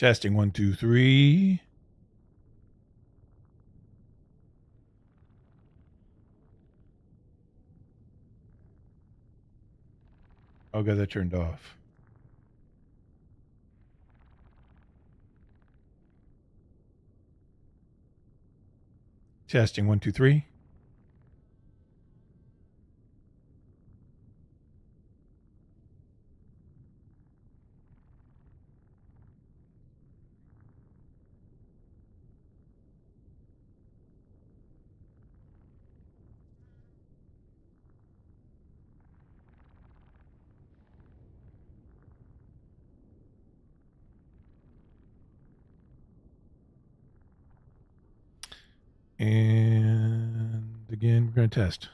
Testing 1, 2, 3. Oh, got that turned off. Testing 1, 2, 3. And again, we're going to test.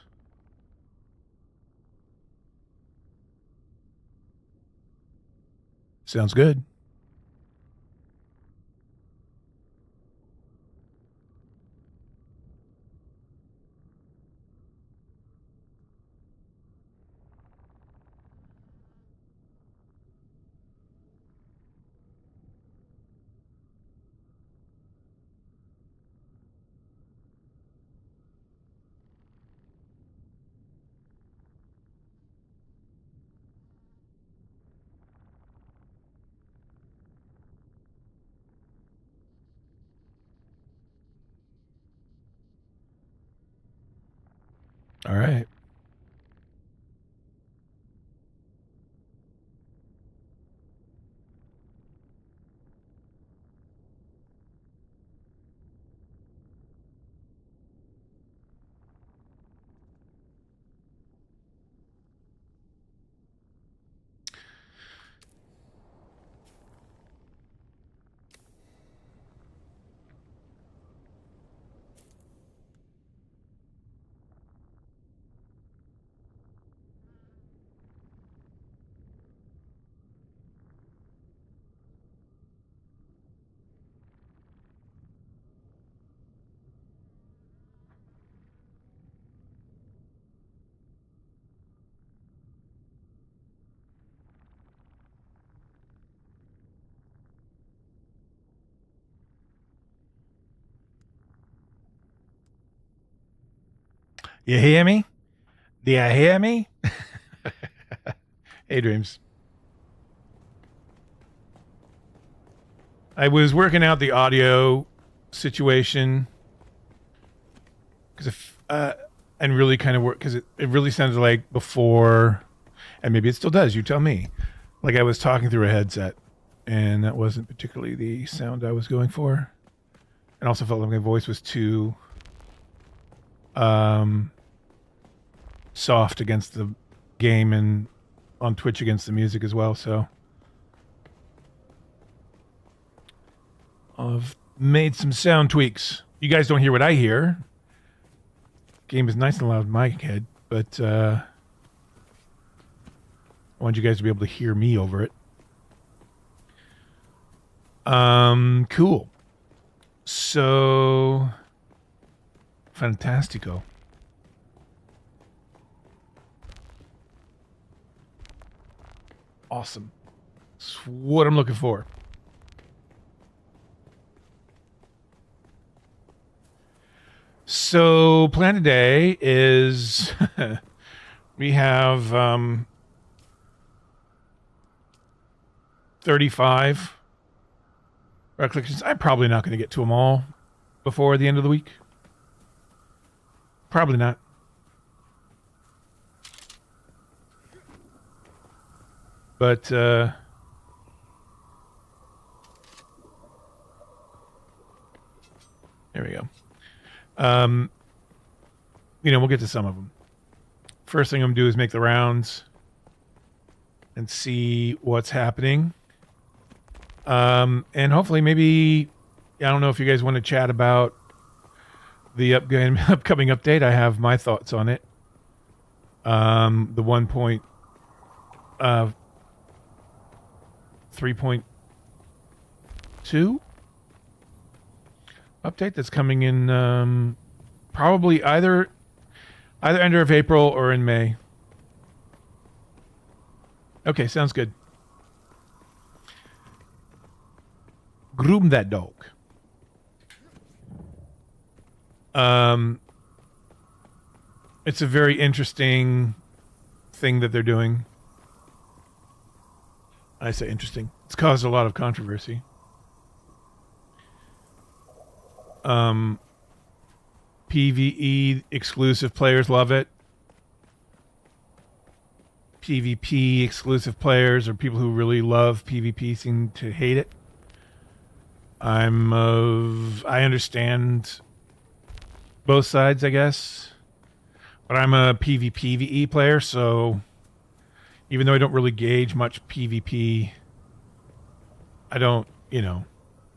Sounds good. All right. You hear me? Do you hear me? Hey, Dreams. I was working out the audio situation because and really kind of work because it really sounded like before, and maybe it still does. You tell me. Like I was talking through a headset, and that wasn't particularly the sound I was going for, and also felt like my voice was too soft against the game and on Twitch against the music as well. So I've made some sound tweaks. You guys don't hear what I hear. Game is nice and loud in my head, but I want you guys to be able to hear me over it. Cool. So, fantastico. Awesome. That's what I'm looking for. So, plan today is we have 35 recollections. I'm probably not going to get to them all before the end of the week. Probably not. But there we go. We'll get to some of them. First thing I'm going to do is make the rounds and see what's happening. And hopefully maybe, I don't know if you guys want to chat about the upcoming update. I have my thoughts on it. The 3.2 update that's coming in probably either end of April or in May. Okay, sounds good. Groom that dog. It's a very interesting thing that they're doing. I say interesting. It's caused a lot of controversy. PvE exclusive players love it. PvP exclusive players or people who really love PvP seem to hate it. I understand both sides, I guess. But I'm a PvPvE player, so even though I don't really gauge much PvP, I don't,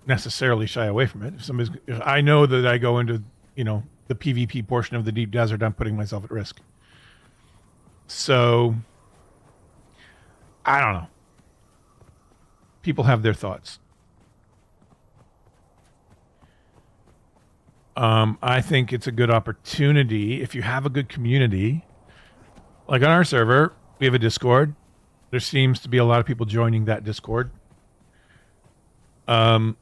necessarily shy away from it. If I know that I go into, the PvP portion of the deep desert, I'm putting myself at risk. So I don't know. People have their thoughts. I think it's a good opportunity if you have a good community. Like on our server, we have a Discord. There seems to be a lot of people joining that Discord. So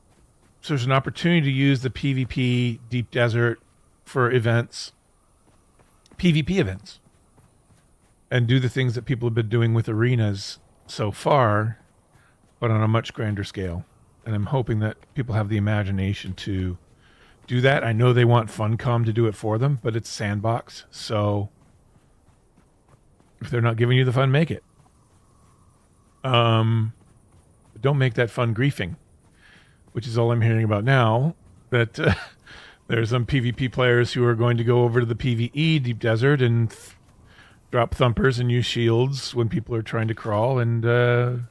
there's an opportunity to use the PvP Deep Desert for events, PvP events, and do the things that people have been doing with arenas so far, but on a much grander scale. And I'm hoping that people have the imagination to do that. I know they want Funcom to do it for them, but it's sandbox. So if they're not giving you the fun, make it. But don't make that fun griefing, which is all I'm hearing about now. That there's some PvP players who are going to go over to the PvE Deep Desert and drop thumpers and use shields when people are trying to crawl. And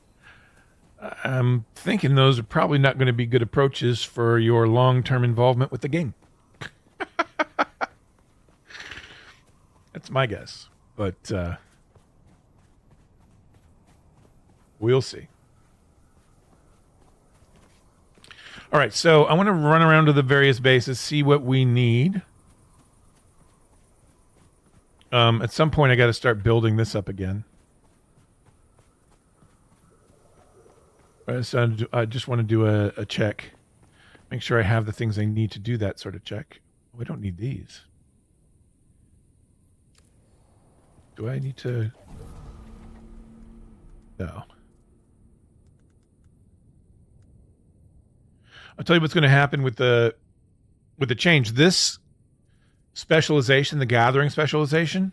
I'm thinking those are probably not going to be good approaches for your long-term involvement with the game. That's my guess. But we'll see. All right, so I want to run around to the various bases, see what we need. At some point, I got to start building this up again. So I just want to do a check. Make sure I have the things I need to do that sort of check. Oh, I don't need these. Do I need to? No. I'll tell you what's going to happen with the change. This specialization, the gathering specialization,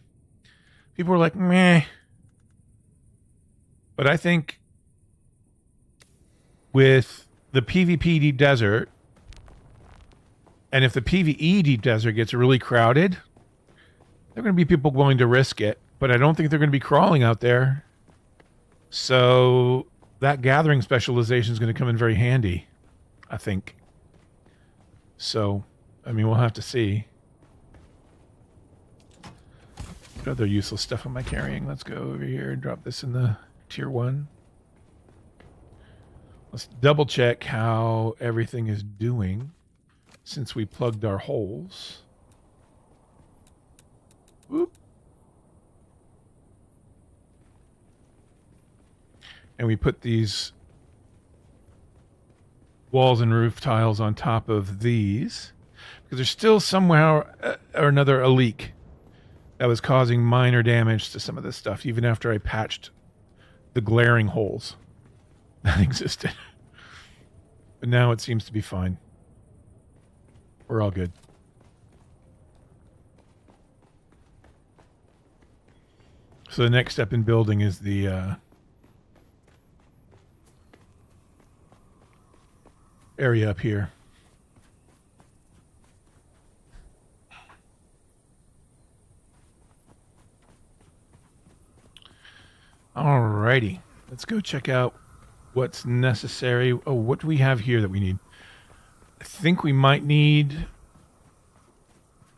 people are like, meh. But I think with the PvP Deep Desert, and if the PvE Deep Desert gets really crowded, there are going to be people willing to risk it, but I don't think they're going to be crawling out there. So that gathering specialization is going to come in very handy, I think. So, I mean, we'll have to see. What other useless stuff am I carrying? Let's go over here and drop this in the tier 1. Let's double check how everything is doing since we plugged our holes. Whoop. And we put these walls and roof tiles on top of these because there's still somehow or another a leak that was causing minor damage to some of this stuff, even after I patched the glaring holes that existed. But now it seems to be fine. We're all good. So the next step in building is the area up here. Alrighty, let's go check out what's necessary. Oh, what do we have here that we need? I think we might need...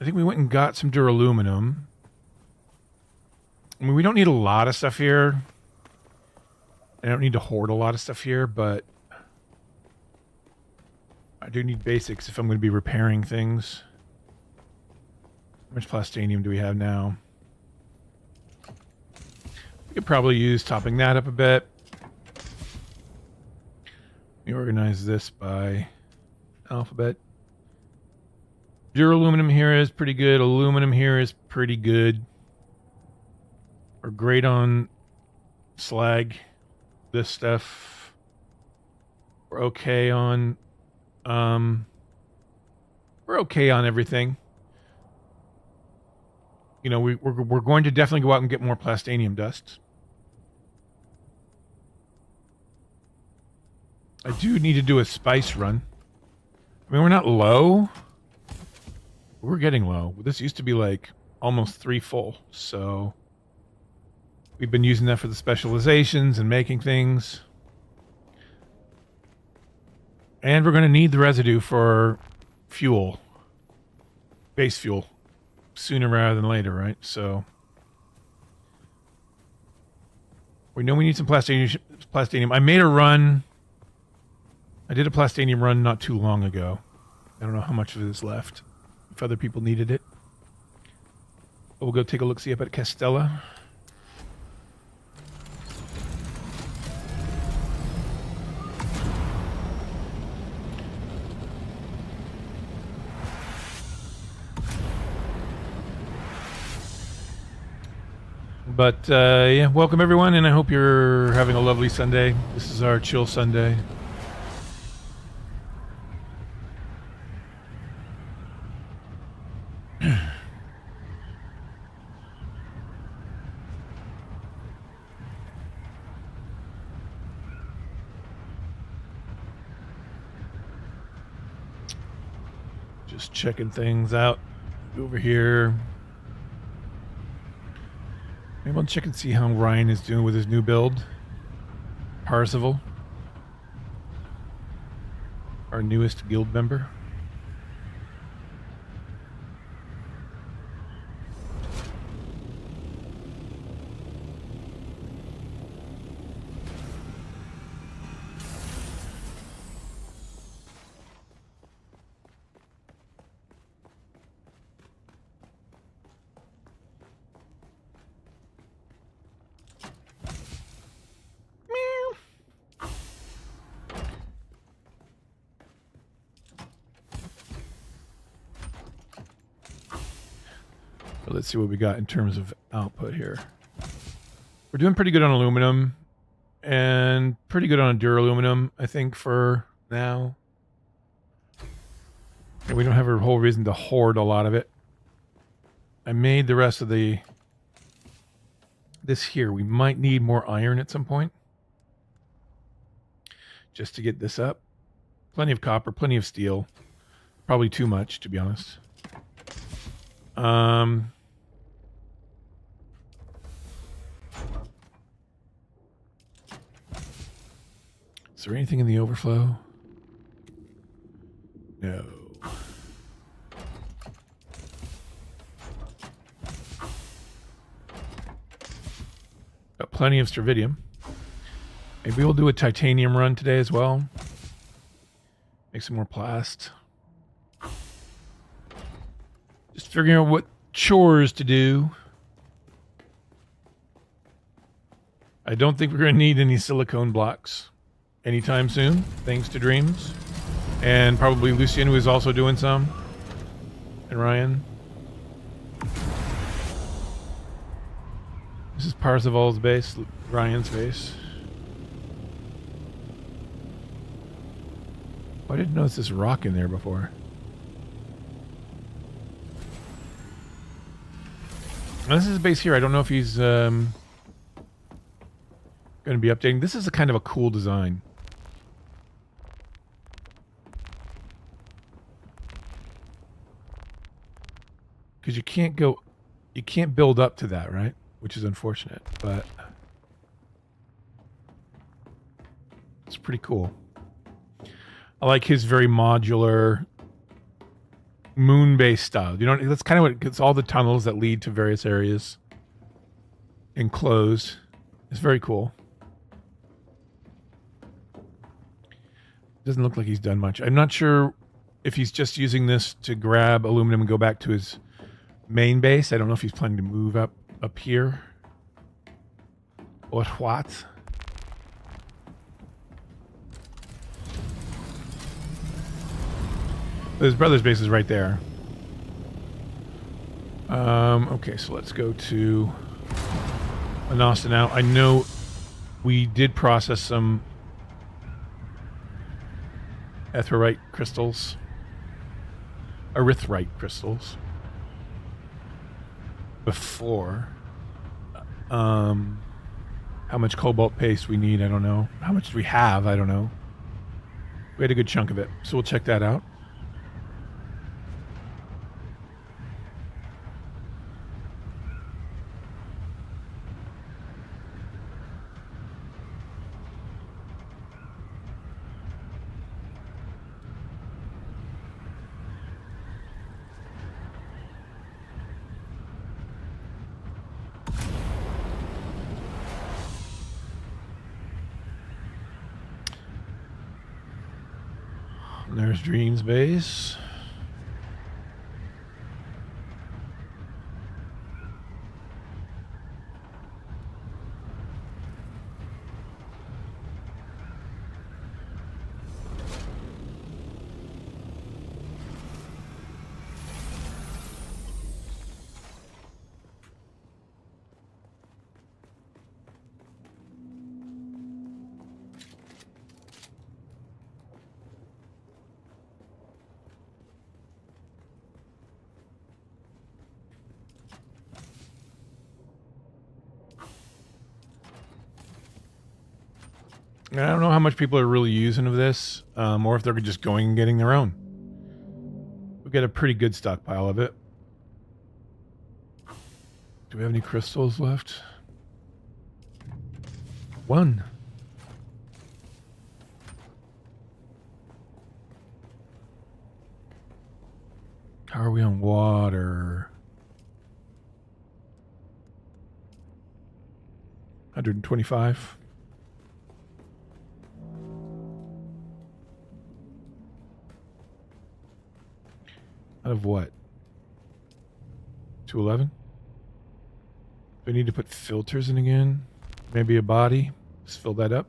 I think we went and got some duraluminum. I mean, we don't need a lot of stuff here. I don't need to hoard a lot of stuff here, but I do need basics if I'm going to be repairing things. How much plastanium do we have now? We could probably use topping that up a bit. We organize this by alphabet. Duraluminum here is pretty good. Aluminum here is pretty good. We're great on slag. This stuff. We're okay on everything. You know, we're going to definitely go out and get more plastanium dust. I do need to do a spice run. I mean, we're not low. We're getting low. This used to be like almost 3 full, so we've been using that for the specializations and making things. And we're going to need the residue for fuel, base fuel, sooner rather than later, right? So we know we need some plastanium. I made a run. I did a plastanium run not too long ago. I don't know how much of it is left. If other people needed it. But we'll go take a look, see up at Castella. But yeah, welcome everyone, and I hope you're having a lovely Sunday. This is our chill Sunday. Just checking things out over here. Maybe I'll check and see how Ryan is doing with his new build. Parzival, our newest guild member. Let's see what we got in terms of output here. We're doing pretty good on aluminum and pretty good on duraluminum, I think, for now. And we don't have a whole reason to hoard a lot of it. I made the rest of this here. We might need more iron at some point just to get this up. Plenty of copper, plenty of steel. Probably too much, to be honest. Is there anything in the overflow? No. Got plenty of stravidium. Maybe we'll do a titanium run today as well. Make some more plast. Just figuring out what chores to do. I don't think we're going to need any silicone blocks anytime soon, thanks to Dreams. And probably Lucian, who is also doing some. And Ryan. This is Parzival's base, Ryan's base. Oh, I didn't notice this rock in there before. Now, this is his base here. I don't know if he's going to be updating. This is a kind of a cool design. Because you can't build up to that, right? Which is unfortunate, but it's pretty cool. I like his very modular moon-based style. You know, that's kind of what it's all the tunnels that lead to various areas enclosed. It's very cool. Doesn't look like he's done much. I'm not sure if he's just using this to grab aluminum and go back to his main base. I don't know if he's planning to move up here or what. His brother's base is right there. Okay, so let's go to Anasta now. I know we did process some erythrite crystals. Erythrite crystals. Before. How much cobalt paste we need, I don't know. How much do we have? I don't know. We had a good chunk of it, so we'll check that out. There's Dream's base. I don't know how much people are really using of this, or if they're just going and getting their own. We got a pretty good stockpile of it. Do we have any crystals left? One. How are we on water? 125. Out of what? 211? Do I need to put filters in again? Maybe a body? Just fill that up.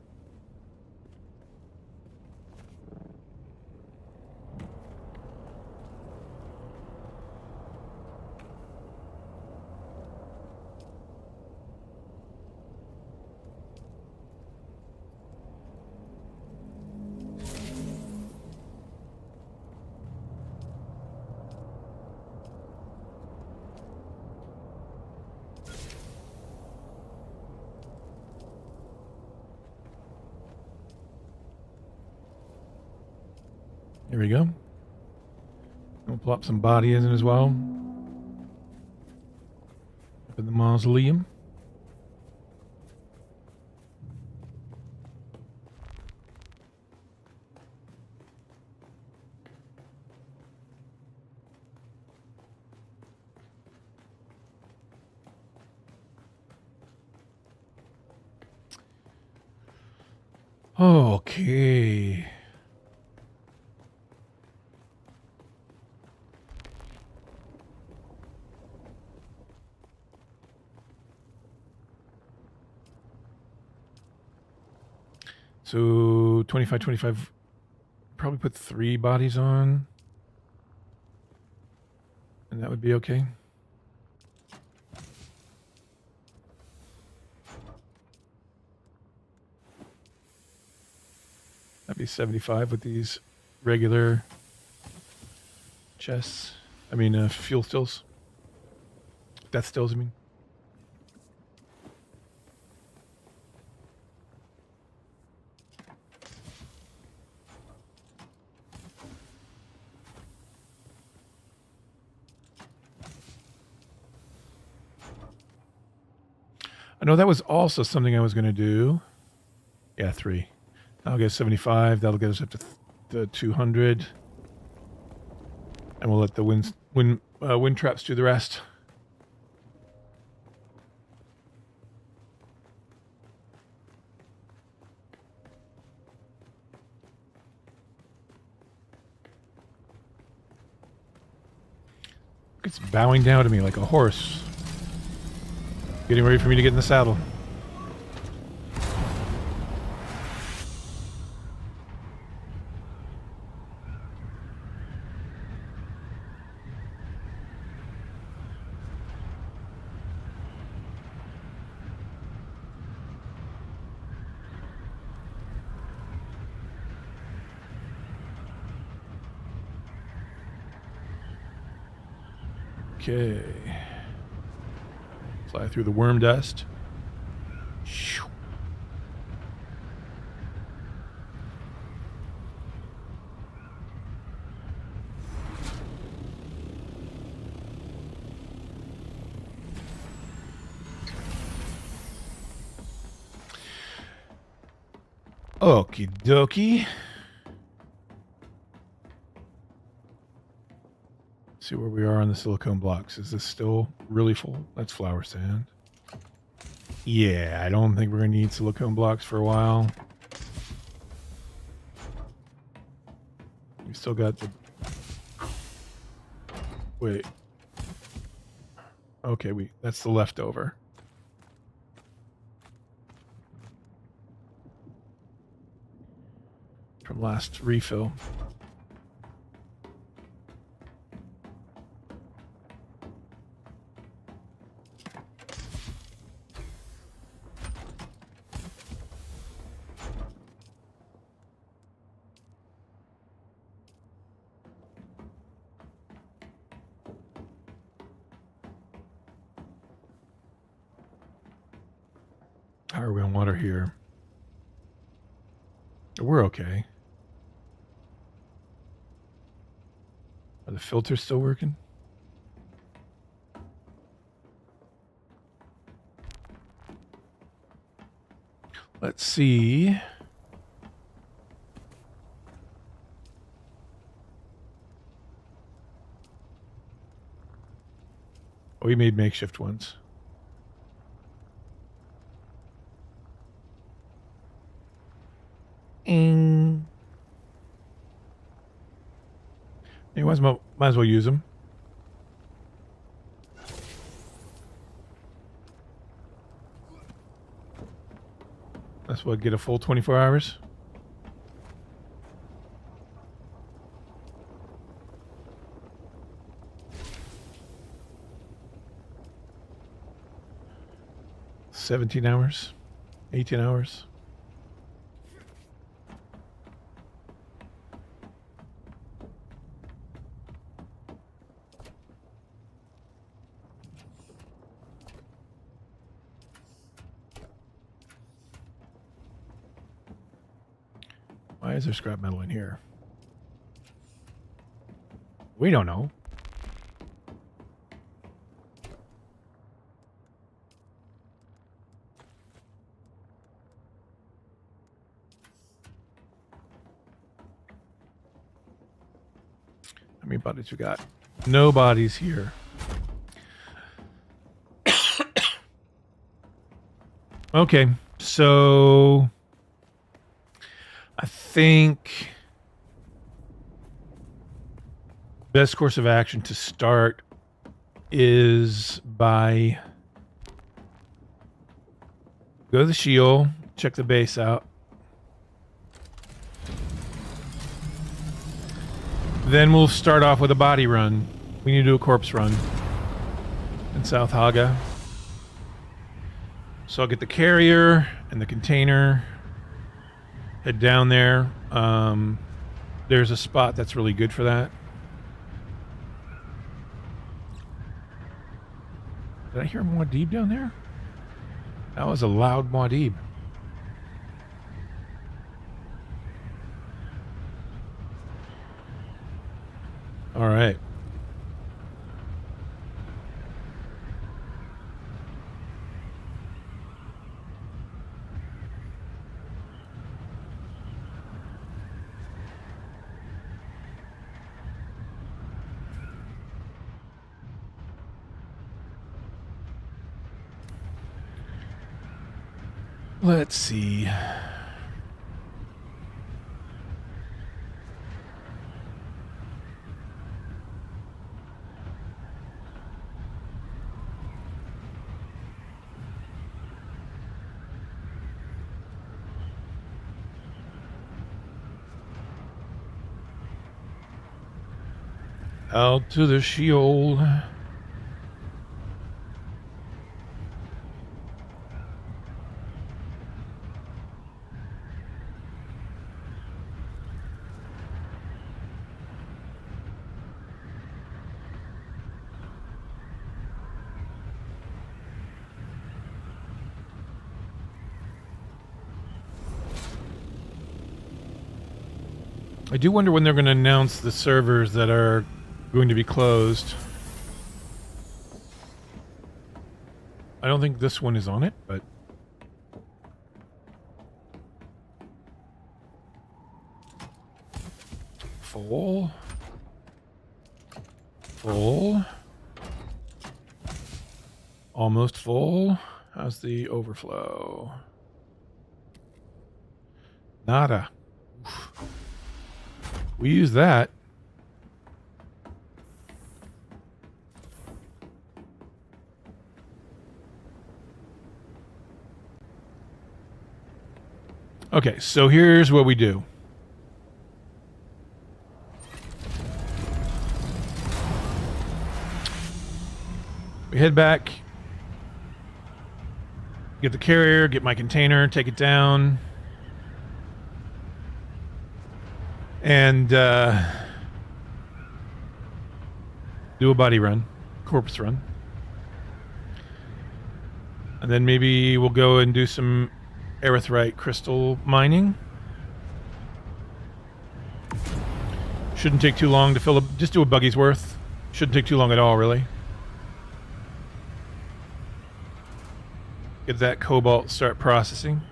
There we go. We'll plop some bodies in as well. Up in the mausoleum. Okay. So 25, 25, probably put 3 bodies on. And that would be okay. That'd be 75 with these regular chests. I mean, fuel stills. Death stills, I mean. I know that was also something I was going to do. Yeah, 3. I'll get 75. That'll get us up to the 200. And we'll let the wind traps do the rest. It's bowing down to me like a horse. Getting ready for me to get in the saddle. Okay. Fly through the worm dust. Shoo. Okie dokie. See where we are on the silicone blocks. Is this still really full? That's flour sand. Yeah, I don't think we're going to need silicone blocks for a while. We still got the... Wait. Okay, that's the leftover. From last refill. How are we on water here? We're okay. Are the filters still working? Let's see. Oh, we made makeshift ones. You might as well use them. That's what, get a full 24 hours? $17 hours? 18 hours? Why is there scrap metal in here? We don't know. How many bodies we got? No bodies here. Okay, so I think best course of action to start is by go to the shield, check the base out. Then we'll start off with a body run. We need to do a corpse run in South Haga. So I'll get the carrier and the container, head down there. There's a spot that's really good for that. Did I hear Muad'Dib down there? That was a loud Muad'Dib. All right. Let's see. Out to the shield. I do wonder when they're going to announce the servers that are going to be closed. I don't think this one is on it, but... Full. Full. Almost full. How's the overflow? Nada. Oof. We use that. Okay, so here's what we do. We head back, get the carrier, get my container, take it down, and do a body run, corpse run. And then maybe we'll go and do some erythrite crystal mining. Shouldn't take too long to fill up, just do a buggy's worth. Shouldn't take too long at all, really. Get that cobalt, start processing.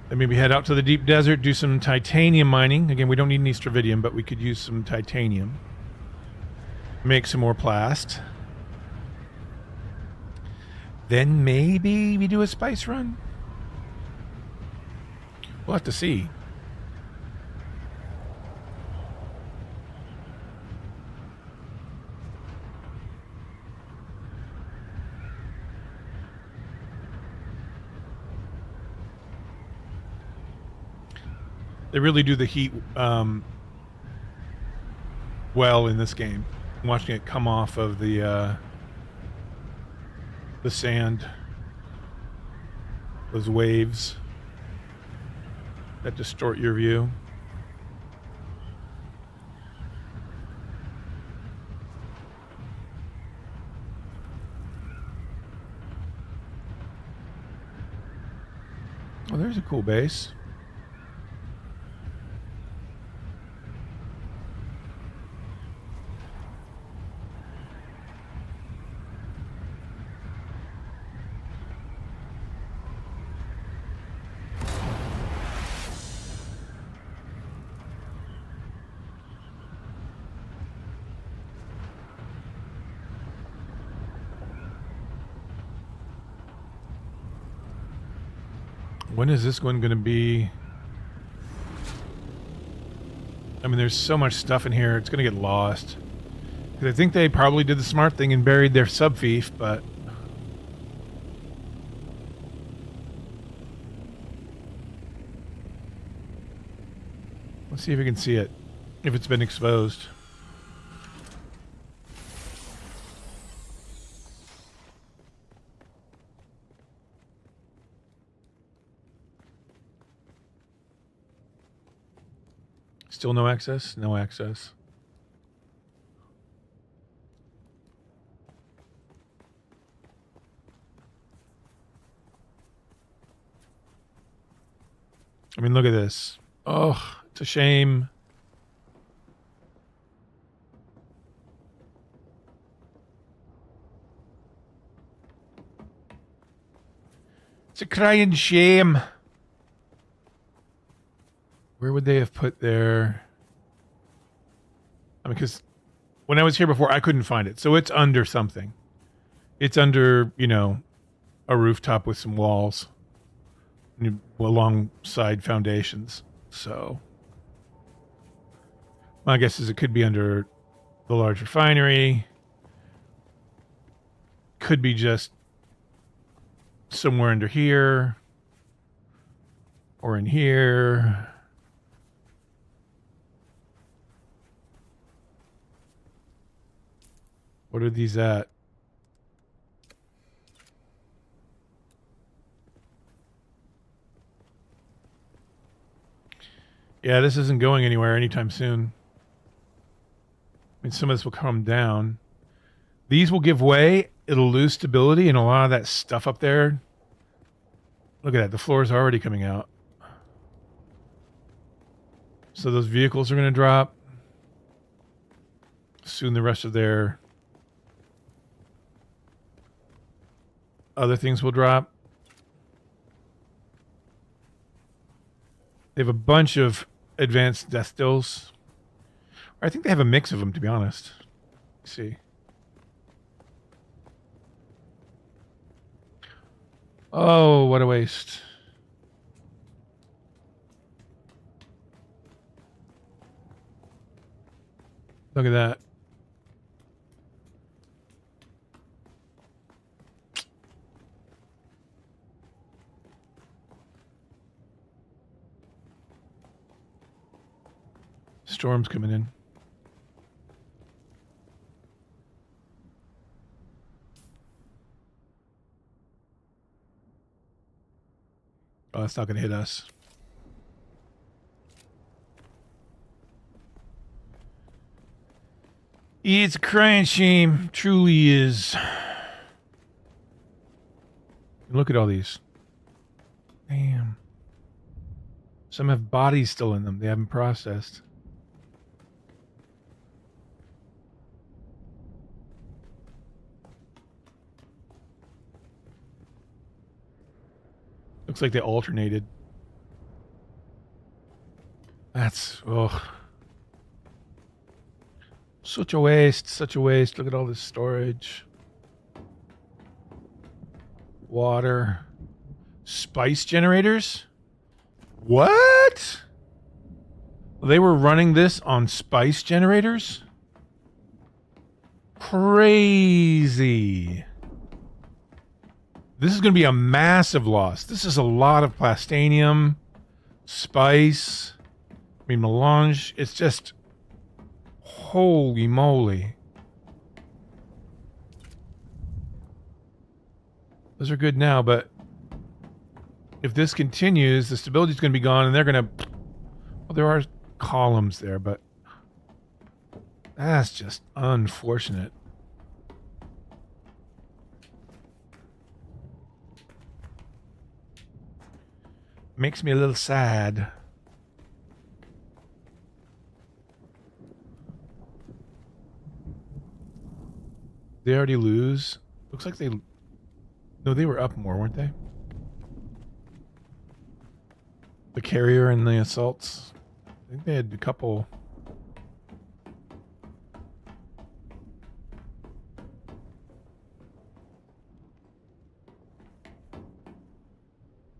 Then maybe head out to the deep desert, do some titanium mining. Again, we don't need any stravidium, but we could use some titanium. Make some more plast. Then maybe we do a spice run. We'll have to see. They really do the heat well in this game. I'm watching it come off of the sand, those waves that distort your view. Oh, there's a cool base. When is this one going to be? I mean, there's so much stuff in here, it's going to get lost. Because I think they probably did the smart thing and buried their subfief, but... Let's see if we can see it, if it's been exposed. Still no access? No access. I mean, look at this. Oh, it's a shame. It's a crying shame. Where would they have put their... I mean, because when I was here before, I couldn't find it. So it's under something. It's under, you know, a rooftop with some walls alongside foundations. So my guess is it could be under the large refinery. Could be just somewhere under here or in here. What are these at? Yeah, this isn't going anywhere anytime soon. I mean, some of this will come down. These will give way. It'll lose stability, and a lot of that stuff up there. Look at that. The floor is already coming out. So those vehicles are going to drop. Soon the rest of their other things will drop. They have a bunch of advanced death stills. I think they have a mix of them, to be honest. Let's see. Oh, what a waste. Look at that. Storm's coming in. Oh, that's not going to hit us. It's a crying shame. Truly is. Look at all these. Damn. Some have bodies still in them. They haven't processed. Looks like they alternated. That's, oh. Such a waste, such a waste. Look at all this storage. Water. Spice generators? What? They were running this on spice generators? Crazy. This is going to be a massive loss. This is a lot of plastanium, spice, melange. It's just, holy moly. Those are good now, but if this continues, the stability is going to be gone, and they're going to... Well, there are columns there, but that's just unfortunate. Makes me a little sad. They already lose. Looks like they... No, they were up more, weren't they? The carrier and the assaults. I think they had a couple...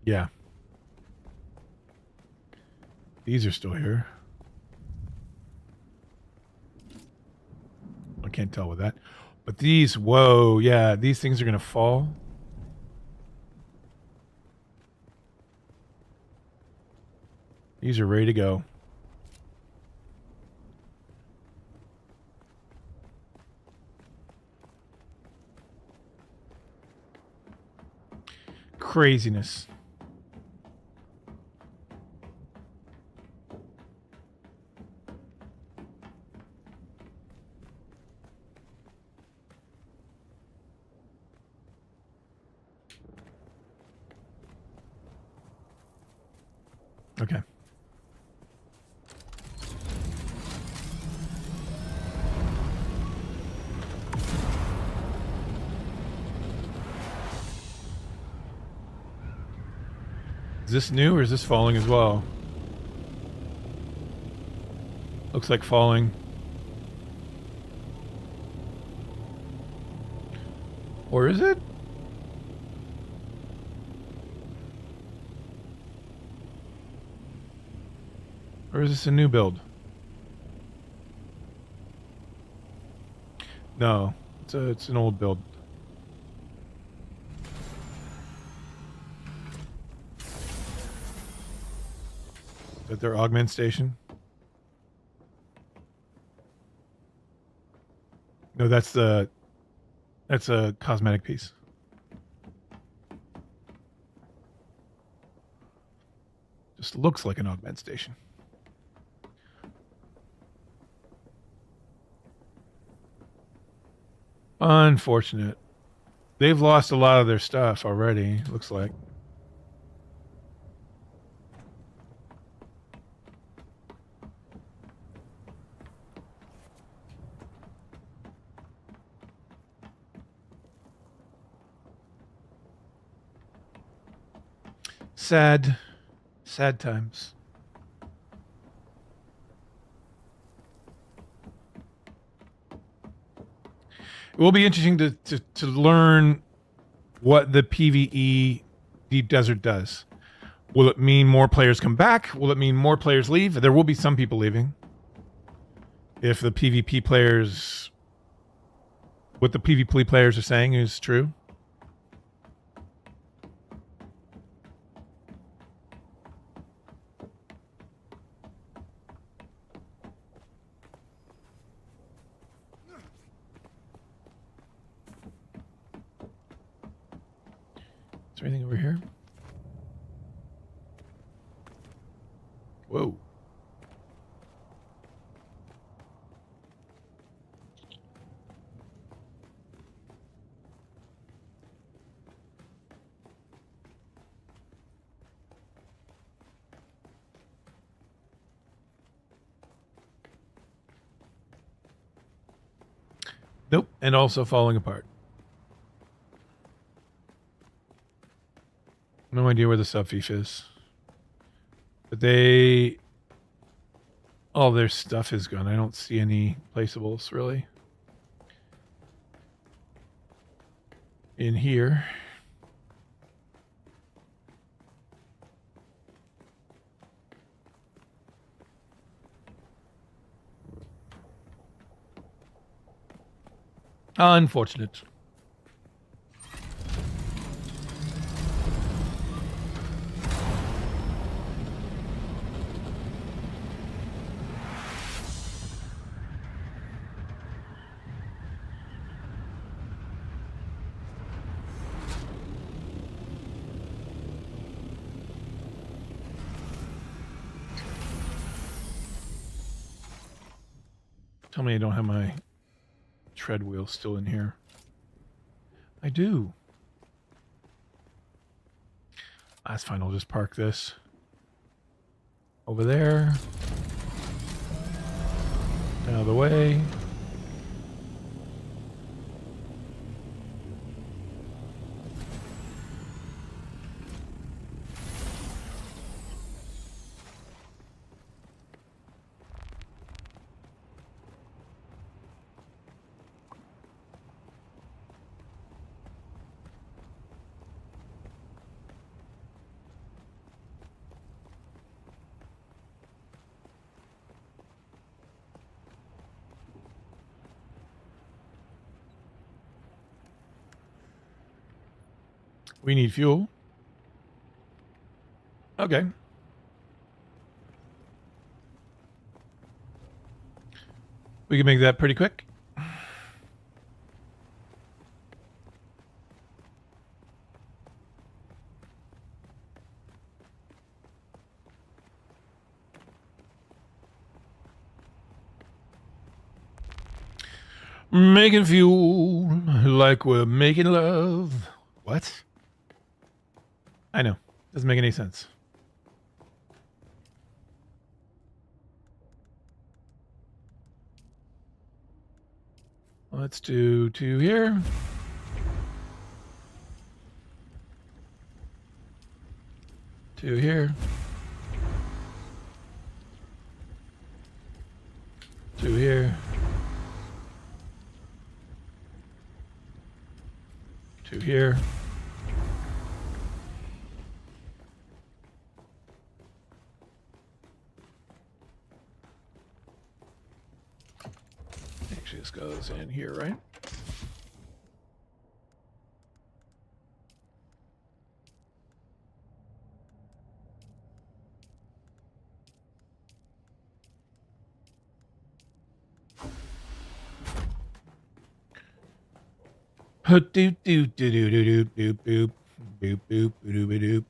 Yeah. These are still here. I can't tell with that. But these, whoa, yeah, these things are going to fall. These are ready to go. Craziness. Okay. Is this new or is this falling as well? Looks like falling. Or is it? Or is this a new build? No, it's an old build. Is that their augment station? No, that's a cosmetic piece. Just looks like an augment station. Unfortunate. They've lost a lot of their stuff already, looks like. Sad. Sad times. It will be interesting to learn what the PvE Deep Desert does. Will it mean more players come back? Will it mean more players leave? There will be some people leaving. If the PvP players, what the PvP players are saying is true. Is there anything over here? Whoa. Nope. And also falling apart. No idea where the subfief is. But they... all their stuff is gone. I don't see any placeables, really. In here. Unfortunate. Tell me I don't have my tread wheel still in here. I do. That's fine. I'll just park this over there. Out of the way. We need fuel. Okay. We can make that pretty quick. Making fuel like we're making love. What? I know. Doesn't make any sense. Let's do 2 here. Two here. 2 here. 2 here. Actually, this goes in here, right? Doop doop doop doop doop doop doop doop doop doop doop.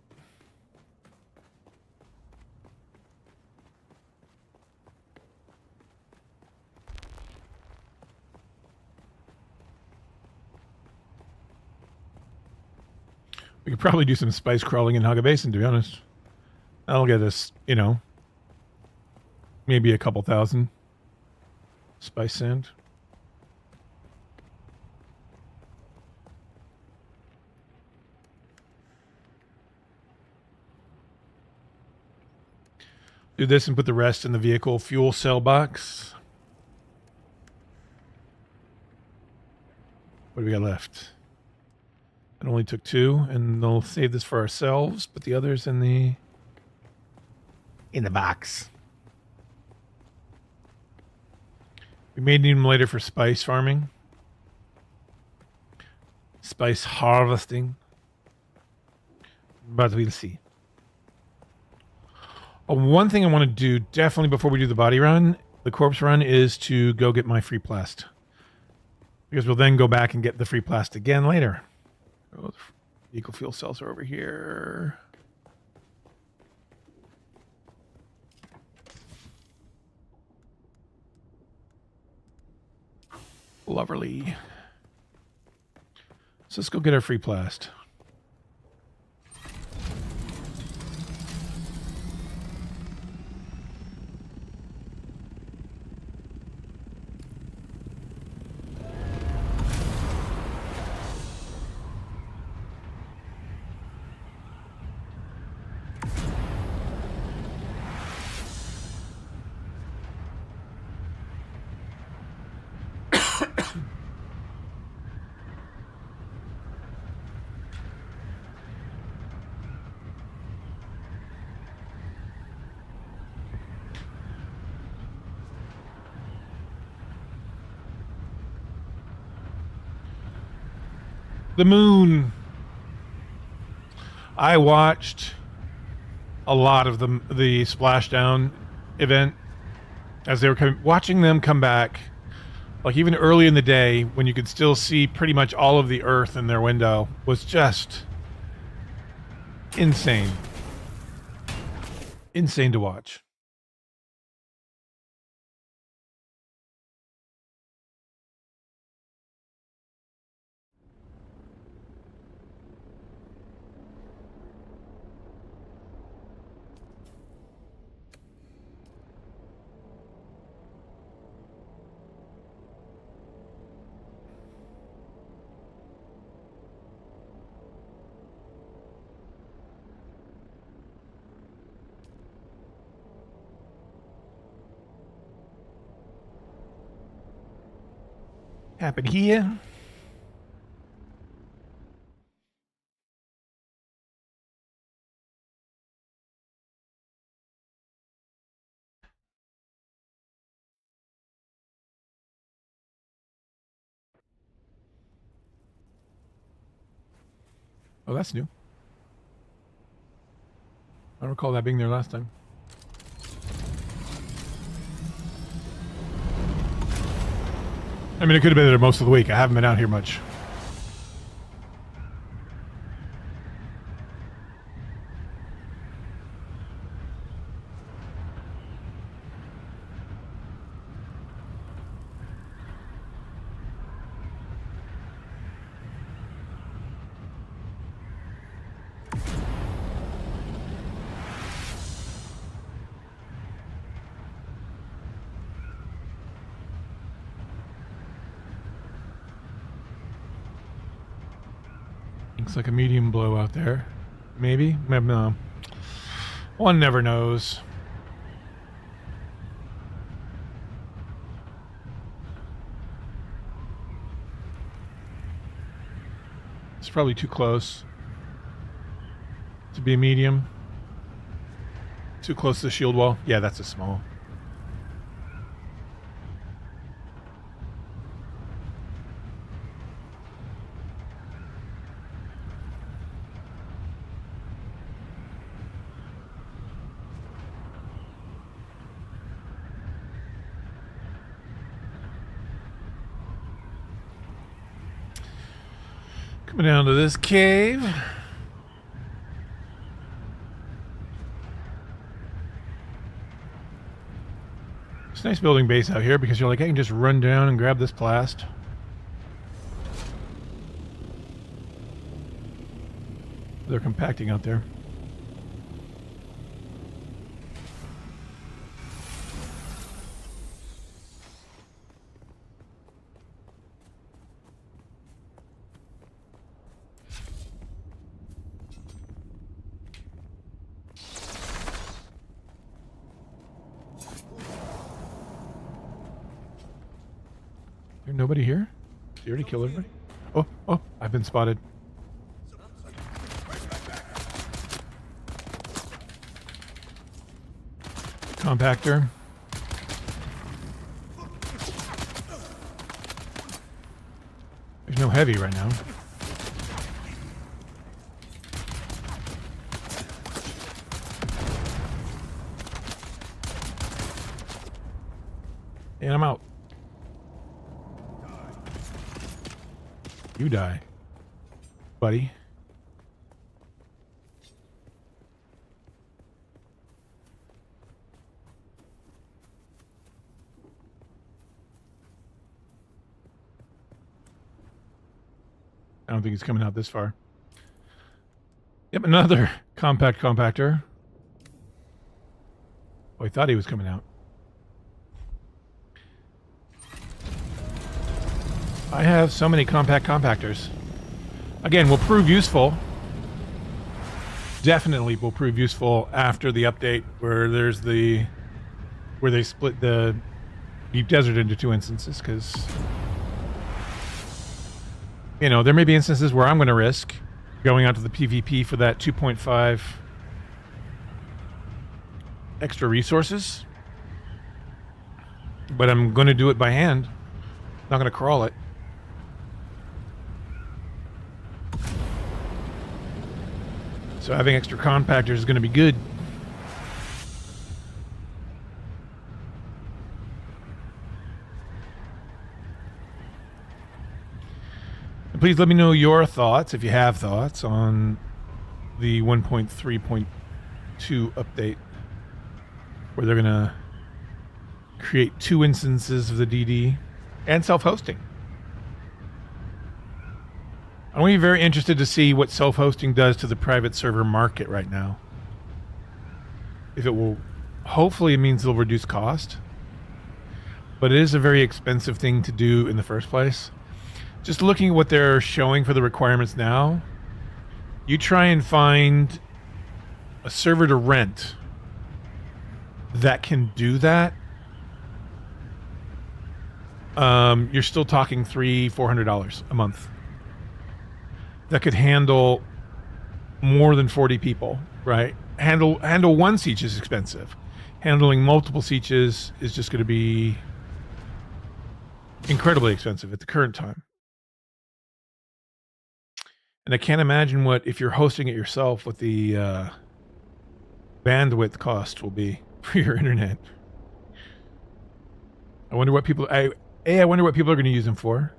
We could probably do some spice crawling in Haga Basin, to be honest. That'll get us, you know, maybe a couple thousand spice sand. Do this and put the rest in the vehicle fuel cell box. What do we got left? It only took 2, and they'll save this for ourselves. Put the others in the box. We may need them later for spice farming, spice harvesting, but we'll see. One thing I want to do definitely before we do the body run, the corpse run, is to go get my free plast, because we'll then go back and get the free plast again later. Oh, the vehicle fuel cells are over here. Lovely. So let's go get our free plast. The moon. I watched a lot of the splashdown event as they were watching them come back, like even early in the day when you could still see pretty much all of the earth in their window, was just insane. Insane to watch. Happen here. Oh, that's new. I don't recall that being there last time. I mean, it could have been there most of the week. I haven't been out here much. Looks like a medium blow out there. Maybe? No. One never knows. It's probably too close to be a medium. Too close to the shield wall. Yeah, that's a small. Coming down to this cave. It's nice building base out here because you're like, I can just run down and grab this plast. They're compacting out there. There's nobody here? Did you already kill everybody? Oh, I've been spotted. Compactor. There's no heavy right now. And I'm out. You die, buddy. I don't think he's coming out this far. Yep, another compact compactor. Oh, I thought he was coming out. I have so many compact compactors. Again, will prove useful. Definitely will prove useful after the update where there's where they split the deep desert into 2 instances, because you know, there may be instances where I'm going to risk going out to the PvP for that 2.5 extra resources, but I'm going to do it by hand. Not going to crawl it. So having extra compactors is going to be good. And please let me know your thoughts, if you have thoughts, on the 1.3.2 update, where they're going to create 2 instances of the DD and self-hosting. I'm going to be very interested to see what self-hosting does to the private server market right now. If it will, hopefully it means it'll reduce cost. But it is a very expensive thing to do in the first place. Just looking at what they're showing for the requirements now, you try and find a server to rent that can do that. You're still talking $300-400 a month. That could handle more than 40 people, right? Handle 1 siege is expensive. Handling multiple sieges is just going to be incredibly expensive at the current time. And I can't imagine what, if you're hosting it yourself, what the bandwidth cost will be for your internet. I wonder what people I wonder what people are going to use them for.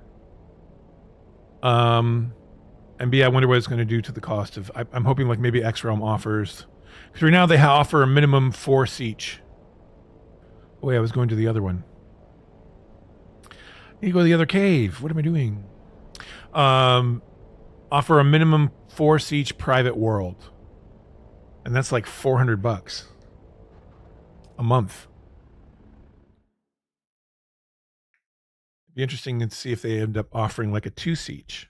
And B, I wonder what it's going to do to the cost of... I'm hoping like maybe X-Realm offers... Because right now they offer a minimum 4 siege. Oh, wait, I was going to the other one. I need to go to the other cave. What am I doing? Offer a minimum 4 siege private world. And that's like $400 a month. It'd be interesting to see if they end up offering like a 2 siege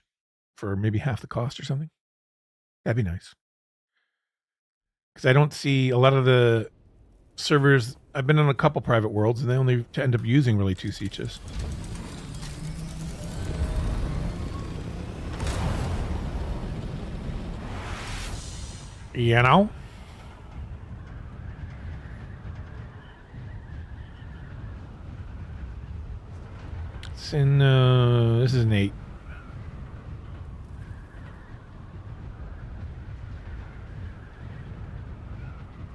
for maybe half the cost or something. That'd be nice. Because I don't see a lot of the servers. I've been on a couple private worlds and they only end up using really 2 sieges. You know? It's in, this is an 8.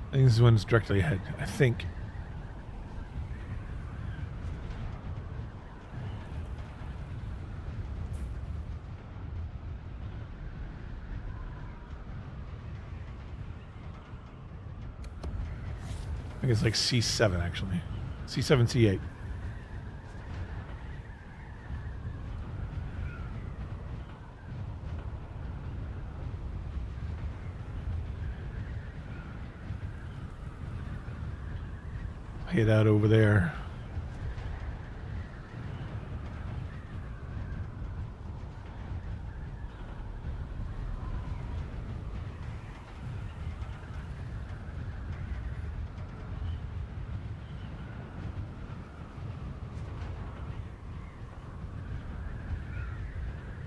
I think this is one that's directly ahead, I think. I think it's like C7 actually. C7, C8. head out over there.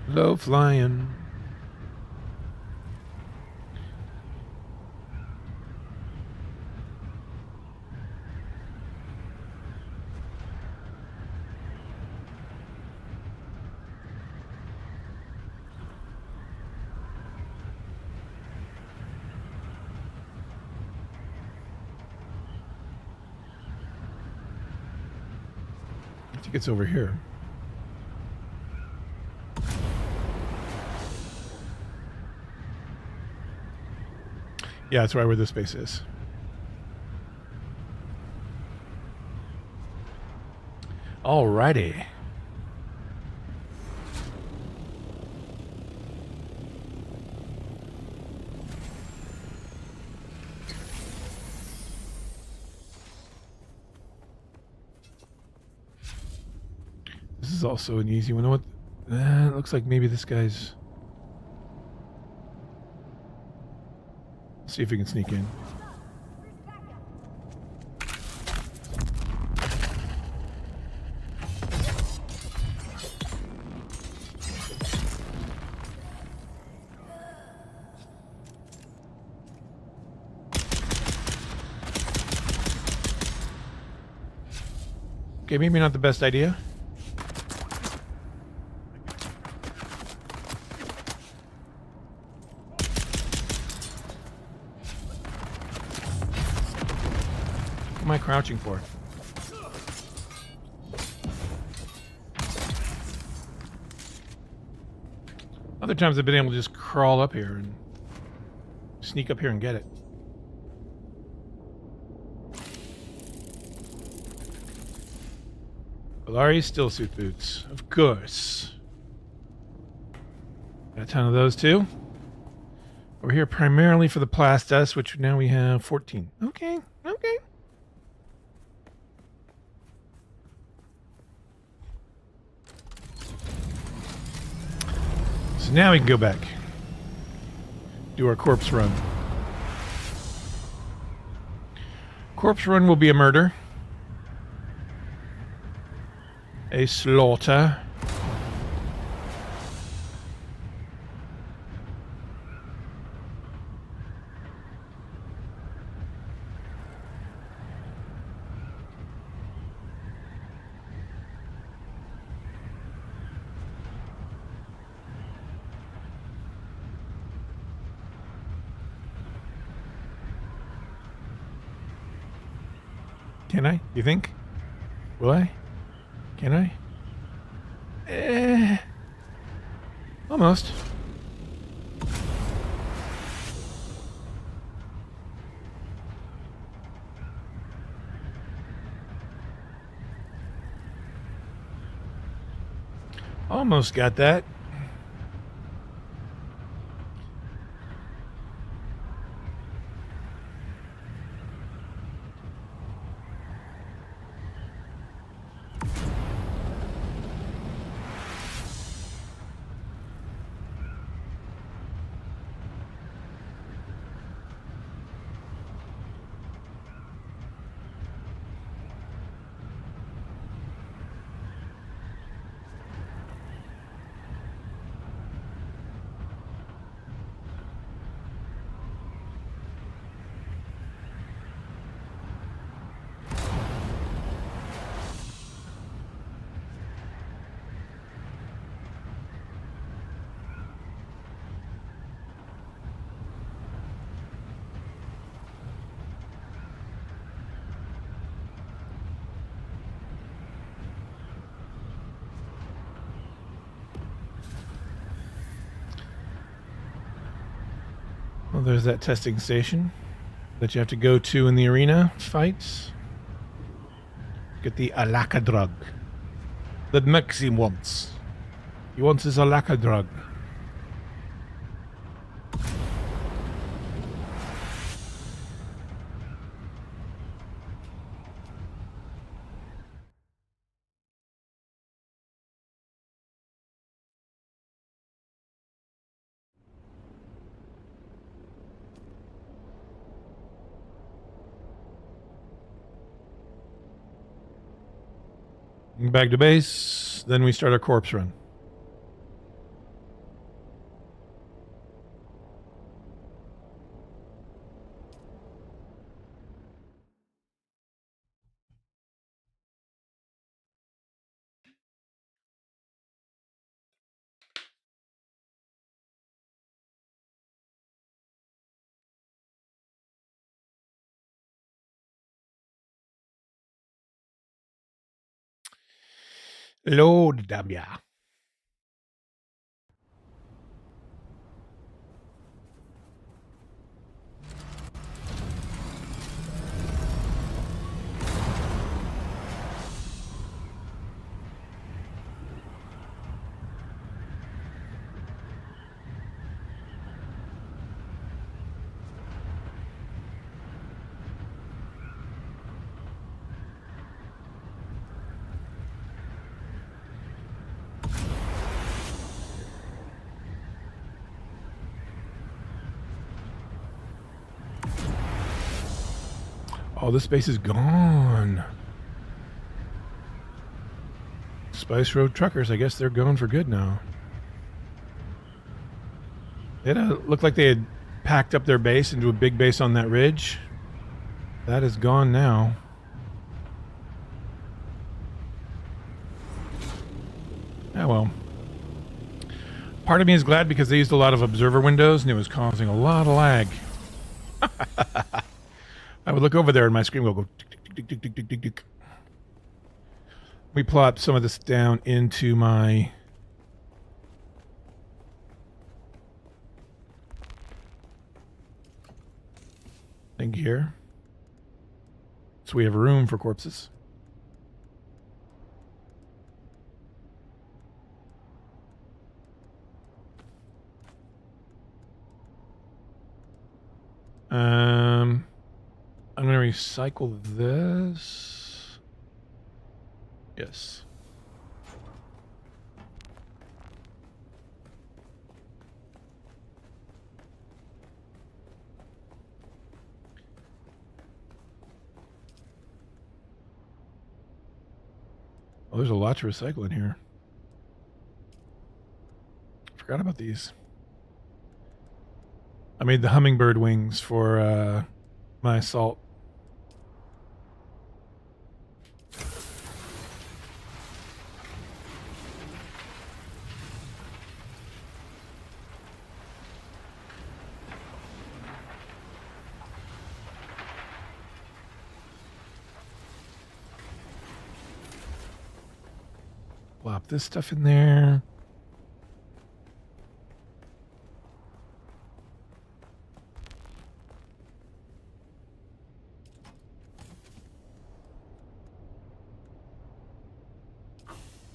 Low flying. I think it's over here. Yeah, that's right where this base is. Alrighty. This is also an easy one. What? It looks like maybe this guy's. See if we can sneak in. Okay, maybe not the best idea. What am I crouching for? Other times I've been able to just crawl up here and sneak up here and get it. Valari still suit boots, of course. Got a ton of those too. We're here primarily for the plastas, which now we have 14. Okay, okay. So now we can go back. Do our corpse run. Corpse run will be a murder. A slaughter. Can I? You think? Will I? Can I? Almost. Almost got that. Well, there's that testing station that you have to go to in the arena fights. Get the Alaka drug that Maxim wants. He wants his Alaka drug. Back to base. Then we start our corpse run. Load W. Oh, this base is gone. Spice Road truckers, I guess they're going for good now. It looked like they had packed up their base into a big base on that ridge. That is gone now. Oh well. Part of me is glad because they used a lot of observer windows and it was causing a lot of lag. I would look over there and my screen will go tick, tick, tick, tick, tick, tick, tick, tick. We plop some of this down into my thing here. So we have room for corpses. I'm going to recycle this. Yes. Oh, there's a lot to recycle in here. Forgot about these. I made the hummingbird wings for my assault. Plop this stuff in there.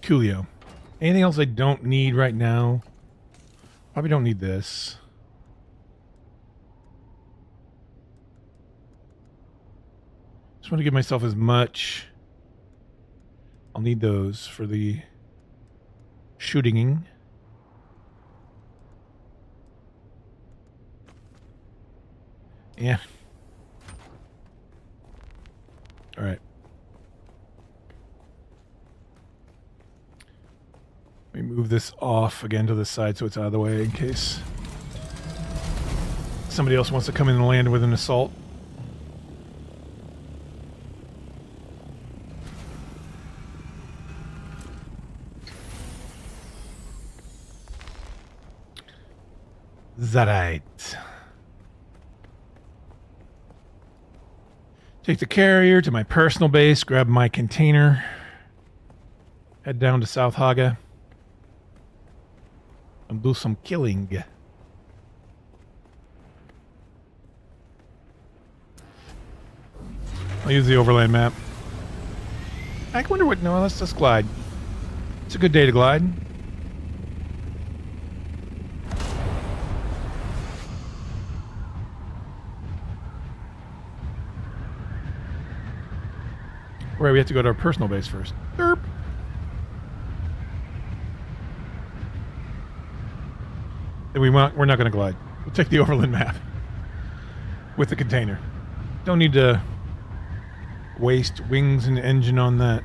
Coolio. Anything else I don't need right now? Probably don't need this. Just want to give myself as much. I'll need those for the shooting. Yeah. All right. Let me move this off again to the side so it's out of the way in case somebody else wants to come in and land with an assault. Zarite. Take the carrier to my personal base, grab my container, head down to South Haga, and do some killing. I'll use the overland map. I wonder what... No, let's just glide. It's a good day to glide. Right, we have to go to our personal base first. Derp. We're not going to glide. We'll take the overland map with the container. Don't need to waste wings and engine on that.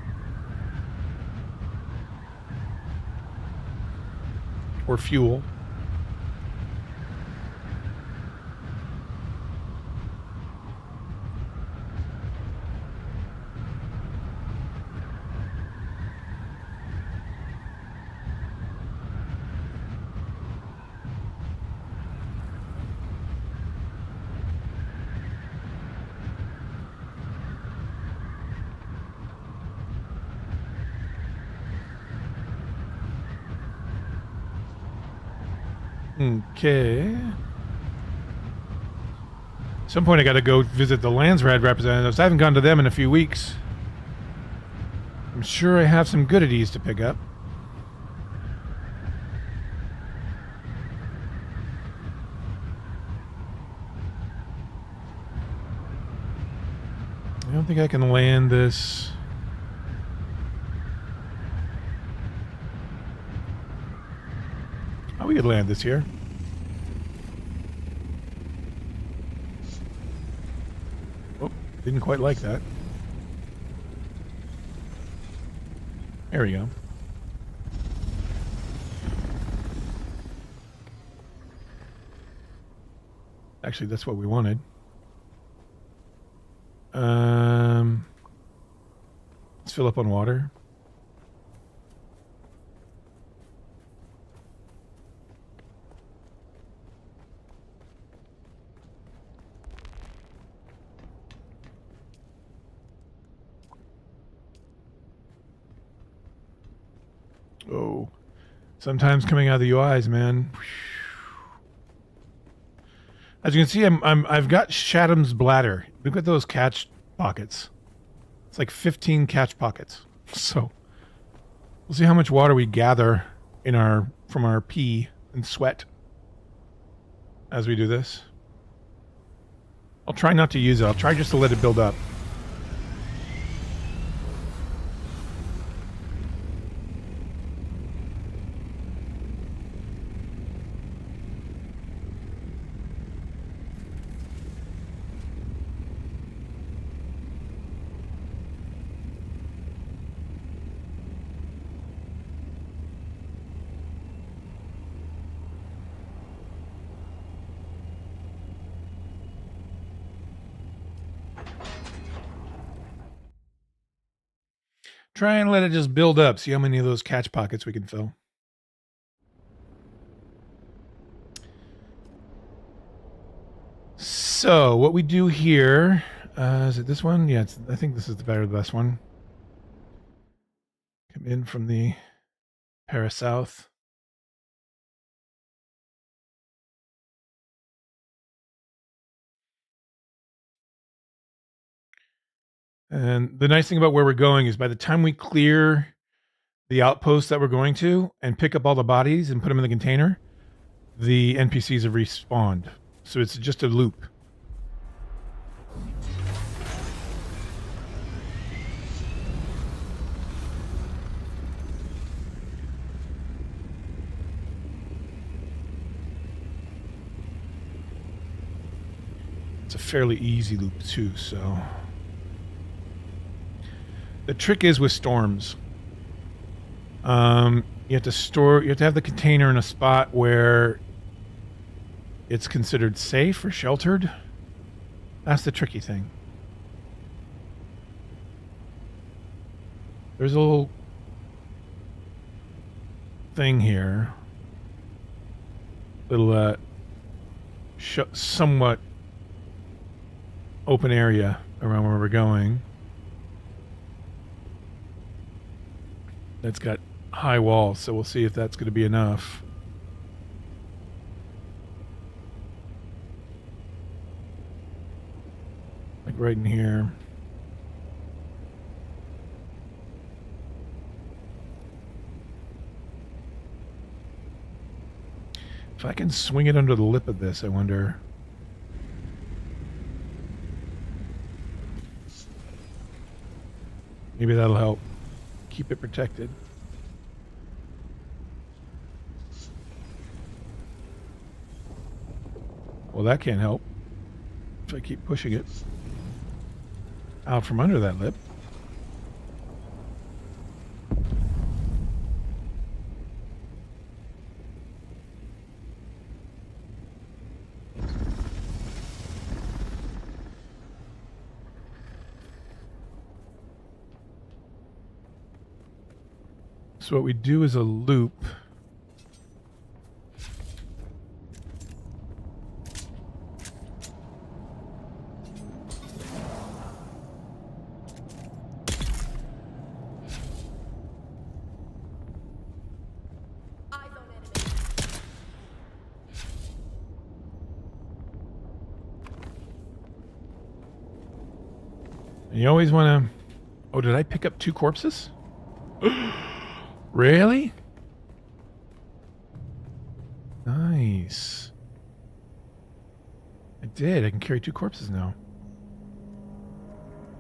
or fuel. Okay. At some point I got to go visit the Landsrad representatives. I haven't gone to them in a few weeks. I'm sure I have some goodies to pick up. I don't think I can land this. Oh, we could land this here. Oh, didn't quite like that. There we go. Actually, that's what we wanted. Let's fill up on water. Oh, sometimes coming out of the UIs, man. As you can see, I've got Shatham's bladder. Look at those catch pockets. It's like 15 catch pockets. So we'll see how much water we gather from our pee and sweat as we do this. I'll try not to use it. I'll try just to let it build up. Try and let it just build up. See how many of those catch pockets we can fill. So what we do here, is it this one? Yeah, I think this is the best one. Come in from the Paris South. And the nice thing about where we're going is by the time we clear the outpost that we're going to and pick up all the bodies and put them in the container, the NPCs have respawned. So it's just a loop. It's a fairly easy loop too, so... The trick is with storms. You have to have the container in a spot where it's considered safe or sheltered. That's the tricky thing. There's a little thing here. Little somewhat open area around where we're going. That's got high walls, so we'll see if that's going to be enough. Like right in here. If I can swing it under the lip of this, I wonder. Maybe that'll help keep it protected. Well, that can't help if I keep pushing it out from under that lip. So what we do is a loop. And you always want to... Oh, did I pick up 2 corpses? Really? Nice. I did. I can carry 2 corpses now.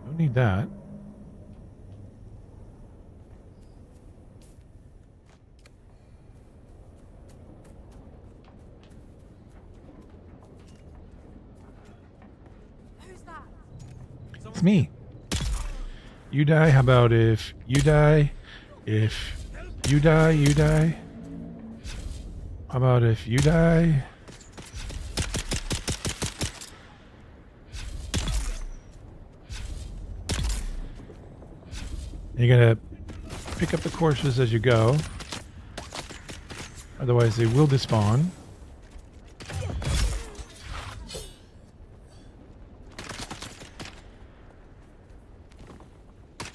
Don't need that. Who's that? It's me. You die. How about if you die? If you die, you die. How about if you die? You gotta pick up the corpses as you go. Otherwise they will despawn.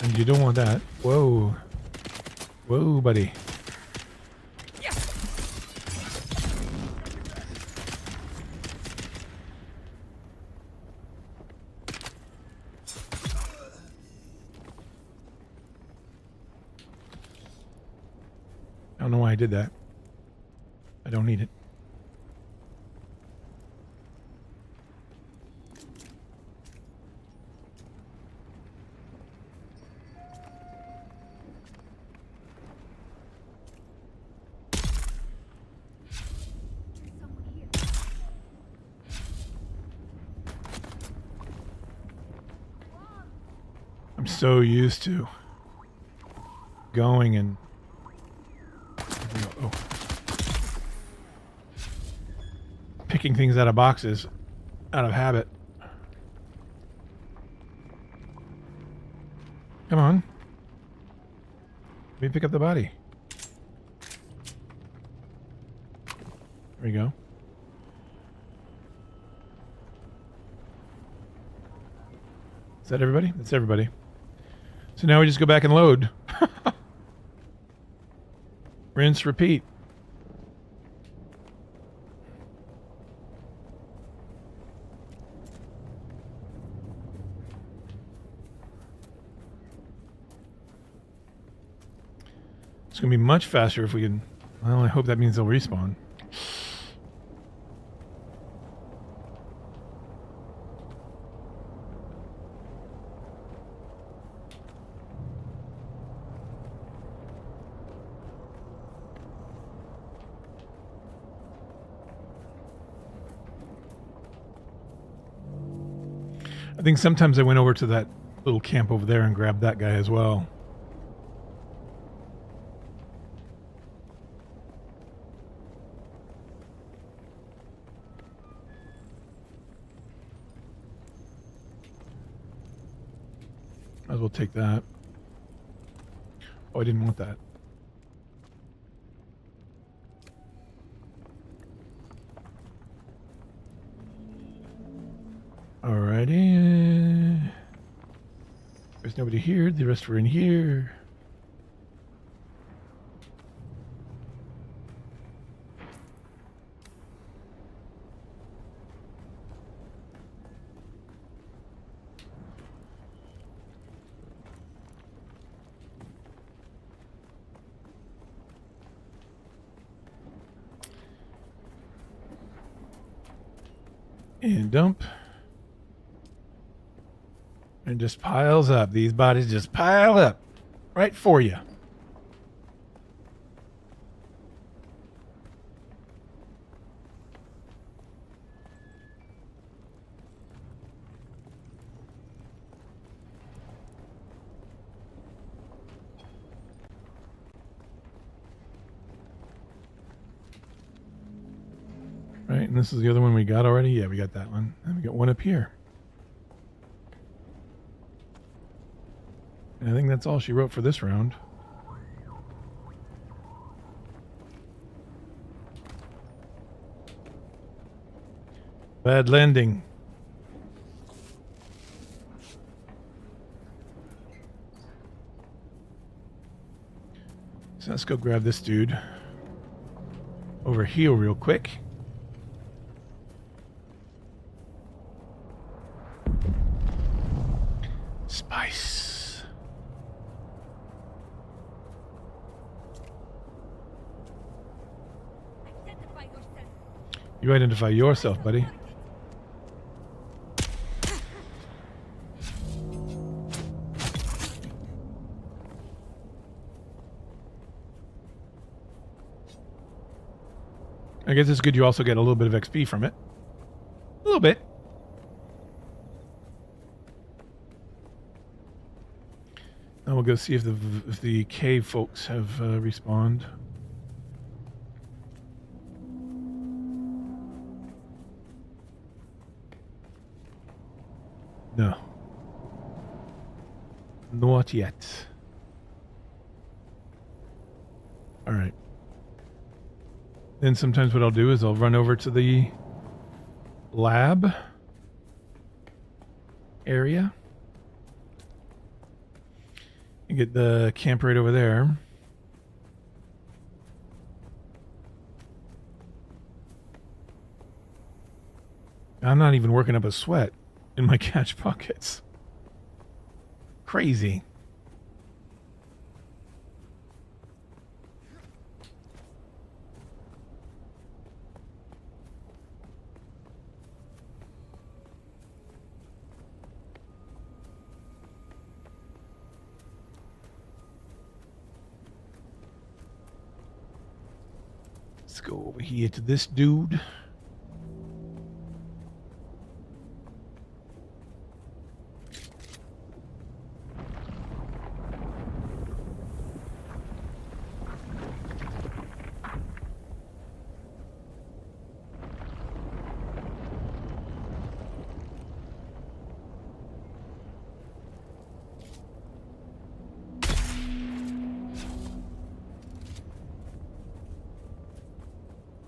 And you don't want that. Whoa. Whoa, buddy. I don't know why I did that. I don't need it. I'm so used to going and picking things out of boxes out of habit. Come on. Let me pick up the body. There we go. Is that everybody? That's everybody. So now we just go back and load. Rinse, repeat. It's going to be much faster if we can... Well, I hope that means they'll respawn. I think sometimes I went over to that little camp over there and grabbed that guy as well. Might as well take that. Oh, I didn't want that. Alrighty. There's nobody here. The rest were in here. And dump. And just piles up. These bodies just pile up right for you. Right, and this is the other one we got already? Yeah, we got that one. And we got one up here. And I think that's all she wrote for this round. Bad landing. So let's go grab this dude over here real quick. Spice. You identify yourself, buddy. I guess it's good you also get a little bit of XP from it. A little bit. Now we'll go see if the cave folks have respawned. No. Not yet. All right. Then sometimes what I'll do is I'll run over to the lab area and get the camp right over there. I'm not even working up a sweat in my catch pockets. Crazy. Let's go over here to this dude.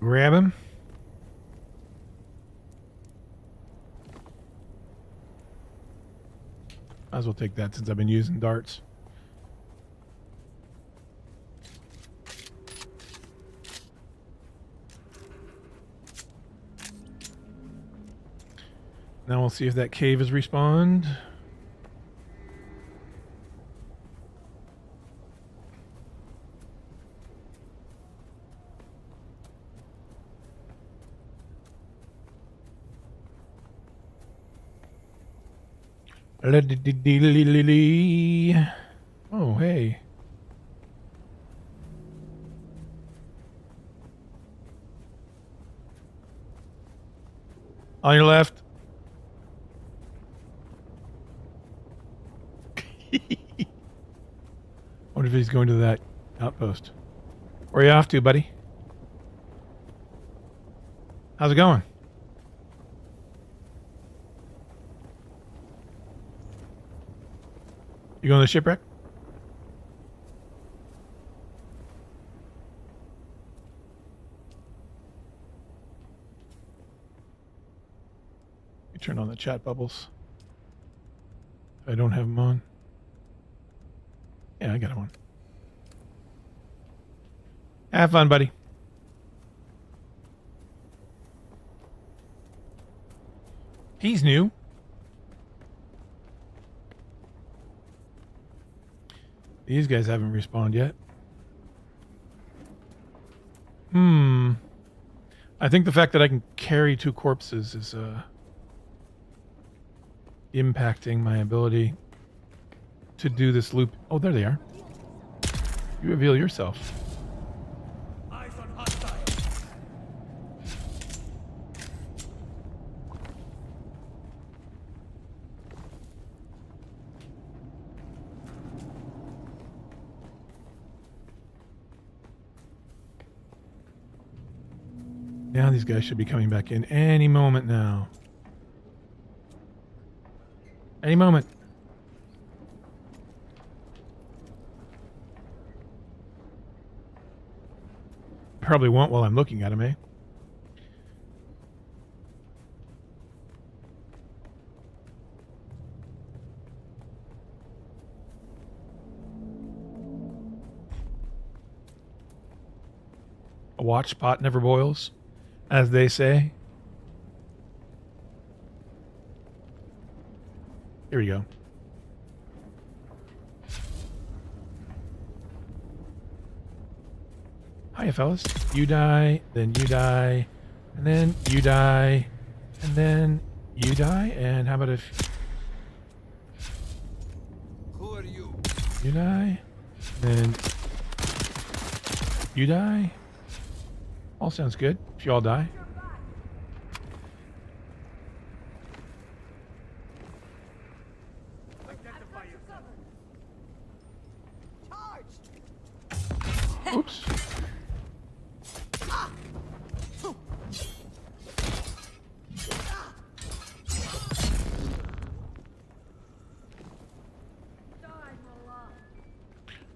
Grab him. Might as well take that since I've been using darts. Now we'll see if that cave has respawned. Oh, hey. On your left. Wonder if he's going to that outpost. Where are you off to, buddy? How's it going? You going to the shipwreck? You turn on the chat bubbles. If I don't have them on. Yeah, I got them on. Have fun, buddy. He's new. These guys haven't respawned yet. I think the fact that I can carry 2 corpses is impacting my ability to do this loop. Oh, there they are. You reveal yourself. Eyes on hostile. Now these guys should be coming back in any moment now. Any moment. Probably won't while I'm looking at them, eh? watch pot never boils, as they say. Here we go. Hiya, fellas. You die, then you die, and then you die, and then you die. And how about if Who are you? you die, then you die? All sounds good. If you all die. Identify yourself. Oops.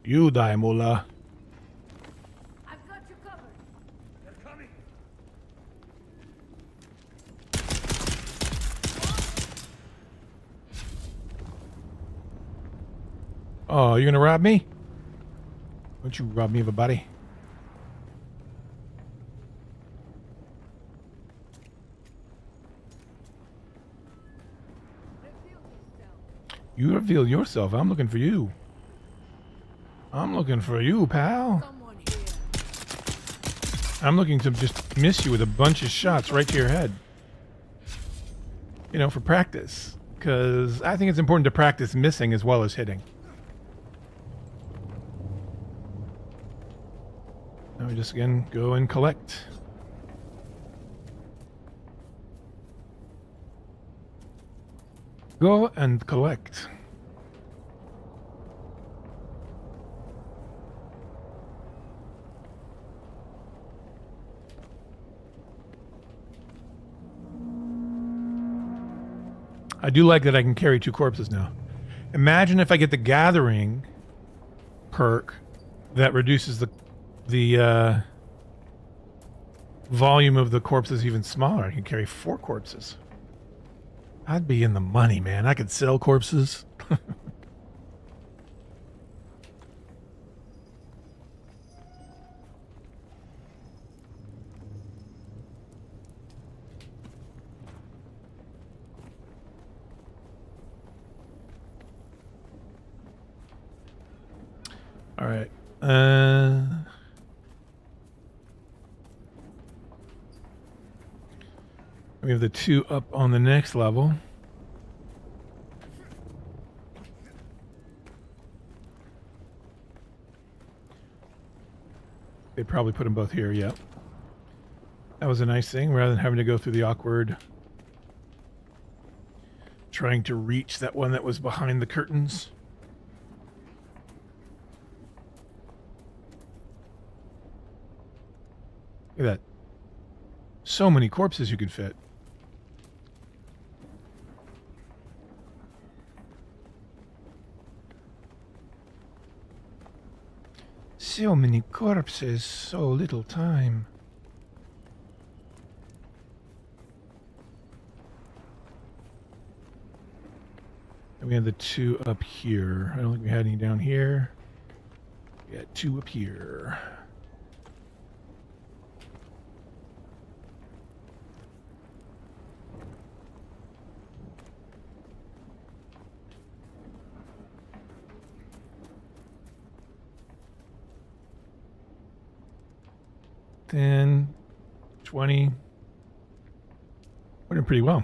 You die, Mullah. I've got you covered. They're coming. Oh, you're gonna rob me? Don't you rob me of a body? Reveal yourself. You reveal yourself. I'm looking for you. I'm looking for you, pal. Someone here. I'm looking to just miss you with a bunch of shots right to your head. You know, for practice. Because I think it's important to practice missing as well as hitting. Now we just again go and collect. Go and collect. I do like that I can carry 2 corpses now. Imagine if I get the gathering perk that reduces the volume of the corpses even smaller. I can carry 4 corpses. I'd be in the money, man. I could sell corpses. All right. We have the 2 up on the next level. They probably put them both here, yep. That was a nice thing, rather than having to go through the awkward trying to reach that one that was behind the curtains. Look at that. So many corpses you could fit. So many corpses, so little time. And we have the 2 up here. I don't think we had any down here. We got 2 up here. Then 20. We're doing pretty well.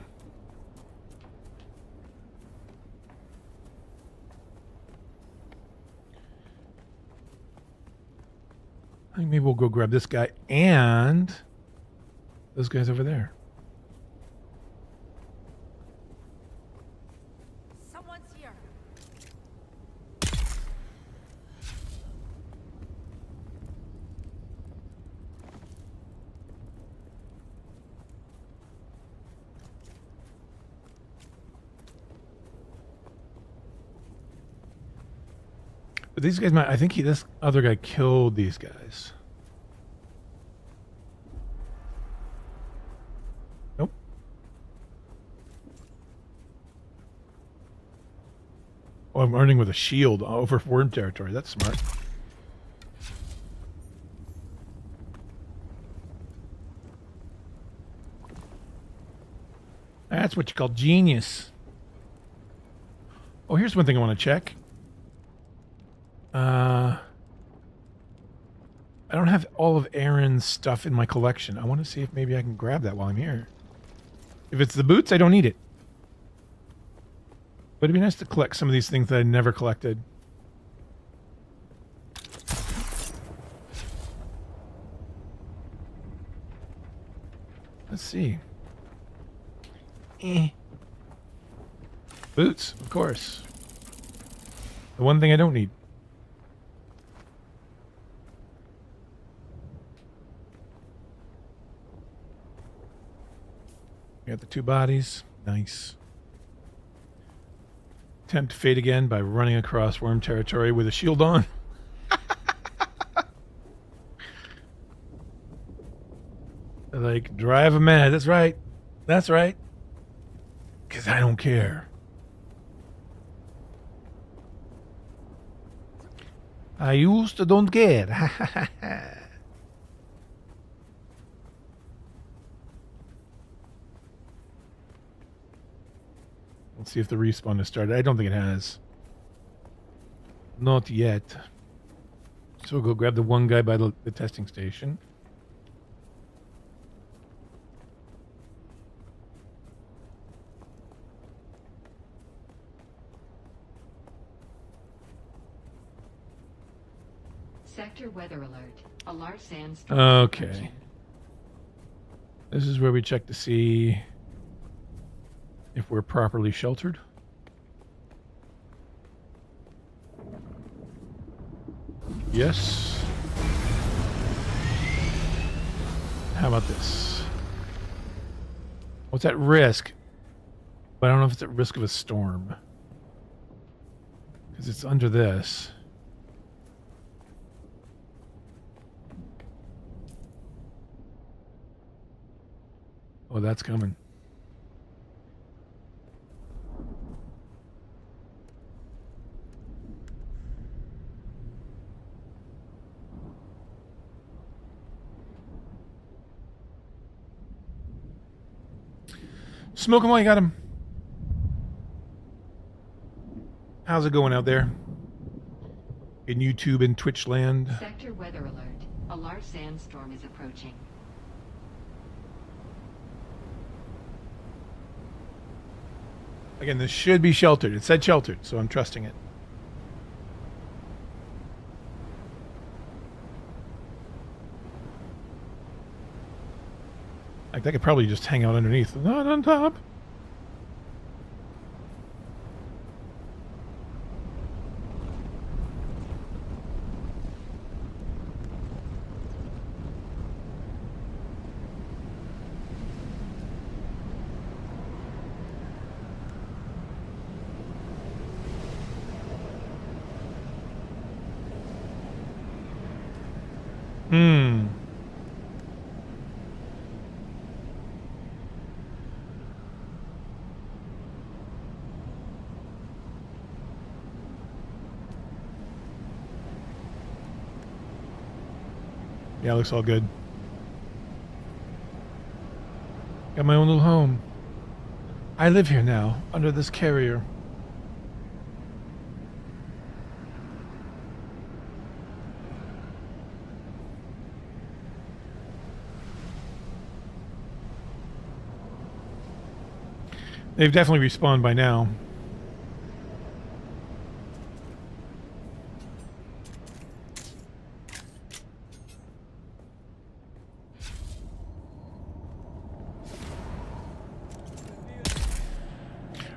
I think maybe we'll go grab this guy and those guys over there. Someone's here. But these guys might, I think this other guy killed these guys. Nope. Oh, I'm earning with a shield over worm territory. That's smart. That's what you call genius. Oh, here's one thing I want to check. I don't have all of Aaron's stuff in my collection. I want to see if maybe I can grab that while I'm here. If it's the boots, I don't need it. But it'd be nice to collect some of these things that I never collected. Let's see. Boots, of course. The one thing I don't need. Got the 2 bodies. Nice. Attempt to fade again by running across worm territory with a shield on. Like, drive a mad. That's right. That's right. Because I don't care. I used to don't care. Let's see if the respawn has started. I don't think it has. Not yet. So we'll go grab the one guy by the testing station. Sector weather alert. A large sandstorm. Okay. This is where we check to see if we're properly sheltered. Yes. How about this? What's at risk? But I don't know if it's at risk of a storm. Because it's under this. Oh, that's coming. Smoke 'em while you got 'em. How's it going out there? In YouTube and Twitch land? Sector weather alert. A large sandstorm is approaching. Again, this should be sheltered. It said sheltered, so I'm trusting it. Like, I could probably just hang out underneath. Not on top. Yeah, it looks all good. Got my own little home. I live here now, under this carrier. They've definitely respawned by now.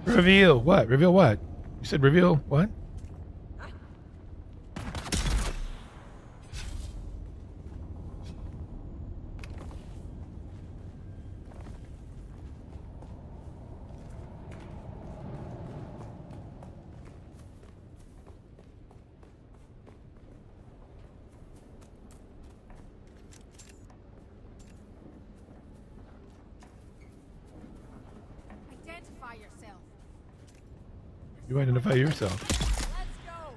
Reveal what? Reveal what? You said reveal what? Identify yourself. You identify yourself. Let's go.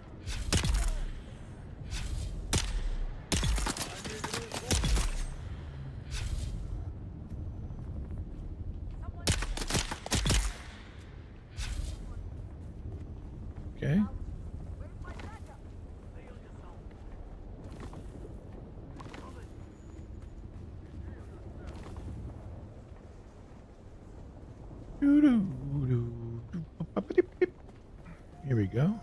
Someone Okay. Here we go.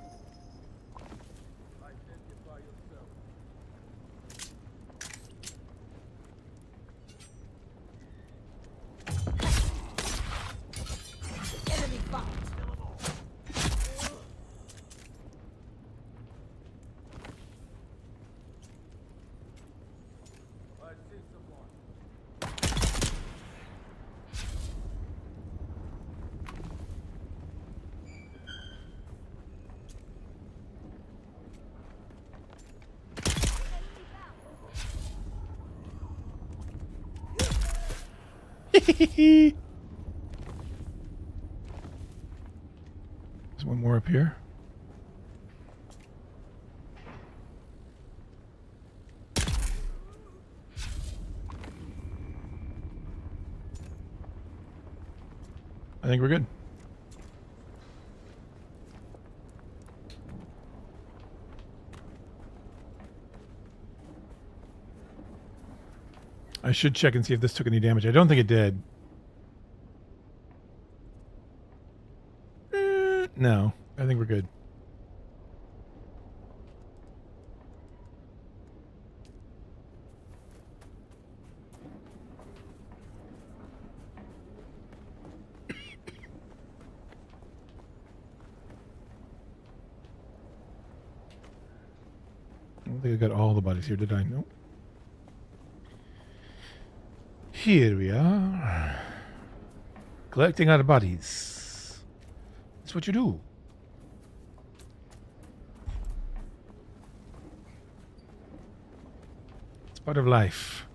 Enemy spotted. There's one more up here. I think we're good. I should check and see if this took any damage. I don't think it did. No, I think we're good. I don't think I got all the bodies here, did I? Nope. Here we are. Collecting our bodies. That's what you do. It's part of life.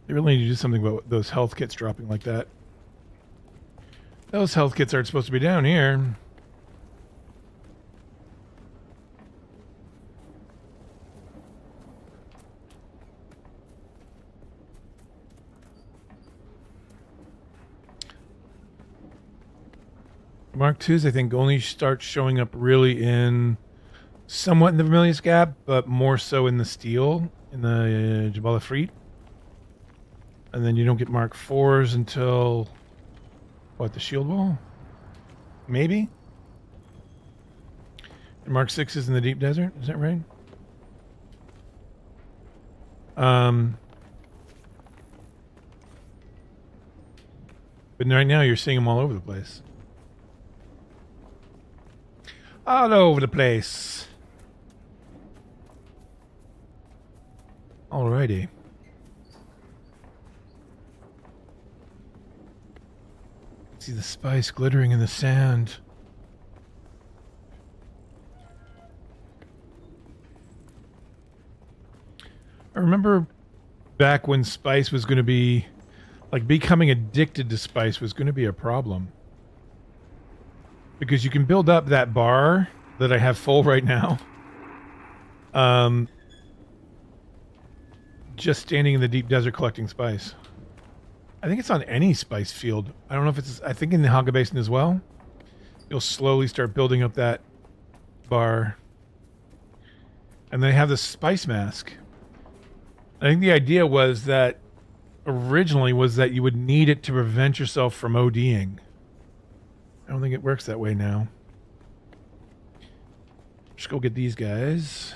They really need to do something about those health kits dropping like that. Those health kits aren't supposed to be down here. Mark IIs, I think, only start showing up really in somewhat in the Vermilius Gap, but more so in the steel, in the Jabal Ifrit. And then you don't get Mark IVs until, what, the Shield Wall? Maybe? And Mark VIs in the Deep Desert, is that right? But right now you're seeing them all over the place. All over the place. Alrighty. See the spice glittering in the sand. I remember back when spice was going to be, like, becoming addicted to spice was going to be a problem. Because you can build up that bar that I have full right now. Just standing in the deep desert collecting spice. I think it's on any spice field. I don't know if it's... I think in the Haga Basin as well. You'll slowly start building up that bar. And they have the spice mask. I think the idea was that... Originally was that you would need it to prevent yourself from ODing. I don't think it works that way now. Just go get these guys.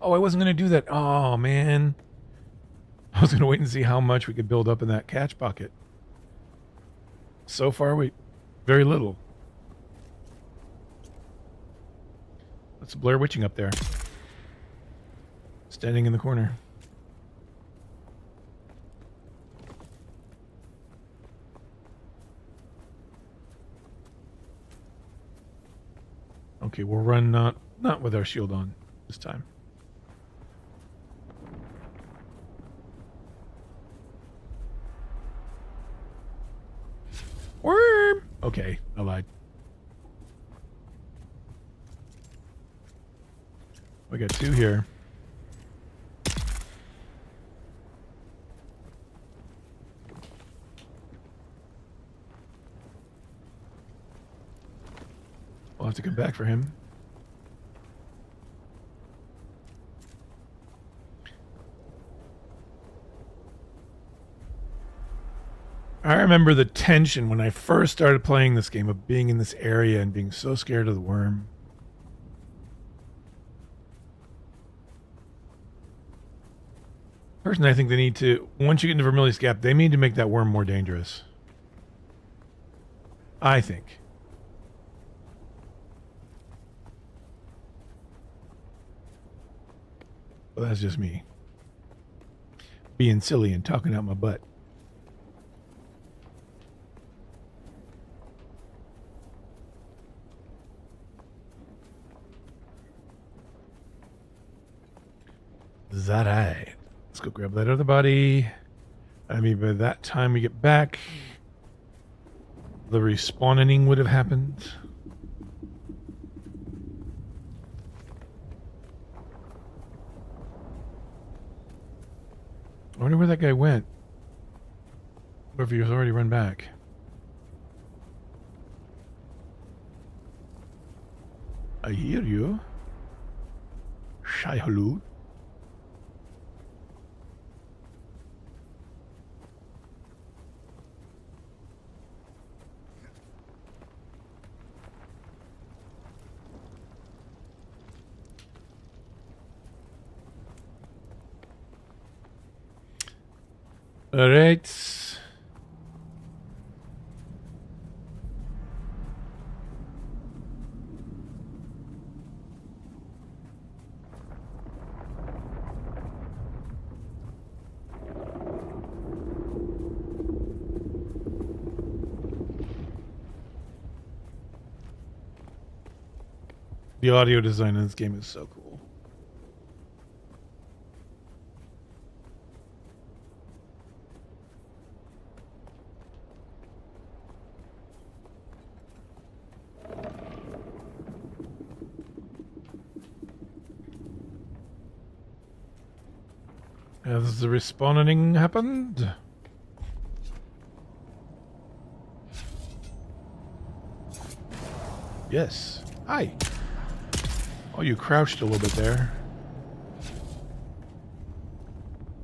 Oh, I wasn't going to do that. Oh, man. I was going to wait and see how much we could build up in that catch pocket. So far, very little. That's Blair Witching up there. Standing in the corner. Okay, we'll run not with our shield on this time. Worm! Okay, I lied. We got 2 here. We'll have to come back for him. I remember the tension when I first started playing this game of being in this area and being so scared of the worm. Personally, I think they need to, once you get into Vermilius Gap, they need to make that worm more dangerous. I think. Well, that's just me. Being silly and talking out my butt. Is that right? Let's go grab that other body. I mean, by that time we get back, the respawning would have happened. I wonder where that guy went. Or if he was already run back. I hear you. Shai Halut. All right. The audio design in this game is so cool. Has the respawning happened? Yes. Hi. Oh, you crouched a little bit there.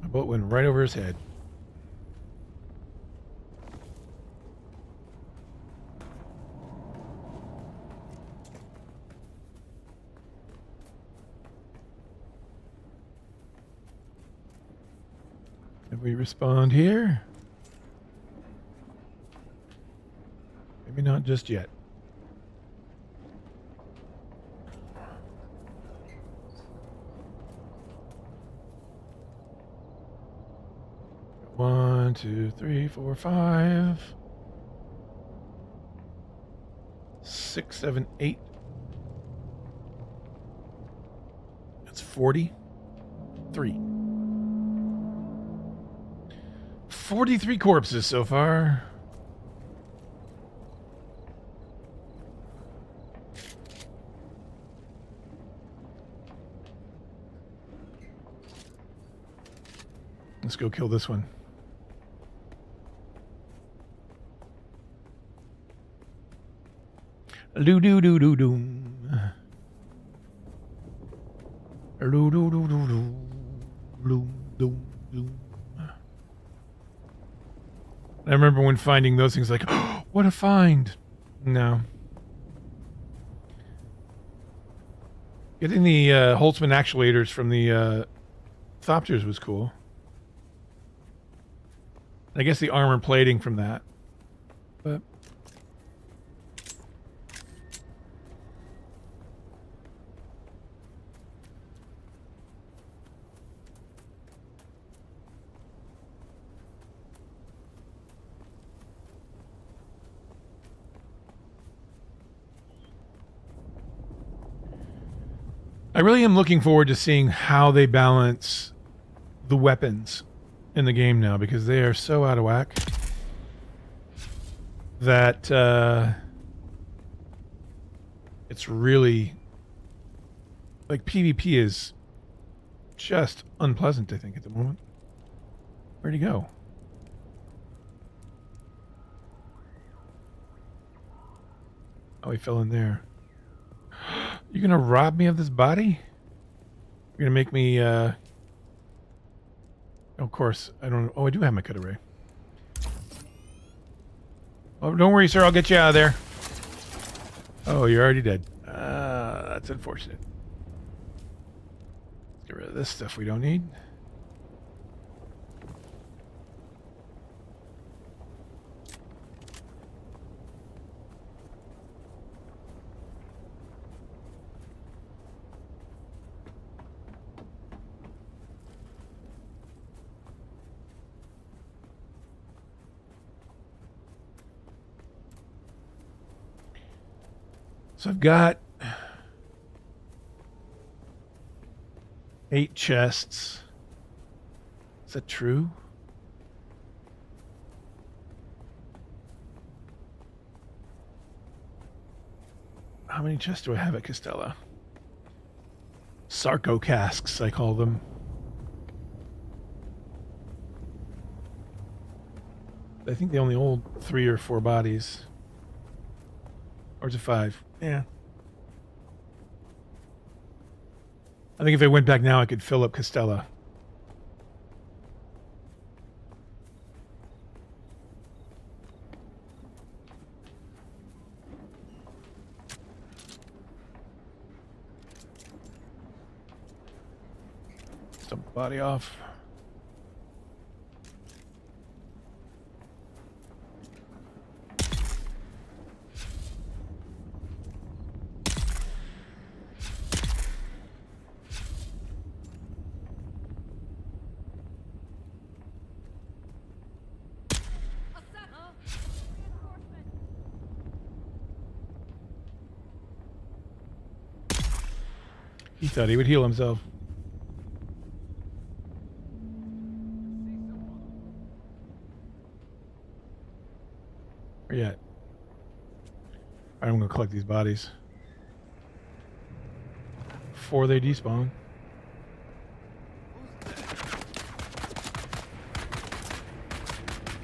My boat went right over his head. If we respond here? Maybe not just yet. One, two, three, four, 5, 6, 7, 8. That's 43. 43 corpses so far. Let's go kill this one. Do do do do doom. Do do do do do. Doom doom doom. I remember when finding those things like, oh, what a find. No. Getting the Holtzman actuators from the Thopters was cool. I guess the armor plating from that. But I really am looking forward to seeing how they balance the weapons in the game now, because they are so out of whack that it's really like PvP is just unpleasant, I think, at the moment. Where'd he go? Oh, he fell in there. You're gonna rob me of this body? You're gonna make me, of course, I don't... Oh, I do have my cutaway. Oh, don't worry, sir. I'll get you out of there. Oh, you're already dead. That's unfortunate. Let's get rid of this stuff we don't need. So I've got 8 chests. Is that true? How many chests do I have at Castella? Sarco casks, I call them. I think they only hold 3 or 4 bodies. Or is it 5? Yeah. I think if I went back now, I could fill up Castella. Dump the body off. He thought he would heal himself. Where you at? Alright, I'm gonna collect these bodies before they despawn.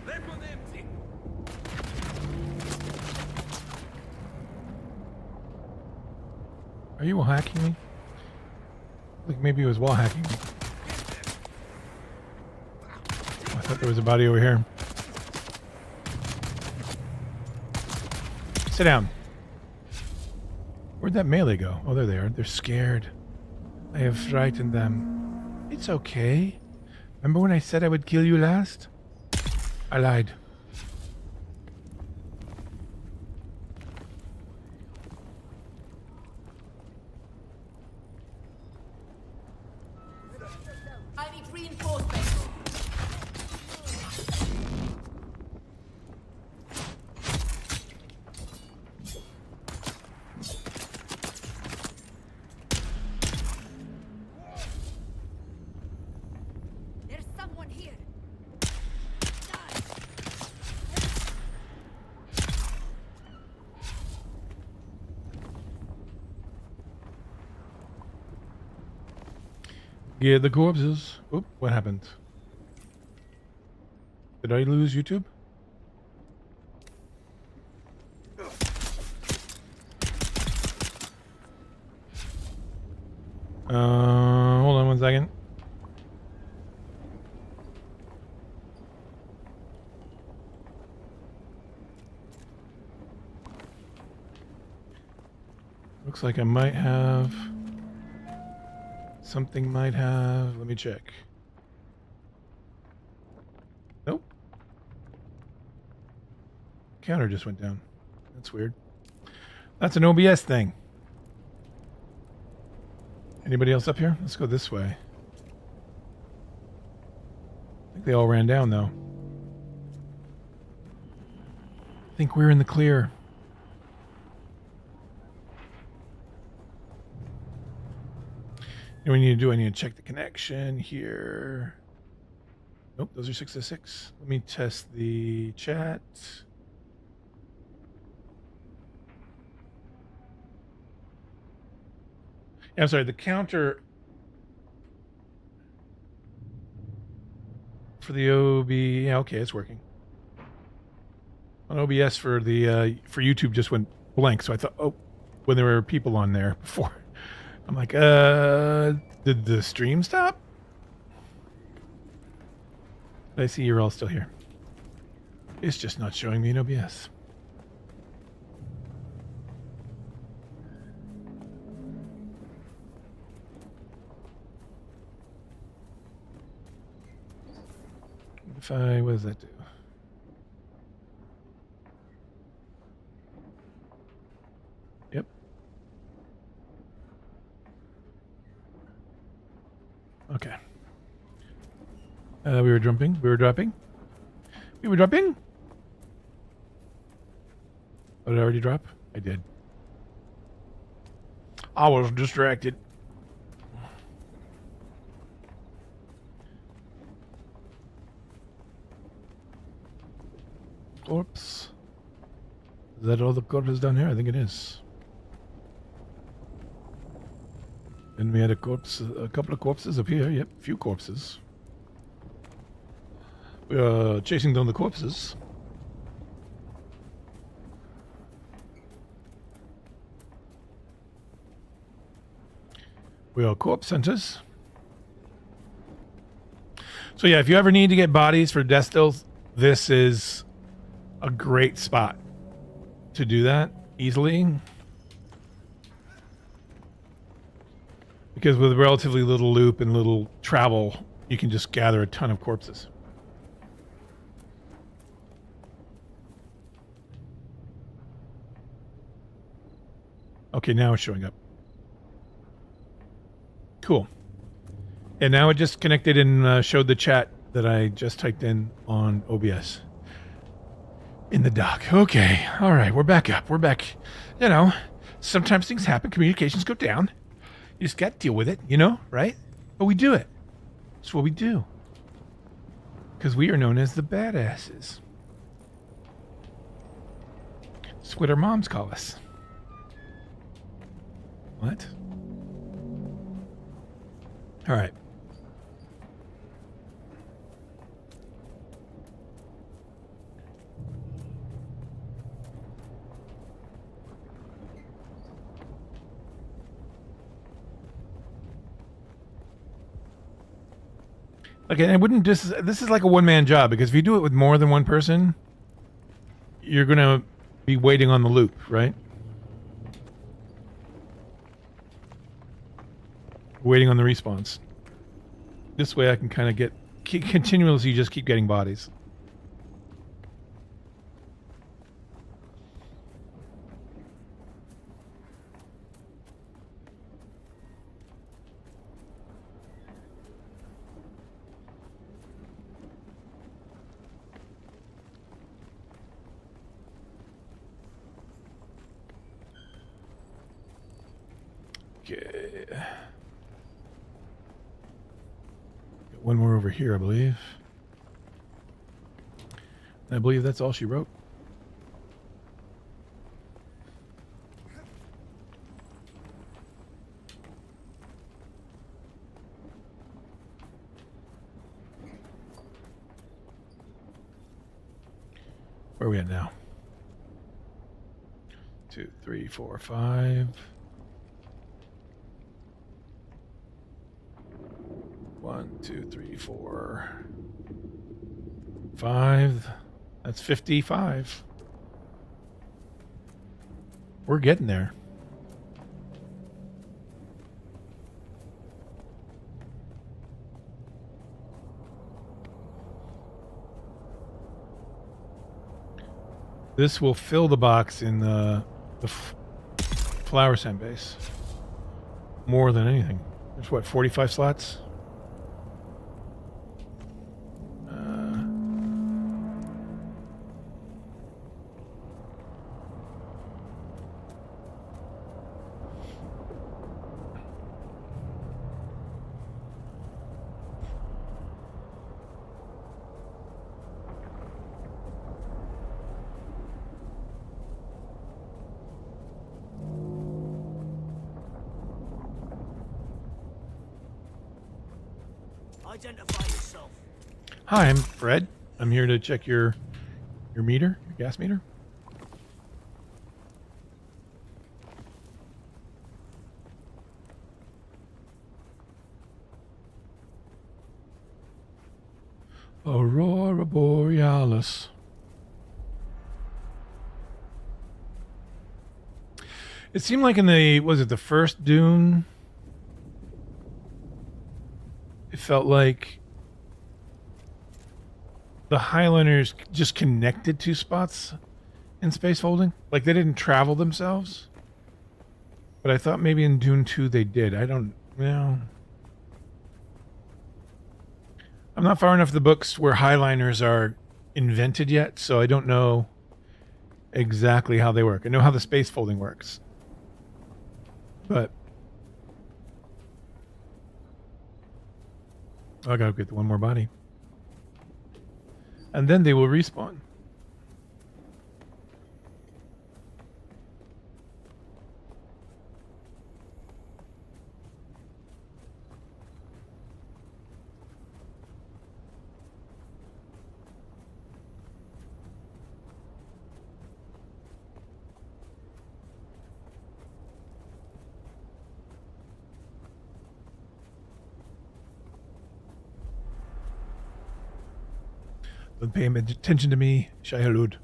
Left one empty. Are you wall hacking me? Like maybe he was wall hacking me. I thought there was a body over here. Sit down. Where'd that melee go? Oh, there they are. They're scared. I have frightened them. It's okay. Remember when I said I would kill you last? I lied. I need reinforcements. There's someone here. Get the corpses. Oop, what happened? Did I lose YouTube? Hold on one second. Looks like I might have... Something might have... Let me check. Nope. Counter just went down. That's weird. That's an OBS thing. Anybody else up here? Let's go this way. I think they all ran down, though. I think we're in the clear. You know what we need to do? I need to check the connection here. Nope, those are 6 to 6. Let me test the chat. I'm sorry, the counter for the OB. Yeah, okay, it's working. On OBS for the for YouTube just went blank, so I thought, oh, when there were people on there before, I'm like, did the stream stop? I see you're all still here. It's just not showing me in OBS. If I, what does that do? Yep. Okay. We were dropping. We were dropping. We were dropping. Oh, did I already drop? I did. I was distracted. Corpse. Is that all the corpses down here? I think it is. And we had a corpse, a couple of corpses up here. Yep, a few corpses. We are chasing down the corpses. We are corpse hunters. So yeah, if you ever need to get bodies for death stills, this is a great spot to do that easily. Because with relatively little loop and little travel, you can just gather a ton of corpses. Okay, now it's showing up. Cool. And now it just connected and showed the chat that I just typed in on OBS. In the dock. Okay. All right. We're back up. We're back. You know, sometimes things happen. Communications go down. You just got to deal with it, you know, right? But we do it. That's what we do. Because we are known as the badasses. That's what our moms call us. What? All right. Okay, I wouldn't this is like a one-man job, because if you do it with more than one person, you're going to be waiting on the loop, right? Waiting on the response. This way I can kind of continuously just keep getting bodies. Okay. Got one more over here, I believe. I believe that's all she wrote. Where are we at now? 2, 3, 4, 5. 1, 2, 3, 4, 5. That's 55. We're getting there. This will fill the box in the flower sand base more than anything. There's what, 45 slots? Identify yourself. Hi, I'm Fred. I'm here to check your meter, your gas meter. Aurora Borealis. It seemed like in the first Dune? It felt like the Highlanders just connected two spots in space folding. Like they didn't travel themselves. But I thought maybe in Dune 2 they did. I don't know. I'm not far enough in the books where Highliners are invented yet, so I don't know exactly how they work. I know how the space folding works. But I gotta get the one more body. And then they will respawn. Don't pay attention to me, Shai-Hulud. You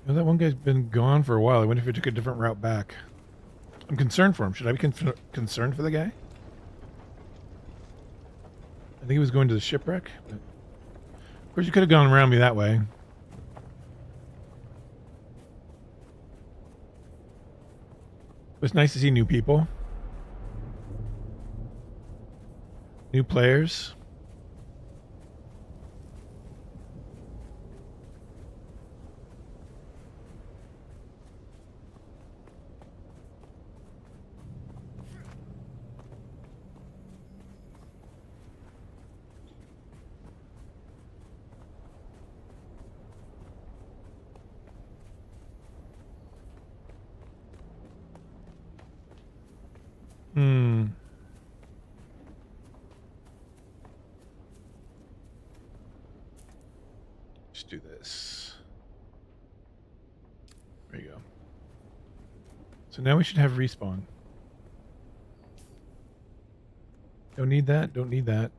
know, that one guy's been gone for a while. I wonder if he took a different route back. I'm concerned for him. Should I be concerned for the guy? I think he was going to the shipwreck. But of course, you could have gone around me that way. It was nice to see new people. New players. Let's do this. There you go. So now we should have respawn. Don't need that. Don't need that.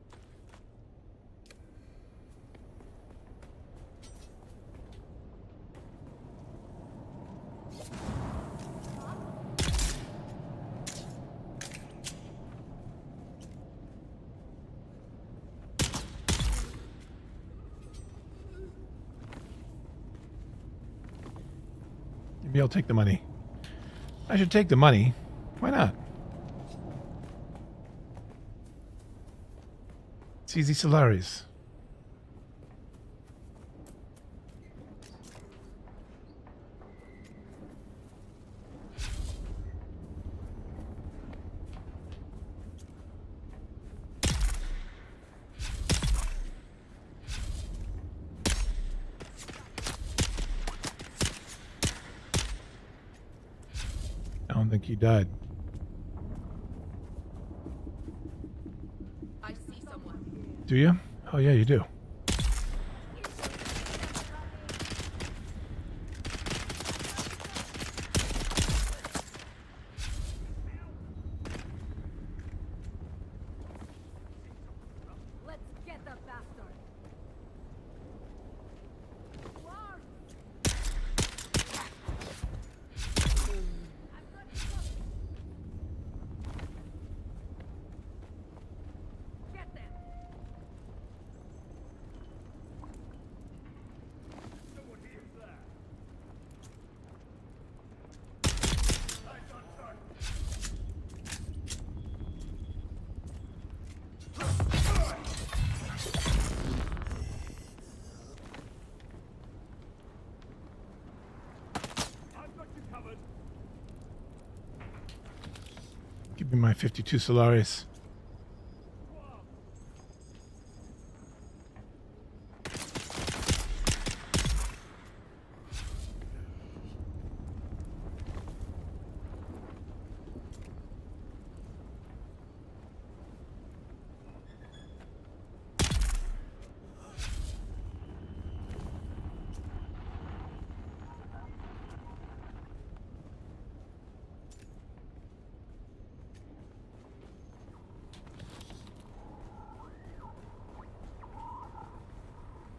Maybe I'll take the money. I should take the money. Why not? It's easy Solaris. I don't think he died. I see someone. Do you? Oh yeah, you do. Let's get the bastard. Get them. Someone hears that. Eyes on target. I've got you covered. Give me my 52 Solaris.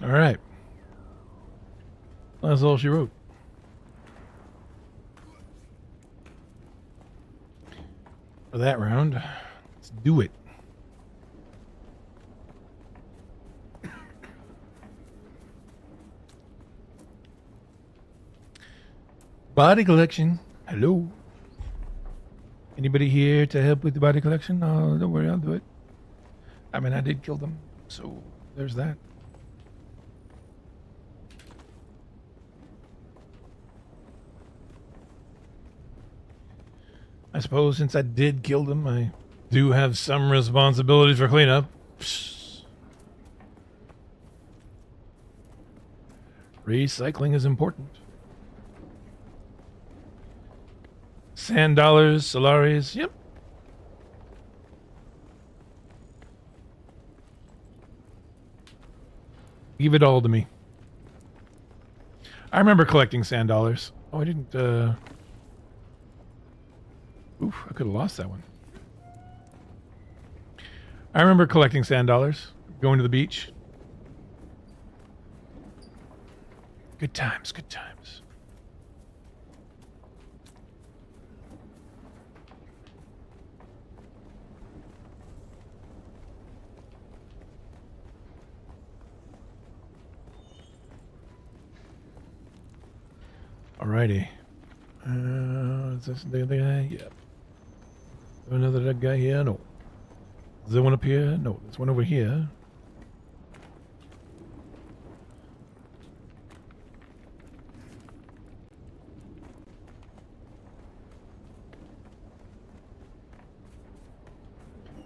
All right. That's all she wrote. For that round, let's do it. Body collection. Hello. Anybody here to help with the body collection? No, don't worry, I'll do it. I mean, I did kill them, so there's that. I suppose since I did kill them, I do have some responsibility for cleanup. Psst. Recycling is important. Sand dollars, Solaris, yep. Give it all to me. I remember collecting sand dollars. Oh, I didn't, oof, I could have lost that one. I remember collecting sand dollars, going to the beach. Good times, good times. Alrighty. Is this the other guy? Yep. Another dead guy here? No. Is there one up here? No. There's one over here.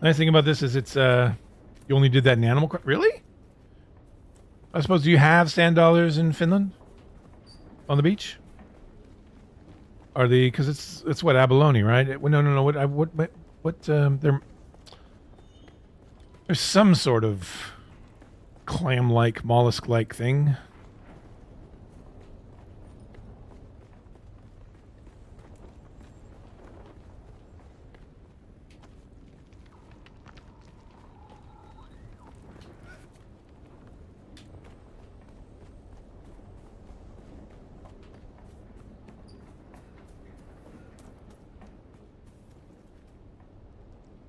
Nice thing about this is it's you only did that in Animal Crossing. Really? I suppose, do you have sand dollars in Finland? On the beach? Are they, because it's what, abalone, right? No. What there's some sort of clam-like, mollusk-like thing.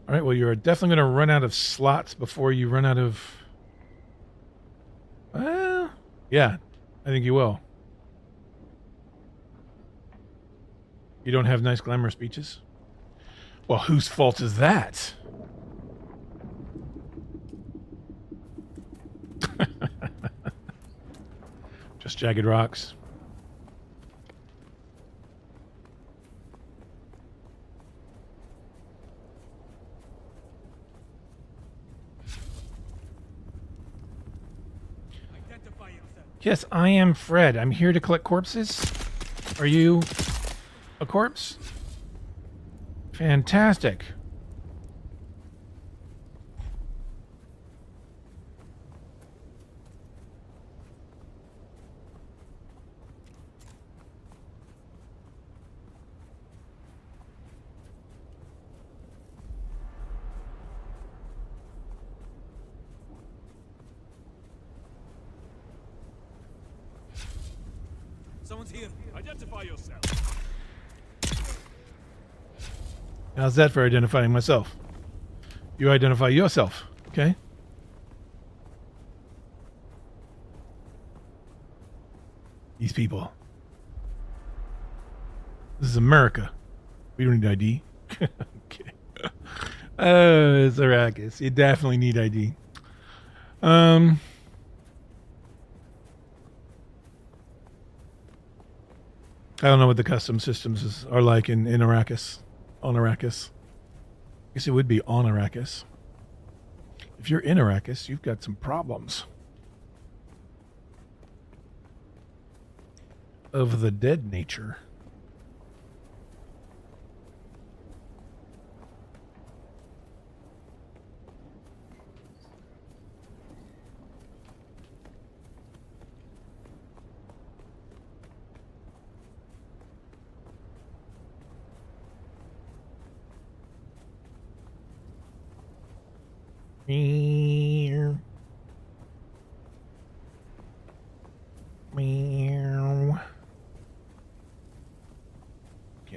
All right, well, you're definitely going to run out of slots before you run out of... Well, yeah, I think you will. You don't have nice glamorous beaches? Well, whose fault is that? Just jagged rocks. Yes, I am Fred. I'm here to collect corpses. Are you a corpse? Fantastic. Someone's here. Identify yourself. How's that for identifying myself? You identify yourself, okay? These people. This is America. We don't need ID. Okay. It's Arrakis. You definitely need ID. I don't know what the custom systems are like in Arrakis. On Arrakis. I guess it would be on Arrakis. If you're in Arrakis, you've got some problems. Of the dead nature.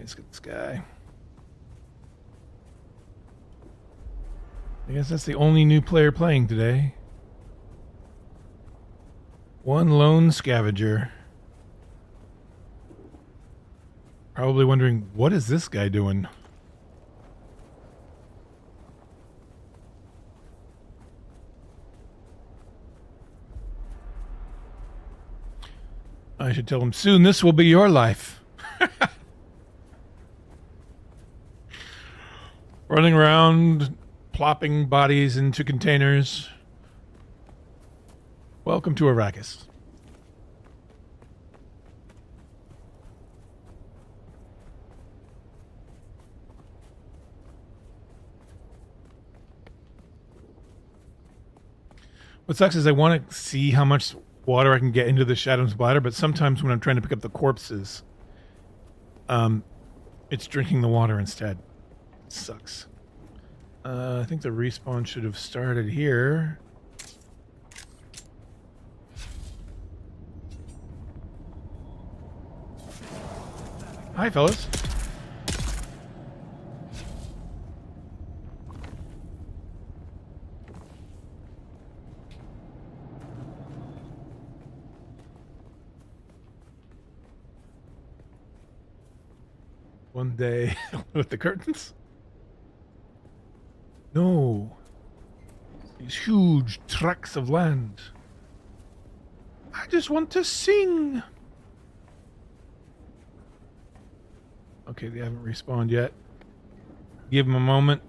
let's get this guy. I guess that's the only new player playing today. One lone scavenger. Probably wondering, what is this guy doing? I should tell him, soon this will be your life. Running around, plopping bodies into containers. Welcome to Arrakis. What sucks is I want to see how much water I can get into the Shadow's bladder, but sometimes when I'm trying to pick up the corpses, it's drinking the water instead. It sucks. I think the respawn should have started here. Hi, fellas. One day with the curtains. No. These huge tracts of land. I just want to sing. Okay, they haven't respawned yet. Give them a moment.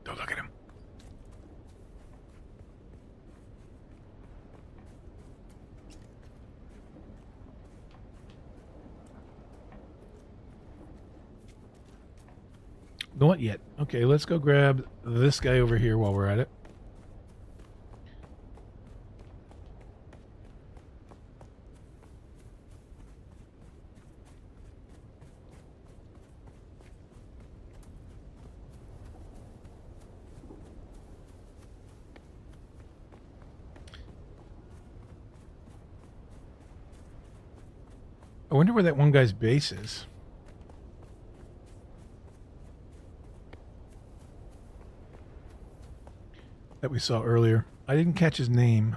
Don't look at him. Not yet. Okay, let's go grab this guy over here while we're at it. I wonder where that one guy's base is. That we saw earlier. I didn't catch his name.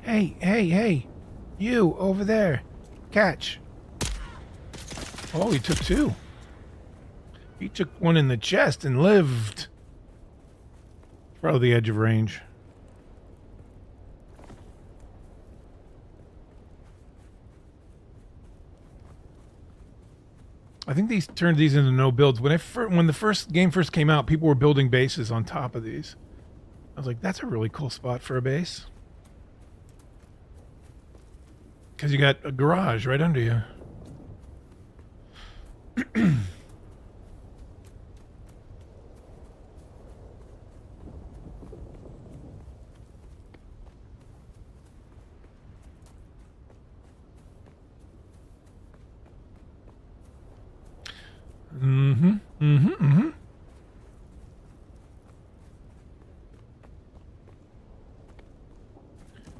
Hey, hey, hey. You over there. Catch. Oh, he took two. He took one in the chest and lived. Probably the edge of range. I think these turned these into no builds. When the first game first came out, people were building bases on top of these. I was like, that's a really cool spot for a base. Because you got a garage right under you.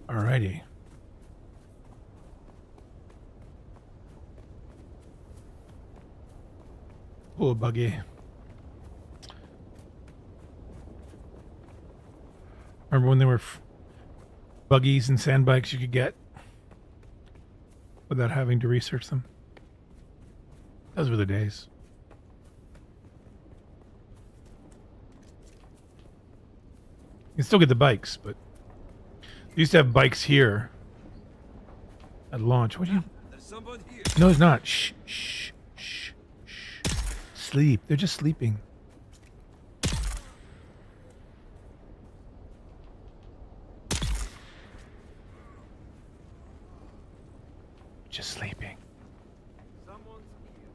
Alrighty. Oh, buggy. Remember when there were buggies and sand bikes you could get without having to research them? Those were the days. You can still get the bikes, but they used to have bikes here at launch. What do you? There's someone here. No, it's not. Shh, shh, shh, shh. Sleep. They're just sleeping. Just sleeping. Someone's here.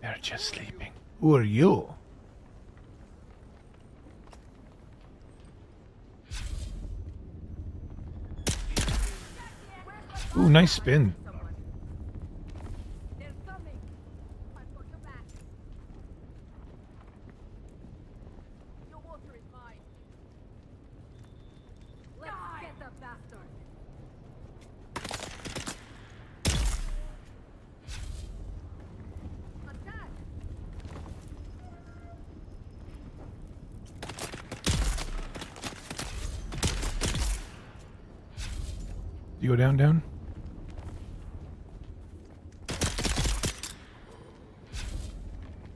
They're just sleeping. Who are you? Ooh, nice spin. Someone. They're coming. I've got your back. Your water is mine. Let's get the bastard. Attack! You go down?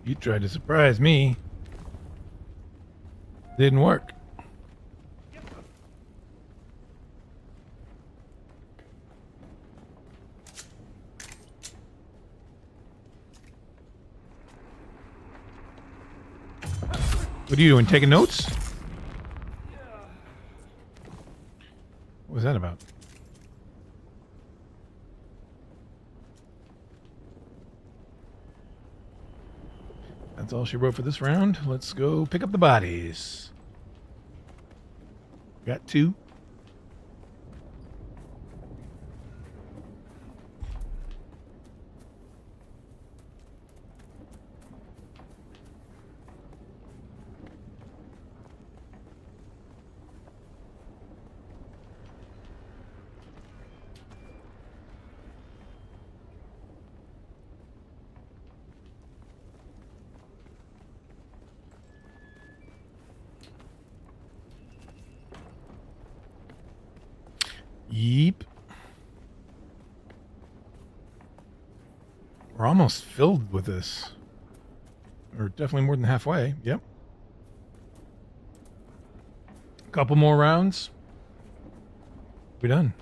You tried to surprise me. Didn't work. What are you doing? Taking notes? What was that about? That's all she wrote for this round. Let's go pick up the bodies. Got 2. Yeep. We're almost filled with this. Or definitely more than halfway. Yep. Couple more rounds. We're done.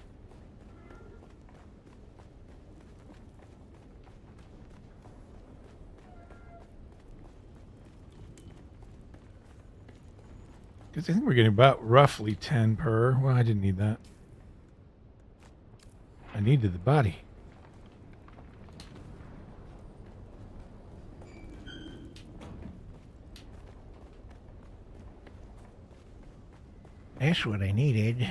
Because I think we're getting about roughly 10 per. Well, I didn't need that. I needed the body. That's what I needed.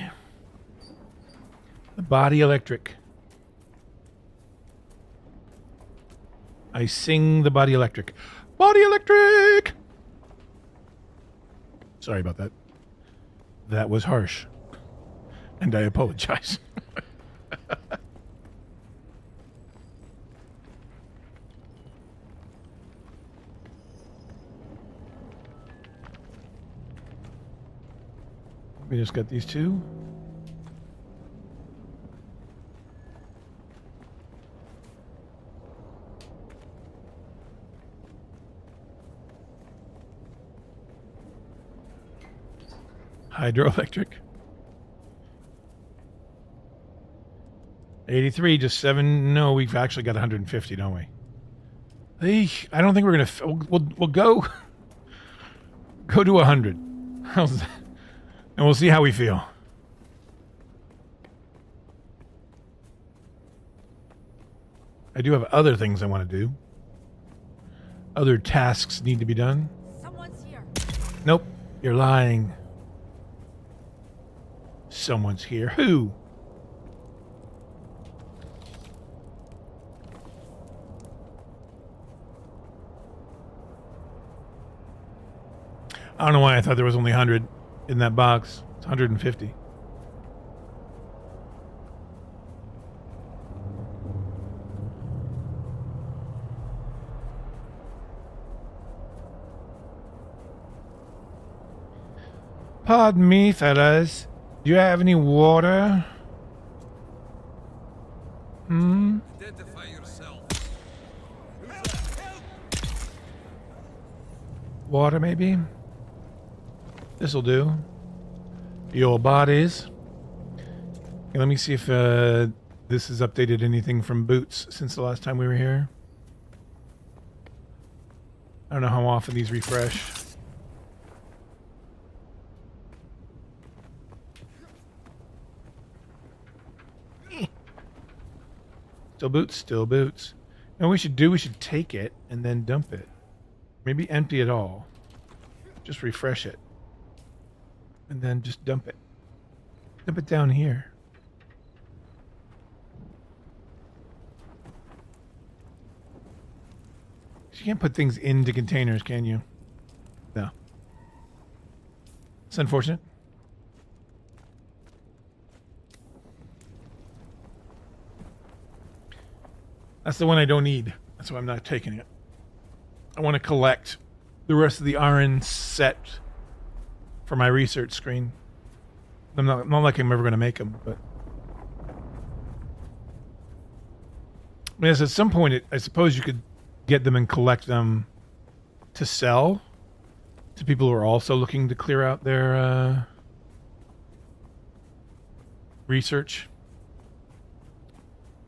The body electric. I sing the body electric. Body electric! Sorry about that. That was harsh. And I apologize. We just got these 2. Hydroelectric. 83, just 7. No, we've actually got 150, don't we? Hey, I don't think we're gonna. We'll go. Go to 100. How's that? And we'll see how we feel. I do have other things I want to do. Other tasks need to be done. Someone's here. Nope, you're lying. Someone's here. Who? I don't know why I thought there was only 100 in that box. It's 150. Pardon me, fellas. Do you have any water? Identify yourself. Water, maybe? This'll do. Your bodies. Okay, let me see if this has updated anything from Boots since the last time we were here. I don't know how often these refresh. Still Boots, still Boots. And we should take it and then dump it. Maybe empty it all. Just refresh it. And then just dump it. Dump it down here. You can't put things into containers, can you? No. It's unfortunate. That's the one I don't need. That's why I'm not taking it. I want to collect the rest of the RN set for my research screen. I'm not like I'm ever going to make them, but yes, at some point, I suppose you could get them and collect them to sell to people who are also looking to clear out their research.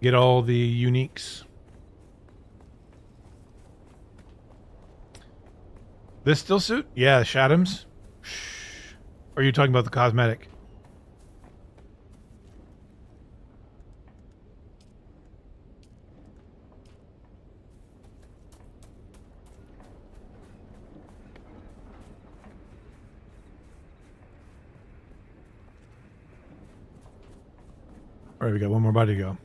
Get all the uniques. This still suit? Yeah, Shadams. Or are you talking about the cosmetic? All right, we got one more body to go.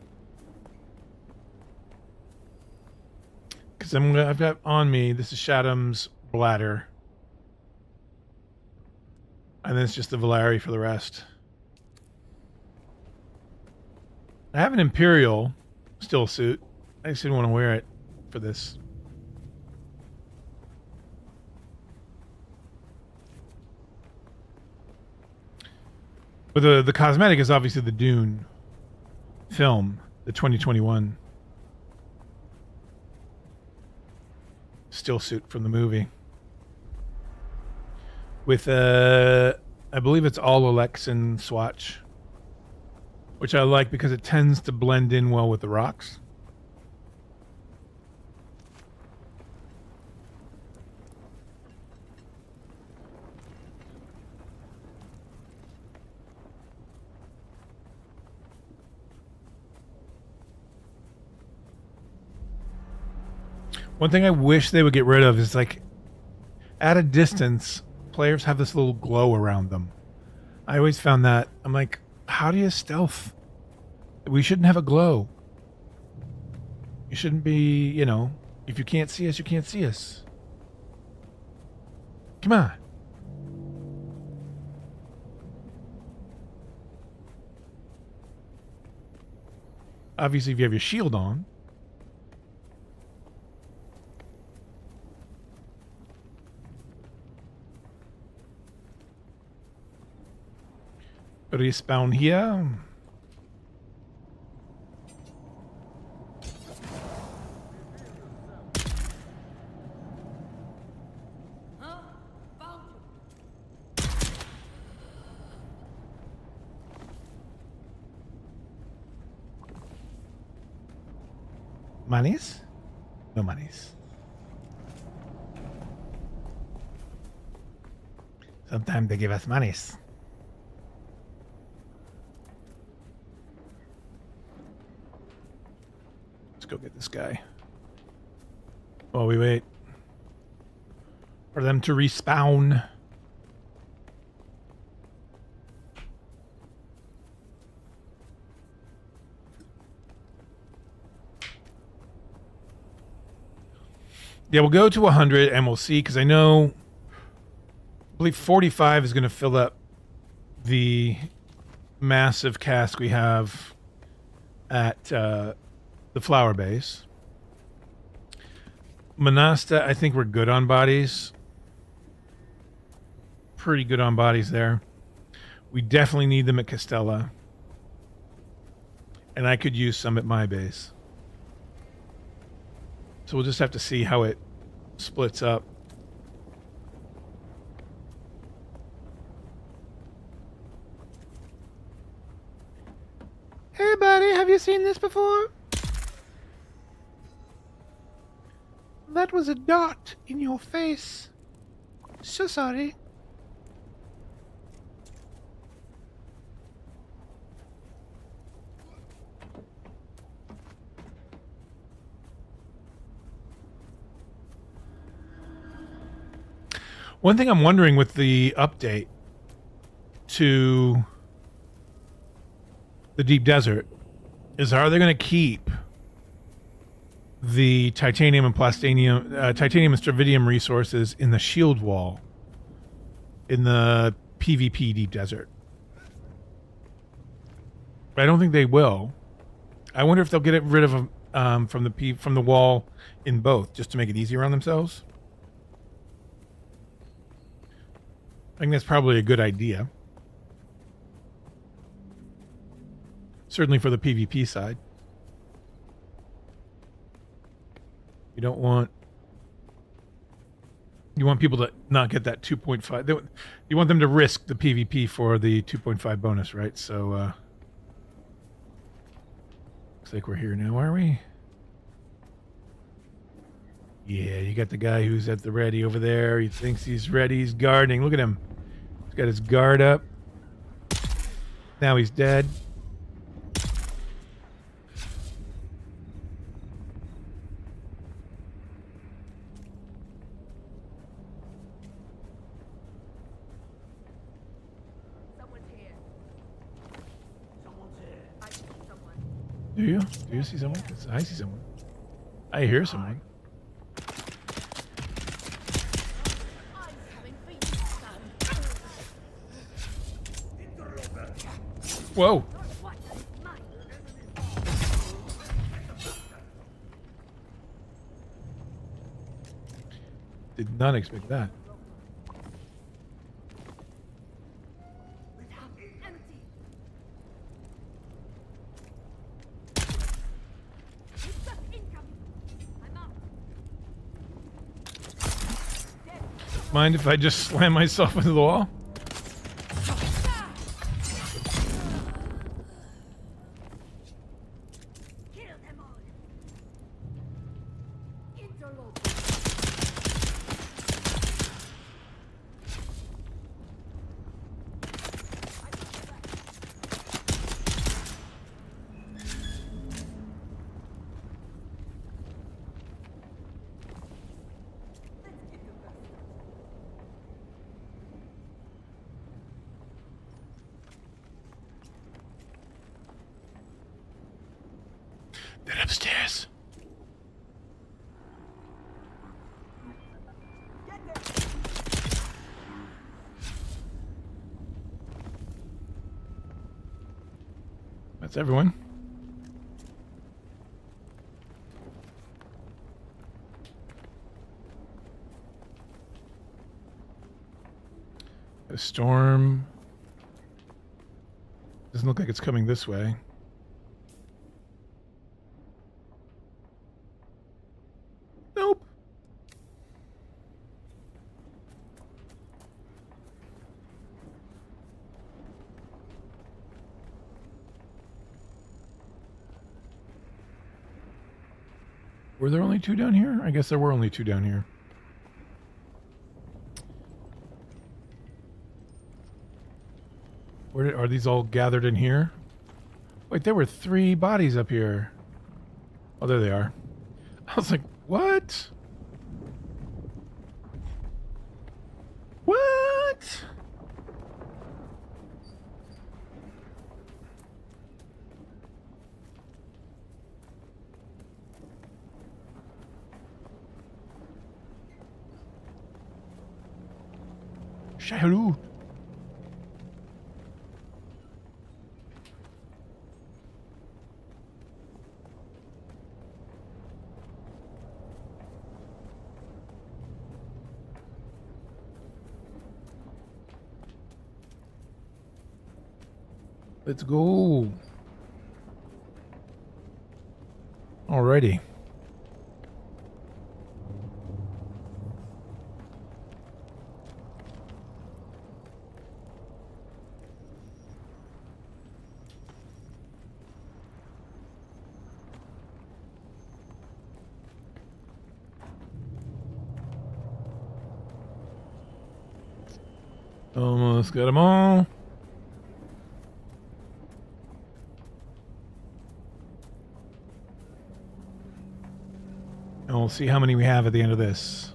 Because I've got on me, this is Shadam's bladder. And then it's just the Valari for the rest. I have an Imperial still suit. I just didn't want to wear it for this. But the cosmetic is obviously the Dune film, the 2021 still suit from the movie. With I believe it's all Alexan swatch, which I like because it tends to blend in well with the rocks. One thing I wish they would get rid of is like at a distance, players have this little glow around them. I always found that. I'm like, how do you stealth? We shouldn't have a glow. You shouldn't be, you know, if you can't see us, you can't see us. Come on. Obviously, if you have your shield on. Respawn here. Monies? No monies. Sometimes they give us monies. Let's go get this guy. While we wait for them to respawn. Yeah, we'll go to 100 and we'll see, because I believe 45 is going to fill up the massive cask we have at the flower base. Monasta, I think we're good on bodies. Pretty good on bodies there. We definitely need them at Castella. And I could use some at my base. So we'll just have to see how it splits up. Hey buddy, have you seen this before? That was a dot in your face. So sorry. One thing I'm wondering with the update to the deep desert is, are they going to keep the titanium and titanium and stravidium resources in the shield wall in the PvP deep desert? I don't think they will. I wonder if they'll get rid of them from the wall in both, just to make it easier on themselves. I think that's probably a good idea. Certainly for the PvP side. You don't want... You want people to not get that 2.5. You want them to risk the PvP for the 2.5 bonus, right? So, looks like we're here now, are we? Yeah, you got the guy who's at the ready over there. He thinks he's ready. He's guarding. Look at him. He's got his guard up. Now he's dead. Someone's here. Someone's here. I see someone. Do you? Do you see someone? I see someone. I hear someone. I'm having feet, son. Whoa. What? Mine. Did not expect that. Empty. Incoming. I'm out. Mind if I just slam myself into the wall? Kill them all. Interlope. They're upstairs. That's everyone. A storm. Doesn't look like it's coming this way. Nope. Were there only two down here? I guess there were only two down here. Are these all gathered in here? Wait, there were 3 bodies up here. Oh, there they are. I was like, what? What? Shahru. Let's go. Alrighty. Almost got them all. And we'll see how many we have at the end of this.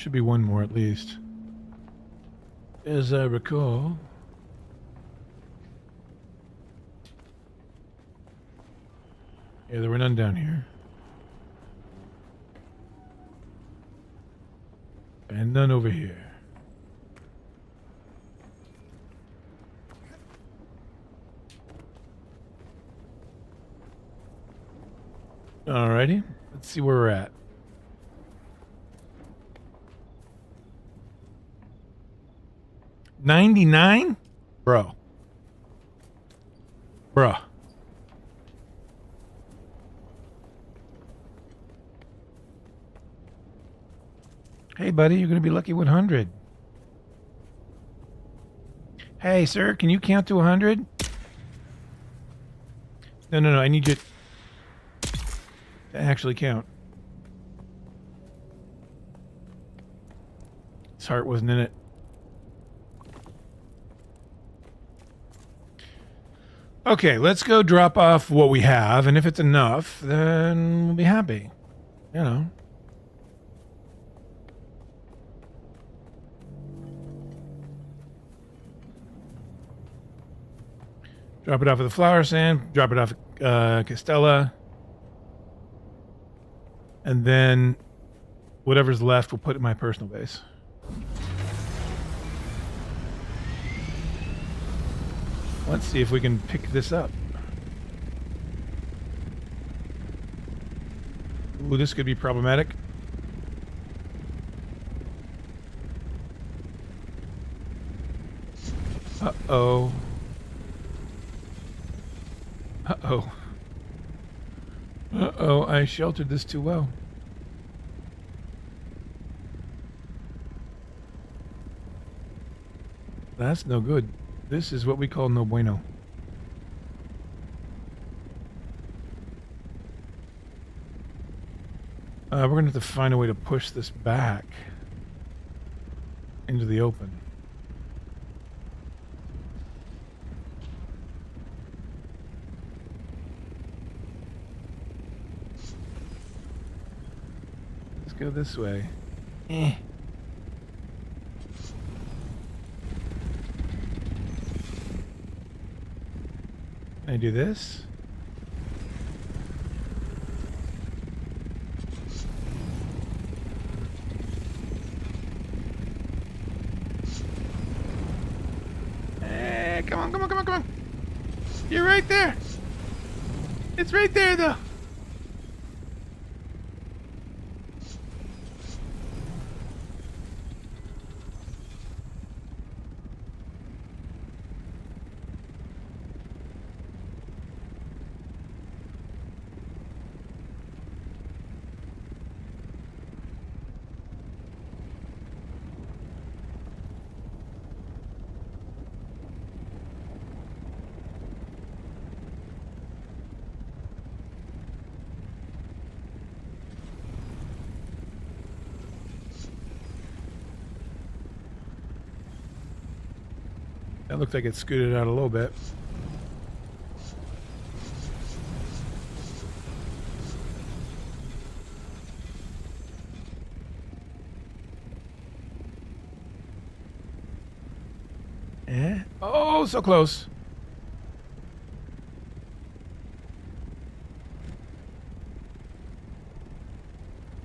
should be one more at least. As I recall. Yeah, there were none down here. And none over here. Alrighty, let's see where we're at. $99? Bro. Bruh. Hey, buddy, you're going to be lucky 100. Hey, sir, can you count to 100? No, I need you to actually count. His heart wasn't in it. Okay, let's go drop off what we have, and if it's enough, then we'll be happy. You know. Drop it off at the flower stand, drop it off at Castella, and then whatever's left we'll put in my personal base. Let's see if we can pick this up. Ooh, this could be problematic. Uh-oh. Uh-oh. Uh-oh, I sheltered this too well. That's no good. This is what we call no bueno. We're going to have to find a way to push this back into the open. Let's go this way. Eh. Can I do this? Come on. You're right there. It's right there, though. That looked like it scooted out a little bit. Eh? Oh, so close.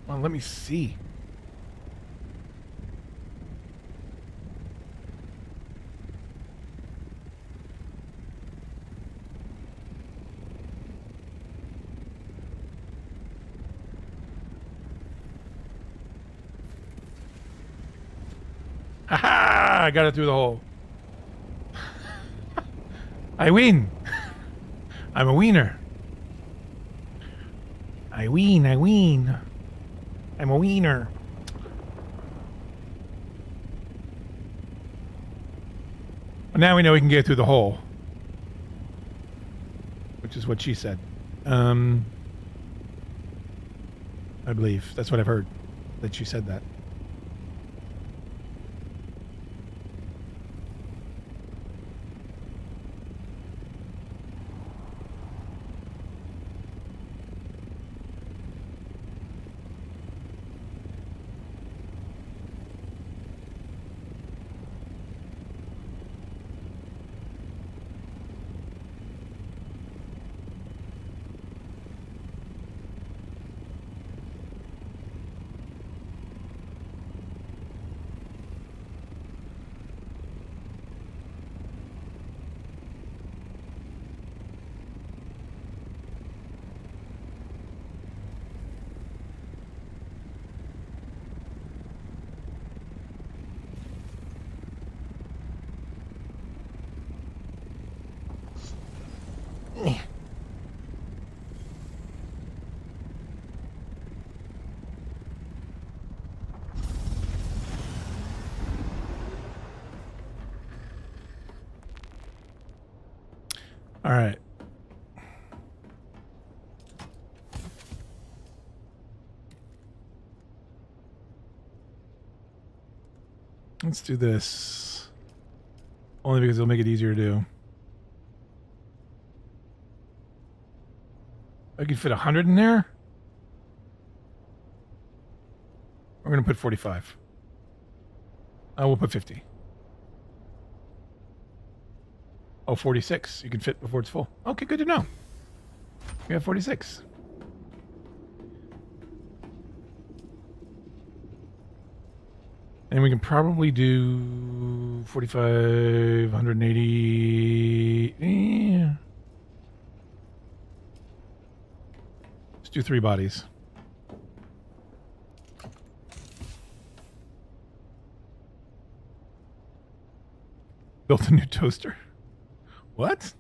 Well, let me see. Ha! I got it through the hole. I win. I'm a wiener. I win. I'm a wiener. Well, now we know we can get through the hole. Which is what she said. I believe. That's what I've heard. That she said that. All right. Let's do this. Only because it'll make it easier to do. I can fit 100 in there. We're going to put 45. We'll put 50. Oh, 46. You can fit before it's full. Okay, good to know. We have 46. And we can probably do 45, 180. Yeah. Let's do 3 bodies. Built a new toaster. What? So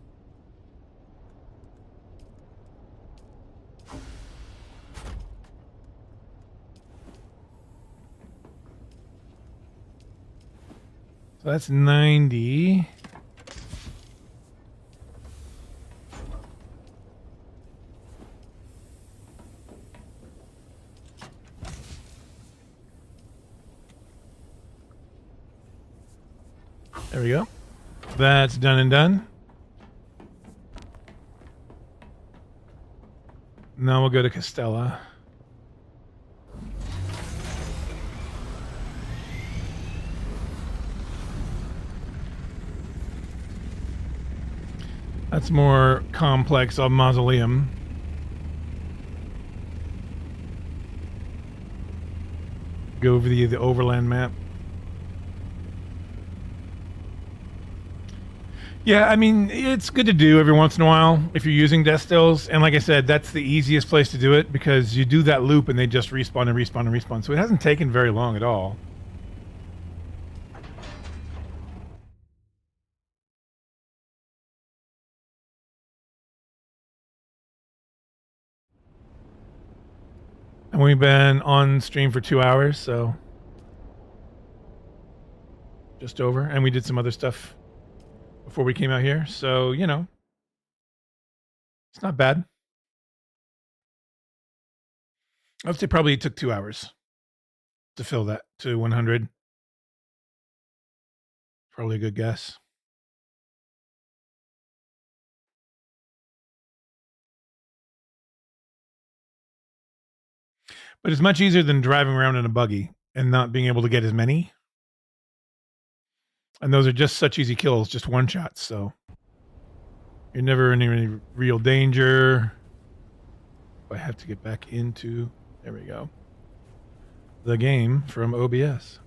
that's 90. There we go. That's done and done. Now we'll go to Castella. That's more complex of mausoleum. Go over the overland map. Yeah, I mean, it's good to do every once in a while if you're using death stills. And like I said, that's the easiest place to do it because you do that loop and they just respawn and respawn and respawn. So it hasn't taken very long at all. And we've been on stream for 2 hours, so just over. And we did some other stuff before we came out here. So, you know, it's not bad. I would say probably it took 2 hours to fill that to 100. Probably a good guess. But it's much easier than driving around in a buggy and not being able to get as many. And those are just such easy kills, just one shots. So you're never in any real danger. I have to get back into, there we go, the game from OBS.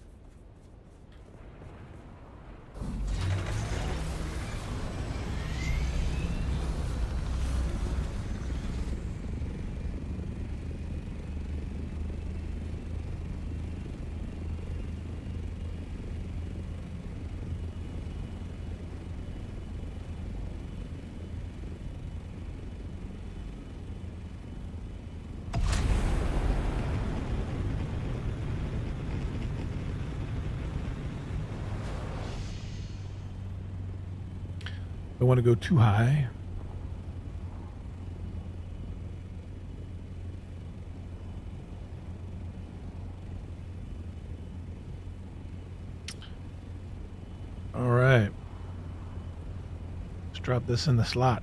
Don't want to go too high. All right. Let's drop this in the slot.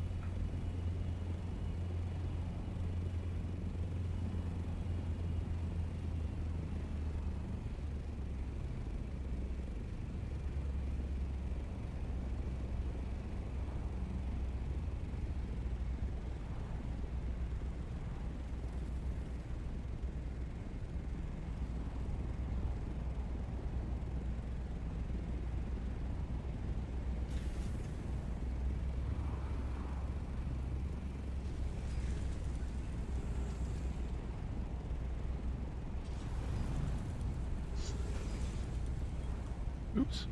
Oops.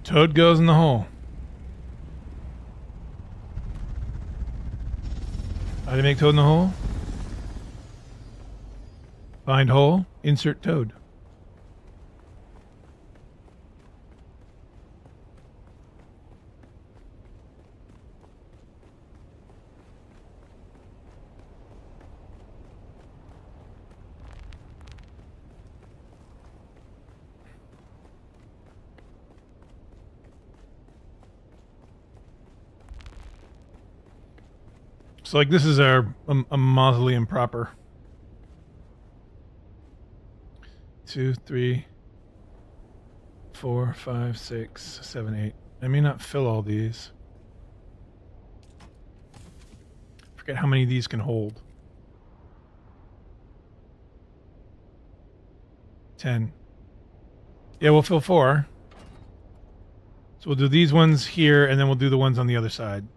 Toad goes in the hole. How do you make toad in the hole? Find hole, insert toad. So like this is a mausoleum proper. 2, 3, 4, 5, 6, 7, 8. I may not fill all these. Forget how many of these can hold. 10. Yeah, we'll fill 4. So we'll do these ones here, and then we'll do the ones on the other side.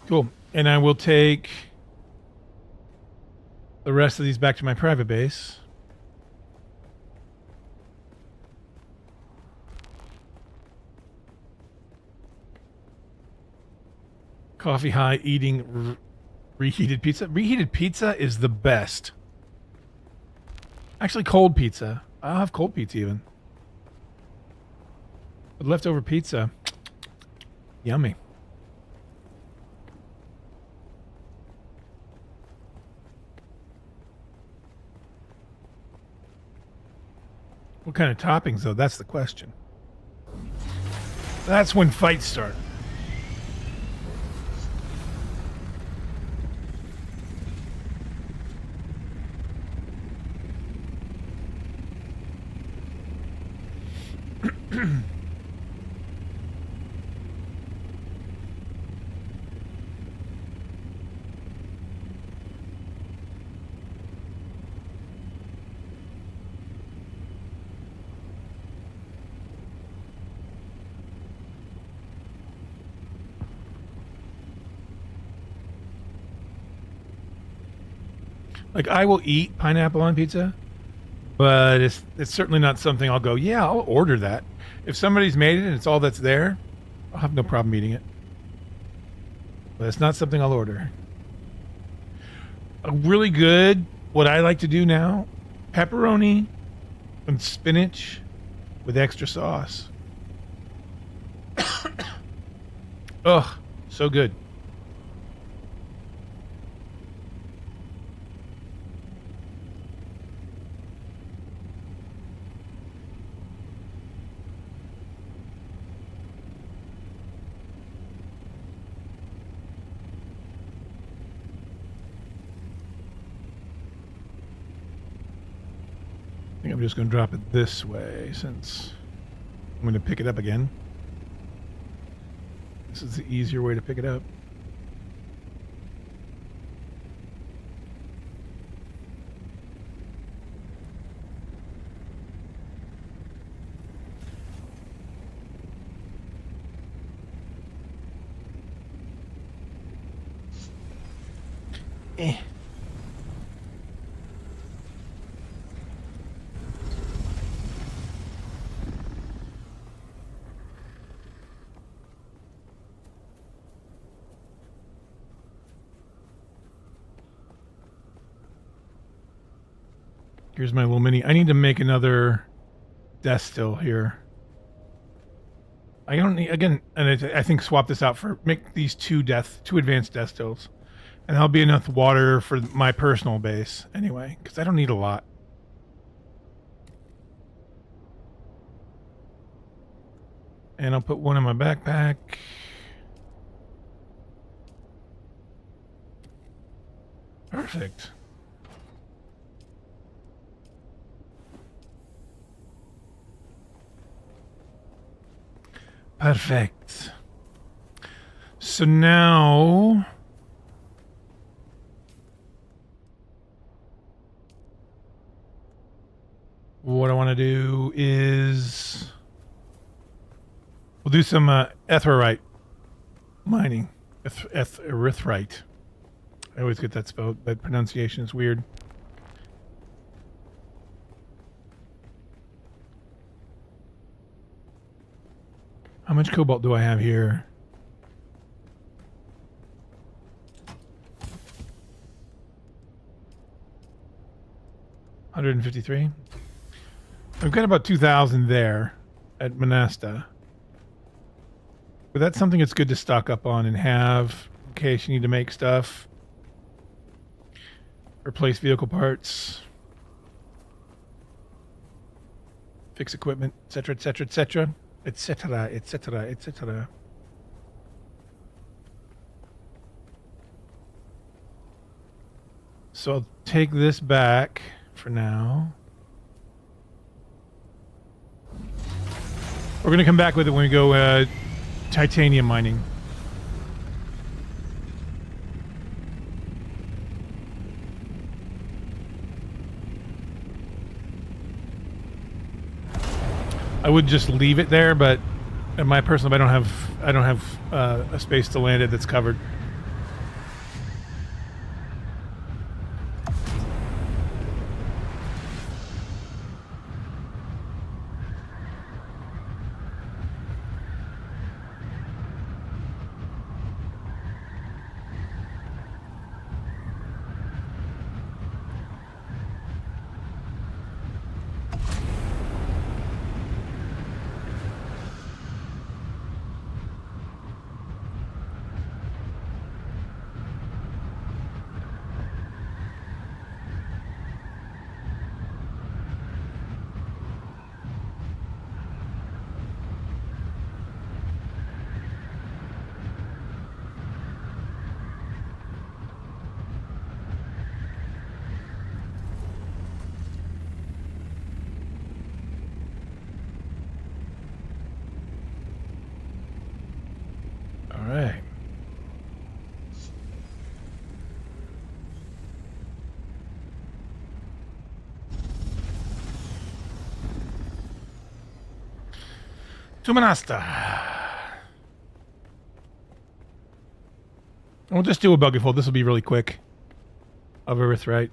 Cool. And I will take the rest of these back to my private base. Coffee high, eating reheated pizza. Reheated pizza is the best. Actually, cold pizza. I'll have cold pizza even. But leftover pizza. Yummy. What kind of toppings, though? That's the question. That's when fights start. Like, I will eat pineapple on pizza, but it's certainly not something I'll go, yeah, I'll order that. If somebody's made it and it's all that's there, I'll have no problem eating it. But it's not something I'll order. A really good, what I like to do now, pepperoni and spinach with extra sauce. Ugh, so good. I think I'm just going to drop it this way since I'm going to pick it up again. This is the easier way to pick it up. Eh. Here's my little mini. I need to make another death still here. I don't need, again, and I think swap this out for, make these two advanced death stills. And that'll be enough water for my personal base anyway, because I don't need a lot. And I'll put one in my backpack. Perfect. Perfect. So now what I want to do is we'll do some etherite mining. Erythrite. I always get that spelled. That pronunciation is weird. How much cobalt do I have here? 153. We've got about 2,000 there at Monasta. But that's something that's good to stock up on and have in case you need to make stuff. Replace vehicle parts. Fix equipment, etc., etc., etc., etc., etc., etc. So I'll take this back for now. We're going to come back with it when we go titanium mining. I would just leave it there, but in my personal, I don't have a space to land it that's covered. All right. To Monasta. We'll just do a buggy fold. This will be really quick. Of Earthright.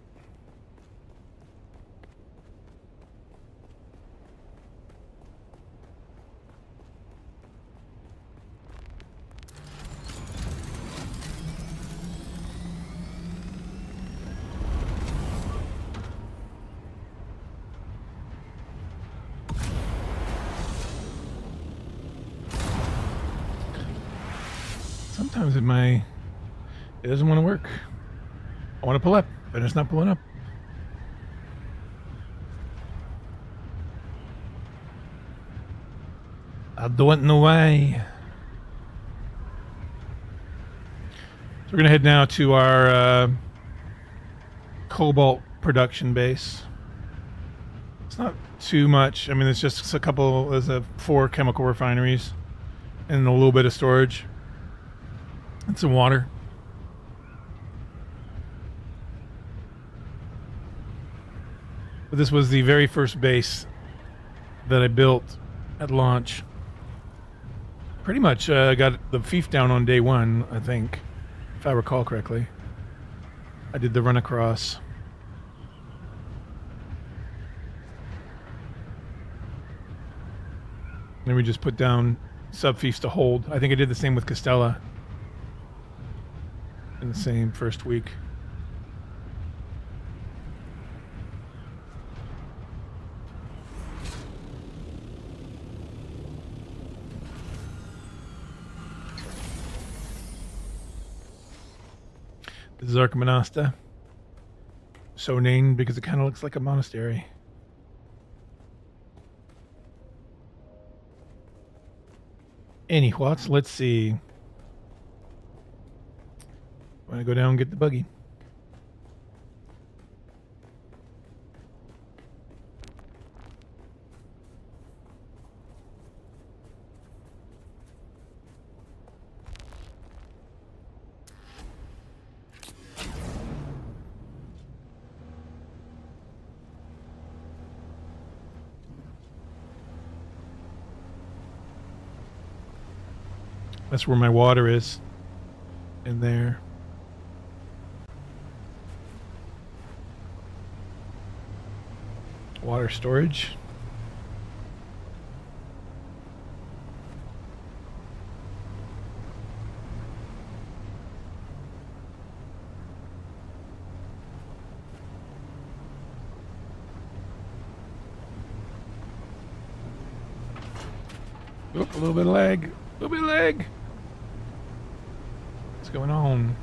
Sometimes it doesn't want to work. I want to pull up, but it's not pulling up. I don't know why. So we're gonna head now to our cobalt production base. It's not too much. I mean, it's just a couple. There's 4 chemical refineries and a little bit of storage and some water. But this was the very first base that I built at launch. Pretty much got the fief down on day 1, I think, if I recall correctly. I did the run across. Then we just put down sub-fiefs to hold. I think I did the same with Castella in the same first week. This is Monasta. So named because it kind of looks like a monastery. Anyways, let's see. Want to go down and get the buggy? That's where my water is. In there. Water storage. Oop, a little bit of lag. A little bit of lag. What's going on?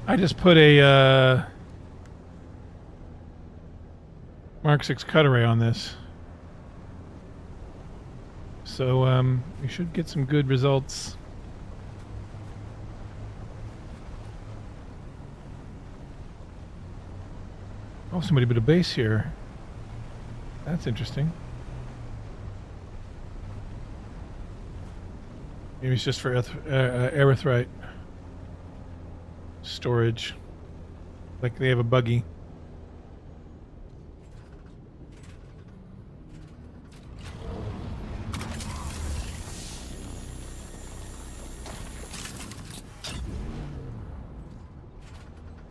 I just put a Mark 6 cut array on this. So we should get some good results. Oh, somebody put a base here. That's interesting. Maybe it's just for erythrite storage. Like they have a buggy.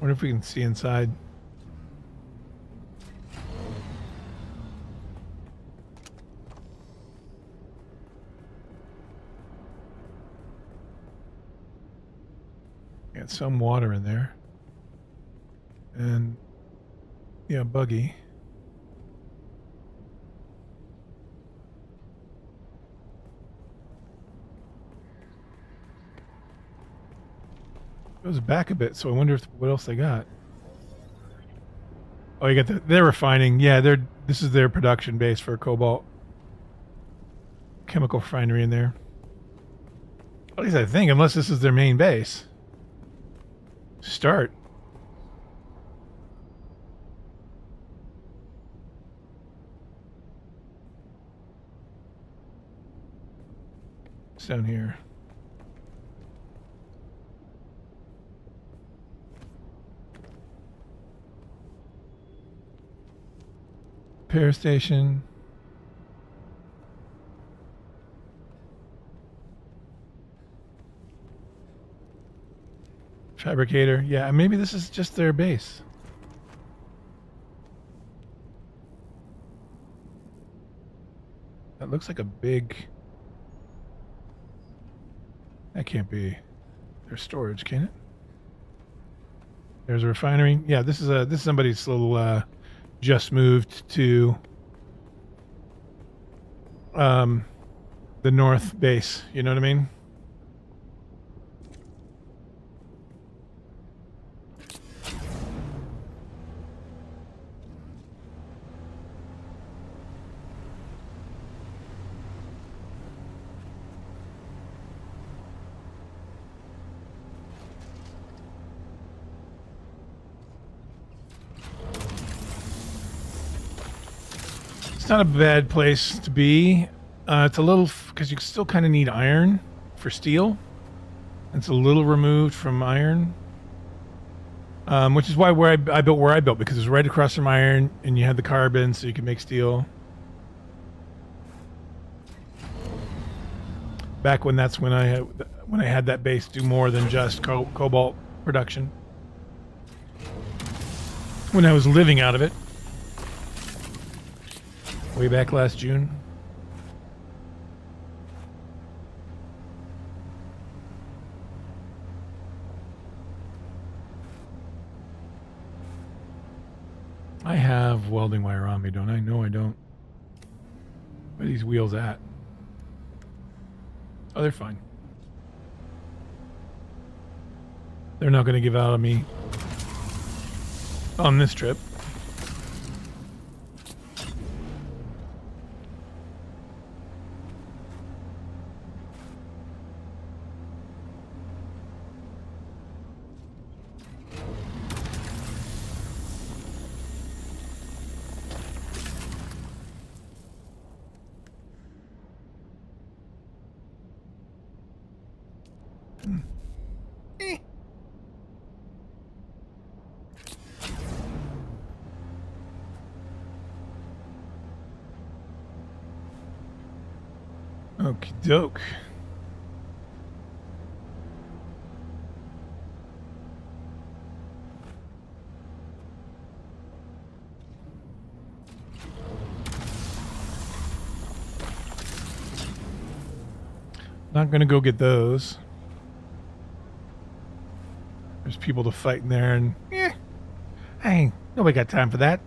Wonder if we can see inside. Got some water in there. And yeah, buggy. Goes back a bit, so I wonder if what else they got. Oh, you got they're refining. Yeah, this is their production base for cobalt. Chemical refinery in there. At least I think, unless this is their main base. Start. It's down here. Repair station. Fabricator. Yeah, maybe this is just their base. That looks like a big... That can't be their storage, can it? There's a refinery. Yeah, this is somebody's little just moved to the north base, you know what I mean? It's not a bad place to be. It's a little, because you still kind of need iron for steel. It's a little removed from iron, which is why I built where I built, because it was right across from iron, and you had the carbon, so you could make steel. Back when I had that base do more than just cobalt production. When I was living out of it. Way back last June. I have welding wire on me, don't I? No, I don't. Where are these wheels at? Oh, they're fine. They're not going to give out on me on this trip. Okie doke. Not gonna go get those. There's people to fight in there, and nobody got time for that.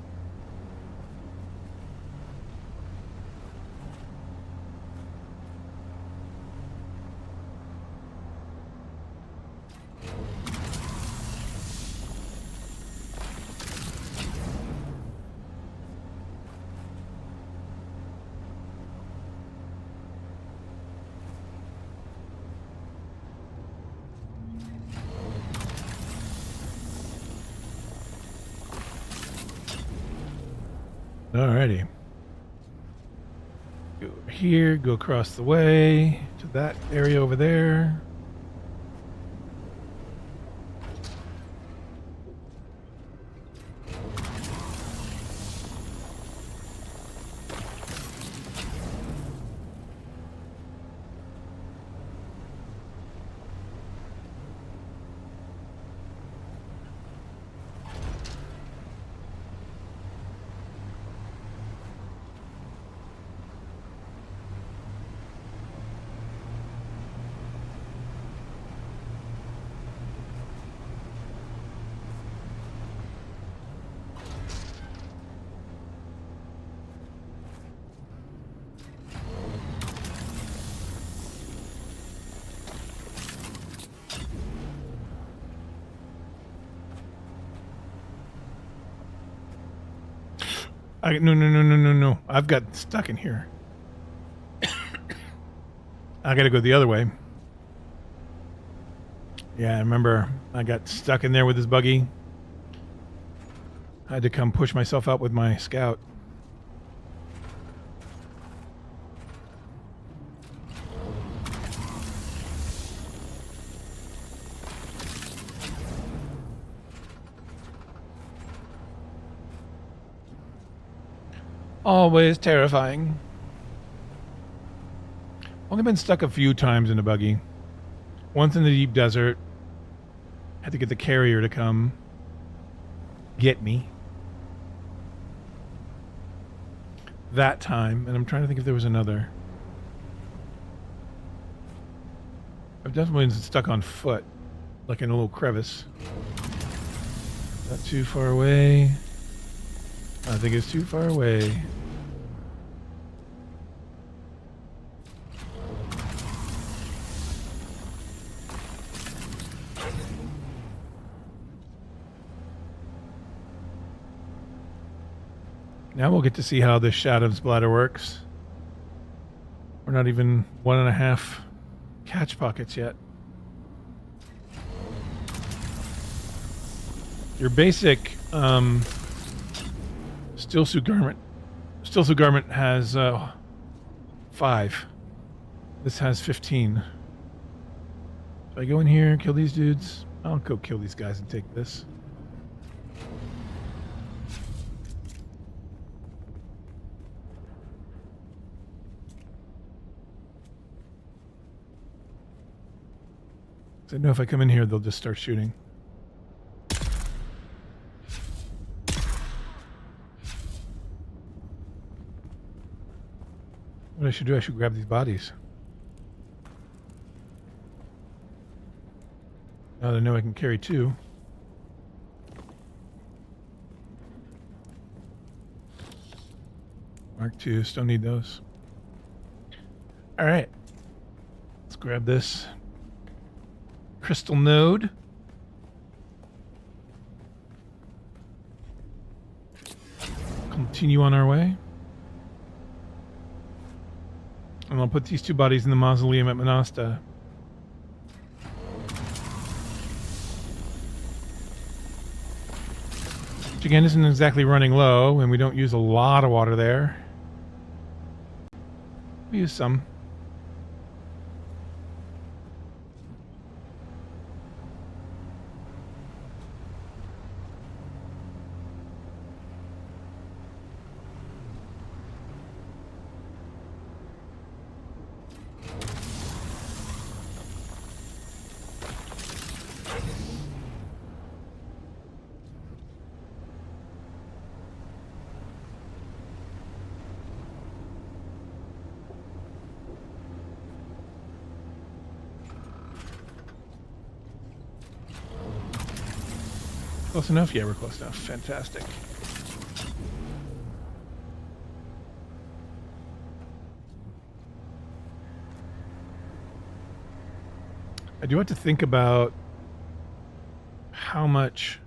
Alrighty. Go over here, go across the way to that area over there. No. I've got stuck in here. I gotta go the other way. Yeah, I remember I got stuck in there with this buggy. I had to come push myself out with my scout. Always terrifying. Only been stuck a few times in a buggy. Once in the deep desert. Had to get the carrier to come get me. That time, and I'm trying to think if there was another. I've definitely been stuck on foot, like in a little crevice. Not too far away. I think it's too far away. Now we'll get to see how this Shadow's bladder works. We're not even 1.5 catch pockets yet. Your basic steel suit garment has 5. This has 15. So I go in here, kill these dudes. I'll go kill these guys and take this. I know if I come in here, they'll just start shooting. What I should do, I should grab these bodies. Now that I know I can carry 2. Mark 2, still need those. Alright. Let's grab this crystal node. Continue on our way. And I'll put these 2 bodies in the mausoleum at Monasta. Which again isn't exactly running low, and we don't use a lot of water there. We use some. Close enough? Yeah, we're close enough. Fantastic. I do have to think about how much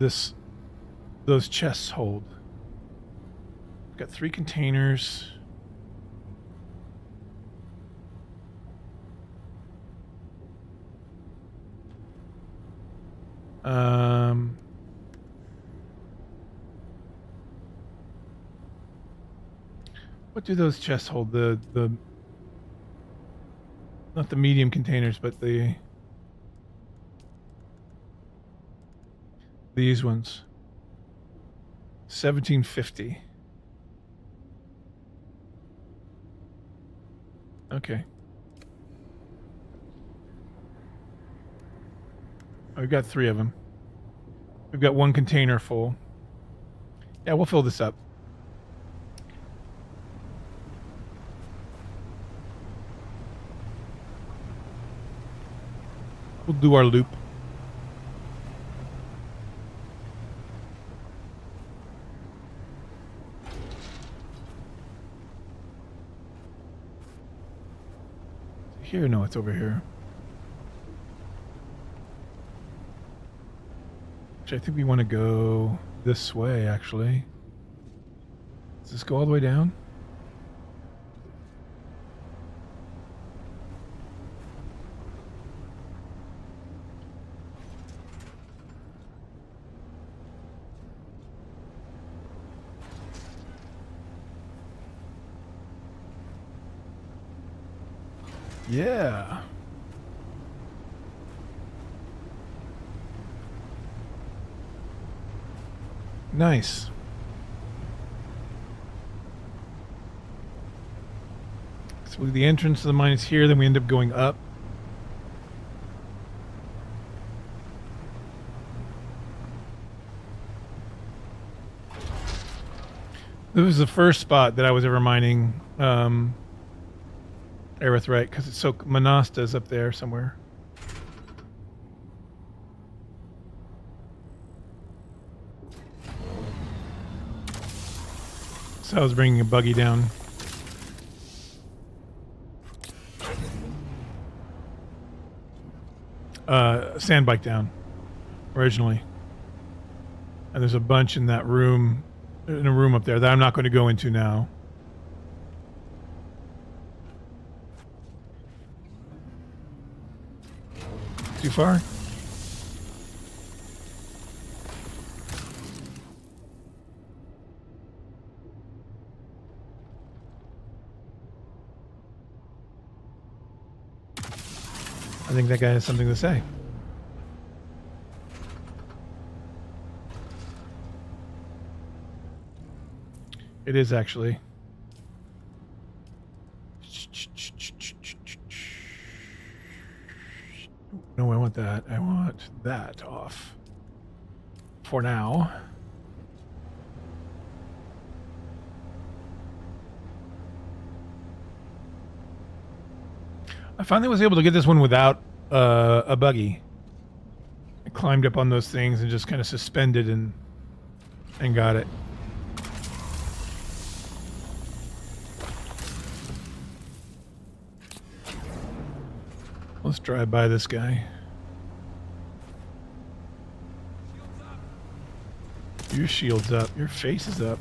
those chests hold. We've got 3 containers. What do those chests hold? The not the medium containers, but these ones. 1750. Okay. Oh, we've got 3 of them. We've got 1 container full. Yeah, we'll fill this up. We'll do our loop. Here, no, it's over here. Which I think we want to go this way, actually. Does this go all the way down? Yeah. Nice. So the entrance to the mine is here, then we end up going up. This was the first spot that I was ever mining Aerithite, because it's so Monasta's up there somewhere. So I was bringing a buggy down. Sand bike down originally, and there's a bunch in that room, in a room up there that I'm not going to go into now. Too far? I think that guy has something to say. It is actually. No, I want that. I want that off. For now. I finally was able to get this one without a buggy. I climbed up on those things and just kind of suspended and got it. Let's drive by this guy. Your shield's up. Your face is up.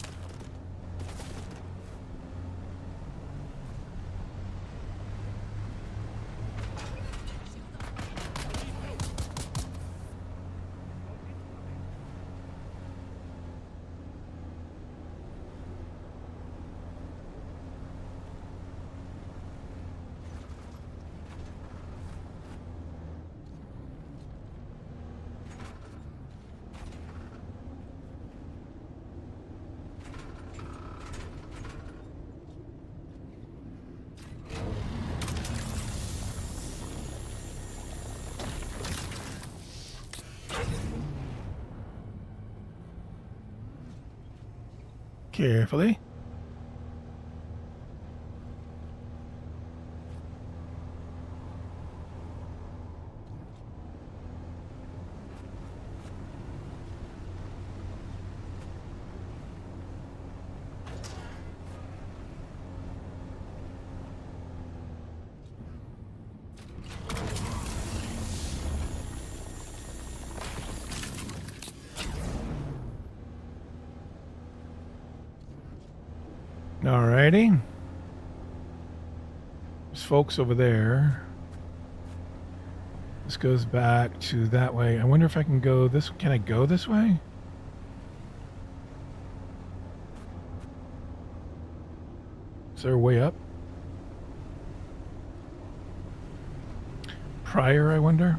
Carefully. Alrighty. There's folks over there. This goes back to that way. I wonder if I can go this. Can I go this way? Is there a way up? Prior, I wonder.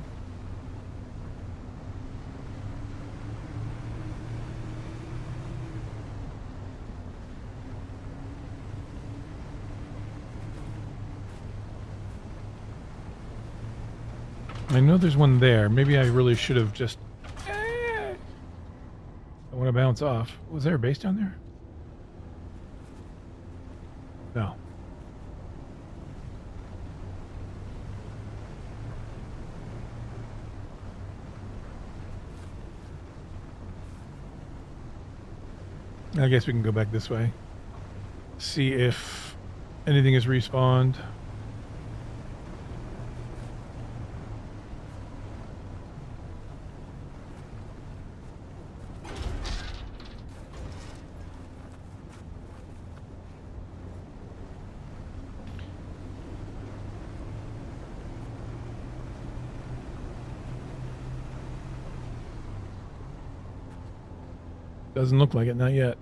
I know there's one there. Maybe I really should have just... I want to bounce off. Was there a base down there? No. I guess we can go back this way. See if anything is respawned. Doesn't look like it, not yet.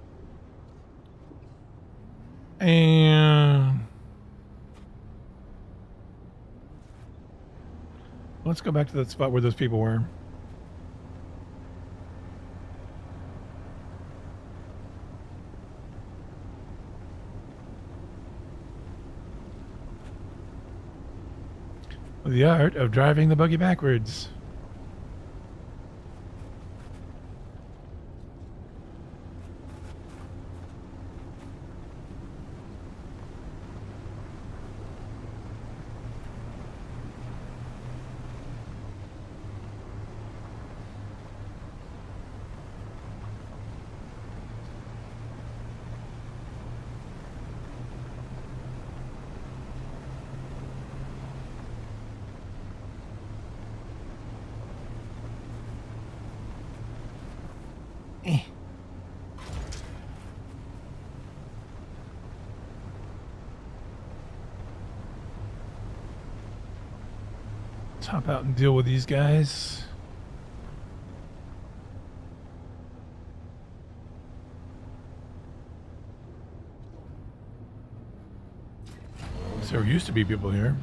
And let's go back to that spot where those people were. The art of driving the buggy backwards. Let's hop out and deal with these guys. So there used to be people here.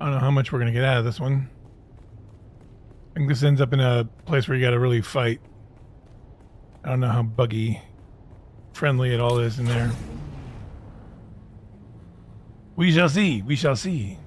I don't know how much we're going to get out of this one. I think this ends up in a place where you got to really fight. I don't know how buggy friendly it all is in there. We shall see. We shall see.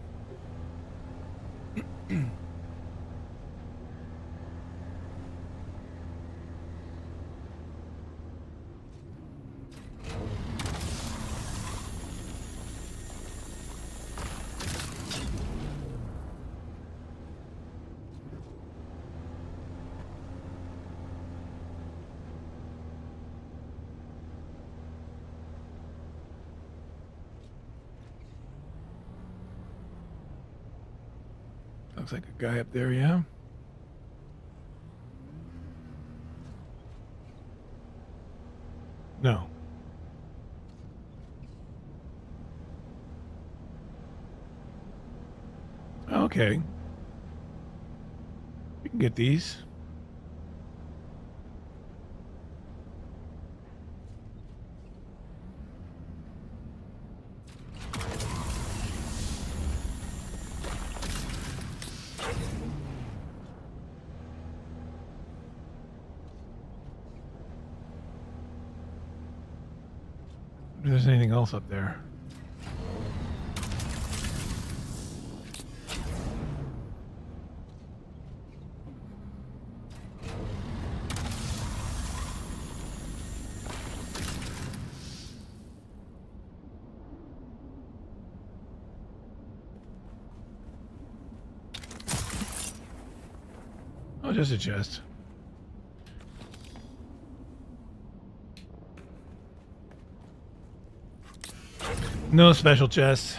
Looks like a guy up there, yeah. No. Okay. We can get these. If there's anything else up there. Oh, just a chest. No special chests.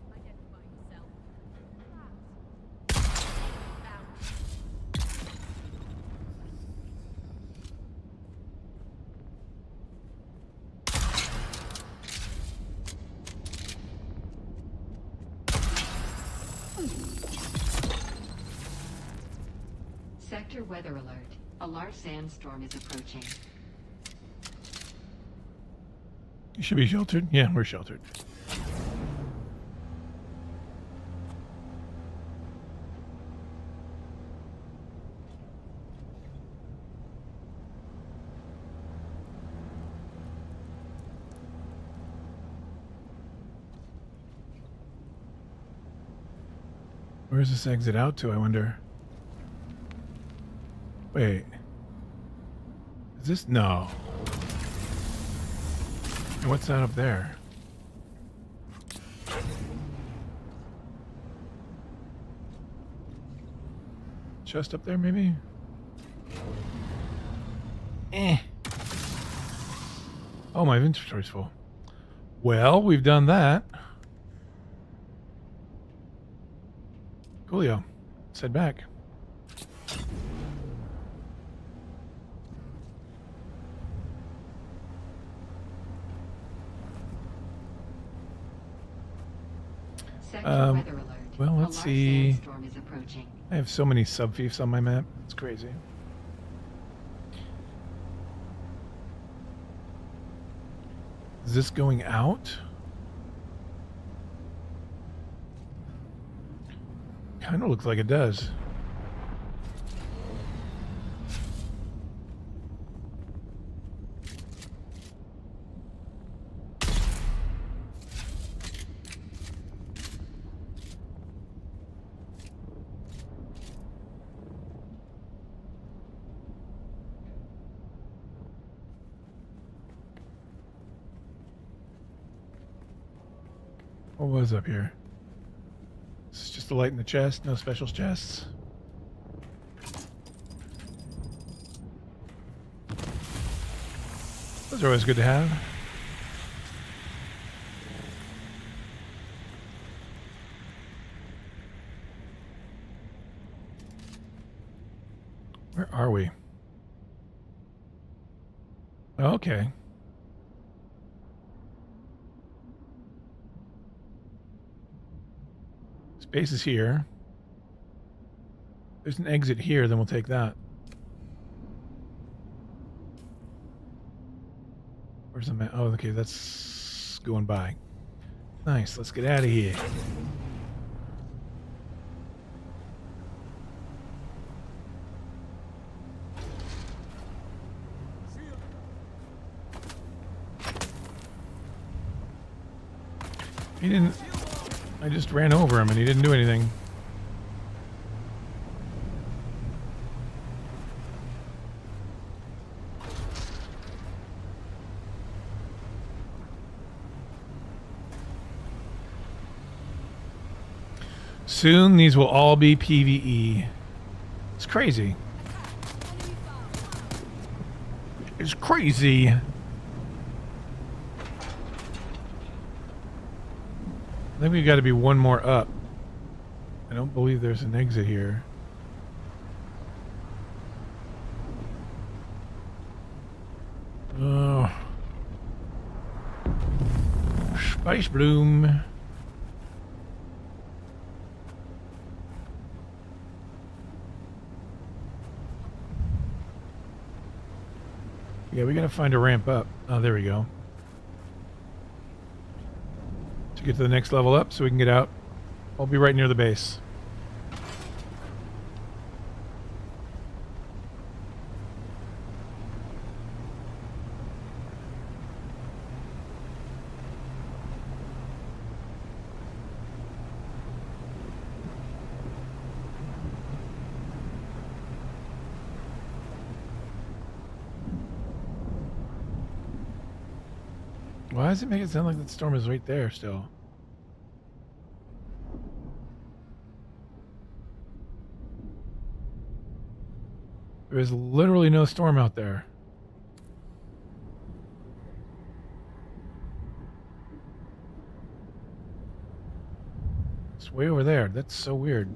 Identify yourself. Sector weather alert. A large sandstorm is approaching. You should be sheltered. Yeah, we're sheltered. Where's this exit out to, I wonder? Wait. Is this? No. And what's that up there? Chest up there, maybe? Eh. Oh, my inventory's full. Well, we've done that. Coolio. Let's head back. Sector weather alert. well, A let's large see. sandstorm is approaching. I have so many sub-fiefs on my map. It's crazy. Is this going out? Kind of looks like it does. What was up here? This is just the light in the chest, no special chests. Those are always good to have. Where are we? Oh, okay. Space is here. There's an exit here, then we'll take that. Where's the map? Oh, okay, that's going by. Nice, let's get out of here. He didn't... I just ran over him and he didn't do anything. Soon these will all be PvE. It's crazy. It's crazy. I think we've got to be one more up. I don't believe there's an exit here. Oh. Spice Bloom. Yeah, we gotta find a ramp up. Oh, there we go. get to the next level up so we can get out. I'll be right near the base. Why does it make it sound like that storm is right there still? There is literally no storm out there. It's way over there. That's so weird.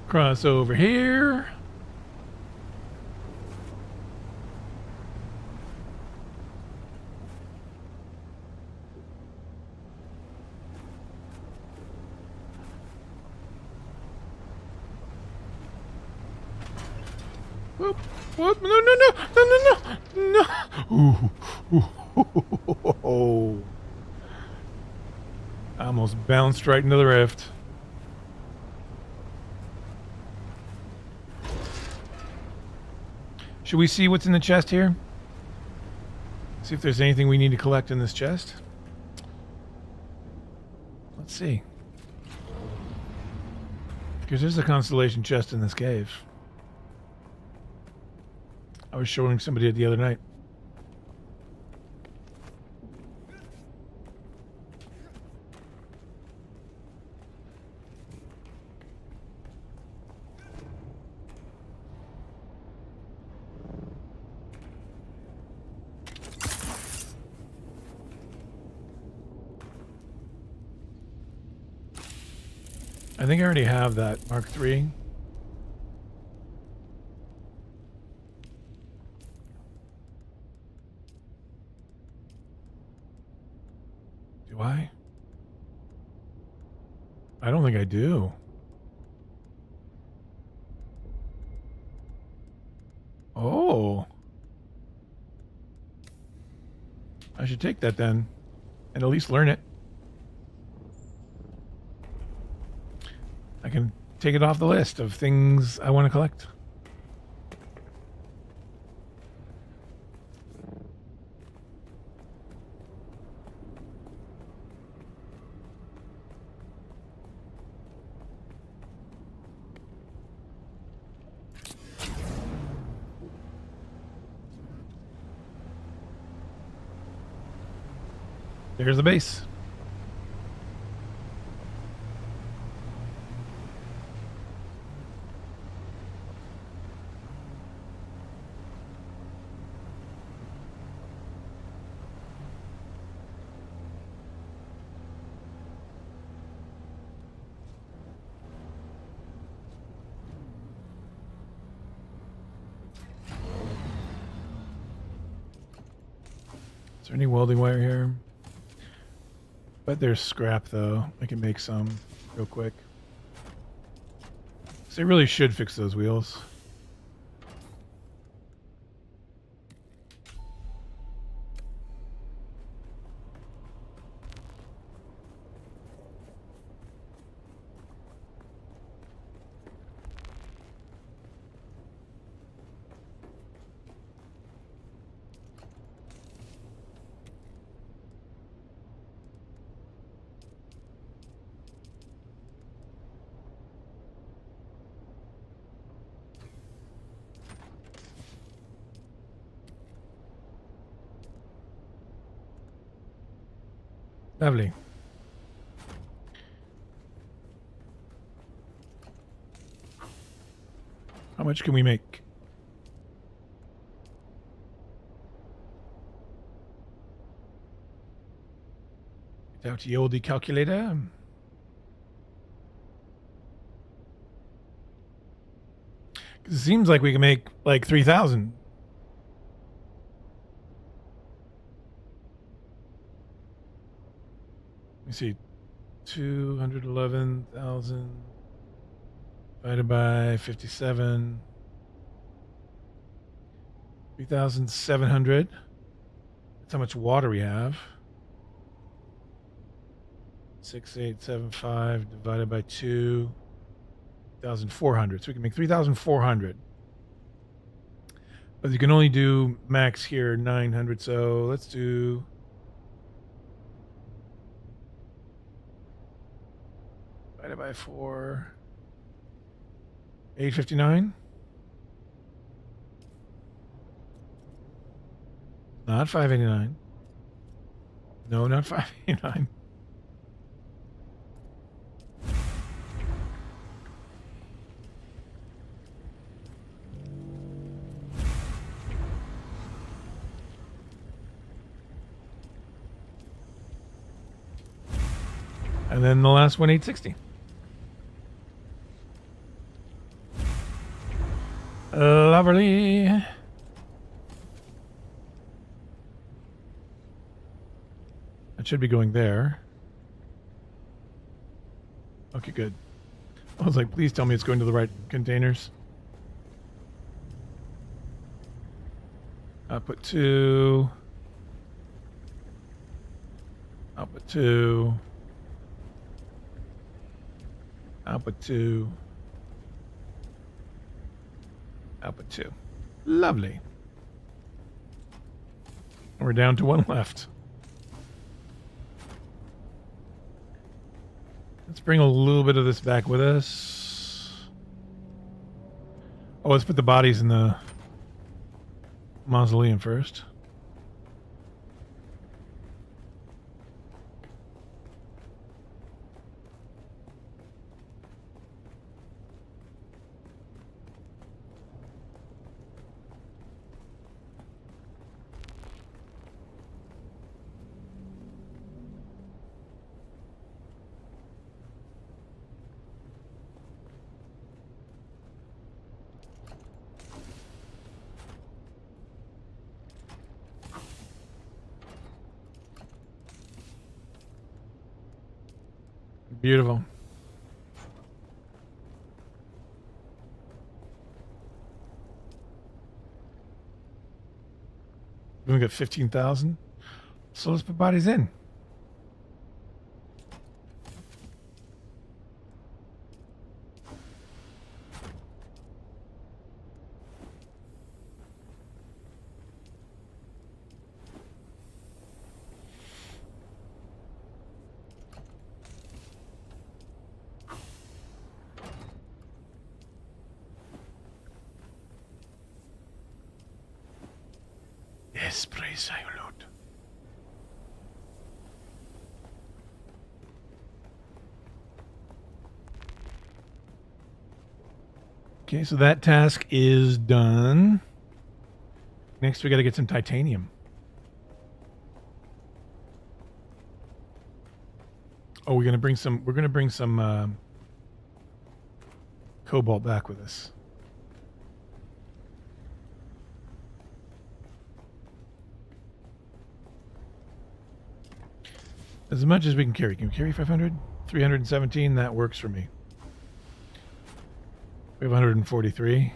Cross over here. Whoop, whoop, no, no, no, no, no, no, no. Ooh. I almost bounced right into the rift. Should we see what's in the chest here? See if there's anything we need to collect in this chest. Let's see. Because there's a constellation chest in this cave. I was showing somebody it the other night. I think I already have that Mark III. Do I? I don't think I do. Oh. I should take that then, and at least learn it. I can take it off the list of things I want to collect. There's the base. Is there any welding wire here? But there's scrap though. I can make some real quick. So they really should fix those wheels. Lovely. How much can we make? Get out the oldie calculator. Because It seems like we can make like 3,000. Let me see. 211,000 divided by 57. 3,700. That's how much water we have. 6,875 divided by 2. 3,400. So we can make 3,400. But you can only do max here 900. So let's do. Divided by 4. 859. Not 589. No, not 589. And then the last one, 860. Lovely. It should be going there. Okay, good. I was like, please tell me it's going to the right containers. Output 2. Output 2. Output 2. Output 2. Lovely. We're down to one left. Let's bring a little bit of this back with us. Oh, let's put the bodies in the mausoleum first. Beautiful. We only got 15,000. So let's put bodies in. Yes, praise our Lord. Okay, so that task is done. Next, we got to get some titanium. Oh, we're gonna bring some. We're gonna bring some cobalt back with us. As much as we can carry. Can we carry 500? 317? That works for me. We have 143.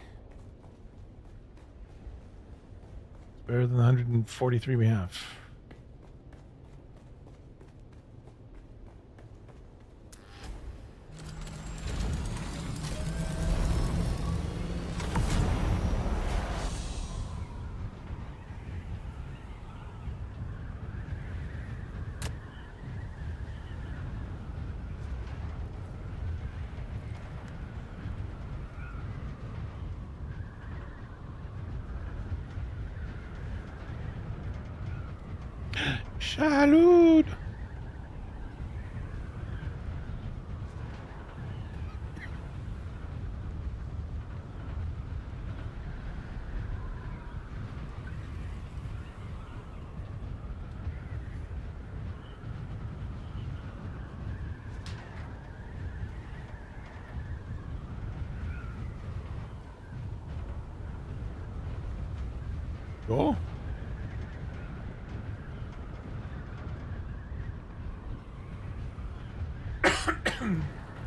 It's better than the 143 we have. Salud! Cool.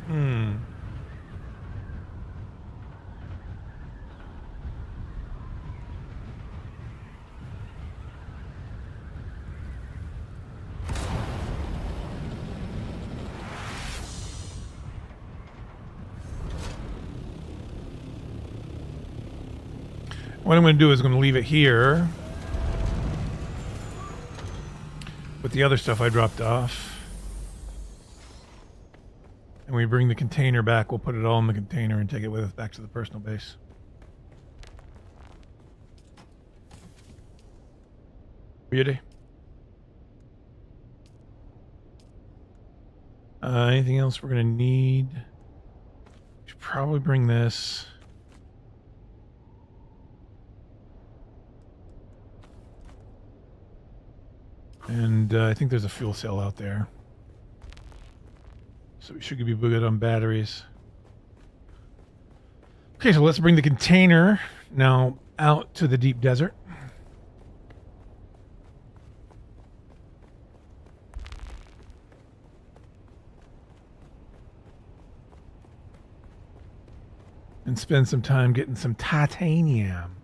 Hmm. What I'm going to do is I'm going to leave it here with the other stuff I dropped off. And when we bring the container back, we'll put it all in the container and take it with us back to the personal base. Beauty. Anything else we're going to need? Should probably bring this. And I think there's a fuel cell out there. So we should be good on batteries. Okay, so let's bring the container now out to the deep desert. And spend some time getting some titanium.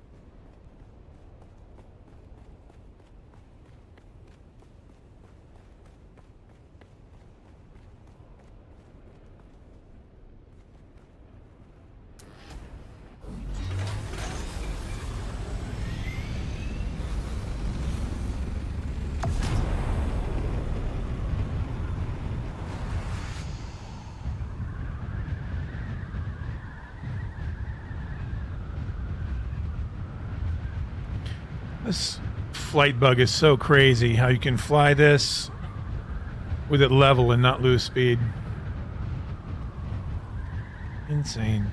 This flight bug is so crazy how you can fly this with it level and not lose speed. Insane.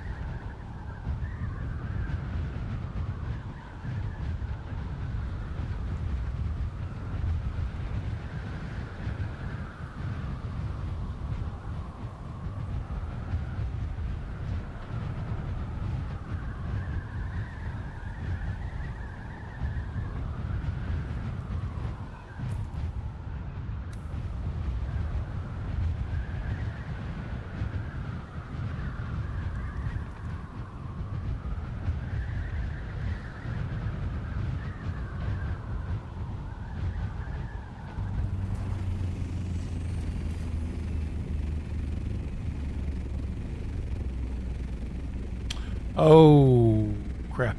Oh, crap.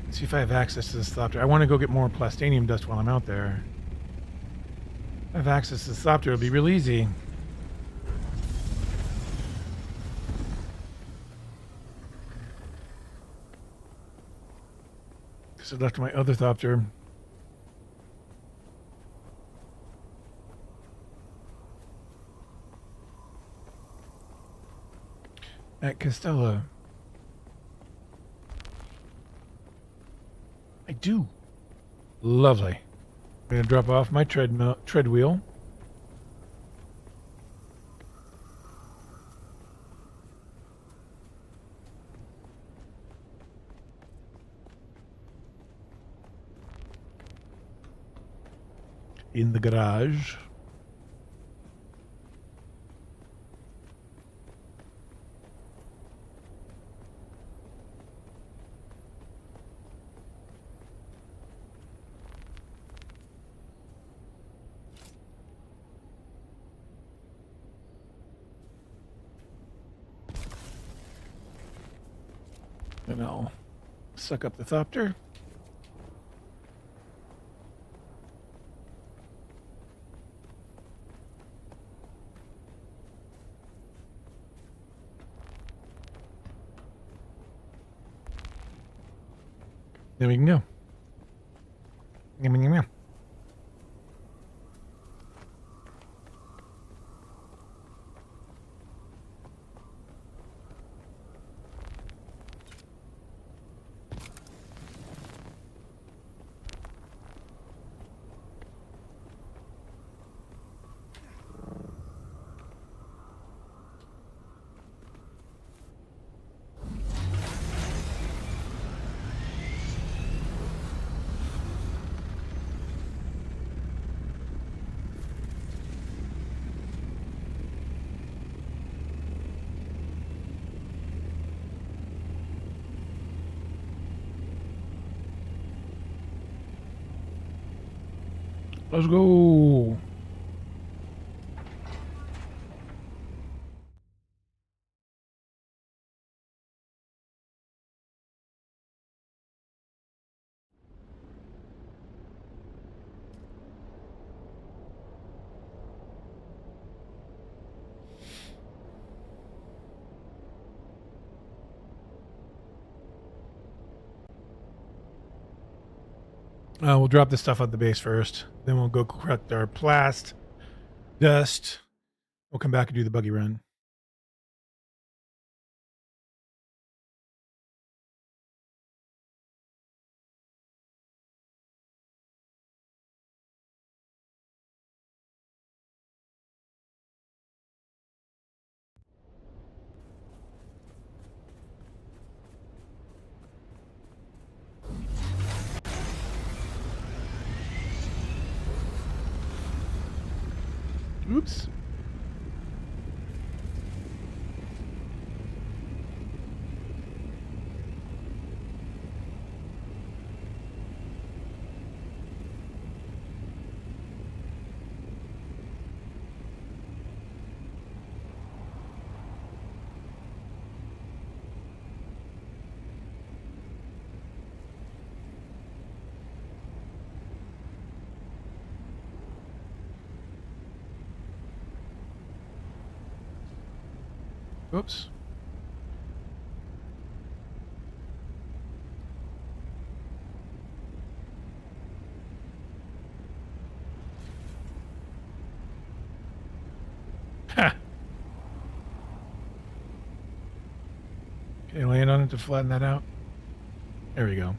Let's see if I have access to this thopter. I want to go get more plastanium dust while I'm out there. If I have access to this thopter, it'll be real easy. Because I left my other thopter. At Costello. I do. Lovely. I'm going to drop off my treadwheel. In the garage. And I'll suck up the thopter. Then we can go. Yum, yum, yum. Let's go. We'll drop this stuff at the base first. Then we'll go collect our plast dust. We'll come back and do the buggy run. Oops. Oops. Ha. Okay, land on it to flatten that out. There we go.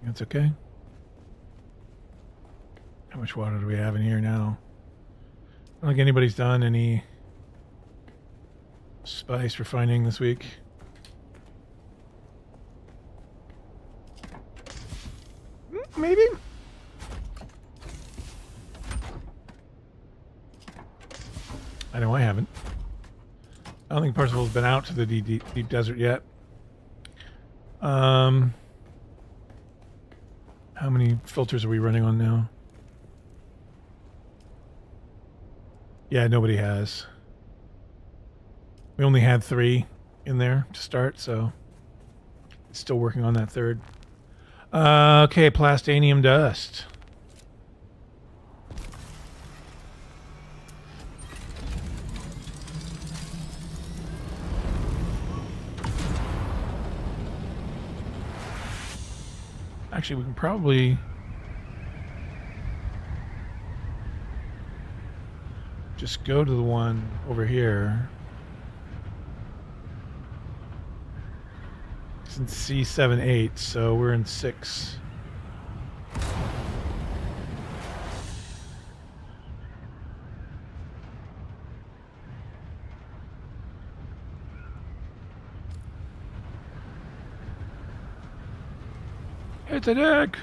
That's okay. How much water do we have in here now? I don't think anybody's done any spice refining this week. Maybe? I know I haven't. I don't think Percival's been out to the deep desert yet. How many filters are we running on now? Yeah, nobody has. We only had 3 in there to start, so it's still working on that third. Okay, plastanium dust. Actually, we can probably just go to the one over here. It's in C78, so we're in 6. It's a deck.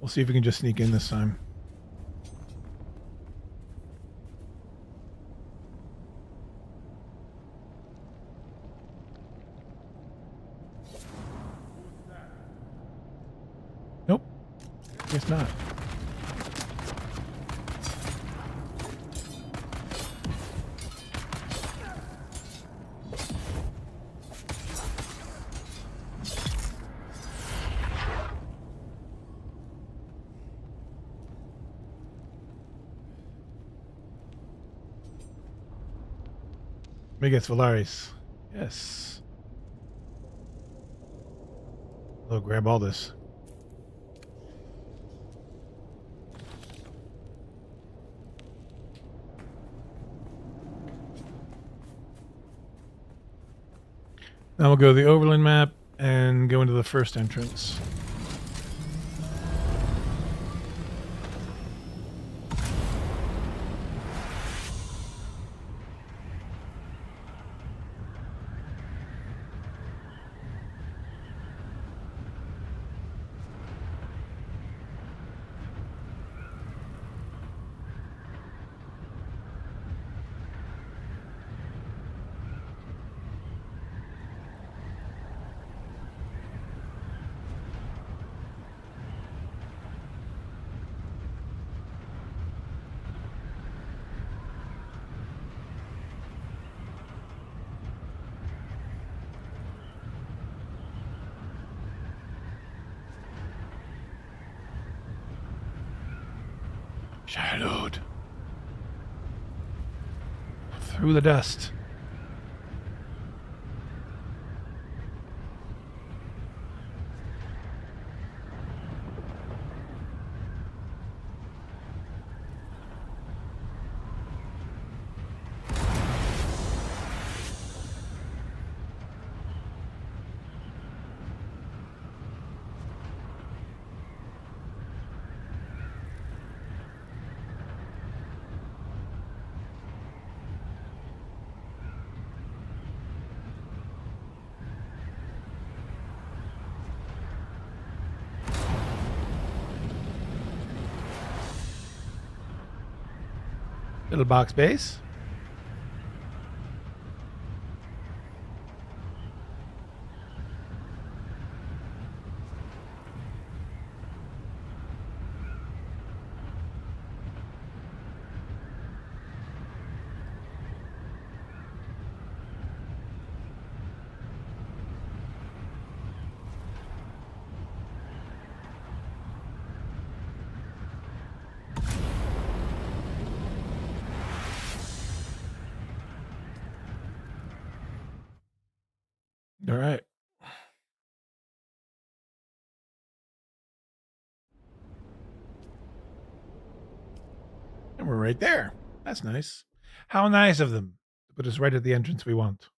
We'll see if we can just sneak in this time. Nope. Guess not. Megas Valaris. Yes. Oh, grab all this. Now we'll go to the overland map and go into the first entrance. Shadowed. Through the dust. Little box base. All right. And we're right there. That's nice. How nice of them to put us right at the entrance we want.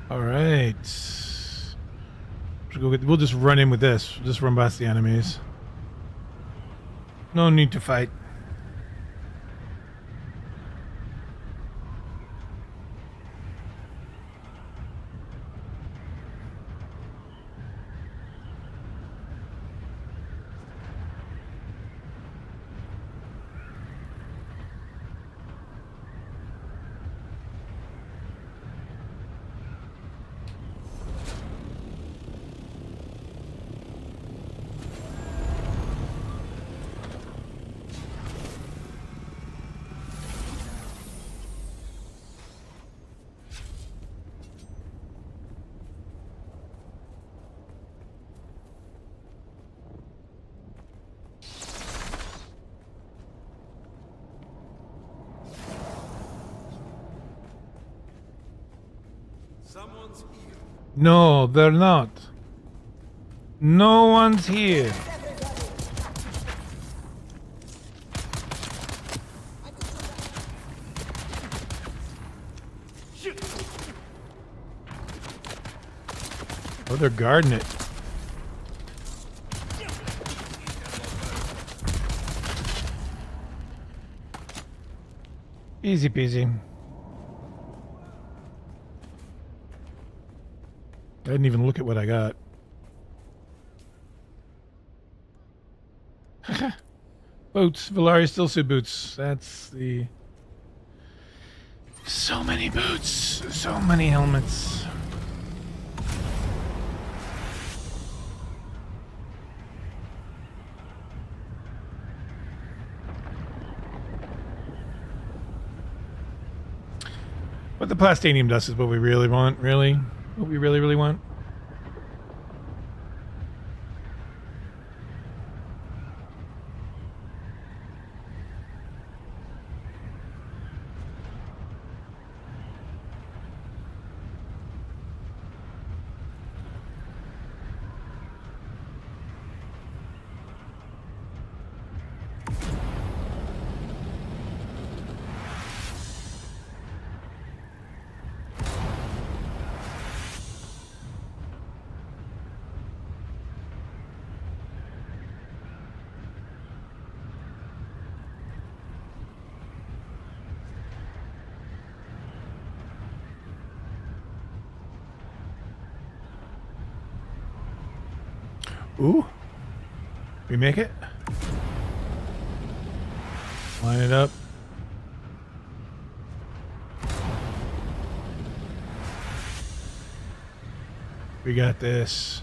All right. We'll just run in with this. We'll just run past the enemies. No need to fight. Someone's here. No, they're not. No one's here. Oh, they're guarding it. Easy peasy. I didn't even look at what I got. Boots. Valari still suit boots. That's the... So many boots. So many helmets. What the plastanium dust is what we really want, really? What we really, really want? Ooh. We make it? Line it up. We got this.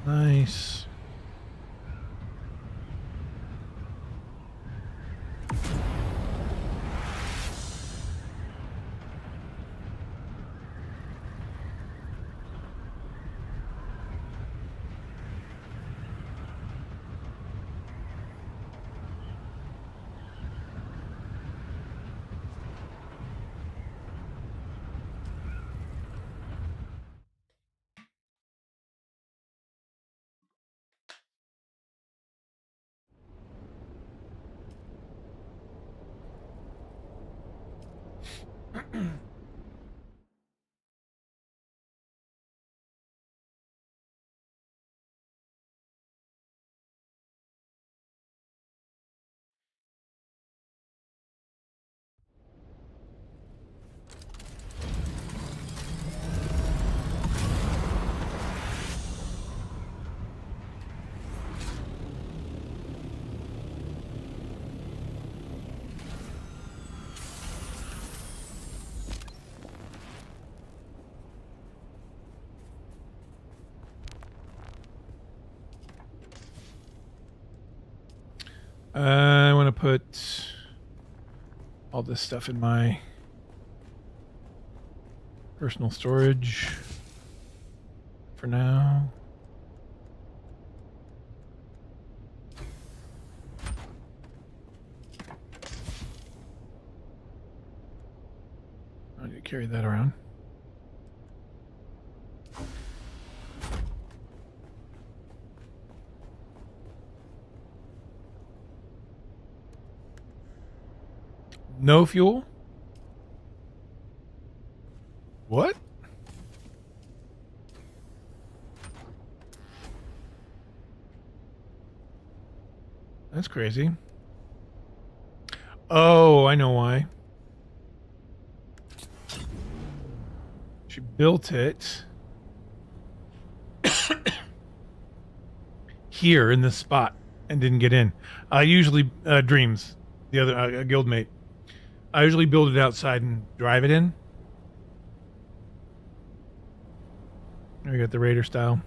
Nice. I want to put all this stuff in my personal storage for now. I need to carry that around. No fuel? What? That's crazy. Oh, I know why. She built it here in this spot and didn't get in. I usually Dreams, the other guildmate. I usually build it outside and drive it in. We got the Raider style.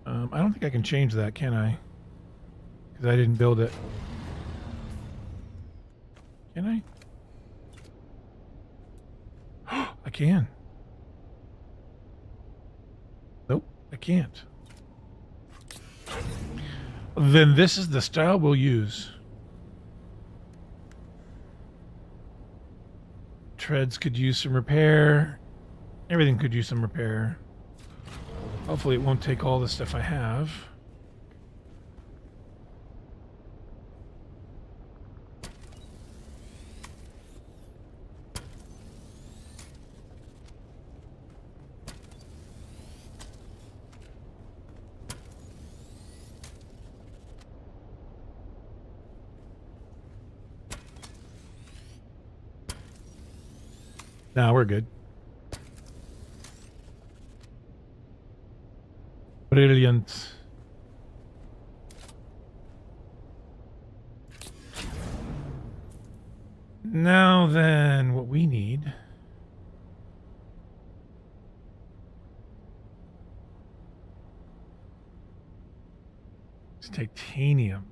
I don't think I can change that, can I? Because I didn't build it. Can I? I can. Nope, I can't. Then this is the style we'll use. Treads could use some repair. Everything could use some repair. Hopefully it won't take all the stuff I have. No, we're good. Brilliant. Now then, what we need is titanium.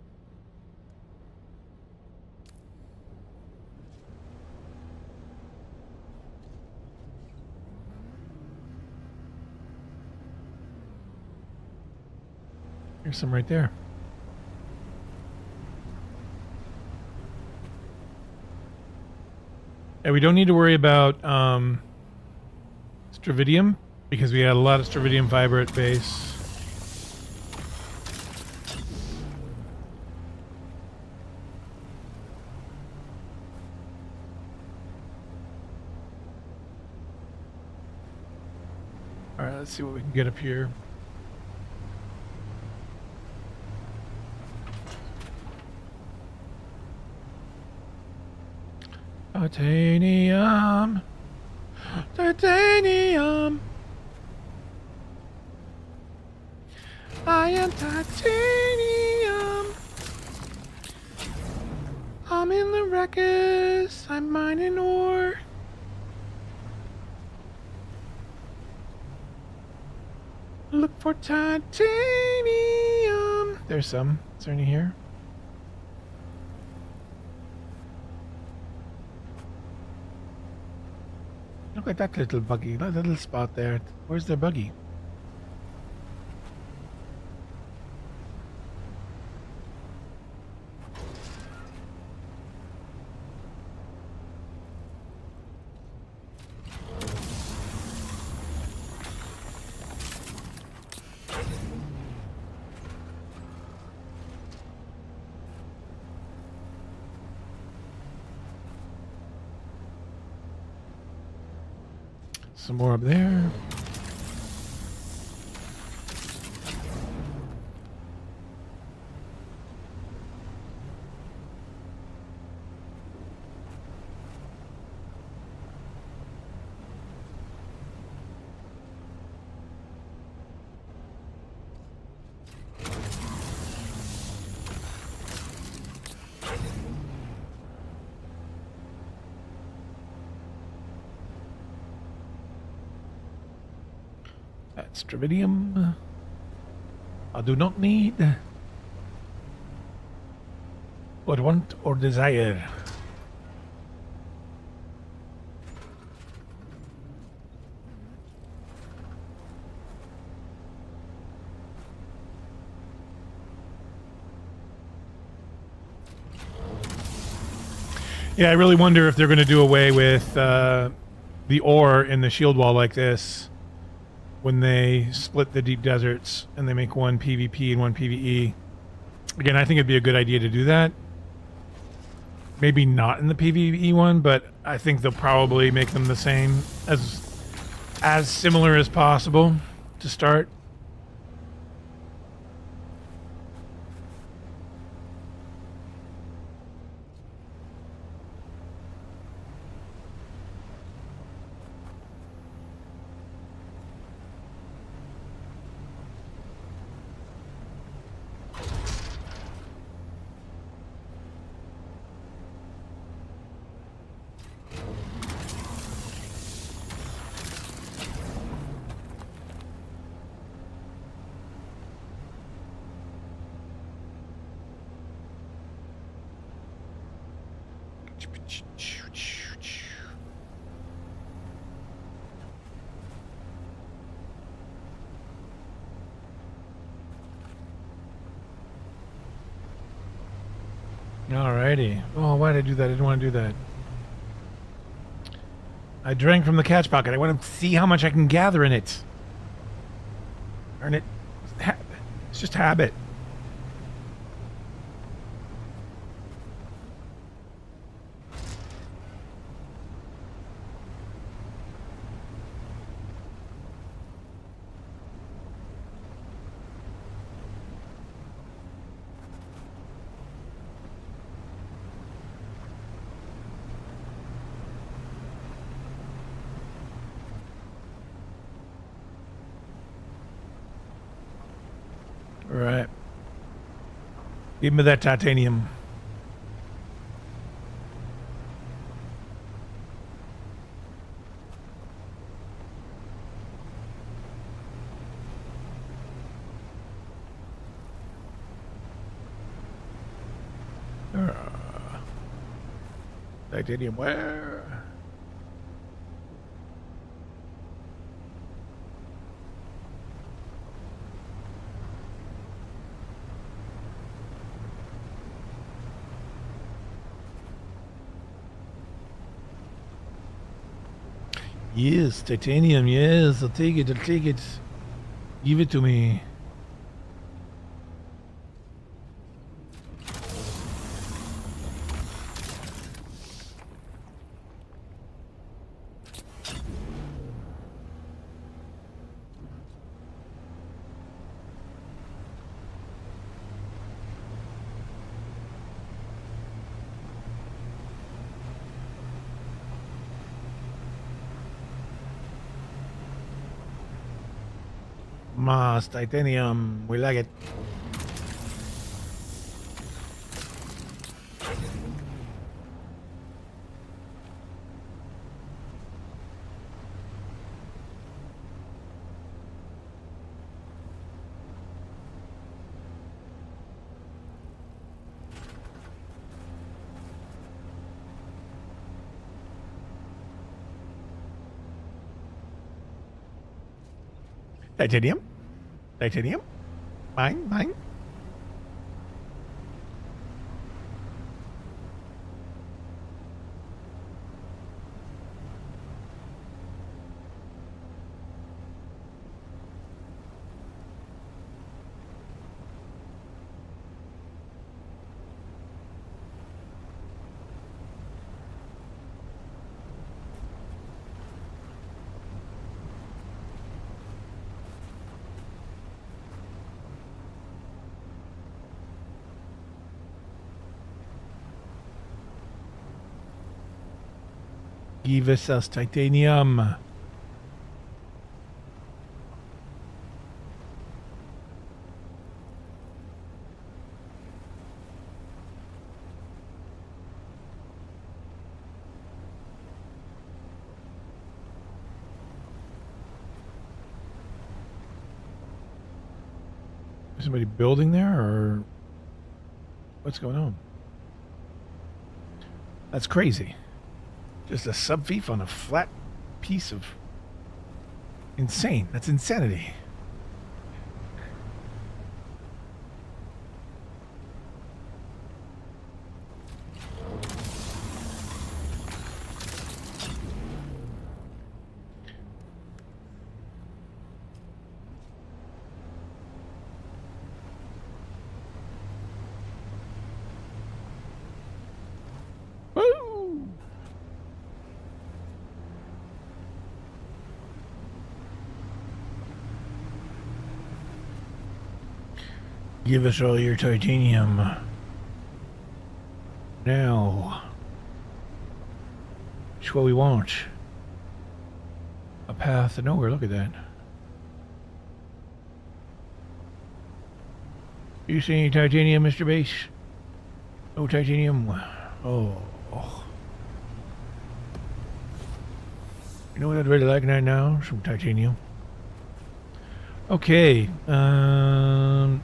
There's some right there. And we don't need to worry about stravidium because we had a lot of stravidium fiber at base. All right, let's see what we can get up here. Titanium. Titanium. I am titanium. I'm in the wreckers. I'm mining ore. Look for titanium. There's some. Is there any here? Look at that little buggy, that little spot there. Where's their buggy? Some more up there. That's stravidium. I do not need, or want, or desire. Yeah, I really wonder if they're going to do away with the ore in the shield wall like this when they split the deep deserts and they make one PvP and one PvE. Again, I think it'd be a good idea to do that. Maybe not in the PvE one, but I think they'll probably make them the same, as similar as possible to start. Alrighty. Oh, why did I do that? I didn't want to do that. I drank from the catch pocket. I want to see how much I can gather in it. Earn it. It's just habit. All right. Give me that titanium. Titanium where? Yes, titanium, yes, I'll take it, I'll take it. Give it to me. Mas titanium, we like it. Titanium? Titanium? Mine? Mine? Give us titanium. Is somebody building there, or what's going on? That's crazy. Just a sub-thief on a flat piece of... Insane. That's insanity. Woo! Give us all your titanium. Now. It's what we want. A path to nowhere, look at that. You see any titanium, Mr. Base? No titanium? Oh. You know what I'd really like right now? Some titanium. Okay. I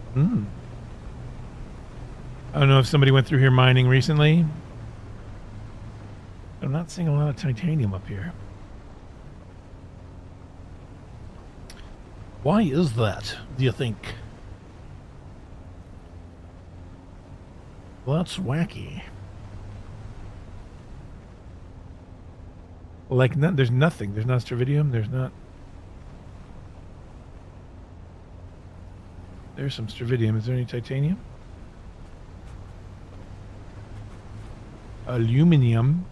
don't know if somebody went through here mining recently. I'm not seeing a lot of titanium up here. Why is that, do you think? Well, that's wacky. Like, there's nothing. There's not stravidium. There's not. There's some stravidium. Is there any titanium? Aluminium.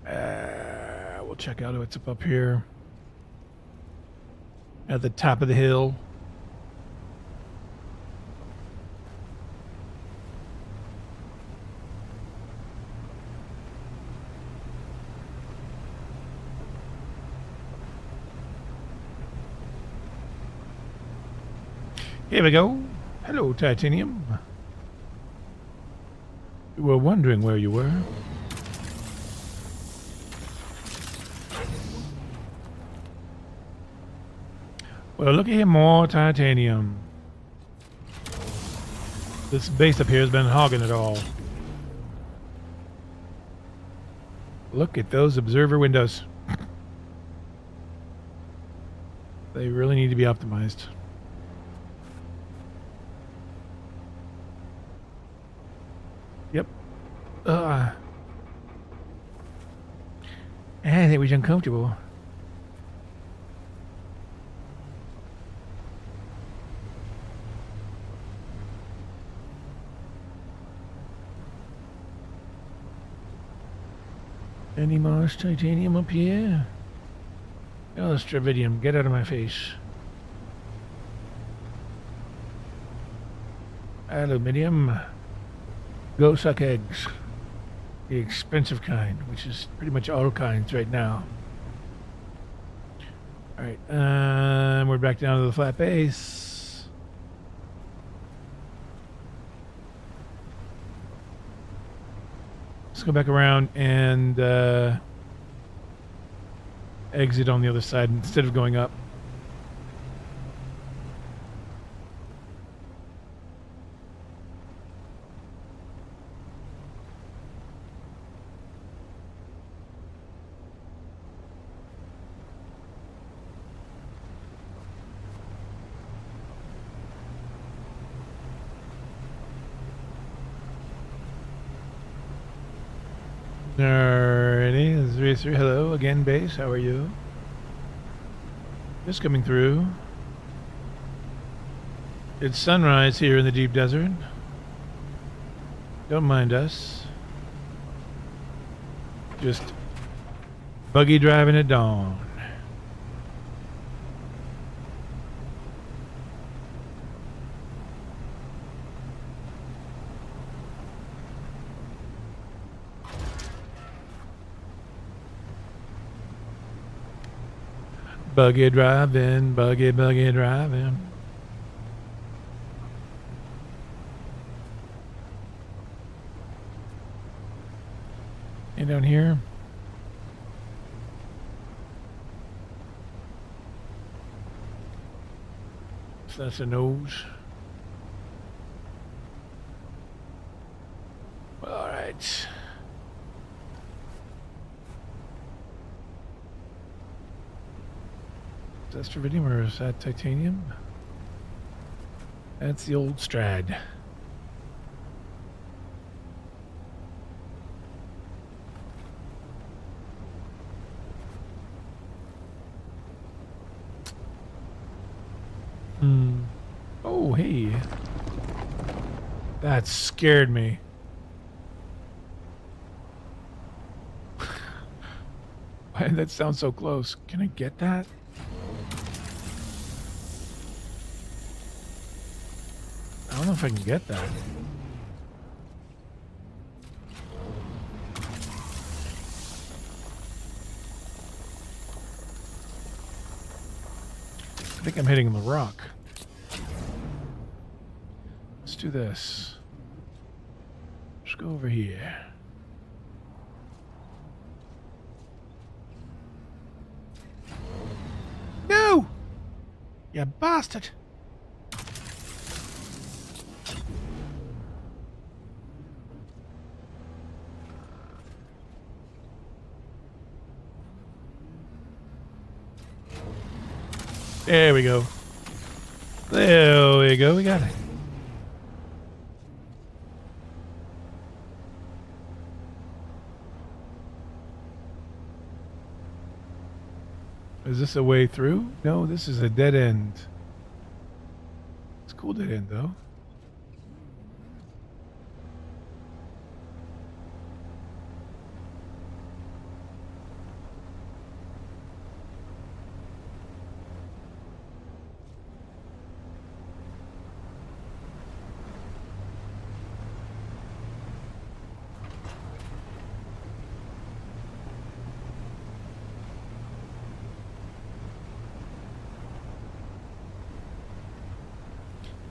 We'll check out what's up here. At the top of the hill. Here we go. Hello, titanium. You were wondering where you were. Well, look at here, more titanium. This base up here has been hogging it all. Look at those observer windows. They really need to be optimized. Yep. I think it was uncomfortable. Any more titanium up here? Oh, stravidium, get out of my face. Aluminium. Go suck eggs. The expensive kind, which is pretty much all kinds right now. Alright, we're back down to the flat base. Let's go back around and exit on the other side instead of going up. Alrighty, this is Racer. Hello again, base. How are you? Just coming through. It's sunrise here in the deep desert. Don't mind us. Just buggy driving at dawn. Buggy driving, buggy driving. And down here. So that's a nose. All right. Is that stravidium or is that titanium? That's the old Strad. Oh, hey. That scared me. Why did that sound so close? Can I get that? I don't know if I can get that. I think I'm hitting the rock. Let's do this. Let's go over here. No! You bastard! There we go. There we go. We got it. Is this a way through? No, this is a dead end. It's a cool dead end, though.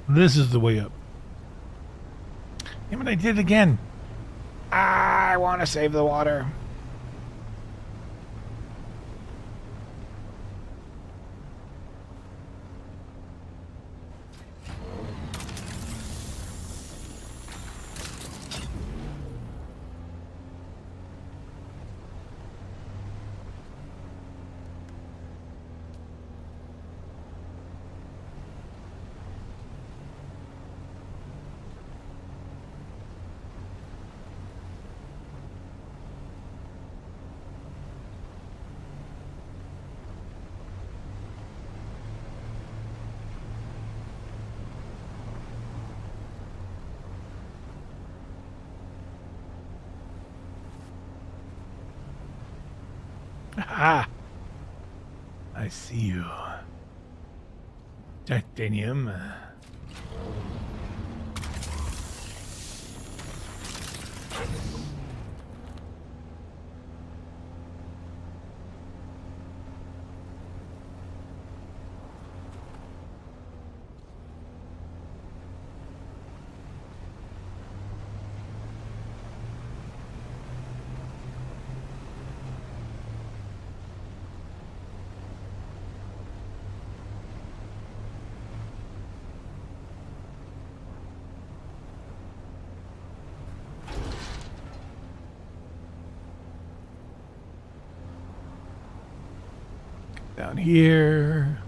This is the way up. Damn it, I did it again. I want to save the water. Ah, I see you. Titanium. Down here.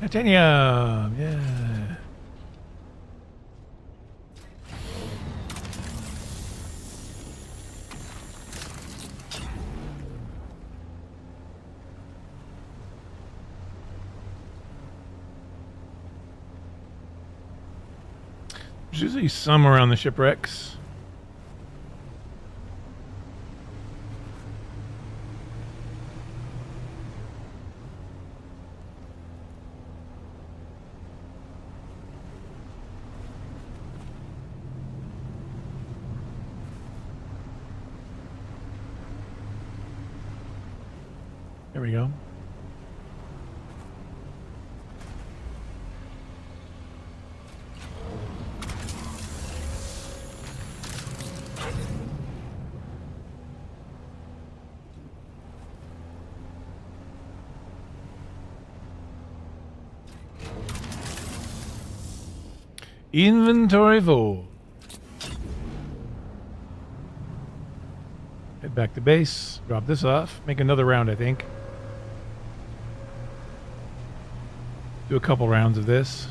Titanium, yeah. There's usually some around the shipwrecks. There we go. Inventory full. Head back to base. Drop this off. Make another round, I think. Do a couple rounds of this.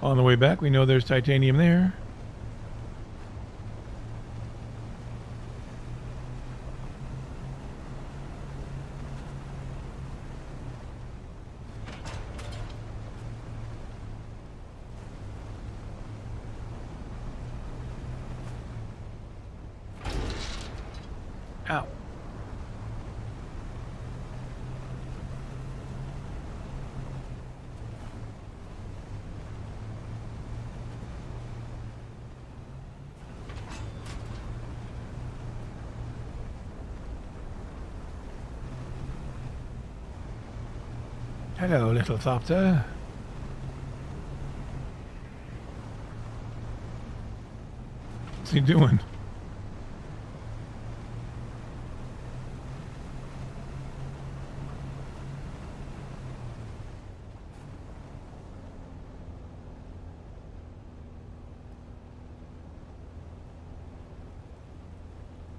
On the way back, we know there's titanium there. Ow. Hello, little thopter. What's he doing?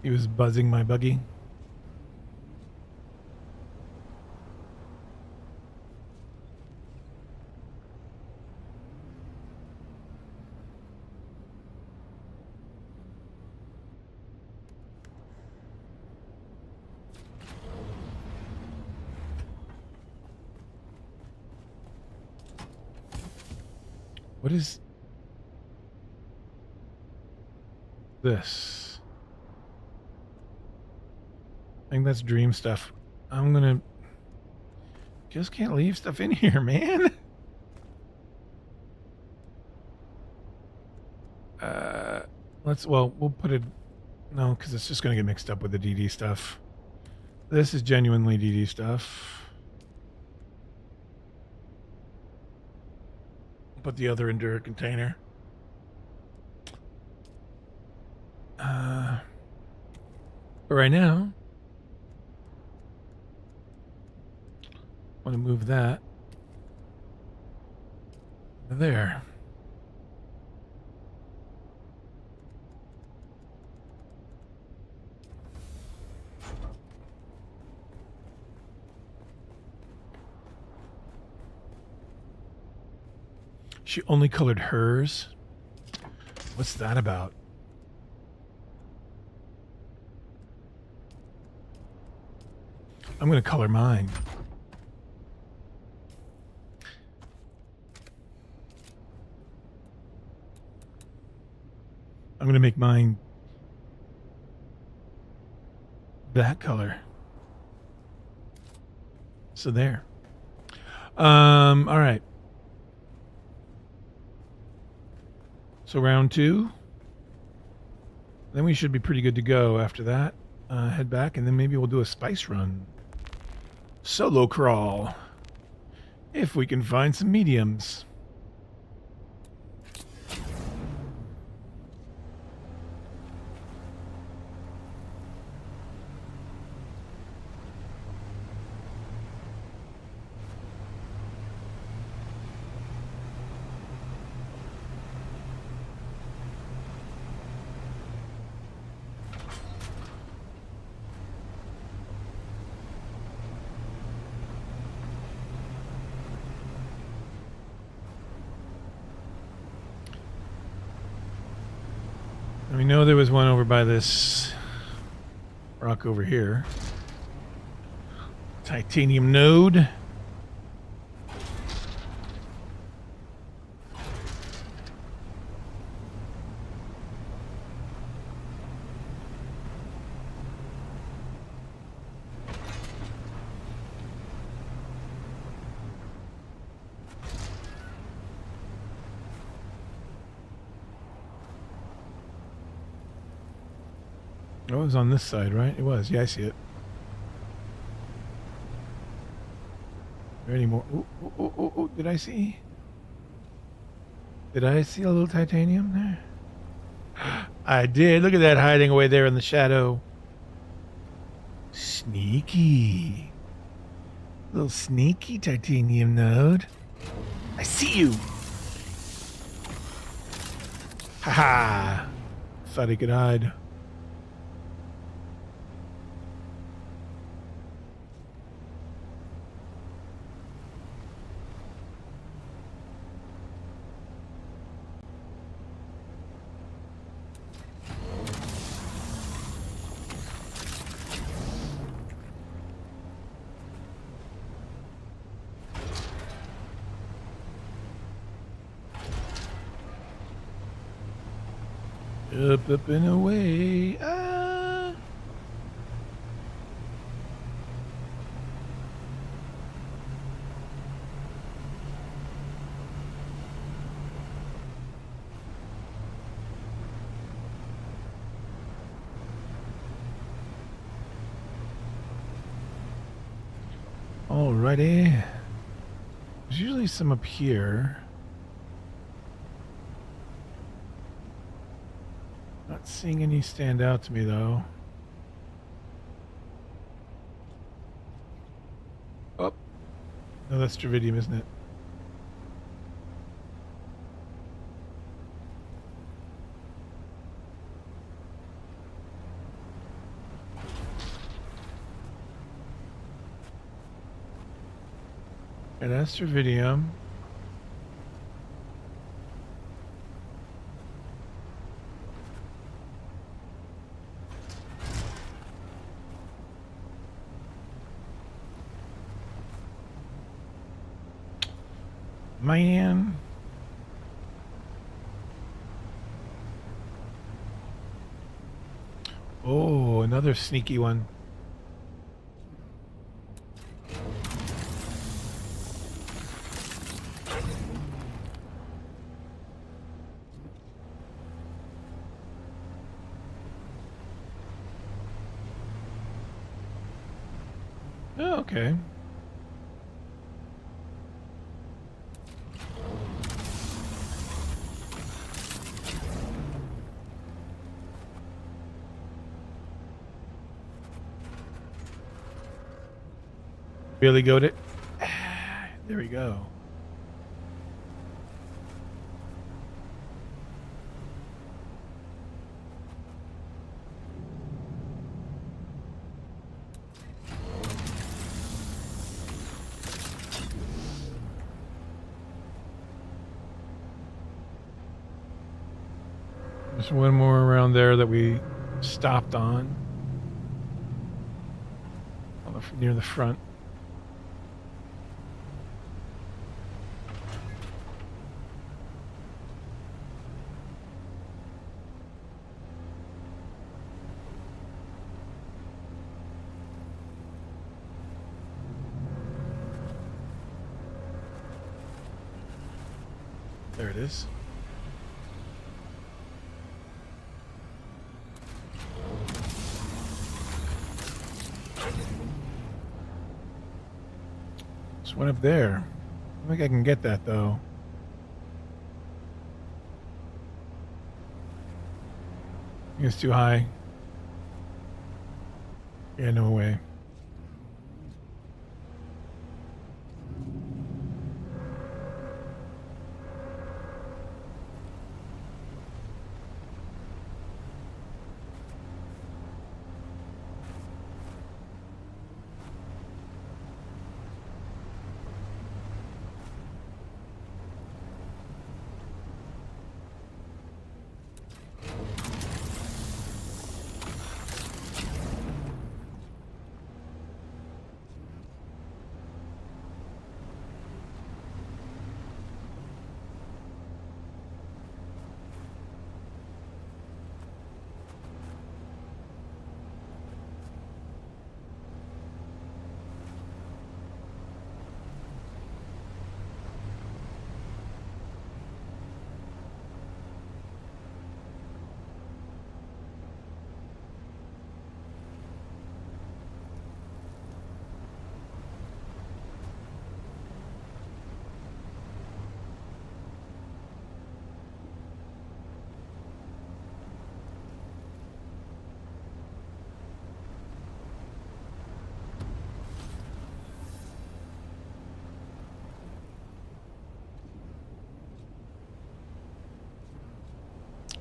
He was buzzing my buggy. What is this? I think that's dream stuff. I'm gonna just can't leave stuff in here, man. We'll put it no, because it's just gonna get mixed up with the DD stuff. This is genuinely DD stuff. Put the other into a container. But right now, I want to move that there. She only colored hers. What's that about? I'm going to color mine. I'm going to make mine that color. So there. All right. So round 2. Then we should be pretty good to go after that. Head back, and then maybe we'll do a spice run. Solo crawl. If we can find some mediums. We know there was one over by this rock over here. Titanium node. Oh, it was on this side, right? It was. Yeah, I see it. Are there any more? Ooh, ooh, ooh, ooh, ooh. Did I see? Did I see a little titanium there? I did. Look at that hiding away there in the shadow. Sneaky. Little sneaky titanium node. I see you. Haha. Thought he could hide. Up and away. Ah. Alrighty. There's usually some up here. Not seeing any stand out to me though. Oh, no, that's Dravidium, isn't it? Yeah, that's Dravidium. Man. Oh, another sneaky one. Oh, okay. Really go to. There we go. There's one more around there that we stopped on near the front. There it is. There's one up there. I think I can get that though. I think it's too high. Yeah, no way.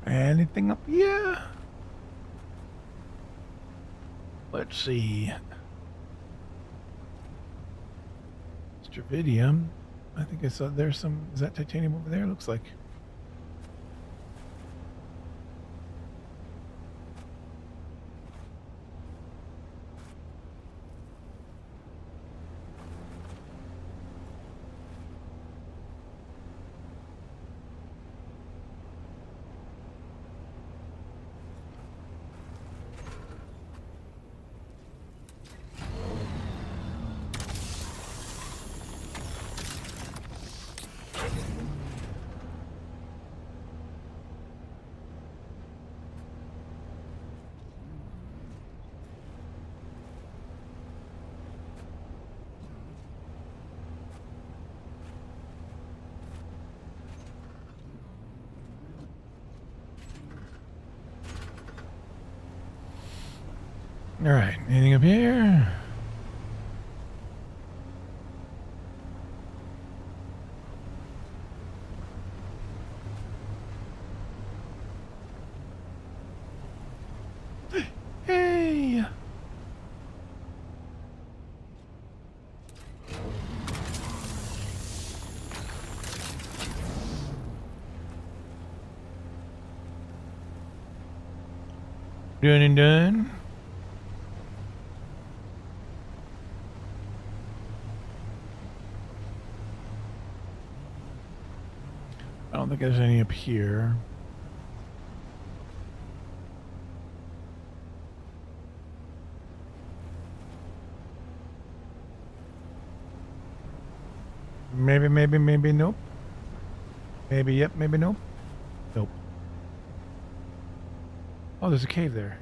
Anything up here? Let's see. Stravidium. I think I saw there's some. Is that titanium over there? Looks like. All right, anything up here? Hey! Done and done. I don't think there's any up here. Maybe, maybe nope. Maybe yep, maybe nope. Nope. Oh, there's a cave there.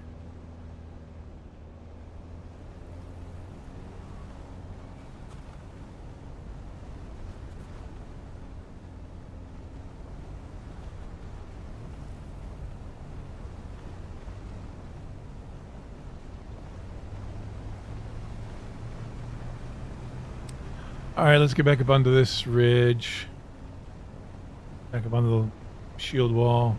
All right, let's get back up onto this ridge. Back up onto the shield wall.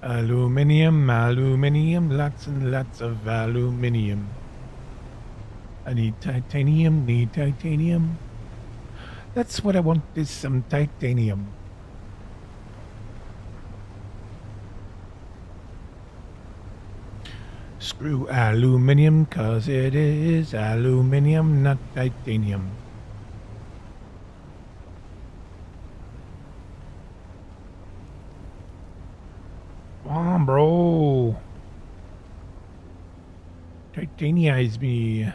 Aluminium, aluminium, lots and lots of aluminium. I need titanium, need titanium. That's what I want, is some titanium. Screw aluminium, cause it is aluminium, not titanium. Come on, bro. Titanize me.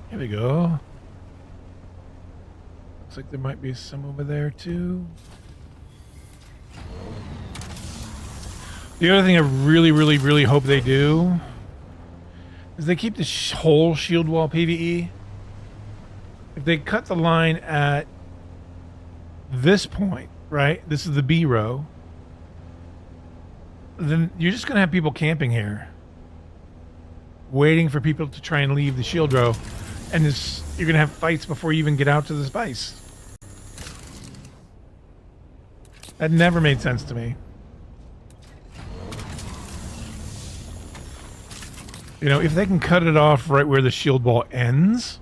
Here we go. Looks like there might be some over there too. The other thing I really hope they do is they keep the whole shield wall PvE. If they cut the line at this point, right? This is the B row. Then you're just going to have people camping here, waiting for people to try and leave the shield row. And you're going to have fights before you even get out to the spice. That never made sense to me. You know, if they can cut it off right where the shield wall ends,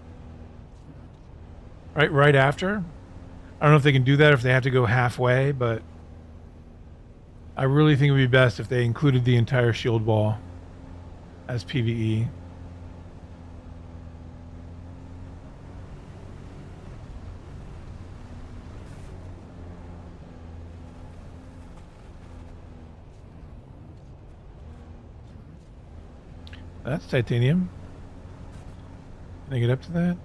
right after. I don't know if they can do that, or if they have to go halfway, but I really think it would be best if they included the entire shield wall as PvE. That's titanium. Can I get up to that?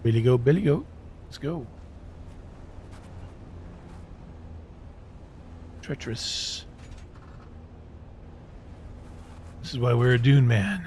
Billy go, Billy go. Let's go. Treacherous. This is why we're a dune man.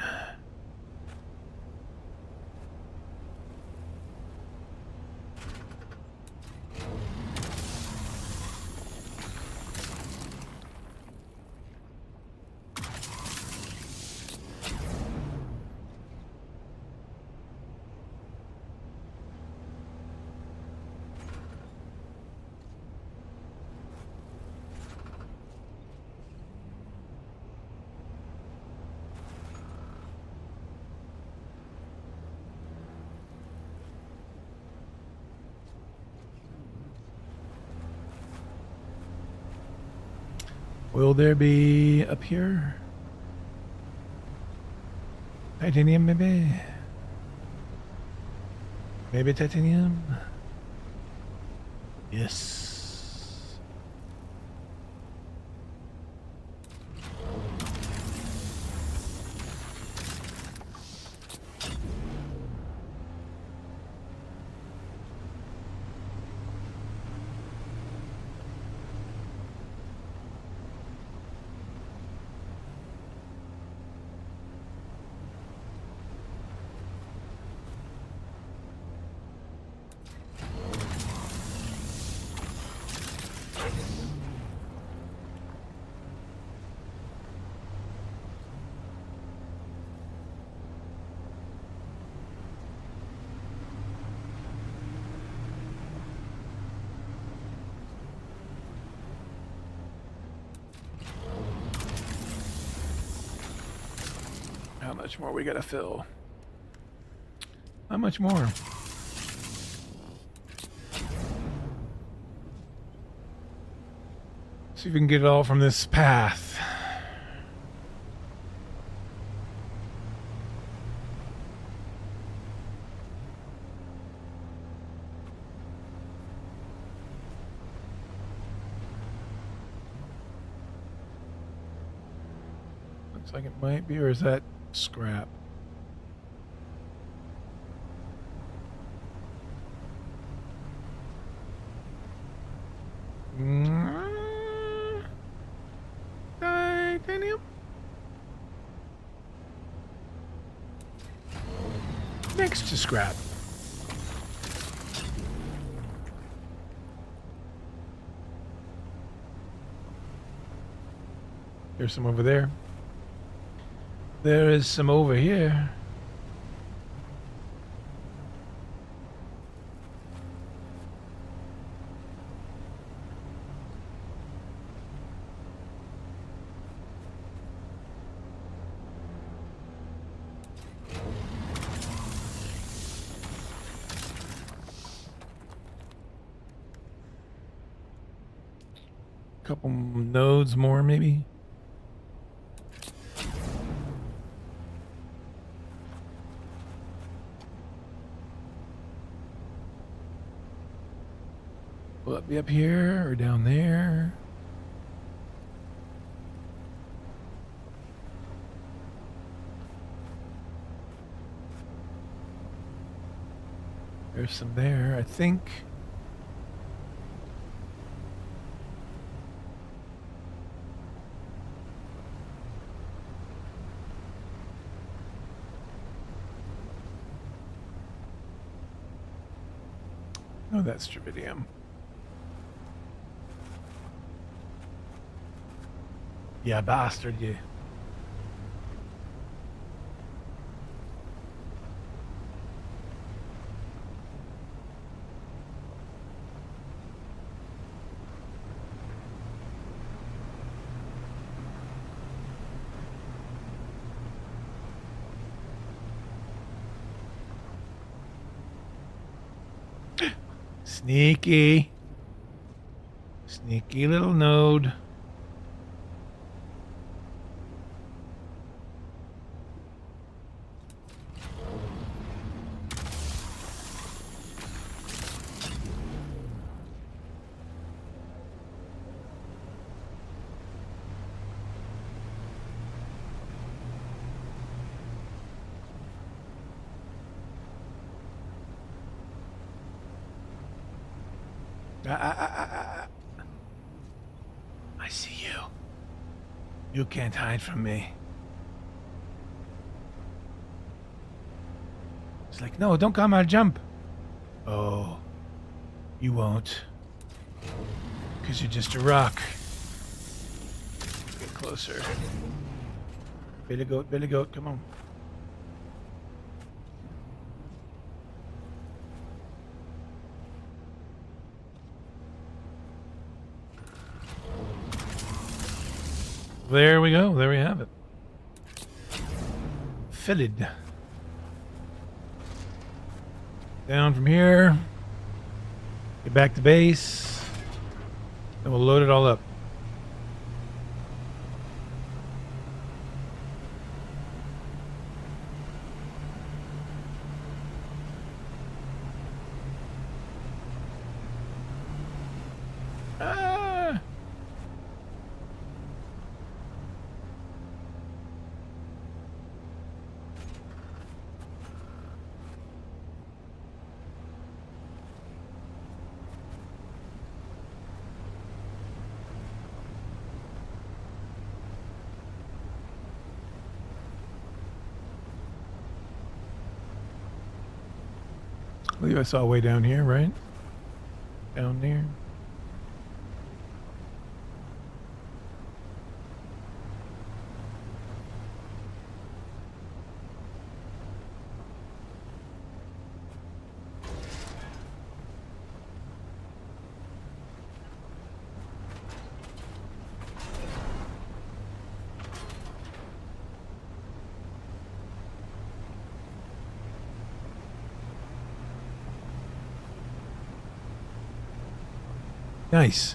Will there be up here? Titanium, maybe? Maybe titanium? Yes. How much more we gotta fill? How much more? See if we can get it all from this path. Looks like it might be, or is that scrap? Titanium? Next to scrap. There's some over there. There is some over here. Couple nodes more, maybe. Will it be up here or down there? There's some there, I think. Oh, that's Dravidium. Yeah, bastard, you. Sneaky. Sneaky little node. I see you. You can't hide from me. It's like, no, don't come, I'll jump. Oh, you won't. Because you're just a rock. Get closer. Billy goat, come on. There we go. There we have it. Fitted. Down from here. Get back to base. Then we'll load it all up. believe I saw way down here, right? Down there. Nice.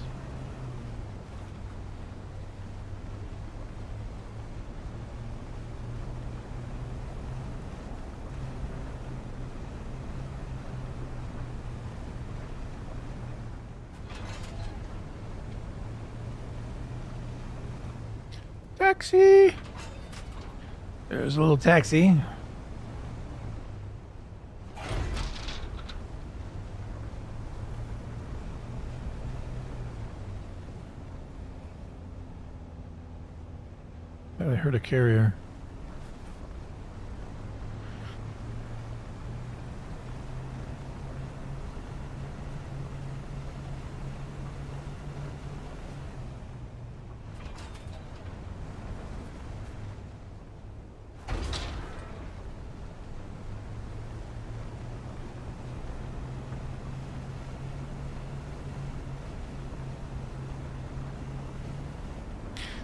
Taxi. There's a little taxi. I heard a carrier.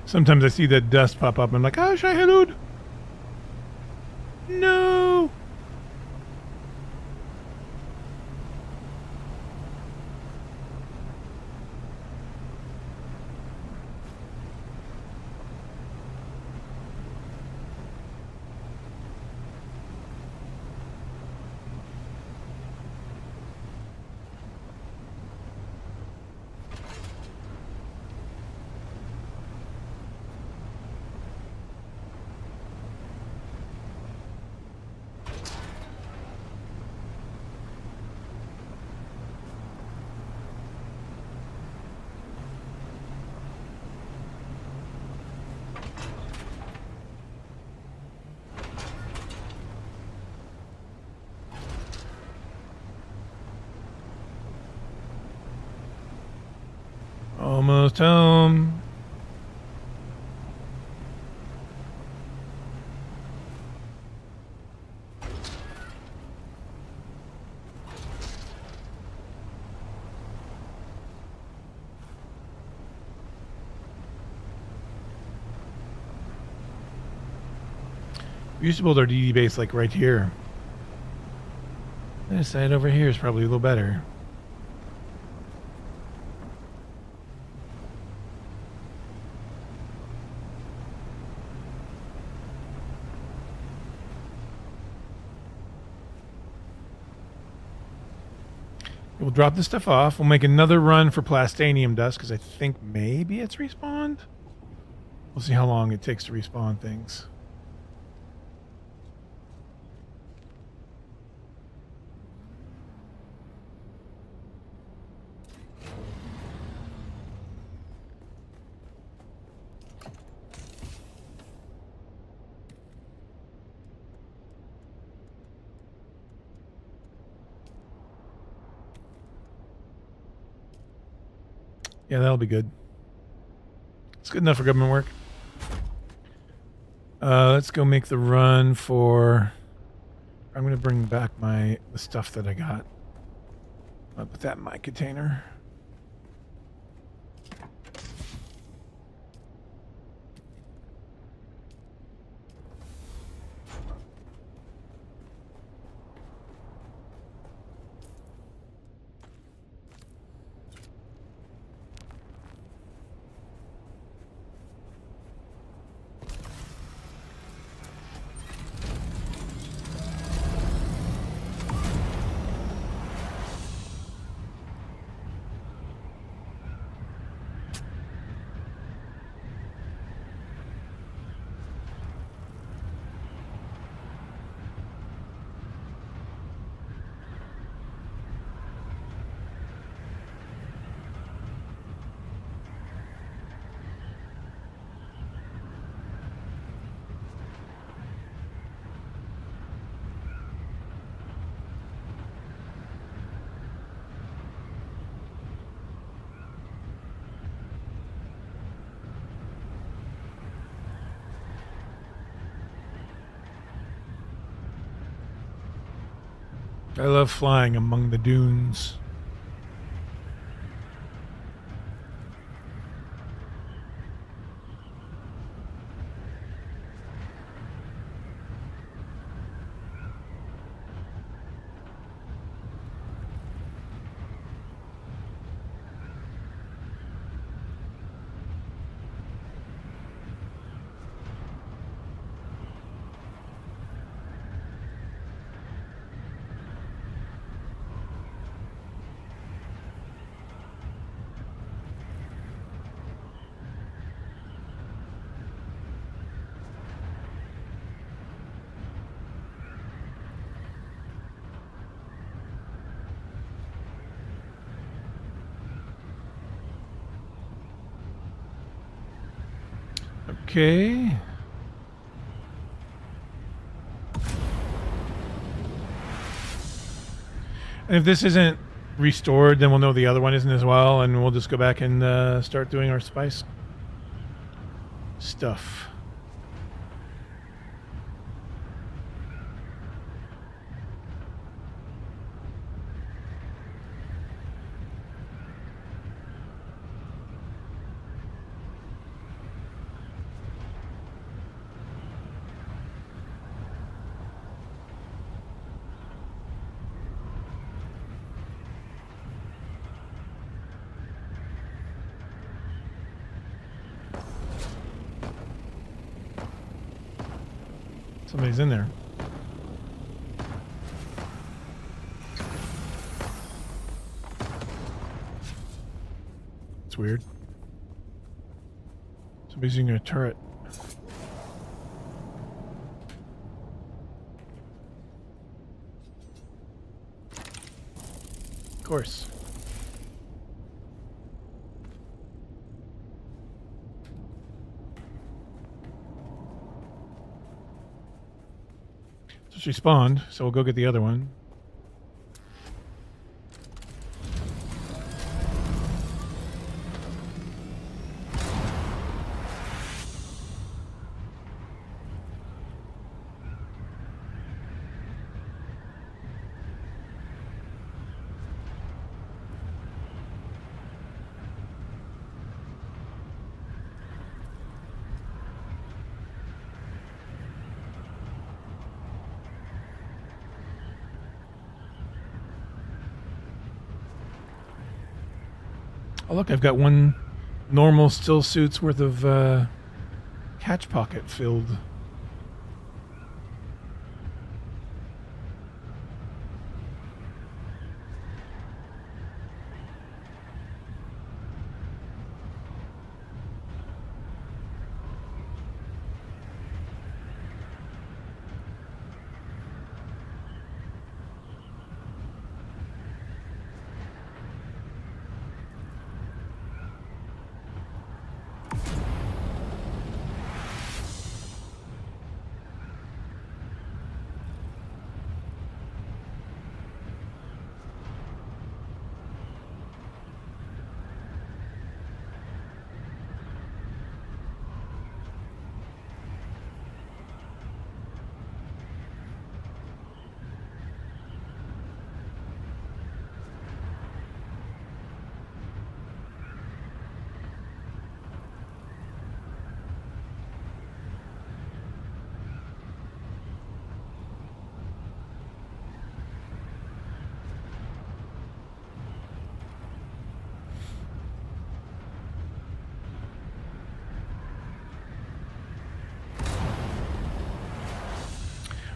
Sometimes I see that dust pop up and I'm like, oh, Shahilud. No. Almost home. We used to build our DD base like right here. This side over here is probably a little better. We'll drop this stuff off. We'll make another run for plastanium dust because I think maybe it's respawned. We'll see how long it takes to respawn things. Yeah, that'll be good. It's good enough for government work. Let's go make the run for... I'm going to bring back the stuff that I got. I'll put that in my container. I love flying among the dunes. Okay. And if this isn't restored, then we'll know the other one isn't as well, and we'll just go back and start doing our spice stuff. Somebody's in there. It's weird. Somebody's using a turret. Of course. So she spawned, so we'll go get the other one. Oh, look, I've got one normal still suit's worth of catch pocket filled.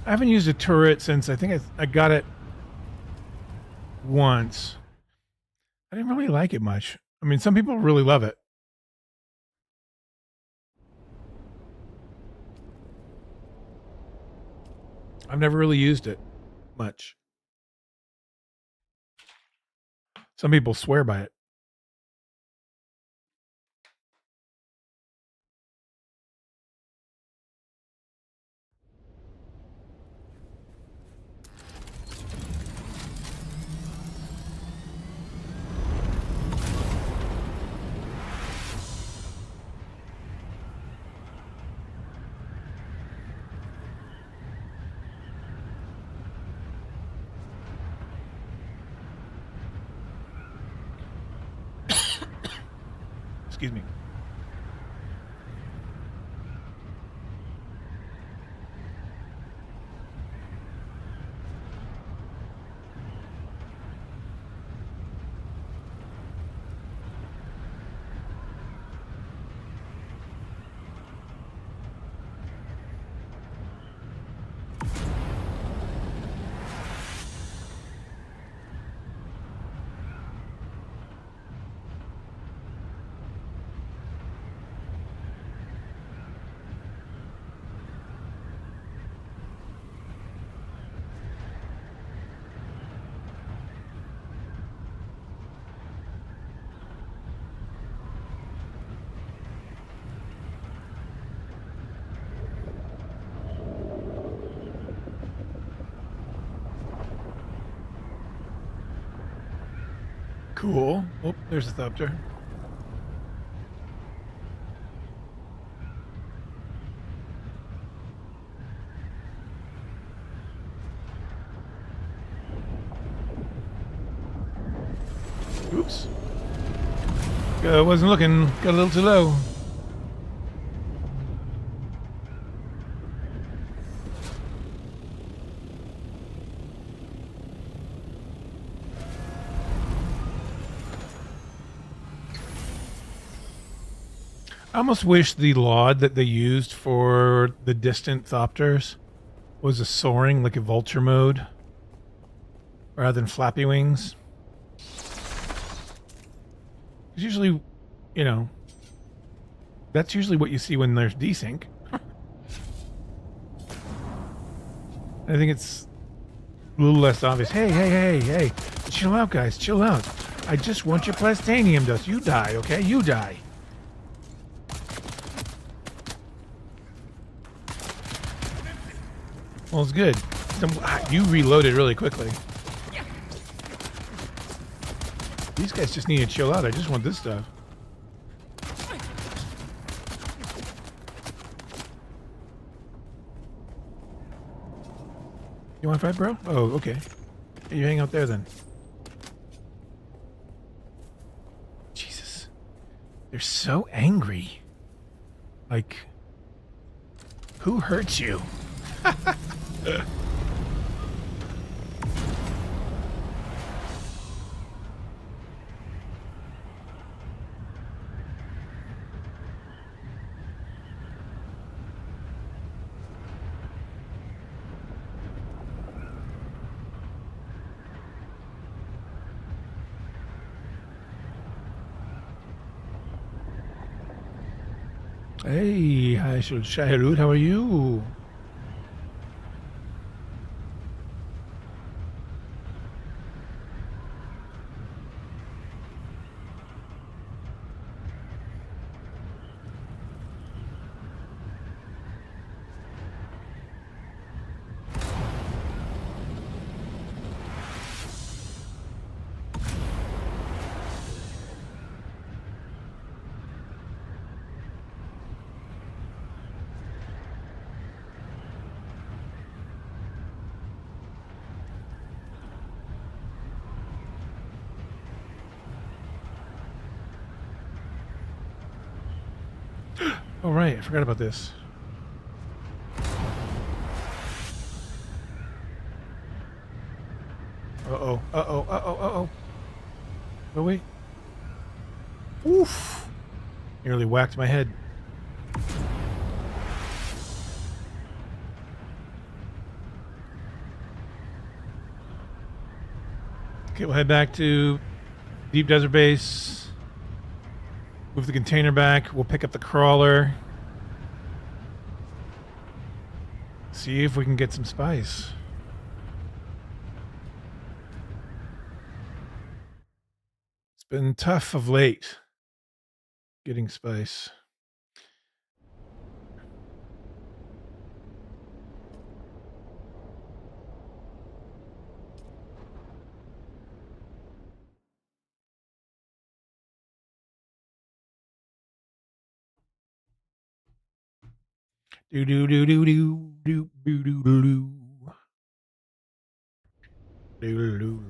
I haven't used a turret since I think I got it once. I didn't really like it much. I mean, some people really love it. I've never really used it much. Some people swear by it. Excuse me. Cool. Oh, there's a thopter. Oops. Wasn't looking. Got a little too low. I almost wish the laud that they used for the distant thopters was a soaring, like a vulture mode, rather than flappy wings. Because usually, you know, that's usually what you see when there's desync. I think it's a little less obvious. Hey. Chill out, guys. Chill out. I just want your plastanium dust. You die, okay? You die. Well, it's good. You reloaded really quickly. These guys just need to chill out. I just want this stuff. You want to fight, bro? Oh, okay. Hey, you hang out there then. Jesus. They're so angry. Like, who hurt you? Hey, hi, Shahirut, how are you? Oh, right. I forgot about this. Uh-oh. Uh-oh. Uh-oh. Uh-oh. Oh, wait. Oof. Nearly whacked my head. Okay, we'll head back to Deep Desert Base. Move the container back. We'll pick up the crawler. See if we can get some spice. It's been tough of late getting spice. Do do do do do do do do do do do do.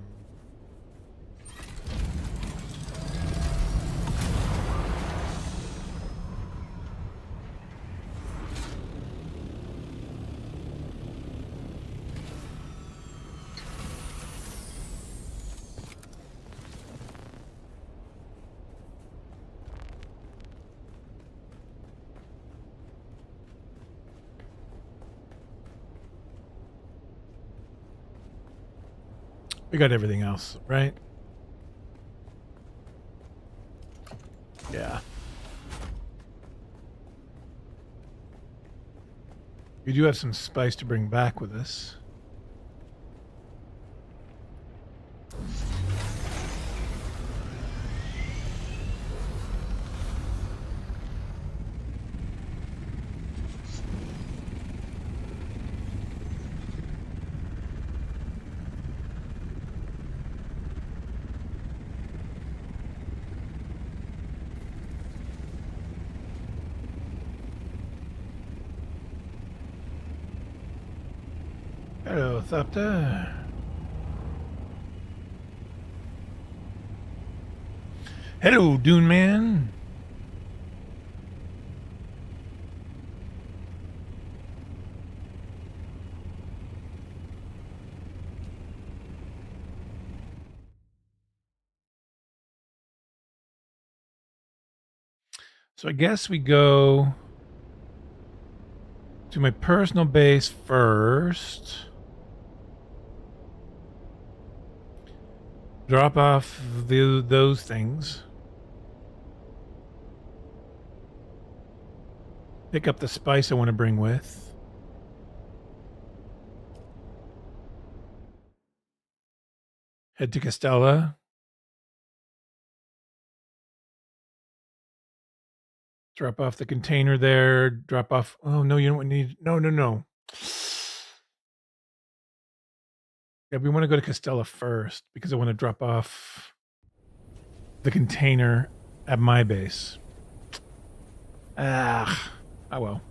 We got everything else, right? Yeah. We do have some spice to bring back with us. Hello, Thopter. Hello, Dune Man. So I guess we go to my personal base first. Drop off those things. Pick up the spice I want to bring with. Head to Castella. Drop off the container there. Drop off. Oh, no, you don't need. No. Yeah, we want to go to Castella first because I want to drop off the container at my base. Ah, oh well.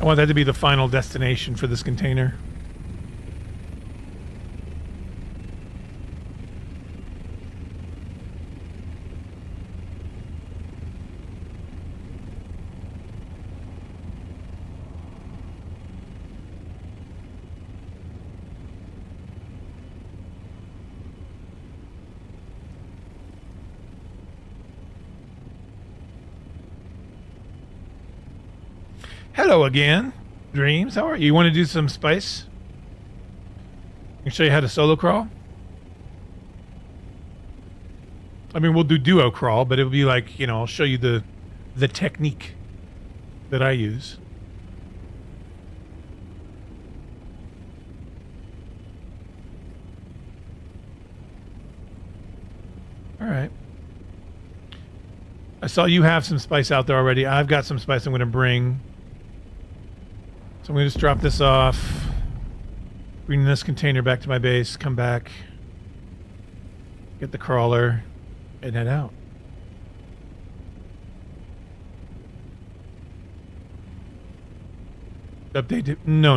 I want that to be the final destination for this container. Hello again, Dreams. How are you? You want to do some spice? I can show you how to solo crawl. I mean, we'll do duo crawl, but it'll be like, I'll show you the technique that I use. All right. I saw you have some spice out there already. I've got some spice I'm going to bring. So I'm going to just drop this off, bring this container back to my base, come back, get the crawler, and head out. Update it? No.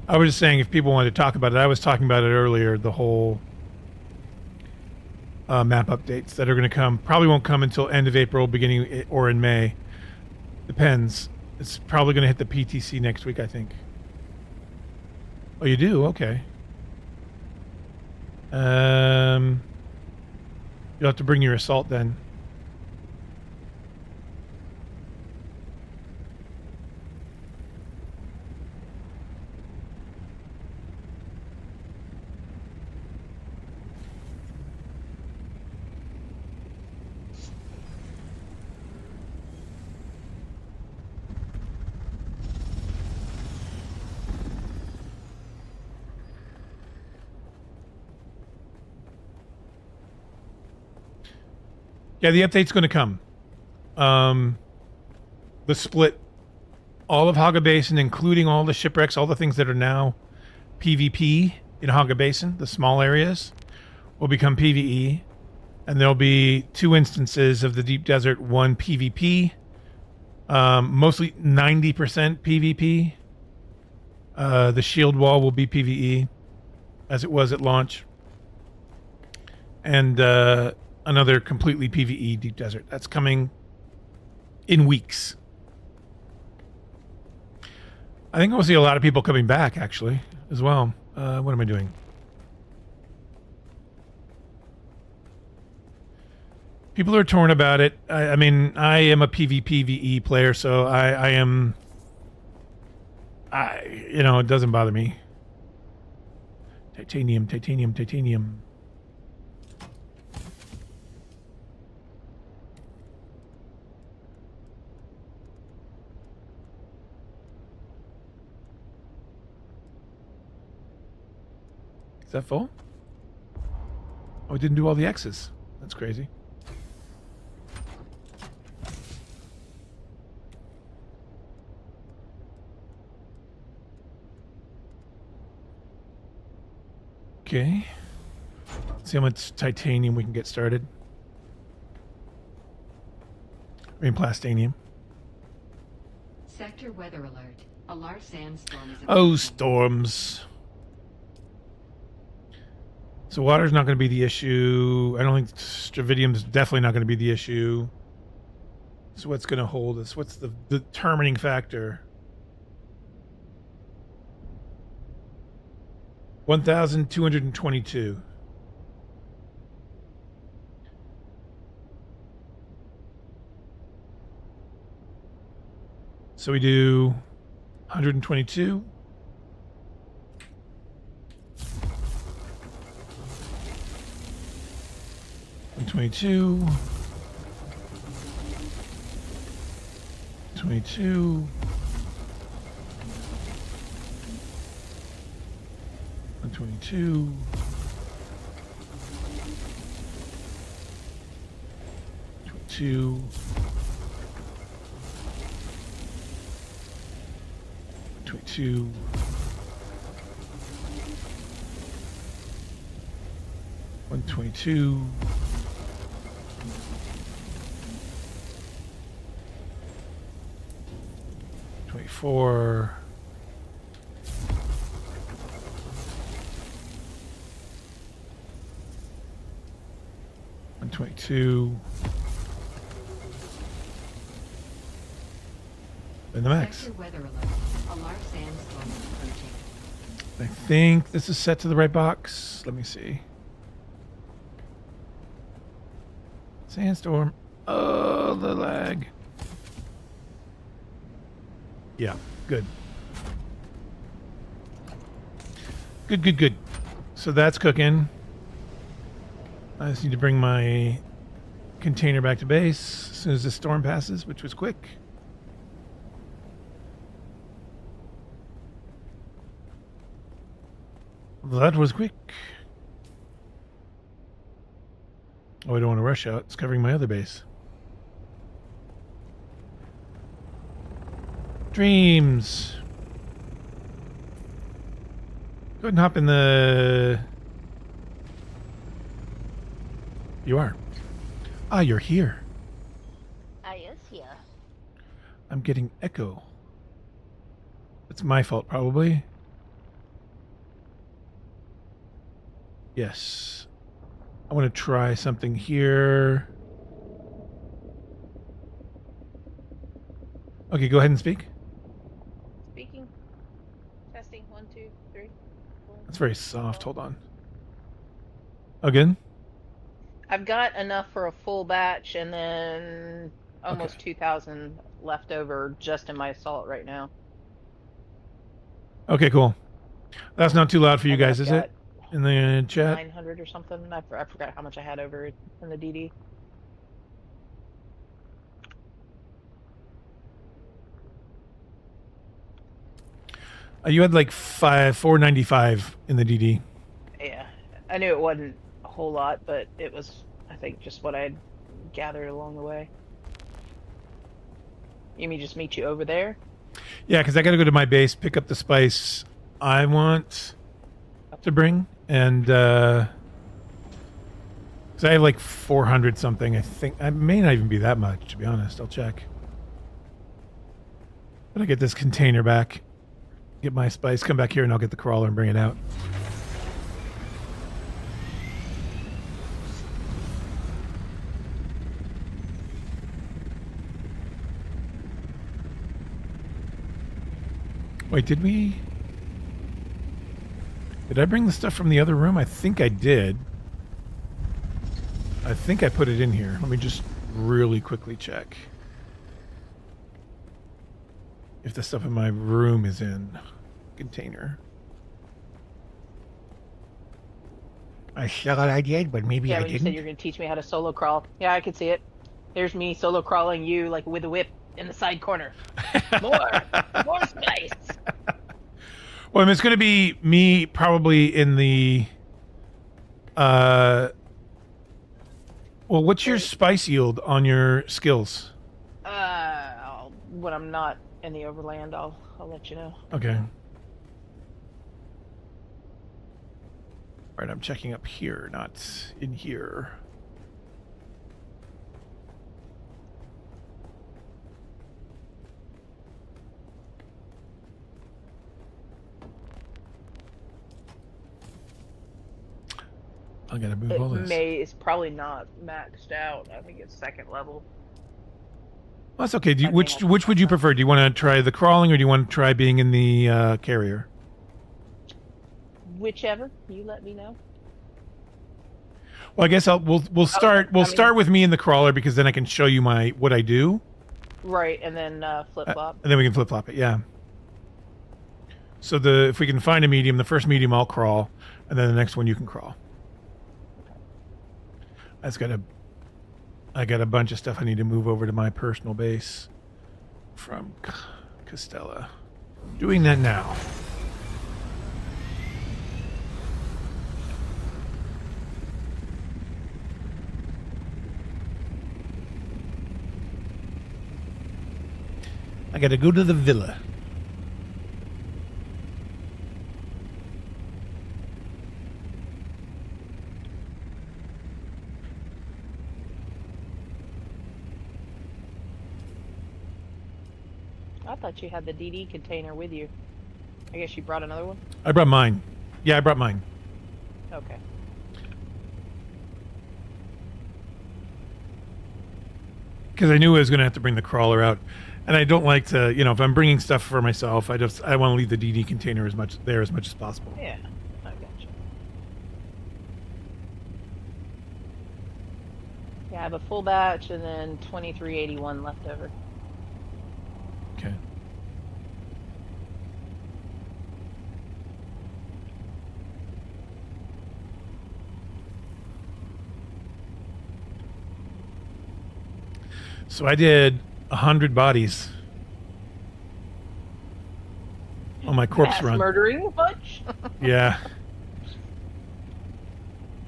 I was just saying if people wanted to talk about it, I was talking about it earlier, the whole map updates that are going to come. Probably won't come until end of April, beginning or in May. Depends. It's probably going to hit the PTC next week, I think. Oh, you do? Okay. You'll have to bring your assault then. Yeah, the update's going to come. The split, all of Haga Basin, including all the shipwrecks, all the things that are now PvP in Haga Basin, the small areas, will become PvE. And there'll be 2 instances of the Deep Desert, 1 PvP, mostly 90% PvP. The shield wall will be PvE, as it was at launch. And another completely PvE Deep Desert. That's coming in weeks. I think we'll see a lot of people coming back, actually, as well. What am I doing? People are torn about it. I mean, I am a PvPvE player, so I am. It doesn't bother me. Titanium, titanium, titanium. Is that full? Oh, it didn't do all the X's. That's crazy. Okay. Let's see how much titanium we can get started. I mean, plastanium. Sector weather alert. A large sandstorm is Oh, approaching. storms. So water's not going to be the issue. I don't think stravidium's definitely not going to be the issue. So what's going to hold us? What's the determining factor? 1,222. So we do 122. 122. 22. 122. 22. 22. 122. 24. 122. And the max. Sector weather alert. A large sandstorm is approaching. I think this is set to the right box. Let me see. Sandstorm. Oh, the lag. Yeah, good. Good, good, good. So that's cooking. I just need to bring my container back to base as soon as the storm passes, which was quick. That was quick. Oh, I don't want to rush out. It's covering my other base. Dreams. Go ahead and hop in the... You are. Ah, you're here. I is here. I'm getting echo. It's my fault, probably. Yes. I want to try something here. Okay, go ahead and speak. Speaking. Testing. 1, 2, 3, 4. That's very soft. Hold on. Again? I've got enough for a full batch, and then almost 2,000 left over just in my assault right now. Okay, cool. That's not too loud for you And then guys, I've is it? In the chat? 900 or something. I forgot how much I had over in the DD. You had like 495 in the DD. Yeah, I knew it wasn't a whole lot, but it was, I think, just what I had gathered along the way. You mean just meet you over there? Yeah, because I got to go to my base, pick up the spice I want to bring, and because I have like 400 something. I think I may not even be that much, to be honest. I'll check. But I get this container back, get my spice, come back here, and I'll get the crawler and bring it out. Wait, did we? Did I bring the stuff from the other room? I think I did. I think I put it in here. Let me just really quickly check if the stuff in my room is in container. I thought I did, but maybe Yeah, I when you said didn't. you're going to teach me how to solo crawl. Yeah, I could see it. There's me solo crawling you like with a whip in the side corner. More space. Well, it's going to be me probably in the. Well, what's your spice yield on your skills? When I'm not in the overland, I'll let you know. Okay. All right, I'm checking up here, not in here. I gotta move all this. It's probably not maxed out. I think it's second level. Well, that's okay. Which would you prefer? Do you want to try the crawling, or do you want to try being in the carrier? Whichever, you let me know. Well, I guess we'll start start with me in the crawler, because then I can show you what I do. Right, and then flip flop. And then we can flip flop it. Yeah. So if we can find a medium, the first medium I'll crawl, and then the next one you can crawl. I got a bunch of stuff I need to move over to my personal base from Costella. Doing that now. I gotta go to the villa. I thought you had the DD container with you. I guess you brought another one? I brought mine. Yeah, I brought mine. Okay. Because I knew I was going to have to bring the crawler out. And I don't like to, if I'm bringing stuff for myself, I want to leave the DD container as much as possible. Yeah, I got you. Yeah, I have a full batch and then 2381 left over. Okay. So I did 100 bodies on my corpse Mass run. murdering a bunch? Yeah.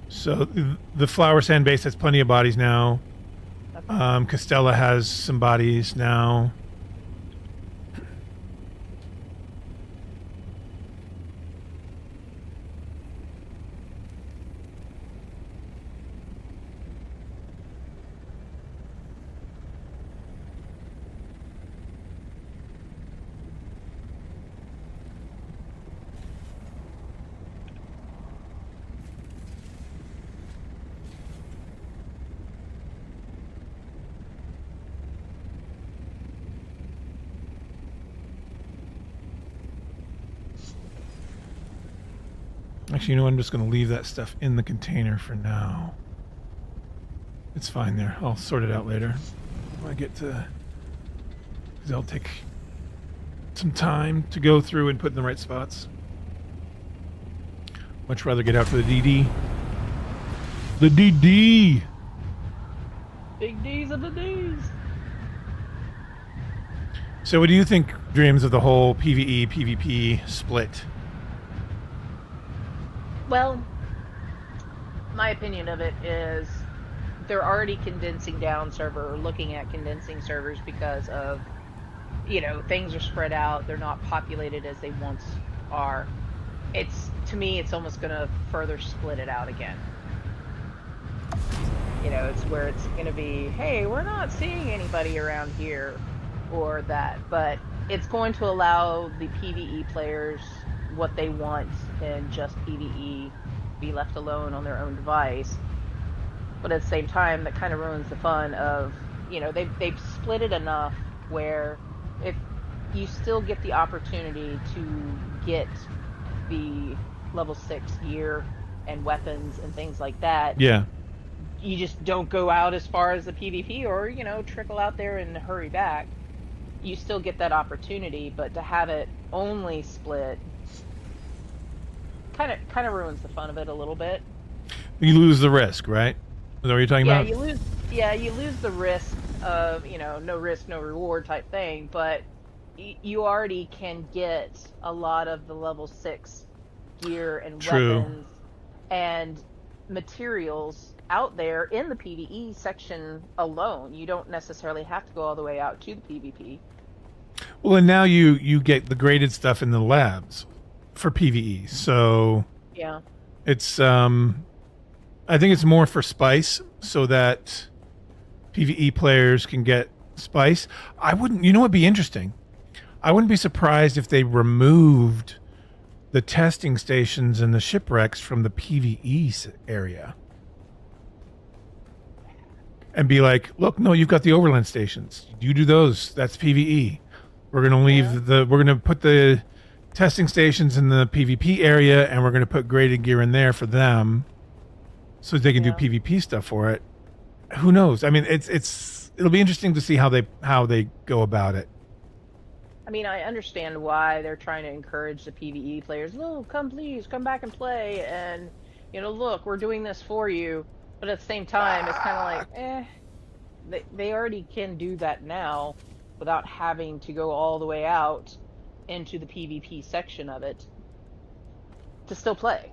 So the flower sand base has plenty of bodies now. Okay. Costella has some bodies now. Actually, I'm just going to leave that stuff in the container for now. It's fine there. I'll sort it out later when I get to... Because it'll take some time to go through and put in the right spots. Much rather get out for the DD. The DD! Big D's of the D's. So what do you think, Dreams, of the whole PvE, PvP split? Well, my opinion of it is they're already condensing down server, or looking at condensing servers because of, things are spread out. They're not populated as they once are. To me, it's almost going to further split it out again. It's where it's going to be, hey, we're not seeing anybody around here or that, but it's going to allow the PvE players what they want in just PvE be left alone on their own device. But at the same time, that kind of ruins the fun of, they've split it enough where if you still get the opportunity to get the level 6 gear and weapons and things like that, Yeah. you just don't go out as far as the PvP, or trickle out there and hurry back. You still get that opportunity, but to have it only split kind of ruins the fun of it a little bit. You lose the risk, right? Is that what you're talking Yeah, about? you lose the risk of, no risk, no reward type thing, but you already can get a lot of the level 6 gear and True. weapons and materials out there in the PvE section alone. You don't necessarily have to go all the way out to the PvP. Well, and now you get the graded stuff in the labs for PvE. So Yeah. it's I think it's more for spice so that PvE players can get spice. I wouldn't, what'd be interesting? I wouldn't be surprised if they removed the testing stations and the shipwrecks from the PvE area. And be like, look, no, you've got the overland stations. You do those. That's PvE. We're going to leave we're going to put the testing stations in the PvP area, and we're going to put graded gear in there for them so they can do PvP stuff for it. Who knows? I mean, it'll be interesting to see how they go about it. I mean, I understand why they're trying to encourage the PvE players. No, please, come back and play. And, look, we're doing this for you. But at the same time, it's kind of like, they already can do that now without having to go all the way out into the PvP section of it to still play.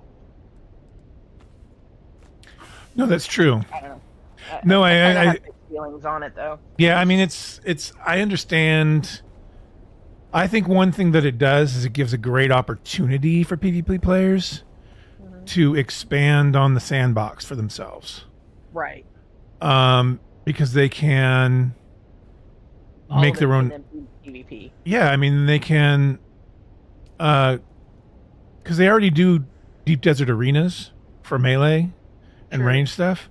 No, that's true. I don't know. No, I have mixed feelings on it, though. Yeah, I mean, it's. I understand. I think one thing that it does is it gives a great opportunity for PvP players to expand on the sandbox for themselves. Right. Because they can make their own PvP. Yeah, I mean, they can because they already do deep desert arenas for melee and range stuff.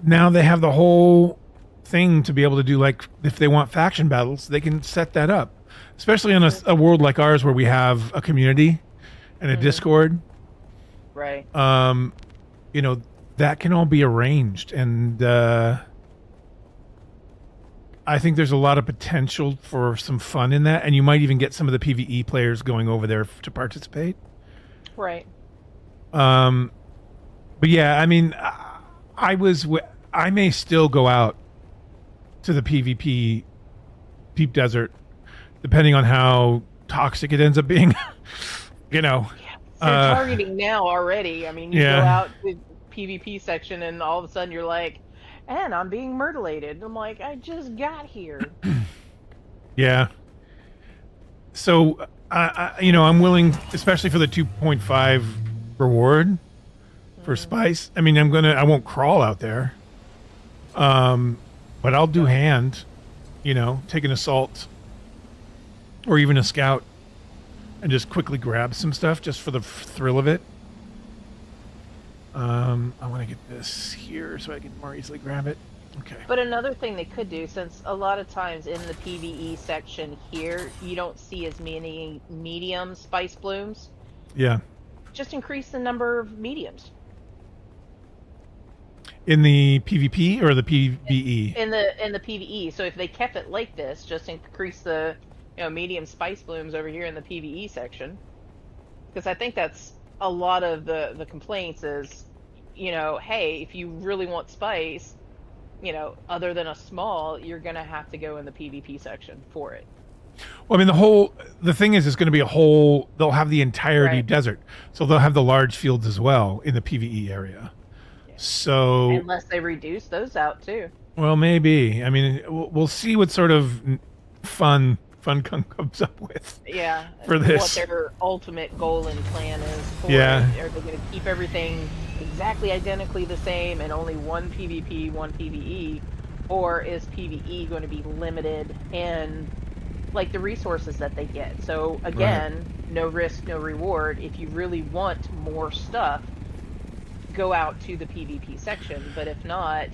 Now they have the whole thing to be able to do, like, if they want faction battles, they can set that up. Especially on a world like ours where we have a community and a Discord. Right. That can all be arranged, and I think there's a lot of potential for some fun in that, and you might even get some of the PvE players going over there to participate. Right. But yeah, I mean, I may still go out to the PvP deep desert, depending on how toxic it ends up being. They're targeting now already. I mean, you go out to PvP section and all of a sudden you're like, and I'm being murderlated. I'm like, I just got here. Yeah. So, I'm willing, especially for the 2.5 reward for spice. I mean, I won't crawl out there. But I'll do hand, take an assault or even a scout and just quickly grab some stuff just for the thrill of it. I want to get this here so I can more easily grab it. Okay. But another thing they could do, since a lot of times in the PvE section here, you don't see as many medium spice blooms. Yeah. Just increase the number of mediums. In the PvP or the PvE? In the PvE. So if they kept it like this, just increase the medium spice blooms over here in the PvE section. Because I think that's a lot of the complaints is, hey, if you really want spice, other than a small, you're going to have to go in the PvP section for it. Well, I mean, the thing is, it's going to be they'll have the entire deep desert. So they'll have the large fields as well in the PvE area. Yeah. So. Unless they reduce those out too. Well, maybe. I mean, we'll see what sort of fun comes up with. Yeah. For this. What their ultimate goal and plan is for yeah. it. Are they going to keep everything exactly identically the same and only one PvP, one PvE? Or is PvE going to be limited in like the resources that they get? So again, no risk, no reward. If you really want more stuff, go out to the PvP section. But if not,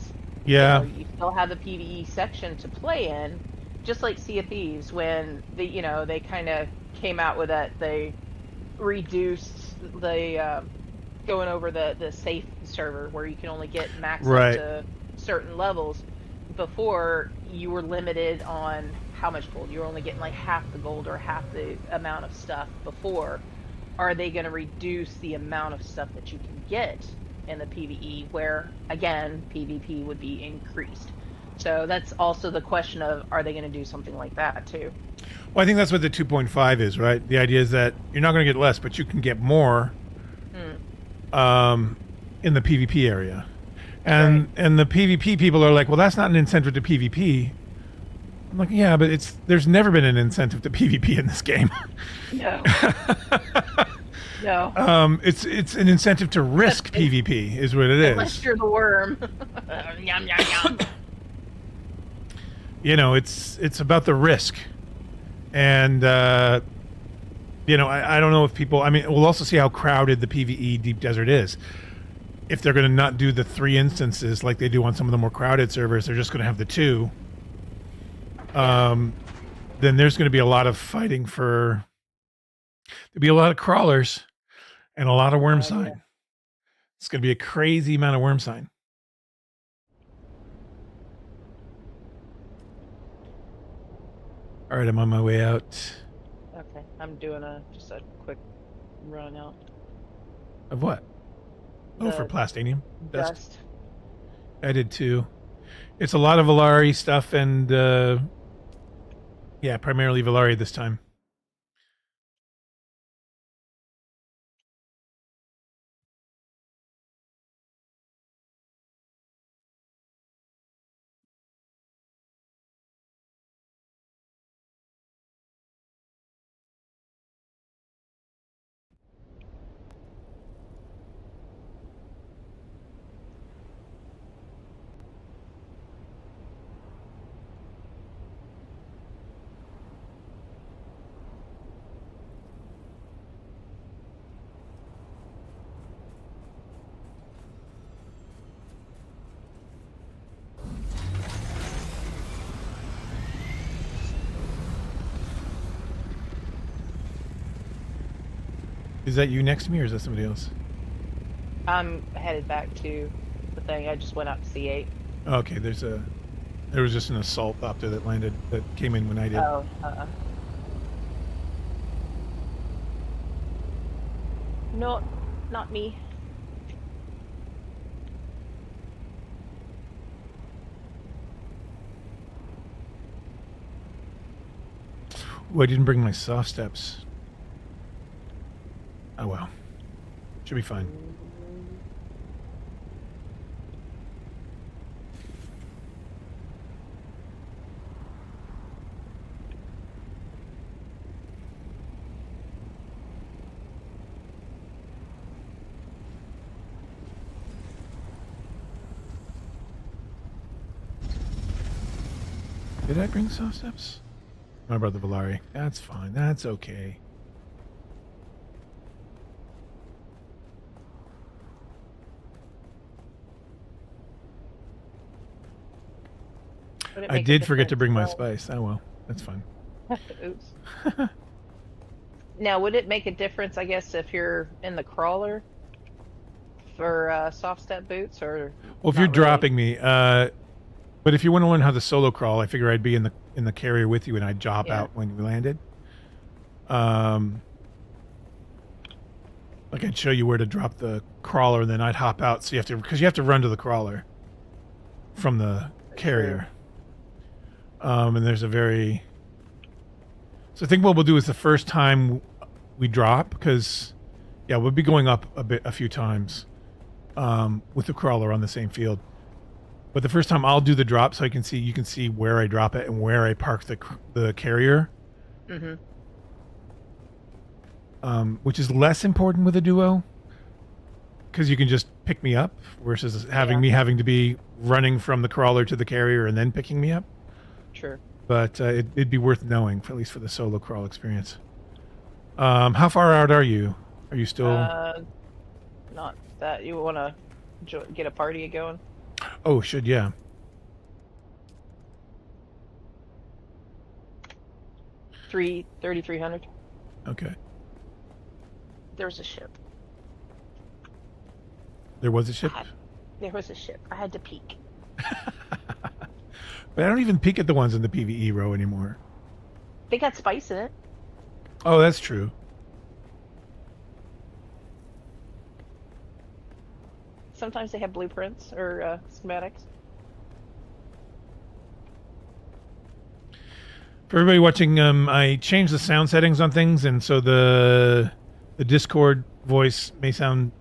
you still have the PvE section to play in. Just like Sea of Thieves, when they kind of came out with that, they reduced the going over the safe server where you can only get max Right. up to certain levels. Before, you were limited on how much gold. You were only getting like half the gold or half the amount of stuff before. Are they going to reduce the amount of stuff that you can get in the PvE, where again PvP would be increased? So that's also the question of, are they going to do something like that too? Well, I think that's what the 2.5 is, right? The idea is that you're not going to get less, but you can get more in the PvP area. And the PvP people are like, well, that's not an incentive to PvP. I'm like, yeah, but there's never been an incentive to PvP in this game. No. No. It's an incentive to risk PvP is what it is. Unless you're the worm. Yum, yum, yum. You know, it's about the risk. And, you know, I don't know if people... I mean, we'll also see how crowded the PvE Deep Desert is. If they're going to not do the 3 instances like they do on some of the more crowded servers, they're just going to have the 2. Then there's going to be a lot of fighting for... There'll be a lot of crawlers and a lot of worm sign. It's going to be a crazy amount of worm sign. All right, I'm on my way out. Okay, I'm doing just a quick run out. Of what? Oh, for Plastanium. Dust. I did too. It's a lot of Valari stuff and, yeah, primarily Valari this time. Is that you next to me, or is that somebody else? I'm headed back to the thing. I just went out to C8. Okay, there was just an assault opter that landed, that came in when I did. Oh, no, not me. Oh, I didn't bring my soft steps. Oh well. Should be fine. Did I bring soft steps? My brother Valari. That's fine. That's okay. I did forget to bring my spice. Oh well, that's fine. Oops. Now, would it make a difference, I guess, if you're in the crawler for soft step boots, or? Well, if you're dropping me, but if you want to learn how to solo crawl, I figure I'd be in the carrier with you, and I'd drop out when we landed. Like I'd show you where to drop the crawler, and then I'd hop out. So because you have to run to the crawler from the carrier. And there's so I think what we'll do is the first time we drop, because yeah, we'll be going up a few times with the crawler on the same field. But the first time I'll do the drop, so you can see where I drop it and where I park the carrier. Mm-hmm. Which is less important with a duo, because you can just pick me up versus having to be running from the crawler to the carrier and then picking me up. Sure. But it'd be worth knowing, at least for the solo crawl experience. How far out are you? Are you still... Not that. You want to get a party going? Oh, should, yeah. $3,300. Okay. There's a ship. There was a ship? There was a ship. I had to peek. But I don't even peek at the ones in the PvE row anymore. They got spice in it. Oh, that's true. Sometimes they have blueprints or schematics. For everybody watching, I changed the sound settings on things, and so the Discord voice may sound.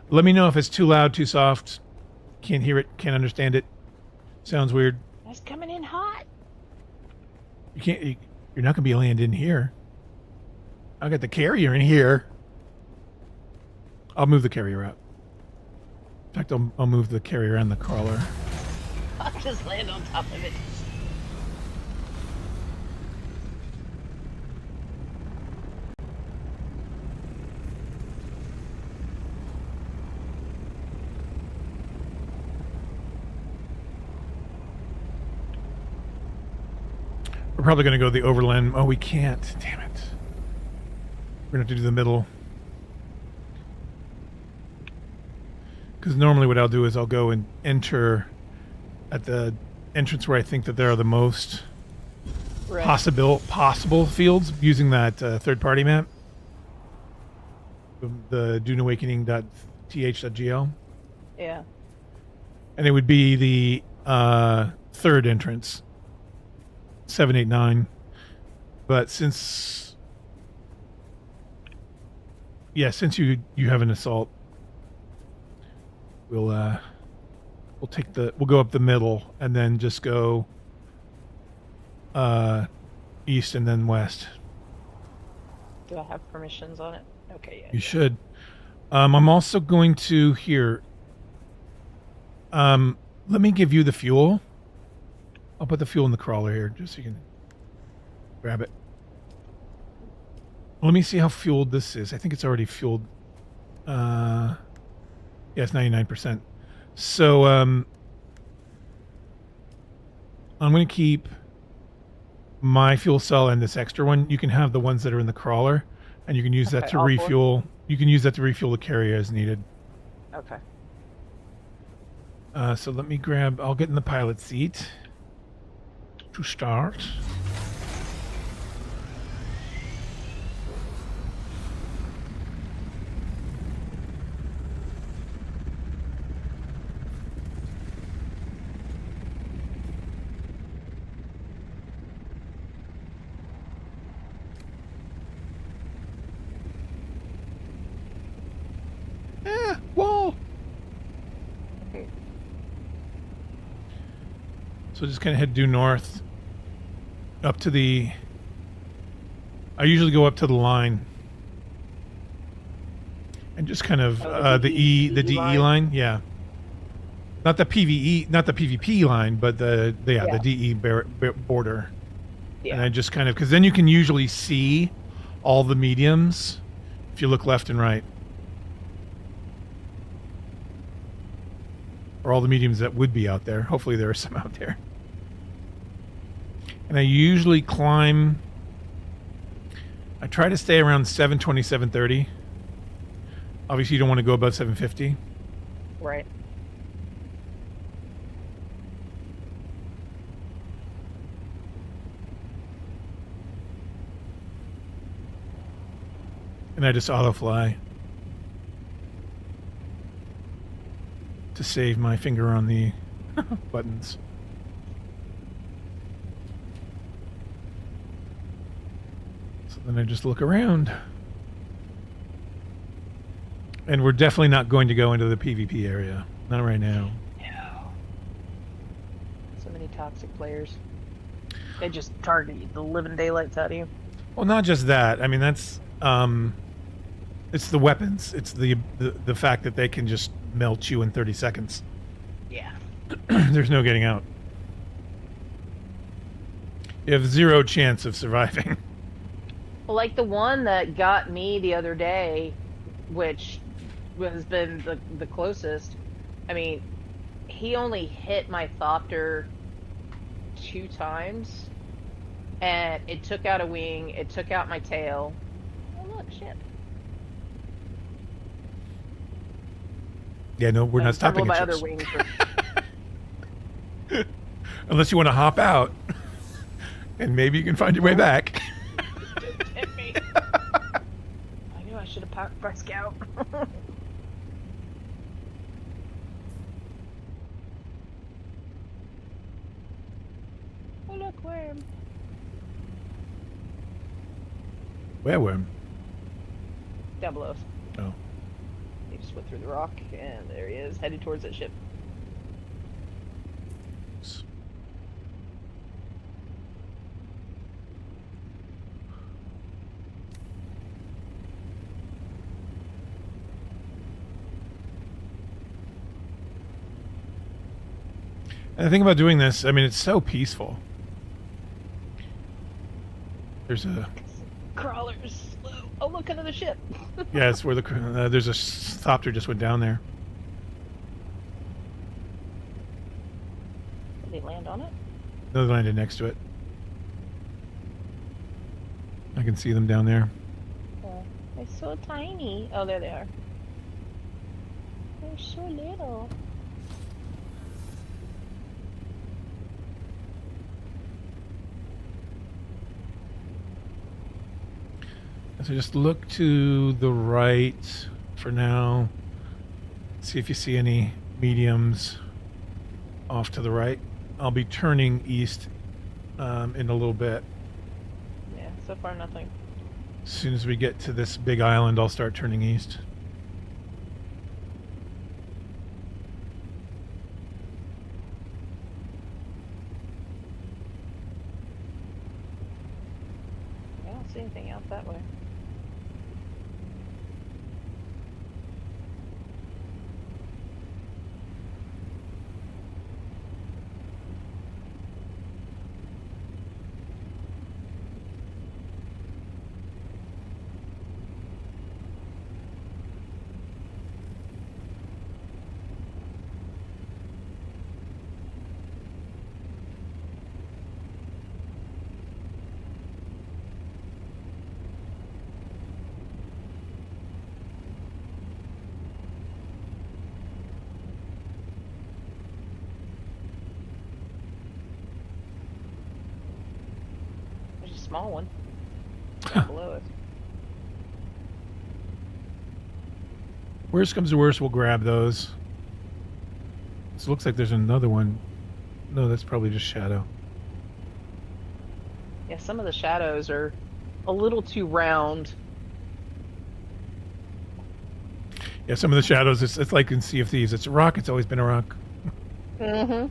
Let me know if it's too loud, too soft. Can't hear it. Can't understand it. Sounds weird. That's coming in hot. You can't. You're not gonna be land in here. I got the carrier in here. I'll move the carrier out. In fact, I'll move the carrier and the crawler. I'll just land on top of it. We're probably going to go the overland. Oh, we can't. Damn it. We're going to have to do the middle. Because normally what I'll do is I'll go and enter at the entrance where I think that there are the most possible fields using that third-party map. The duneawakening.th.gl. Yeah. And it would be the third entrance. 789, but since you have an assault, we'll go up the middle and then just go east and then west. Do I have permissions on it? Okay, yeah. You should. I'm also going to here. Let me give you the fuel. I'll put the fuel in the crawler here, just so you can grab it. Let me see how fueled this is. I think it's already fueled. Yeah, it's 99%. So, I'm going to keep my fuel cell and this extra one. You can have the ones that are in the crawler, and you can use that to refuel. You can use that to refuel the carrier as needed. Okay. So let me grab. I'll get in the pilot seat to start. Wall. Okay. So just kind of head due north. Up to the... I usually go up to the line. And just kind of the DE line, yeah. Not the PVE, not the PvP line, but the DE border. Yeah. And I just kind of, because then you can usually see all the mediums if you look left and right. Or all the mediums that would be out there. Hopefully there are some out there. And I usually climb... I try to stay around 720, 730. Obviously you don't want to go above 750. Right. And I just auto fly to save my finger on the buttons. So then I just look around. And we're definitely not going to go into the PvP area. Not right now. No. So many toxic players. They just target the living daylights out of you. Well, not just that. I mean, that's... it's the weapons. It's the fact that they can just melt you in 30 seconds. Yeah. There's no getting out. You have zero chance of surviving. Well, like the one that got me the other day, which has been the closest. I mean, he only hit my Thopter 2 times, and it took out a wing, it took out my tail. Oh, look, ship. Yeah, no, we're not stopping Several at of my other ships. wings are Unless you want to hop out, and maybe you can find your way back. Don't tempt me. I knew I should have parked my scout. Oh look, worm. Where worm? Down below us. Oh. He just went through the rock, and there he is, headed towards that ship. And the thing about doing this, I mean, it's so peaceful. There's a Crawlers. Oh, look, another ship. yeah, it's where there's a thopter just went down there. Did they land on it? Another landed next to it. I can see them down there. Oh, they're so tiny. Oh, there they are. They're so little. So just look to the right for now. See if you see any mediums off to the right. I'll be turning east in a little bit. Yeah, so far nothing. As soon as we get to this big island, I'll start turning east. I don't see anything out that way. There's a small one down below us. Worst comes to worst, we'll grab those. So it looks like there's another one. No, that's probably just shadow. Yeah, some of the shadows are a little too round. Yeah, some of the shadows, it's like in Sea of Thieves. It's a rock, it's always been a rock. Mm-hmm.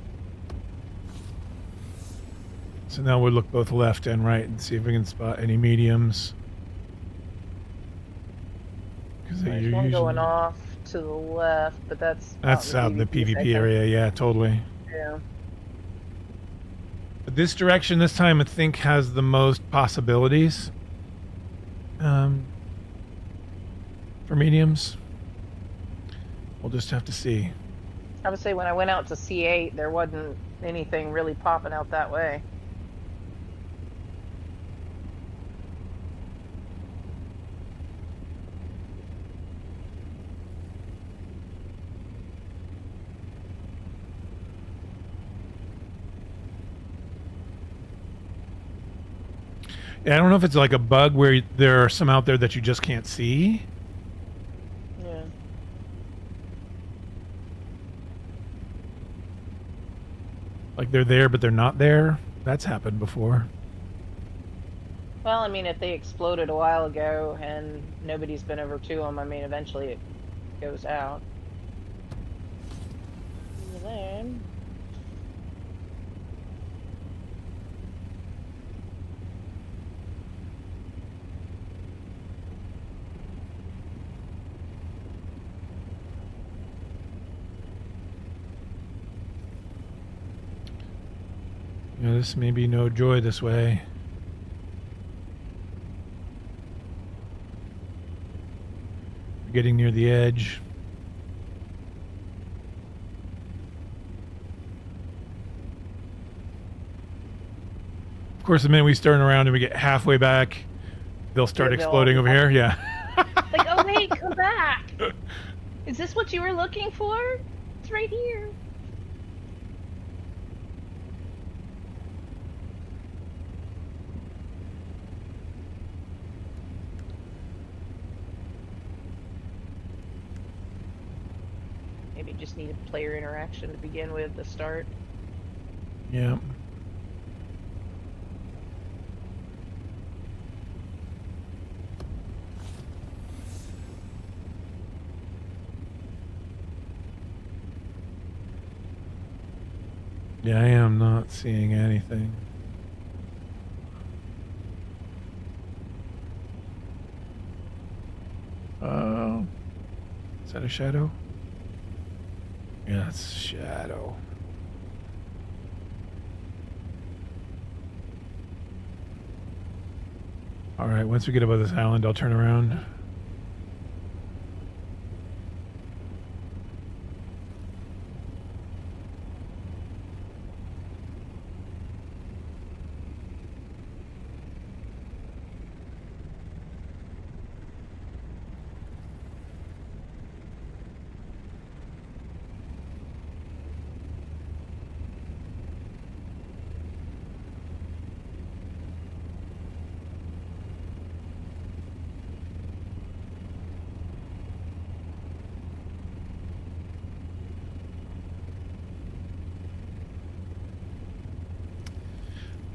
So now we'll look both left and right and see if we can spot any mediums. Because There's one going off to the left, but that's out in the PvP section. area, yeah, totally. Yeah. But this direction this time I think has the most possibilities for mediums. We'll just have to see. I would say when I went out to C8, there wasn't anything really popping out that way. Yeah, I don't know if it's like a bug where there are some out there that you just can't see. Yeah. Like they're there, but they're not there. That's happened before. Well, I mean, if they exploded a while ago and nobody's been over to them, I mean, eventually it goes out. And then... You know, this may be no joy this way. We're getting near the edge. Of course, the minute we turn around and we get halfway back, they'll start Yeah, they'll exploding all over be here. Yeah. Like, oh wait, come back! Is this what you were looking for? It's right here. Maybe just need a player interaction to begin with to start. Yeah. Yeah, I am not seeing anything. Oh. Is that a shadow? Yeah, it's a shadow. Alright, once we get above this island, I'll turn around.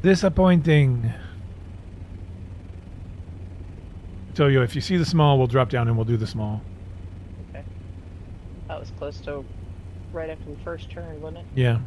Disappointing. So, yo, if you see the small, we'll drop down and we'll do the small. Okay. That was close to right after we first turned, wasn't it? Yeah.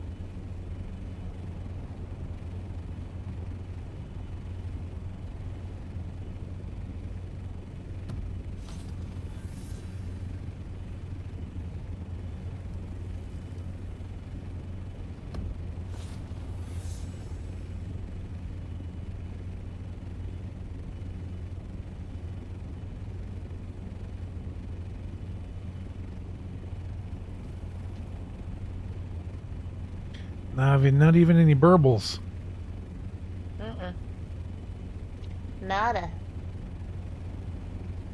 Not even any burbles. Mm-mm. Nada.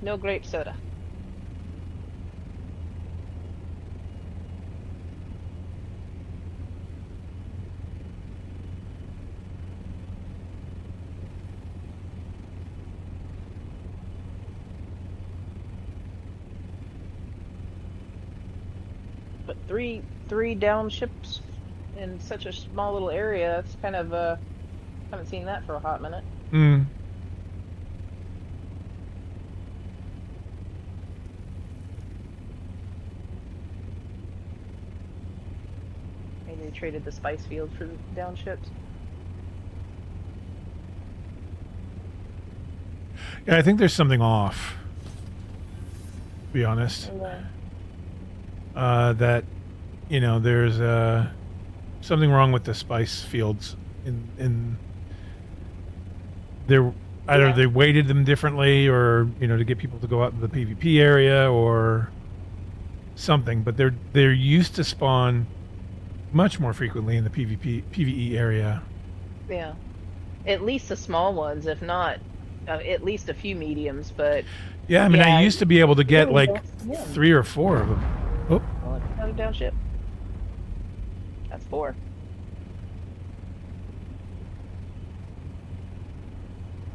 No grape soda. But three down ships in such a small little area, that's kind of haven't seen that for a hot minute. Hmm. Maybe they traded the spice field for the down ships. Yeah, I think there's something off. To be honest. Yeah. That, you know, there's something wrong with the spice fields in they're either Yeah. they weighted them differently, or, you know, to get people to go out in the PvP area or something, but they're used to spawn much more frequently in the PvE area. Yeah. At least the small ones, if not at least a few mediums, but Yeah, I mean, Yeah. I used to be able to get Yeah, like yeah. 3 or 4 of them. Oh, well, another down ship. That's 4.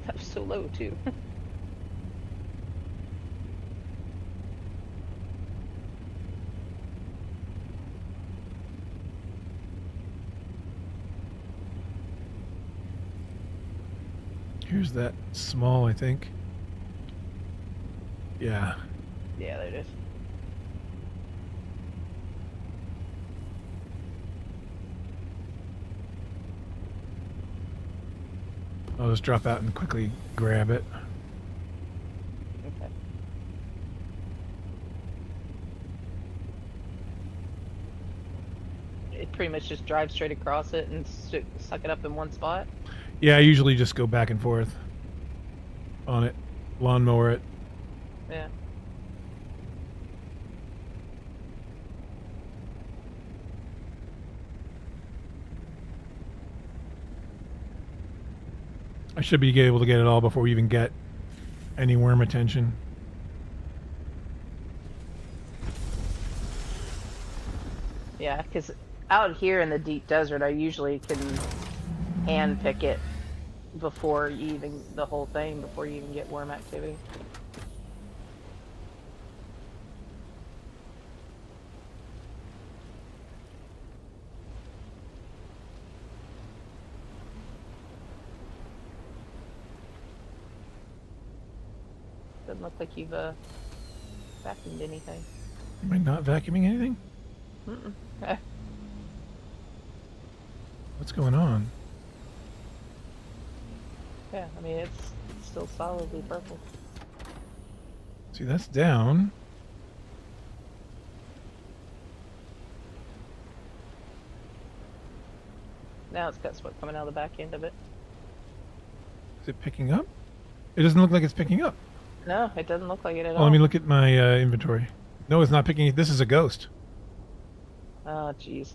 That was so low too. here's that small, I think. Yeah. Yeah, there it is. I'll just drop out and quickly grab it. Okay. It pretty much just drives straight across it and suck it up in one spot. Yeah, I usually just go back and forth on it, lawnmower it. Yeah. I should be able to get it all before we even get any worm attention. Yeah, because out here in the deep desert, I usually can hand pick it before you even the whole thing before you even get worm activity. Doesn't look like you've vacuumed anything. Am I not vacuuming anything? Mm-mm. What's going on? Yeah, I mean it's still solidly purple. See, that's down. Now it's got smoke coming out of the back end of it. Is it picking up? It doesn't look like it's picking up. No, it doesn't look like it at Oh, all. let me look at my inventory. No, it's not picking it. This is a ghost. Oh, jeez.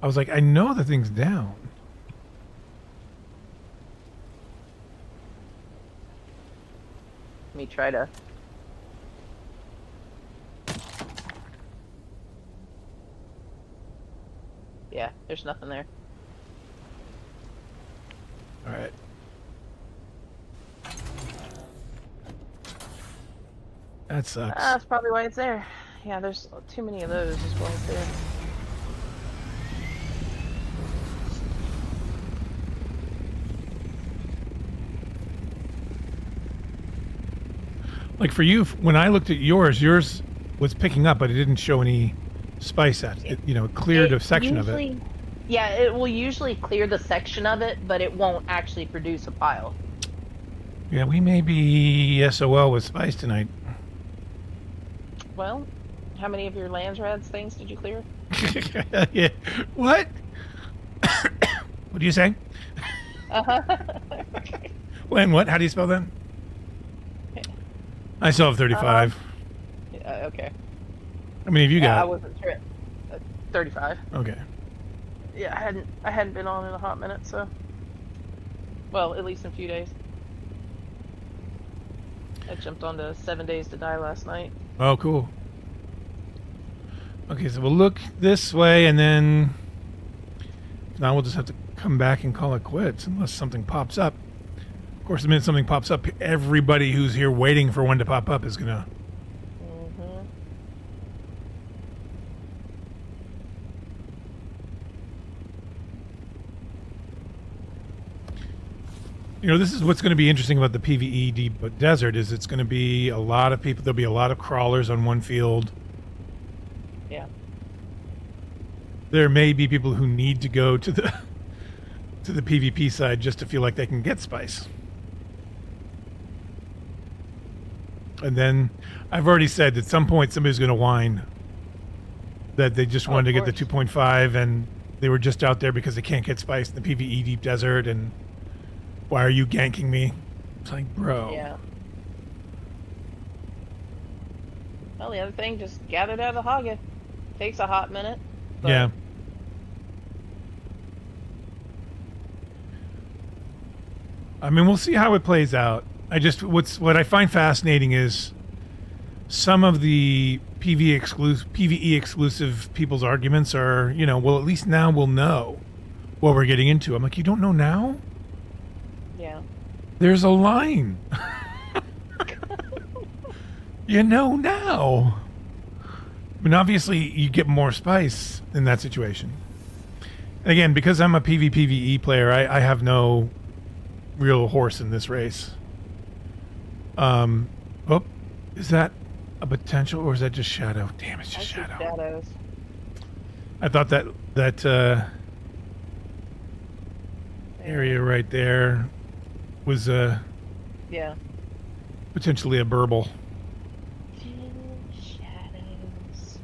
I was like, I know the thing's down. Let me try to. Yeah, there's nothing there. All right. That sucks. That's probably why it's there. Yeah, there's too many of those is why it's there. Like for you, when I looked at yours was picking up, but it didn't show any spice at it. It cleared a section of it. Yeah, it will usually clear the section of it, but it won't actually produce a pile. Yeah, we may be SOL with spice tonight. Well, how many of your Landsrads things did you clear? Yeah. What? What do you say? Uh-huh. Len, what? How do you spell that? I still have 35. Yeah, okay. How many have you Yeah, I got? wasn't sure. 35. Okay. Yeah, I hadn't been on in a hot minute, so. Well, at least in a few days. I jumped on to 7 Days to Die last night. Oh, cool. Okay, so we'll look this way, and then now we'll just have to come back and call it quits unless something pops up. Of course, the minute something pops up, everybody who's here waiting for one to pop up is gonna. Mm-hmm. This is what's going to be interesting about the PvE deep desert is it's going to be a lot of people. There'll be a lot of crawlers on one field. Yeah. There may be people who need to go to the PvP side just to feel like they can get spice. And then I've already said at some point somebody's going to whine that they just wanted to get the 2.5 and they were just out there because they can't get spice in the PvE deep desert and why are you ganking me? It's like, bro. Yeah. Well, the other thing, just gathered out of the hogget. Takes a hot minute. But Yeah. I mean, we'll see how it plays out. What I find fascinating is some of the PvE exclusive people's arguments are, well, at least now we'll know what we're getting into. I'm like, you don't know now? Yeah. There's a line. You know now. I mean, obviously, you get more spice in that situation. Again, because I'm a PvE player, I have no real horse in this race. Oh, is that a potential, or is that just shadow? Damn, it's just shadow. Shadows. I thought that area right there was Yeah. potentially a burble. Shadows.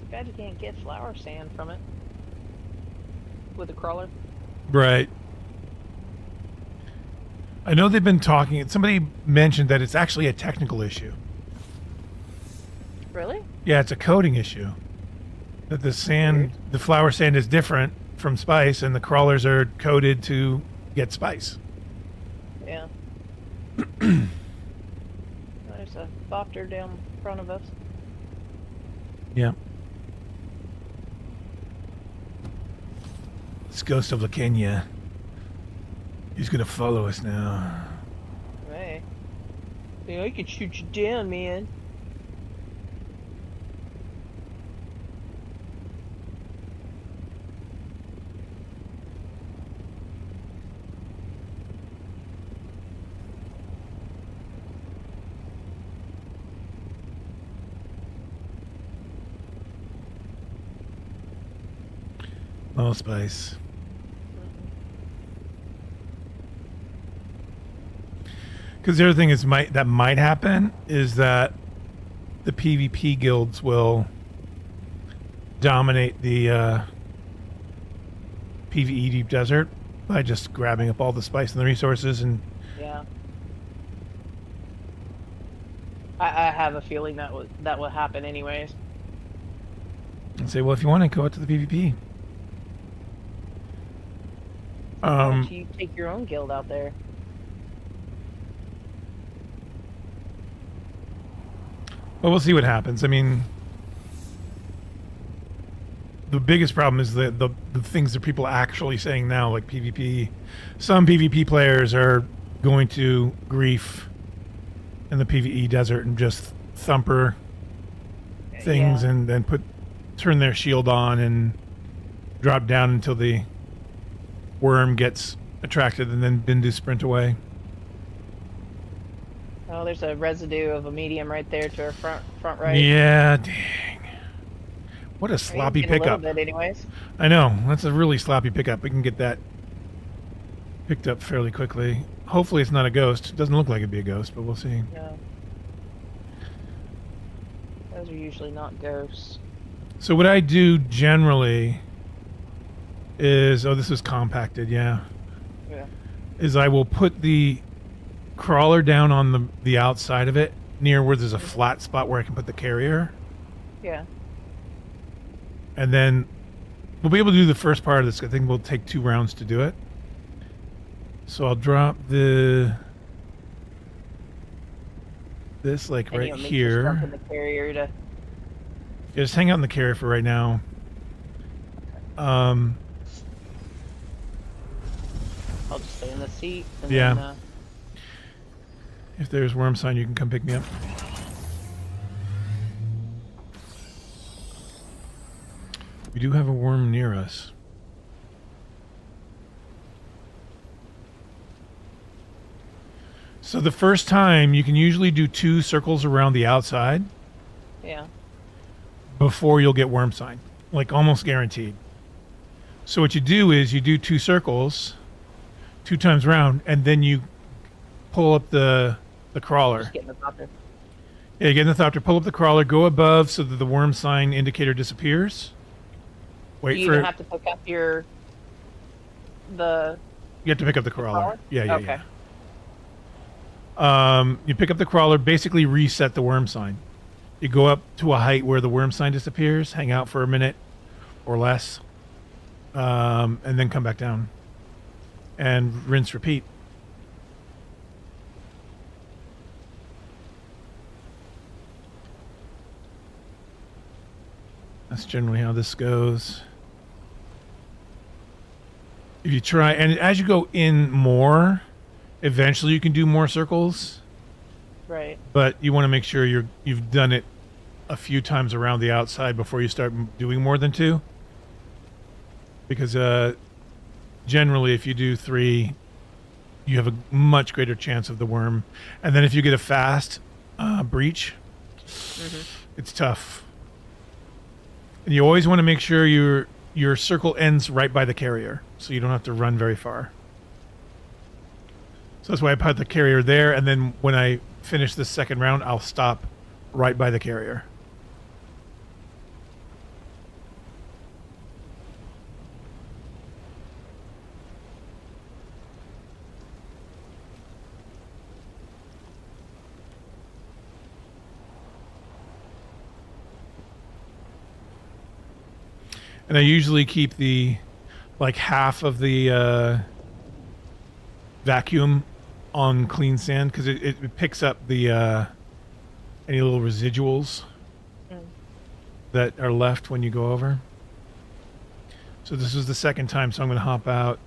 Bad you can't get flower sand from it with a crawler. Right. I know they've been talking. Somebody mentioned that it's actually a technical issue. Really? Yeah, it's a coding issue. that the flower sand is different from spice, and the crawlers are coded to get spice. Yeah. There's a thopter down in front of us. Yeah. This ghost of Lacania. He's gonna follow us now. Hey. Yeah, I can shoot you down, man. Oh, spice. Because the other thing is that might happen is that the PvP guilds will dominate the PvE deep desert by just grabbing up all the spice and the resources, and Yeah. I have a feeling that will happen anyways. say, well, if you want to go out to the PvP. Why don't you take your own guild out there? Well, we'll see what happens. I mean, the biggest problem is the things that people are actually saying now, like PvP. Some PvP players are going to grief in the PvE desert and just thumper things, Yeah. and then turn their shield on and drop down until the worm gets attracted, and then Bindu sprint away. Oh, there's a residue of a medium right there to our front right. Yeah, dang. What a I mean, sloppy get a little pickup. bit anyways. I know. That's a really sloppy pickup. We can get that picked up fairly quickly. Hopefully it's not a ghost. It doesn't look like it'd be a ghost, but we'll see. No. Those are usually not ghosts. So what I do generally is... Oh, this is compacted, yeah. Yeah. Is I will put the crawler down on the outside of it, near where there's a flat spot where I can put the carrier. Yeah. And then we'll be able to do the first part of this. I think we'll take 2 rounds to do it. So I'll drop this like And right you'll make here. yourself in the carrier to. Yeah, just hang out in the carrier for right now. I'll just stay in the seat. And Yeah. Then, If there's worm sign, you can come pick me up. We do have a worm near us. So the first time, you can usually do 2 circles around the outside yeah. before you'll get worm sign. Like almost guaranteed. So what you do is you do 2 circles 2 times round, and then you pull up the crawler. Just getting the top there. Yeah, you get in the thopter, pull up the crawler, go above so that the worm sign indicator disappears. Wait You for even it. have to pick up the. You have to pick up the crawler. crawler? Yeah. Okay. You pick up the crawler, basically reset the worm sign. You go up to a height where the worm sign disappears, hang out for a minute or less, and then come back down. And rinse, repeat. That's generally how this goes. If you try, and as you go in more, eventually you can do more circles, Right. but you want to make sure you've done it a few times around the outside before you start doing more than 2. Because generally, if you do 3, you have a much greater chance of the worm. And then if you get a fast breach, it's tough. And you always want to make sure your circle ends right by the carrier, so you don't have to run very far. So that's why I put the carrier there, and then when I finish this second round, I'll stop right by the carrier. And I usually keep the like half of the vacuum on clean sand because it picks up the any little residuals that are left when you go over. So this is the second time, so I'm going to hop out.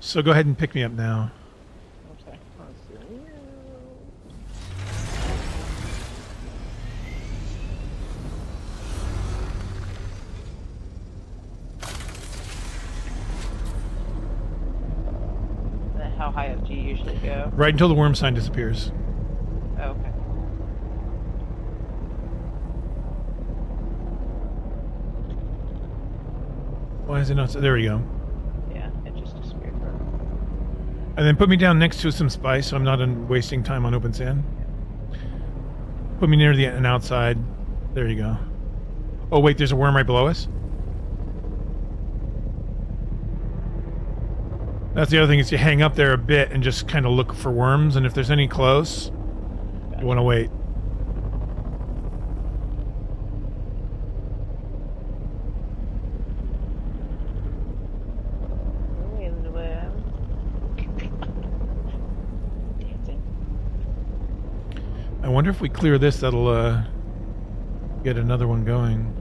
So go ahead and pick me up now. Okay. Let's see. How high up do you usually go? Right until the worm sign disappears. Oh, okay. Why is it not? There we go. Yeah, it just disappeared. And then put me down next to some spice so I'm not wasting time on open sand. Put me near an outside. There you go. Oh, wait, there's a worm right below us? That's the other thing is you hang up there a bit and just kind of look for worms, and if there's any close, you want to wait. I wonder if we clear this, that'll get another one going.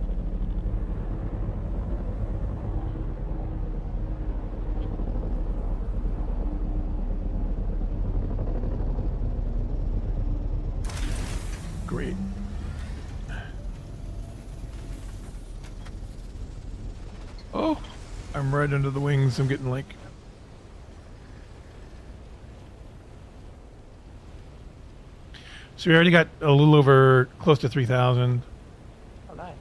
Great. Oh, I'm right under the wings. I'm getting like... So we already got a little over, close to 3,000. Oh, nice.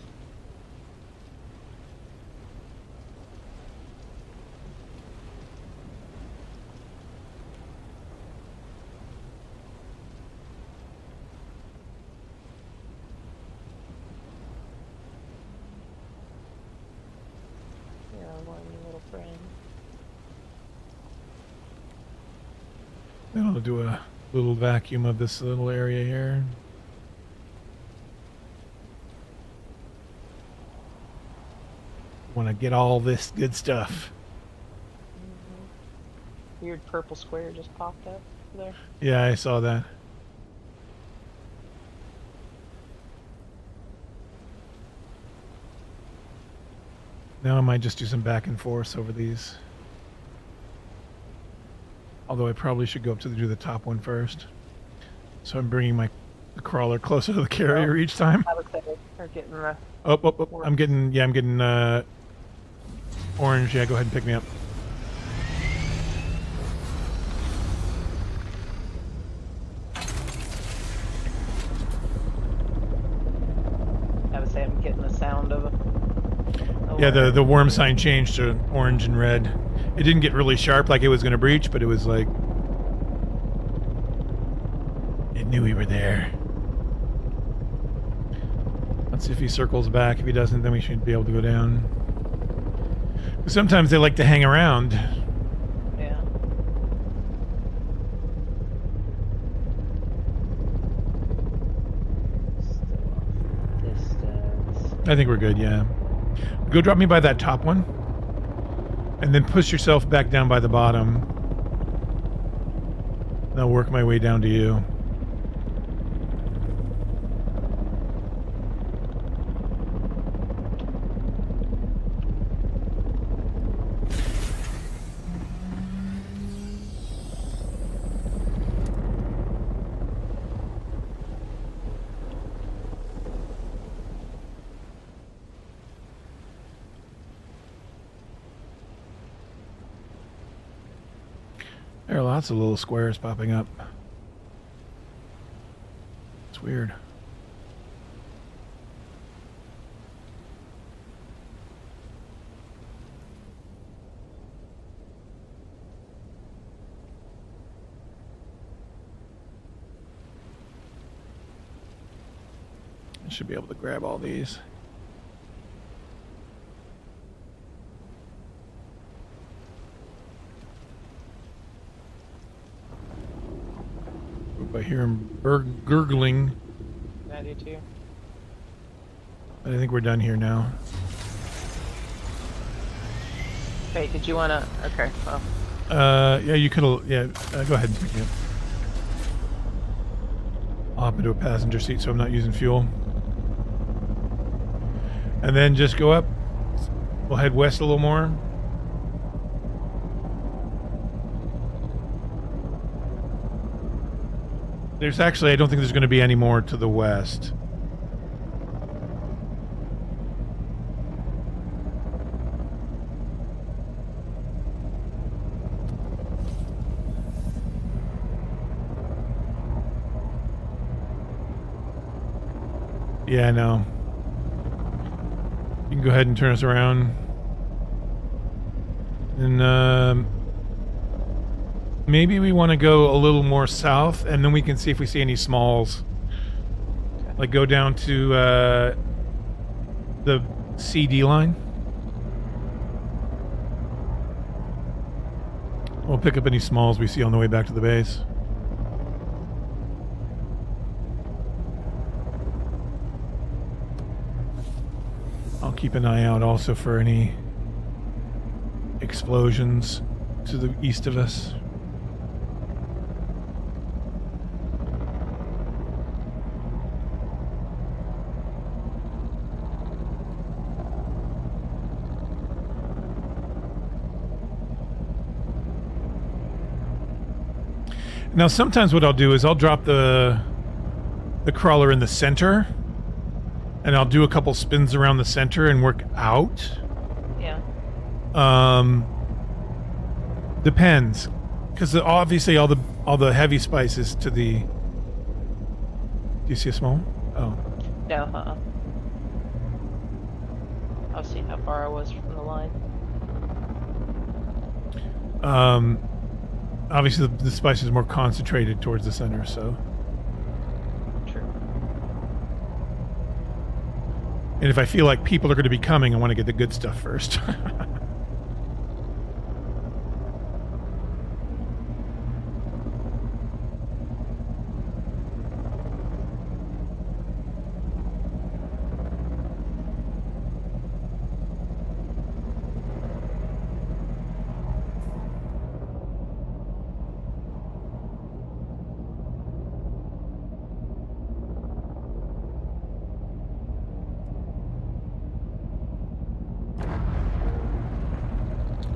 You're a lonely little friend. Then I'll do a little vacuum of this little area here. Want to get all this good stuff. Weird purple square just popped up there. Yeah, I saw that. Now I might just do some back and forth over these. Although I probably should go up to do the top one first. So I'm bringing the crawler closer to the carrier each time. I would say we're getting the... Oh, I'm getting orange. Yeah, go ahead and pick me up. I would say I'm getting the sound of a Yeah, the worm sign changed to orange and red. It didn't get really sharp like it was going to breach, but it was like... It knew we were there. Let's see if he circles back. If he doesn't, then we should be able to go down. Sometimes they like to hang around. Yeah. Still off distance. I think we're good, yeah. Go drop me by that top one. And then push yourself back down by the bottom. And I'll work my way down to you. There are lots of little squares popping up. It's weird. I should be able to grab all these. If I hear him gurgling. That do too. I think we're done here now. Okay, did you wanna? Okay, well. Yeah, you could. Yeah, go ahead. Yeah. I'll hop into a passenger seat so I'm not using fuel. And then just go up. We'll head west a little more. There's actually, I don't think there's going to be any more to the west. Yeah, no. You can go ahead and turn us around. And maybe we want to go a little more south, and then we can see if we see any smalls. Okay. Like go down to the CD line. We'll pick up any smalls we see on the way back to the base. I'll keep an eye out also for any explosions to the east of us. Now sometimes what I'll do is I'll drop the crawler in the center, and I'll do a couple spins around the center and work out. Yeah. Depends, because obviously all the heavy spices to the. Do you see a small? Oh. No, I'll see how far I was from the line. Obviously the spice is more concentrated towards the center, so. True. And if I feel like people are going to be coming, I want to get the good stuff first.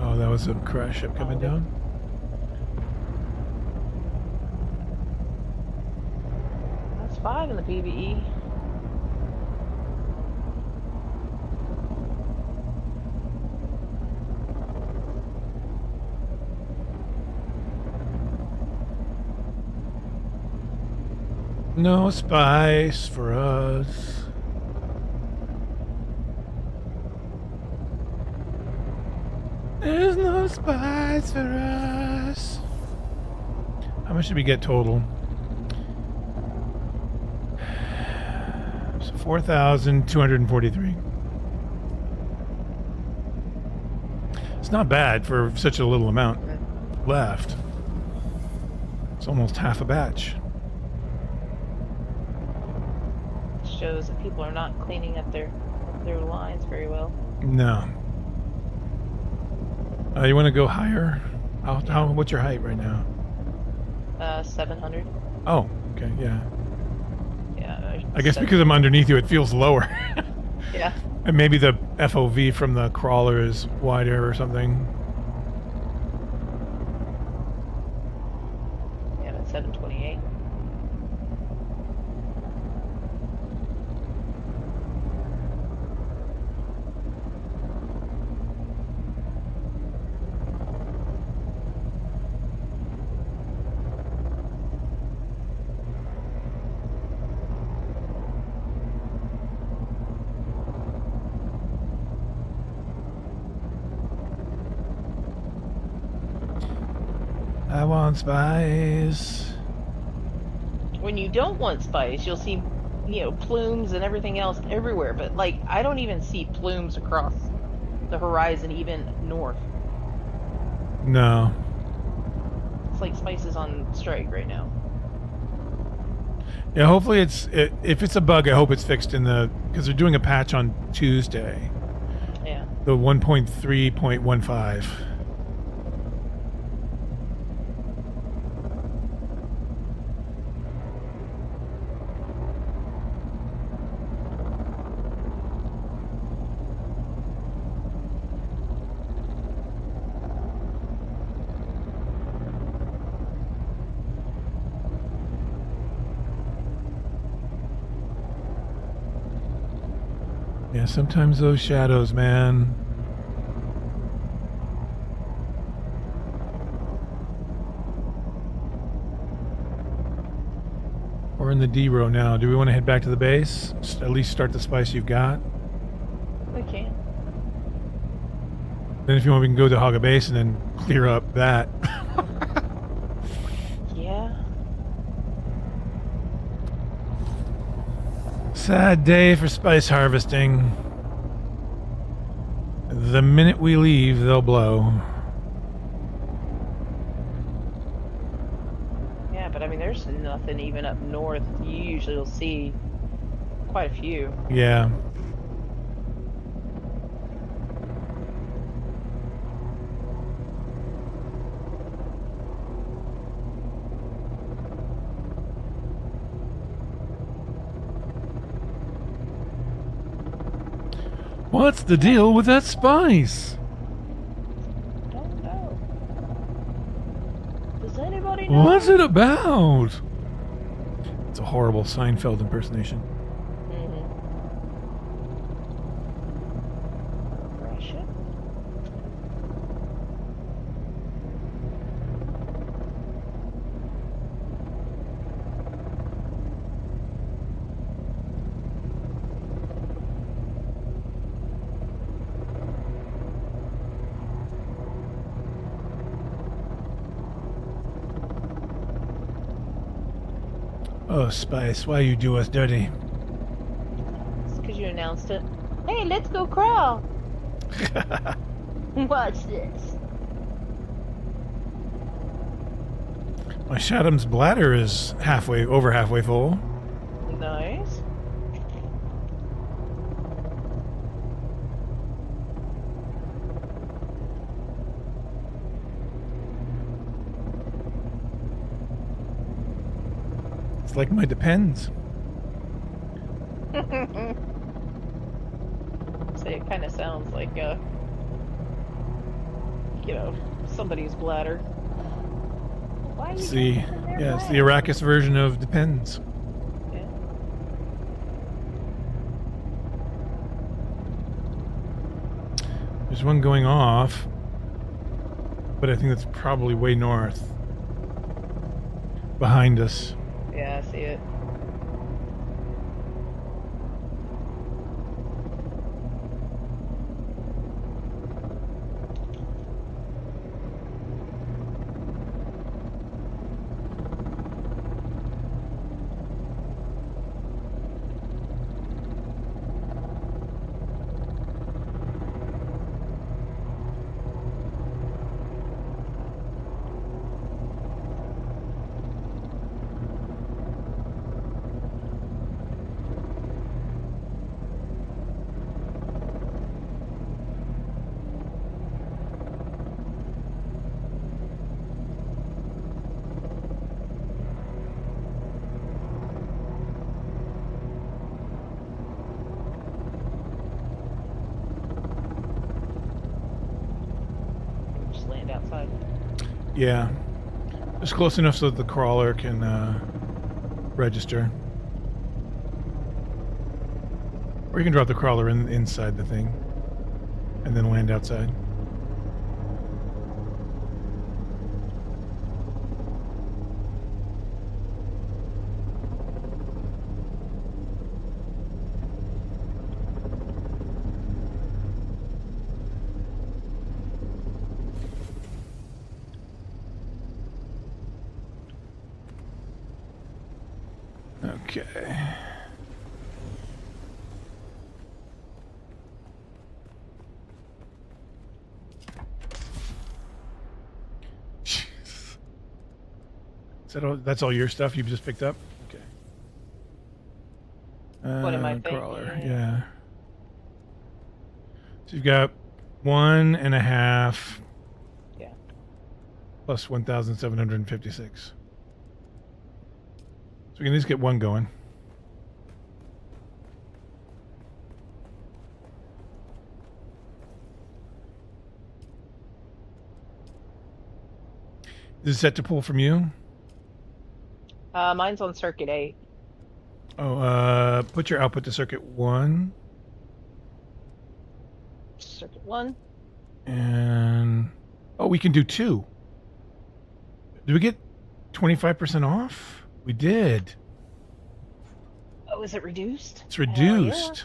Oh, that was a crash ship coming down. That's 5 in the PvE. No spice for us. There's no spice for us. How much did we get total? So 4,243. It's not bad for such a little amount left. It's almost half a batch. Shows that people are not cleaning up their lines very well. No. You want to go higher? What's your height right now? 700. Oh, okay, yeah. Yeah. I guess because I'm underneath you, it feels lower. Yeah. And maybe the FOV from the crawler is wider or something. Yeah, I'm at 728. I want spice. When you don't want spice, you'll see, plumes and everything else everywhere. But like, I don't even see plumes across the horizon, even north. No. It's like spice is on strike right now. Yeah, hopefully if it's a bug, I hope it's fixed because they're doing a patch on Tuesday, Yeah. the 1.3.15. Yeah, sometimes those shadows, man. We're in the D row now. Do we want to head back to the base? At least start the spice you've got. We can. Then if you want, we can go to Haga base and then clear up that. Yeah. Sad day for spice harvesting. The minute we leave, they'll blow. Yeah, but I mean, there's nothing even up north. You usually will see quite a few. Yeah. What's the deal with that spice? Don't know. Does anybody know? What's it about? It's a horrible Seinfeld impersonation. Russia? Oh, Spice, why you do us dirty? It's because you announced it. Hey, let's go crawl. Watch this. My Shadam's bladder is over halfway full. Nice. It's like my depends. Say it kind of sounds like somebody's bladder. Why are you It's the going in their yeah, it's the bladder? Arrakis version of depends. Yeah. There's one going off, but I think that's probably way north. Behind us. Yeah, I see it. Just land outside. Yeah. Just close enough so that the crawler can register. Or you can drop the crawler inside the thing and then land outside. Okay. Is that all, that's all your stuff you've just picked up? Okay. What am I Crawler, thinking? yeah. So you've got 1.5 Yeah. plus 1,756. So we can at least get one going. Is it set to pull from you? Mine's on circuit 8. Oh, put your output to circuit 1. Circuit 1. And oh, we can do 2. Did we get 25% off? We did. Oh, is it reduced? It's Hell yeah. reduced.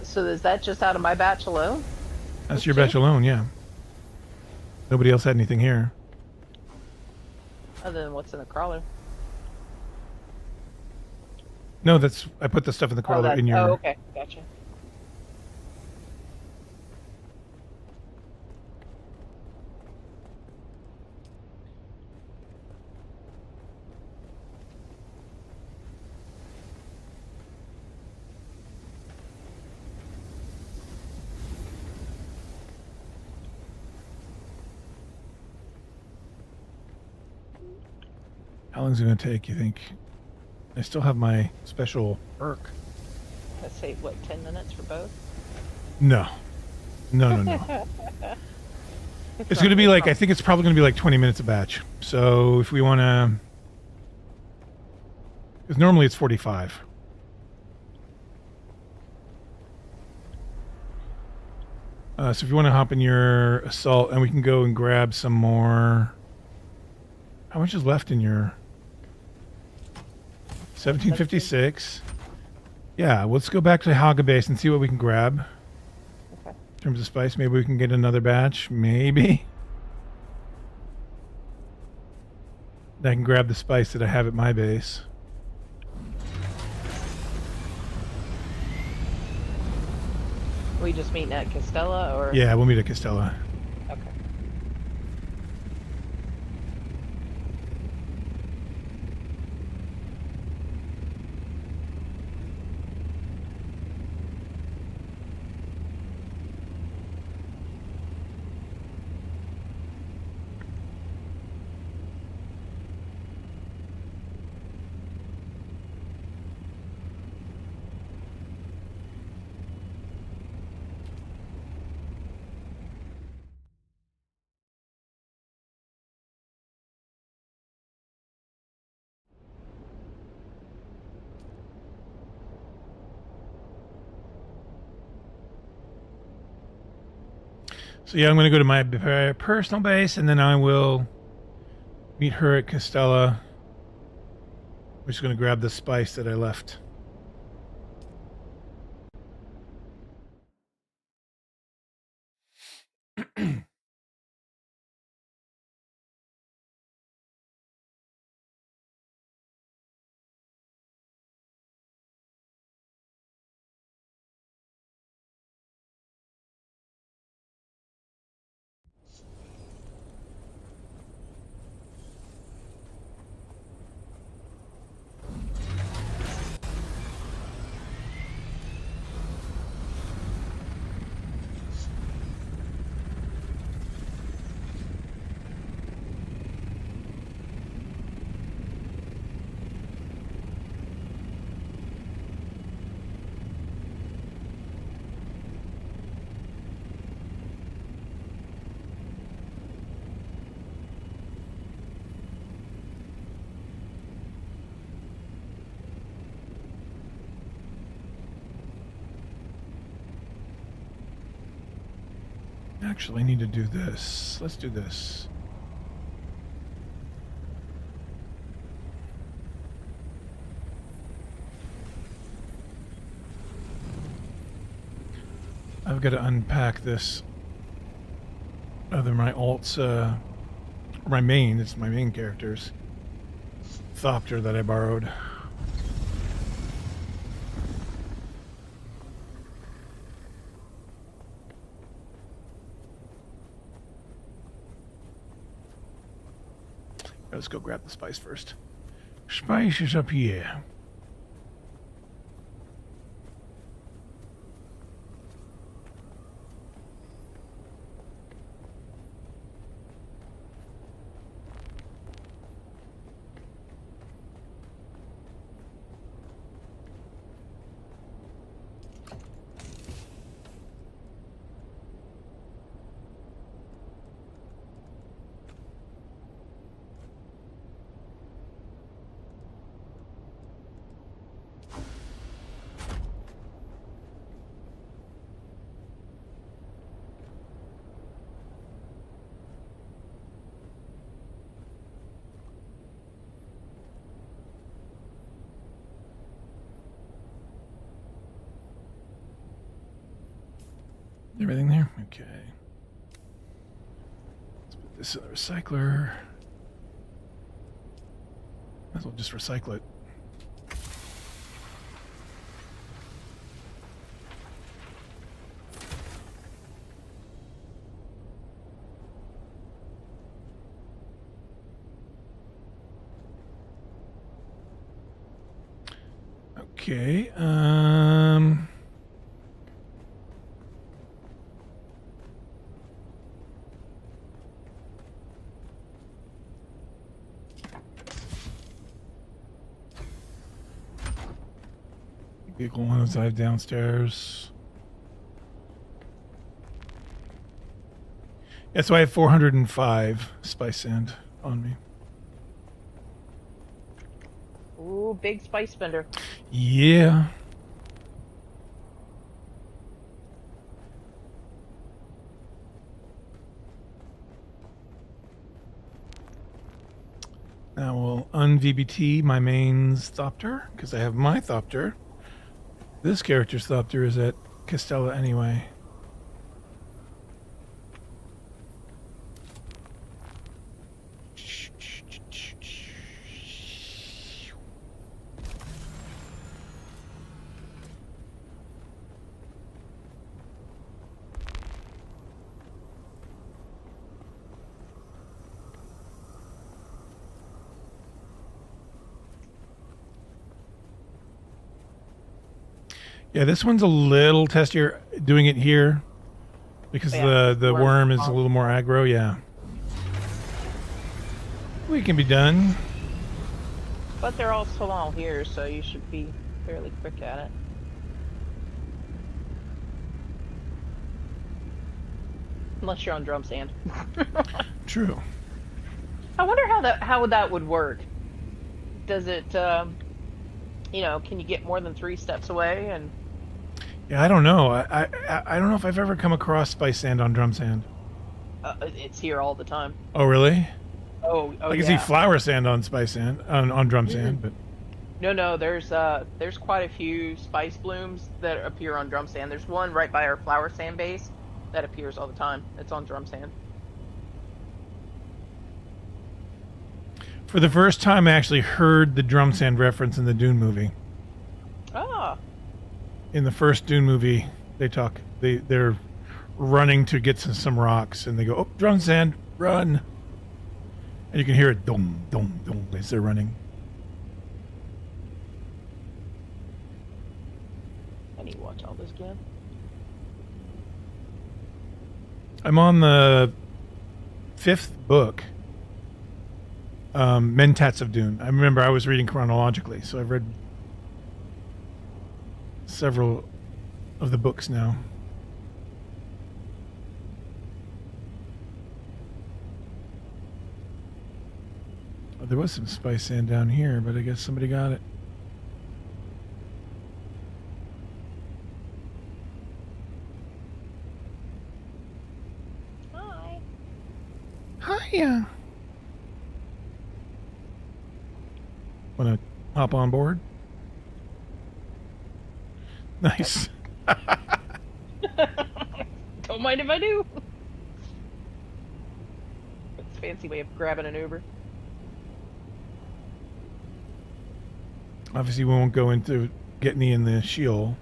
So is that just out of my batch alone? That's your batch alone, yeah. Nobody else had anything here. Other than what's in the crawler. No, that's I put the stuff in the crawler in your. Oh, okay. Gotcha. How long is it going to take, you think? I still have my special perk. Let's say, what, 10 minutes for both? No. No. It's going to be like, I think it's probably going to be like 20 minutes a batch. So if we want to. Because normally it's 45. So if you want to hop in your assault, and we can go and grab some more. How much is left in your 1756? Yeah, let's go back to Haga base and see what we can grab. Okay. In terms of spice, maybe we can get another batch. Maybe. I can grab the spice that I have at my base. We just meeting at Castella, or? Yeah, we'll meet at Castella. Okay. So yeah, I'm going to go to my personal base, and then I will meet her at Castella. I'm just going to grab the spice that I left. Actually, I need to do this. Let's do this. I've got to unpack this. Other my alts, my main. It's my main characters. Thopter that I borrowed. Let's go grab the spice first. Spice is up here. Everything there? Okay. Let's put this in the recycler. Might as well just recycle it. Okay, vehicle 105 downstairs. Yeah, so I have 405 spice sand on me. Ooh, big spice spender. Yeah. Now we'll un-VBT my main's Thopter, because I have my Thopter. This character's Thopter is at Castella anyway. Yeah, this one's a little testier doing it here because the worm is a little more aggro. Yeah. We can be done. But they're all small here, so you should be fairly quick at it. Unless you're on drum sand. True. I wonder how that would work. Does it, you know, can you get more than 3 steps away? And Yeah, I don't know. I don't know if I've ever come across spice sand on drum sand. it's here all the time. Oh, really? Oh, I can see flower sand on spice sand on drum sand, but No, there's quite a few spice blooms that appear on drum sand. There's one right by our flower sand base that appears all the time. It's on drum sand. for the first time, I actually heard the drum sand reference in the Dune movie. Ah, In the first Dune movie, they're running to get some rocks, and they go, "Oh, drum sand, run!" And you can hear it dum dum dum as they're running. I need to watch all this again. I'm on the 5th book, Mentats of Dune. I remember I was reading chronologically, so I've read several of the books now. Oh, there was some spice sand down here, but I guess somebody got it. Hi. Hiya. Want to hop on board? Nice. Don't mind if I do. It's a fancy way of grabbing an Uber. Obviously, we won't go into getting in the Sheol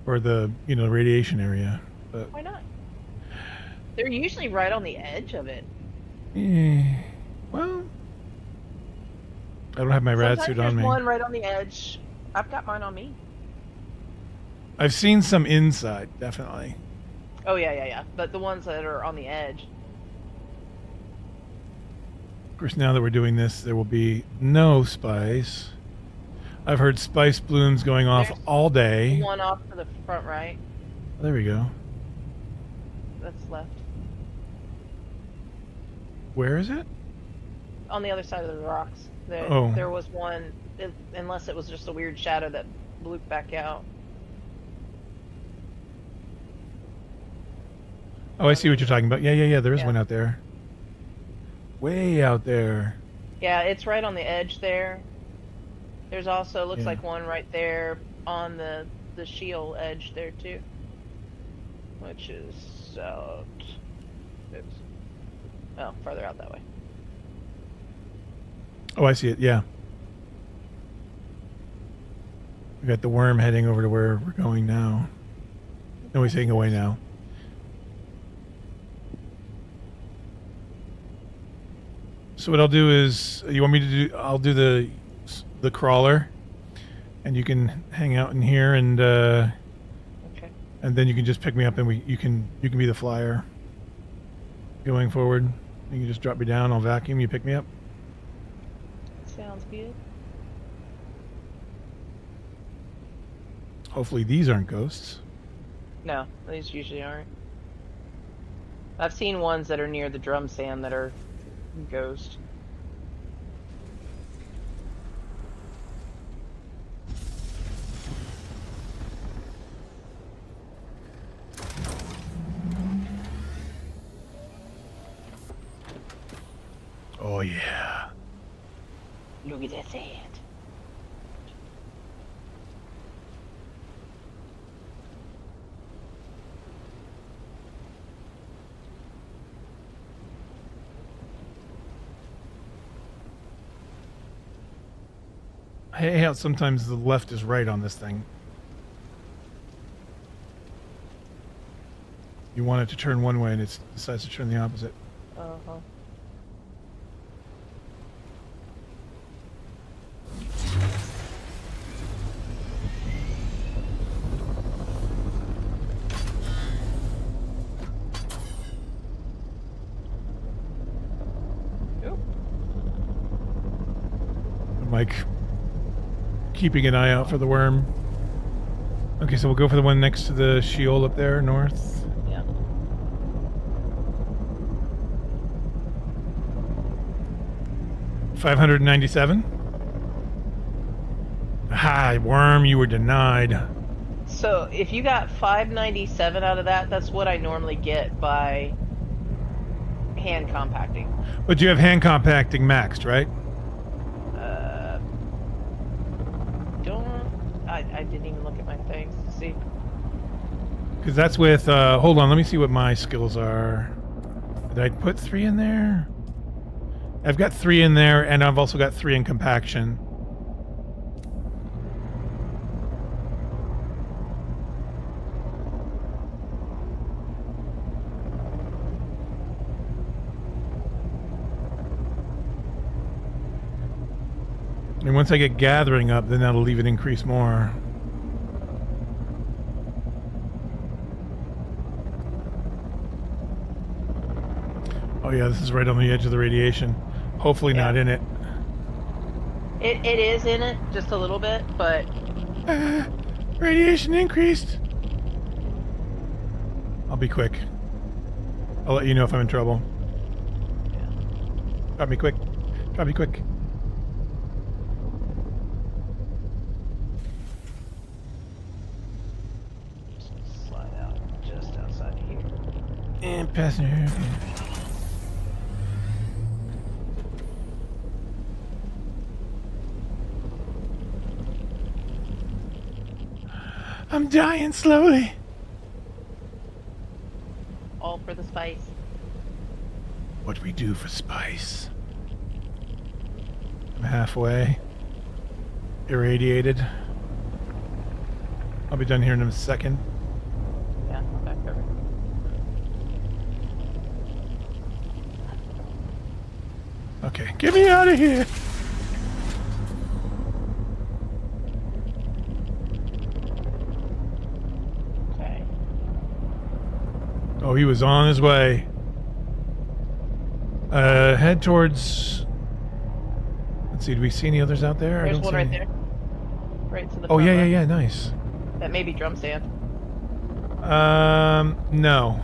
or the radiation area, but Why not? They're usually right on the edge of it. eh, well, I don't have my rad Sometimes suit there's on me. one right on the edge. I've got mine on me. I've seen some inside, definitely. Oh yeah. But the ones that are on the edge. Of course, now that we're doing this, there will be no spice. I've heard spice blooms going off There's all day. One off to the front right. There we go. That's left. Where is it? On the other side of the rocks. There was one, unless it was just a weird shadow that blew back out. Oh, I see what you're talking about. Yeah. There is Yeah. one out there. Way out there. Yeah, it's right on the edge there. There's also, looks Yeah. like one right there on the shield edge there too. Which is out. Oops. Oh, farther out that way. Oh, I see it. Yeah. We got the worm heading over to where we're going now. No, he's heading away now. So what I'll do is, you want me to do? I'll do the crawler, and you can hang out in here, and Okay. and then you can just pick me up, and you can be the flyer. Going forward, you can just drop me down. I'll vacuum. You pick me up. Sounds good. Hopefully these aren't ghosts. No, these usually aren't. I've seen ones that are near the drum stand that are ghost. Oh yeah. Look at that sand. I hate how sometimes the left is right on this thing. You want it to turn one way and it decides to turn the opposite. Uh-huh. Oop. I'm like keeping an eye out for the worm. Okay, so we'll go for the one next to the Sheol up there, north. Yeah. $597. Hi, worm, you were denied. So if you got 597 out of that, that's what I normally get by hand compacting. But you have hand compacting maxed, right? I didn't even look at my things to see. Because that's with, hold on, let me see what my skills are. Did I put 3 in there? I've got 3 in there, and I've also got 3 in compaction. And once I get gathering up, then that'll leave it increase more. Oh yeah, this is right on the edge of the radiation. Hopefully not in it. It is in it, just a little bit, but... Radiation increased. I'll be quick. I'll let you know if I'm in trouble. Drop me quick. Drop me quick. Just slide out just outside of here. And passenger. Okay. I'm dying slowly. All for the spice. What do we do for spice? I'm halfway. Irradiated. I'll be done here in a second. Yeah, back over. Okay, get me out of here. Oh, he was on his way. Head towards... Let's see, do we see any others out there? There's I don't one see right any. there. Right to the Oh, front yeah, yeah, left. yeah, nice. That may be drum stand. No.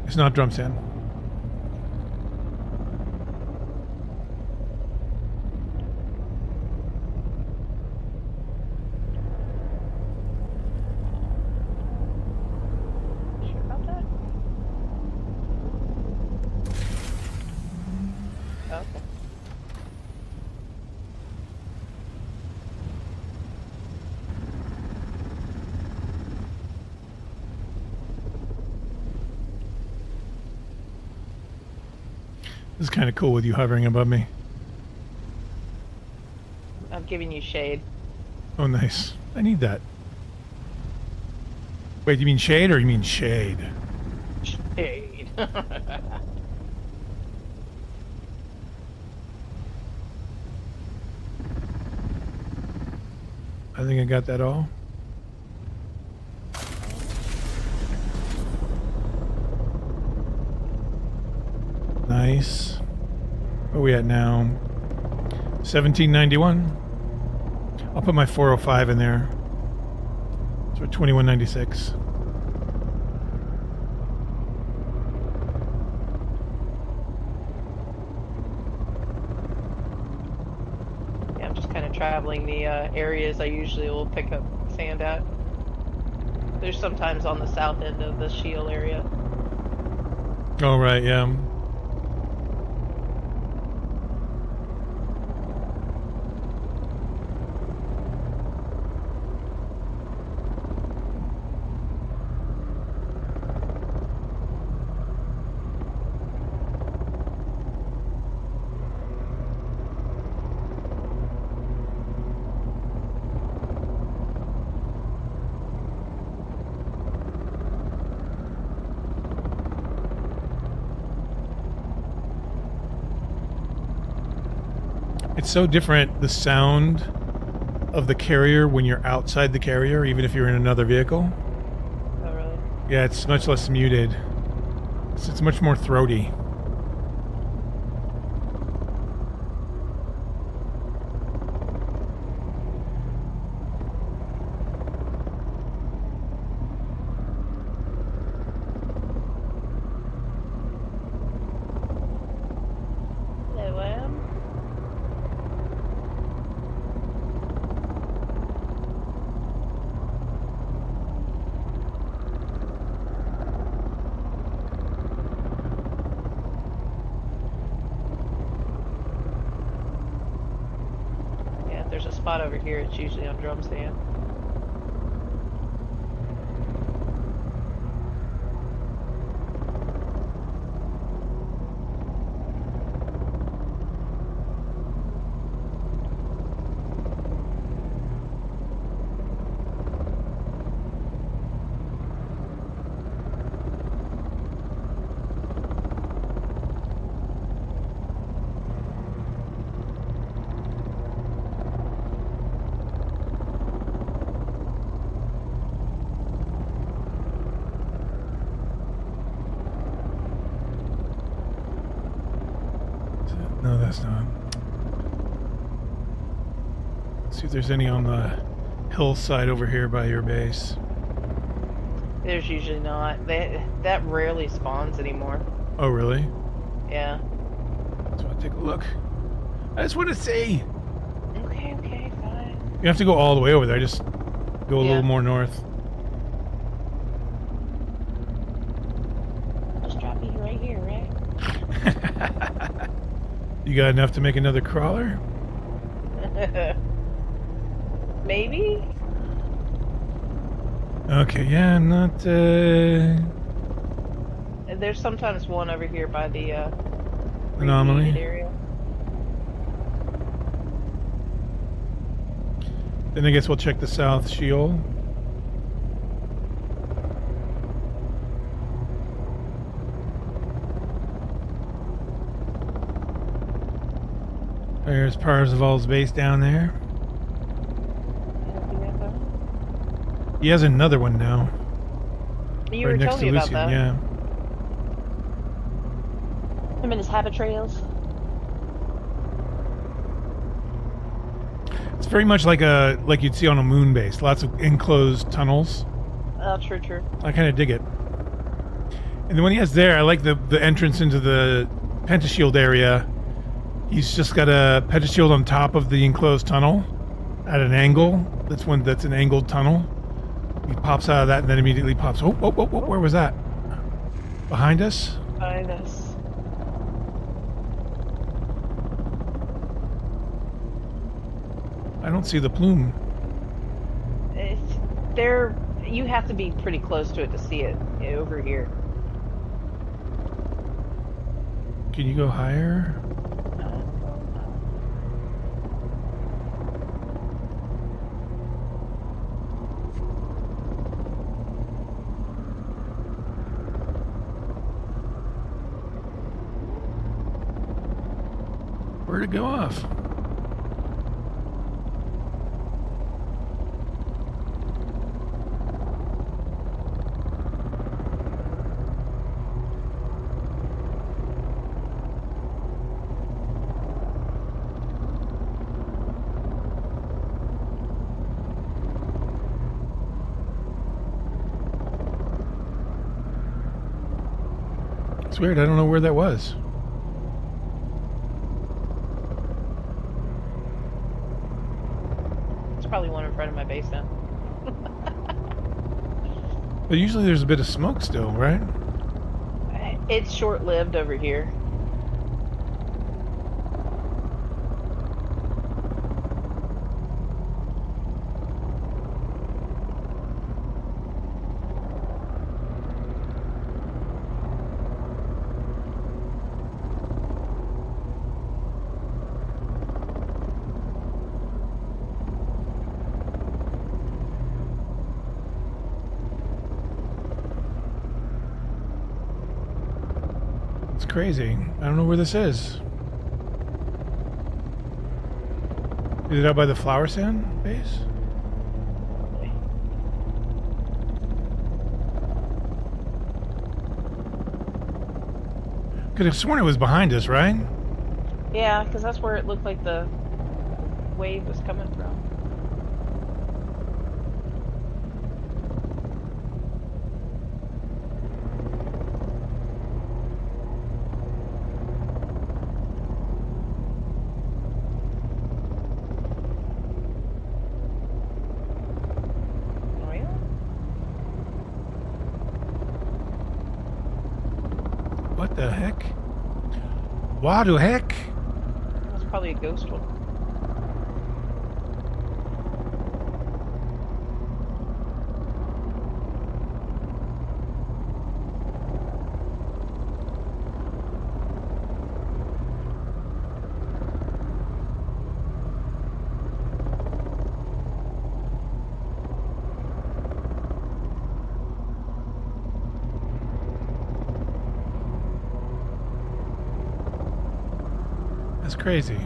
It's not drum stand. Sure about that? Oh, okay. This is kind of cool with you hovering above me. I'm giving you shade. Oh, nice. I need that. Wait, you mean shade or you mean shade? Shade. I think I got that all. Nice. Where are we at now? 1791. I'll put my 405 in there. So we're 2196. Yeah, I'm just kind of traveling the areas I usually will pick up sand at. There's sometimes on the south end of the Shield area. Oh, right, yeah. It's so different, the sound of the carrier when you're outside the carrier, even if you're in another vehicle. Oh, really? Yeah, it's much less muted. It's much more throaty. Hello, Yeah, if there's a spot over here, it's usually on drum stand. No, that's not. Let's see if there's any on the hillside over here by your base. There's usually not. That rarely spawns anymore. Oh, really? Yeah. So I'll take a look. I just want to see. Okay, fine. You have to go all the way over there. Just go a Yeah. little more north. Just drop you right here, right? You got enough to make another crawler? Maybe? Okay, yeah, I'm not, There's sometimes one over here by the Anomaly. reheated area. Then I guess we'll check the South Sheol. There's Parzival's base down there. He has another one now. You Right were next telling to me about Lucian, that. yeah. Him and his habit trails. It's very much like you'd see on a moon base. Lots of enclosed tunnels. Oh, true, true. I kind of dig it. And the one he has there, I like the entrance into the pentashield area. He's just got a pentashield on top of the enclosed tunnel at an angle. That's an angled tunnel. He pops out of that and then immediately pops. Oh, where was that? Behind us? Behind us. I don't see the plume. There, you have to be pretty close to it to see it over here. Can you go higher? Where'd it go off? It's weird. I don't know where that was. It's probably one in front of my base now. But usually there's a bit of smoke still, right? It's short-lived over here. It's crazy. I don't know where this is. Is it out by the flower sand base? Could have sworn it was behind us, right? Yeah, because that's where it looked like the wave was coming from. What the heck? What the heck? That's probably a ghost one. That's crazy.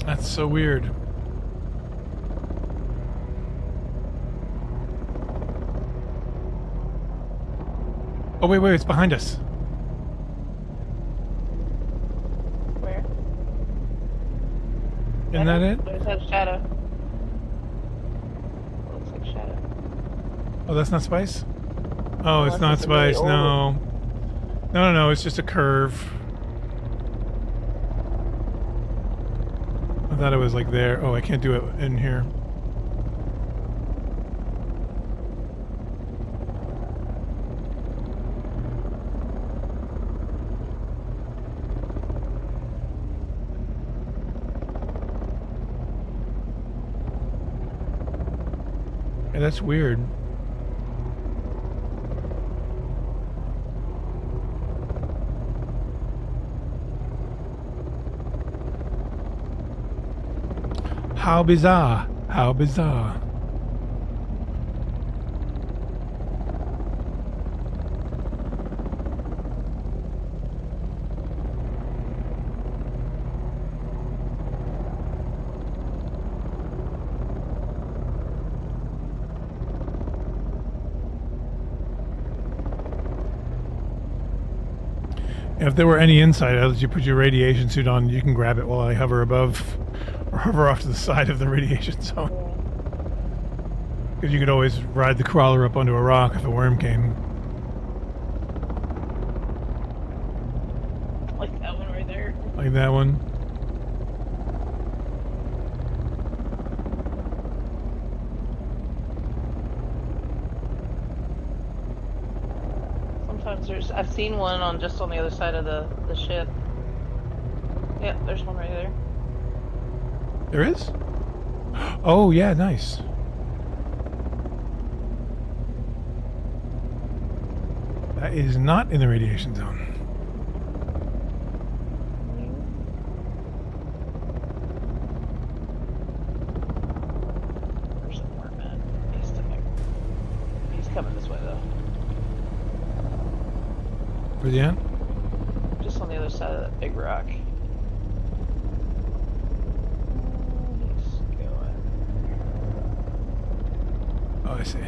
That's so weird. Oh, wait, it's behind us. Where? Isn't that it? There's that shadow. Looks like shadow. Oh, that's not Spice? Oh, it's Unless not it's a really spice. old- No. No. It's just a curve. I thought it was like there. Oh, I can't do it in here. Yeah, that's weird. How bizarre. How bizarre. If there were any inside, I'd let you put your radiation suit on. You can grab it while I hover above or hover off to the side of the radiation zone. Because you could always ride the crawler up onto a rock if a worm came. Like that one right there. Like that one. Sometimes I've seen one on just on the other side of the ship. Yeah, there's one right there. There is? Oh, yeah, nice. That is not in the radiation zone. Where's the worm at? He's coming this way though. Where's he at? Just on the other side of that big rock. He's going. Oh, I see.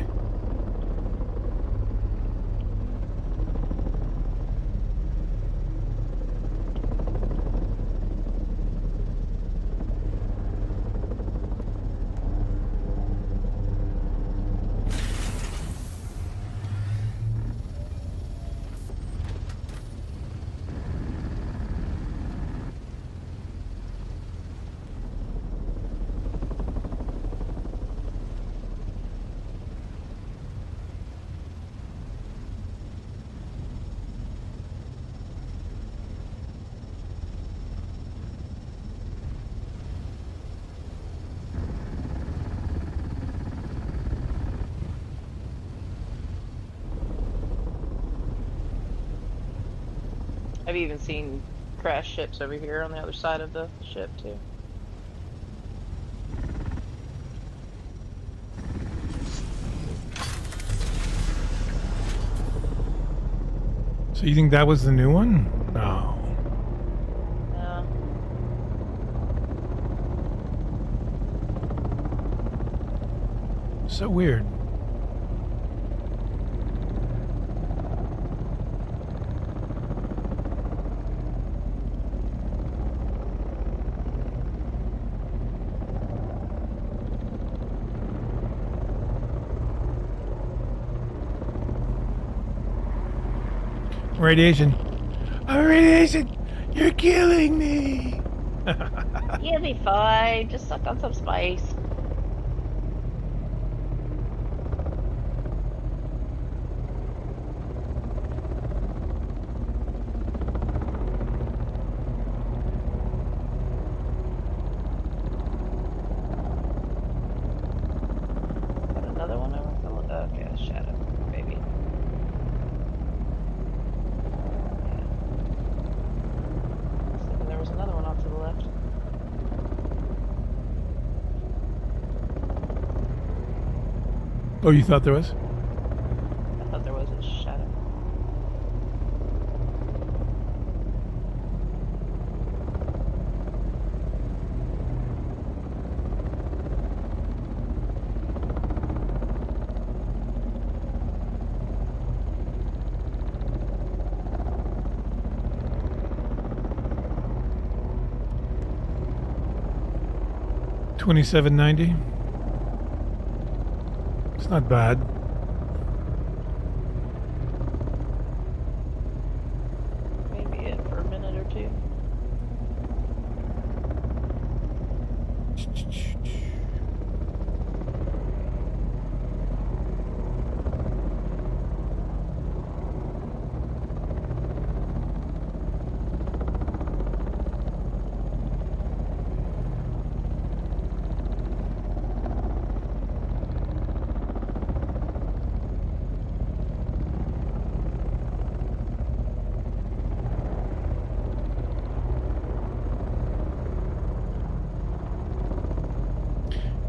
I've even seen crash ships over here on the other side of the ship too. So you think that was the new one? No. Yeah. So weird. Radiation. Oh, radiation! You're killing me! You'll be fine. Just suck on some spice. Got another one over? Okay, a shadow, maybe. And there was another one off to the left. Oh, you thought there was? I thought there was a shadow. $27.90. It's not bad.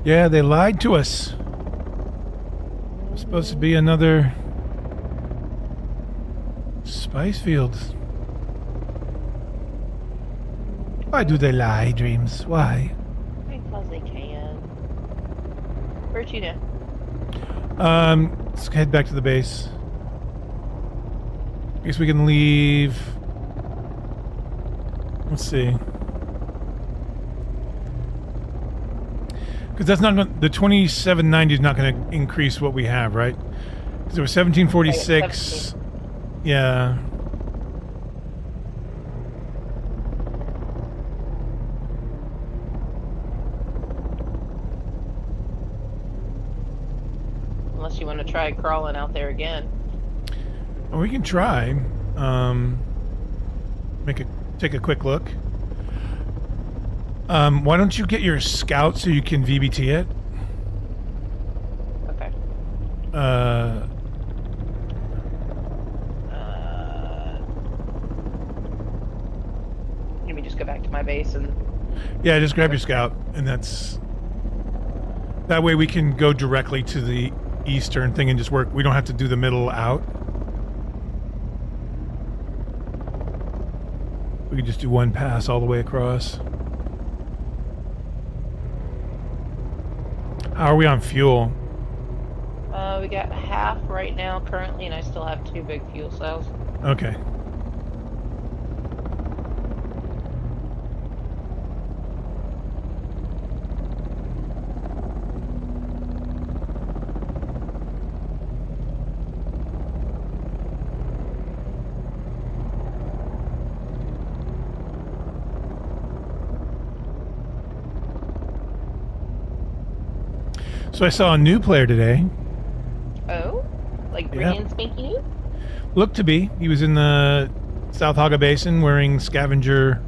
Yeah, they lied to us. It's supposed to be another spice field. Why do they lie, Dreams? Why? Because they can. Where'd you know? Let's head back to the base. I guess we can leave. Let's see. Because that's not going. The 2790 is not going to increase what we have, right? Because it was 1746. Yeah. Unless you want to try crawling out there again. Well, we can try. Take a quick look. Why don't you get your scout so you can VBT it? Okay. Let me just go back to my base and. Yeah, just grab your scout, and that way we can go directly to the eastern thing and just work. We don't have to do the middle out. We can just do one pass all the way across. How are we on fuel? We got half right now currently, and I still have 2 big fuel cells. Okay. So I saw a new player today. Oh? Like Yeah. brand spanking new? Looked to be. He was in the South Haga Basin wearing scavenger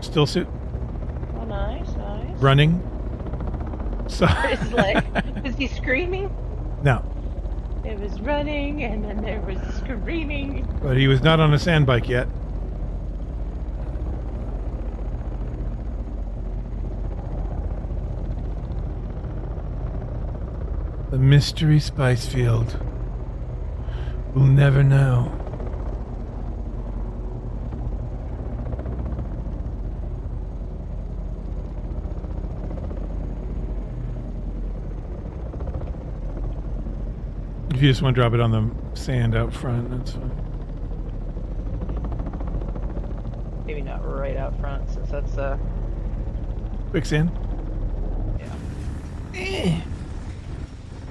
still suit, Oh, nice. running. So It's like, is he screaming? no, It was running, and then there was screaming. but he was not on a sand bike yet. The mystery spice field. We'll never know. If you just want to drop it on the sand out front, that's fine. Maybe not right out front, since that's Quicksand? yeah.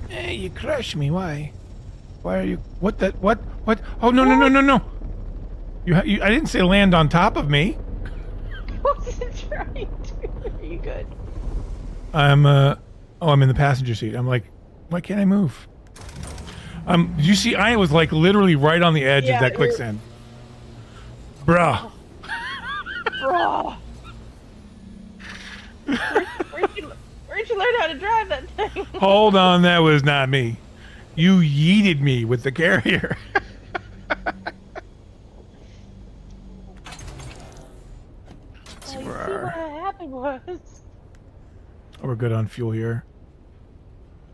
Hey, you crush me. Why? Why are you? What? What? Oh no! No! I didn't say land on top of me. What's it trying to? Are you good? I'm I'm in the passenger seat. I'm like, why can't I move? Did you see? I was like literally right on the edge of that quicksand. Bruh. Bro. Where'd you learn how to drive that thing? Hold on, that was not me. You yeeted me with the carrier. Oh, you see what happened was. Oh, we're good on fuel here.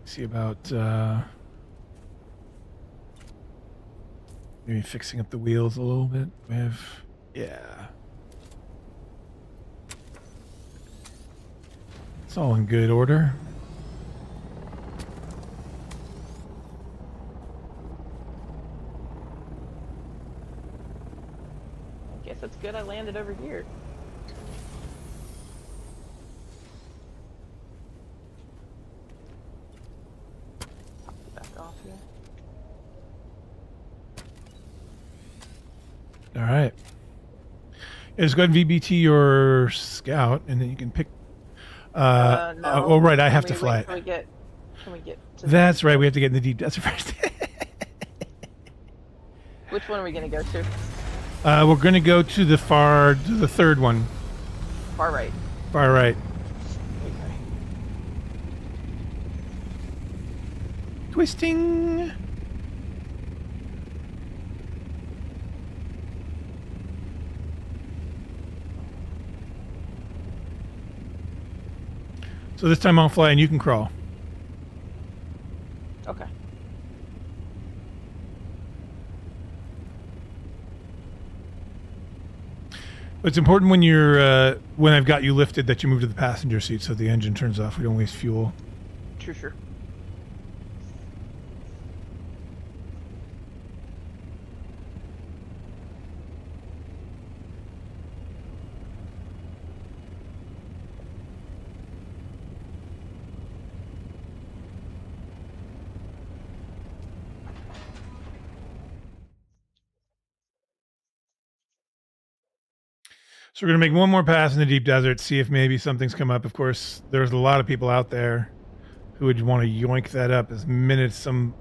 See about maybe fixing up the wheels a little bit. We have, yeah. It's all in good order. I guess it's good I landed over here. Back off here. All right. Yeah, just go ahead and VBT your scout, and then you can pick. No. Oh, right. I have Can to we fly wait it. Can we get to That's right. We have to get in the deep desert first. Which one are we gonna go to? We're going to go to the third one. Far right. Far right. Okay. Twisting. So this time I'll fly and you can crawl. Okay. But it's important when you're when I've got you lifted that you move to the passenger seat so the engine turns off. We don't waste fuel. Sure. So we're gonna make one more pass in the deep desert, see if maybe something's come up. Of course, there's a lot of people out there who would want to yoink that up as minute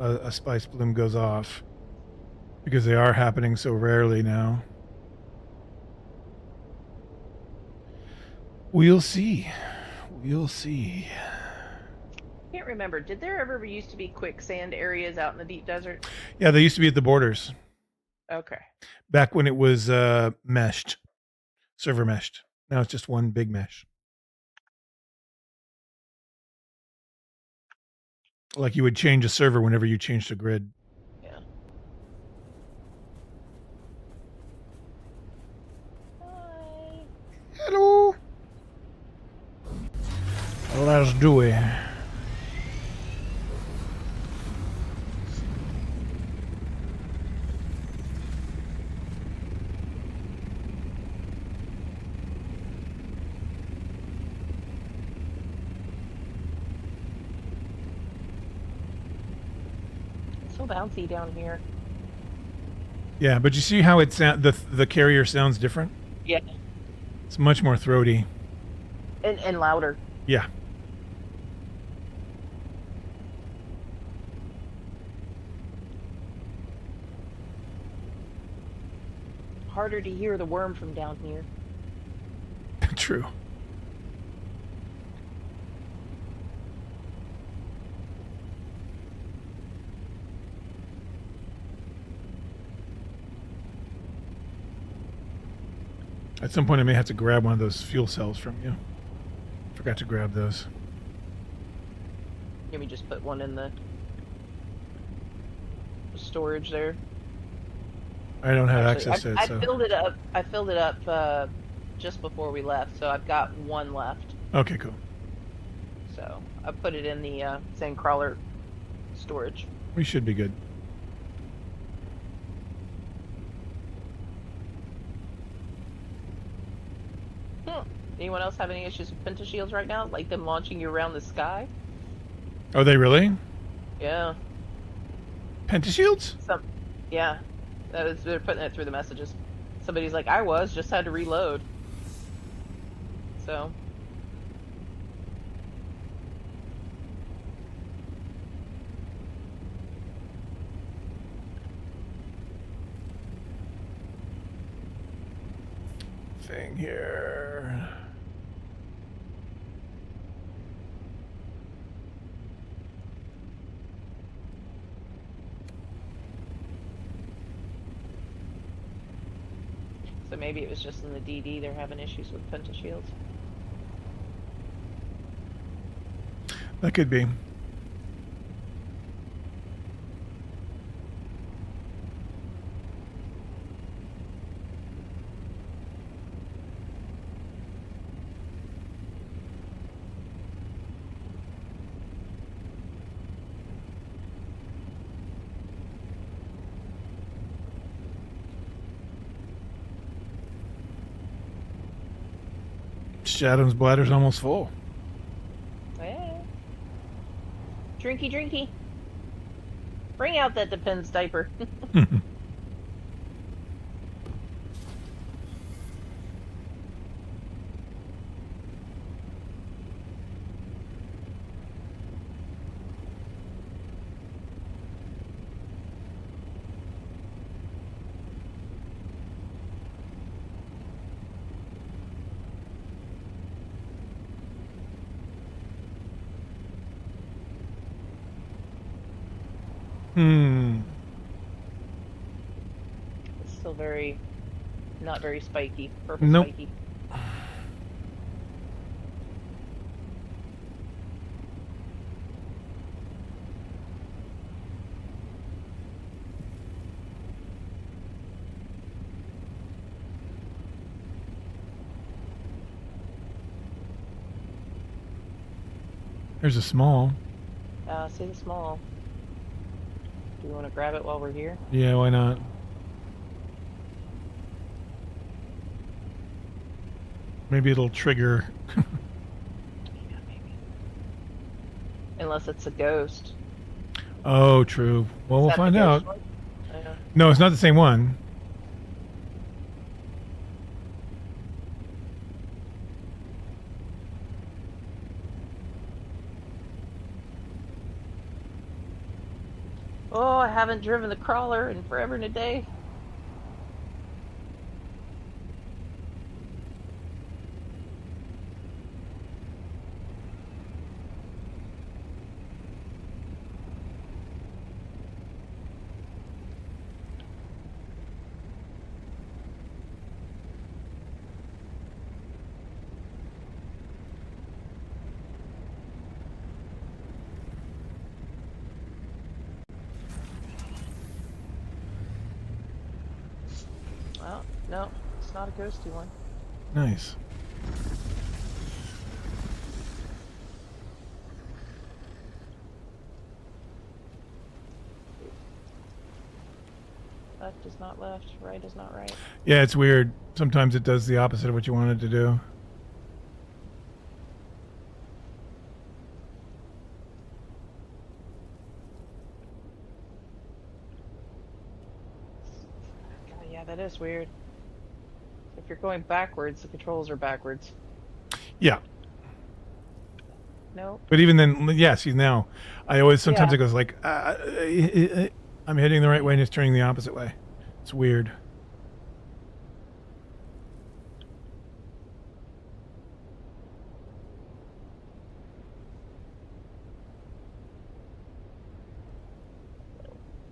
a spice bloom goes off, because they are happening so rarely now. We'll see. We'll see. Can't remember. Did there ever used to be quicksand areas out in the deep desert? Yeah, they used to be at the borders Okay. back when it was meshed, server meshed. Now it's just one big mesh. Like you would change a server whenever you changed a grid. Yeah. Hi. Hello. Let's do it. It's so bouncy down here. Yeah, but you see how it the carrier sounds different? Yeah. It's much more throaty. And louder. Yeah. Harder to hear the worm from down here. True. At some point I may have to grab one of those fuel cells from you. Forgot to grab those. Let me just put one in the storage there. I don't have Actually, access to it, I so. filled it up. I filled it up just before we left, so I've got one left. Okay, cool. So I put it in the Sandcrawler storage. We should be good. Anyone else have any issues with pentashields right now? Like them launching you around the sky? Are they really? Yeah. Pentashields? Yeah. They're putting it through the messages. Somebody's like, just had to reload. So. Thing here. So maybe it was just in the DD they're having issues with pentashields. That could be. Shadow's bladder's almost full. Yeah. Drinky, drinky. Bring out that Depends diaper. It's still not very spiky. Purple Nope. spiky. There's a small. See the small. Do you want to grab it while we're here? Yeah, why not? Maybe it'll trigger. Yeah, maybe. Unless it's a ghost. Oh, true. Well, Is we'll that the find ghost out. one? Yeah. No, it's not the same one. Oh, I haven't driven the crawler in forever and a day. Well, no, it's not a ghosty one. Nice. Left is not left, right is not right. Yeah, it's weird. Sometimes it does the opposite of what you wanted to do. God, yeah, that is weird. If you're going backwards, the controls are backwards. Yeah. No. But even then, yeah, see now, I always, sometimes Yeah. it goes like, I'm heading the right way and it's turning the opposite way. It's weird.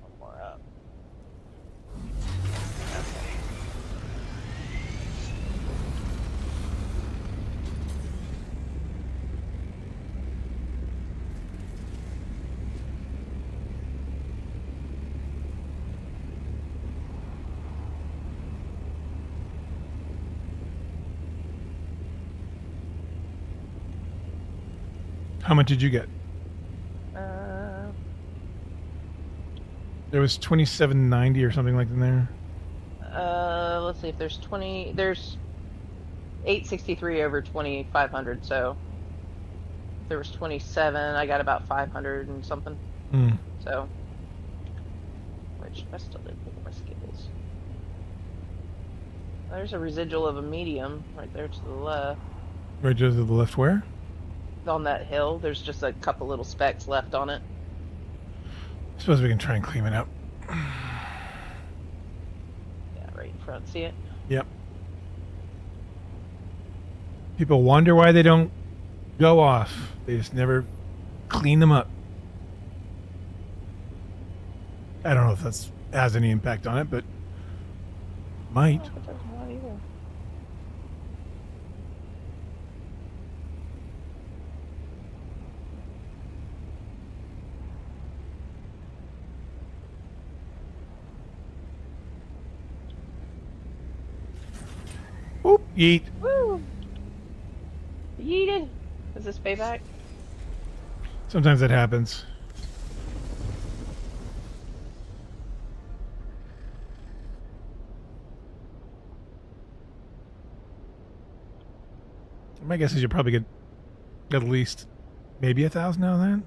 One more up. How much did you get? There was 2790 or something like in there. Let's see if there's 20. There's 863 over 2500. So if there was 27, I got about 500 and something. Mm. So, which I still didn't pick up my skills. There's a residual of a medium right there to the left. Right to the left where? On that hill, there's just a couple little specks left on it. I suppose we can try and clean it up. Yeah, right in front. See it? Yep. People wonder why they don't go off. They just never clean them up. I don't know if that's has any impact on it, but might. Oh, it doesn't want either. Oop, yeet. Woo! Yeeted. Is this payback? Sometimes that happens. My guess is you'll probably get at least maybe 1,000 out of that.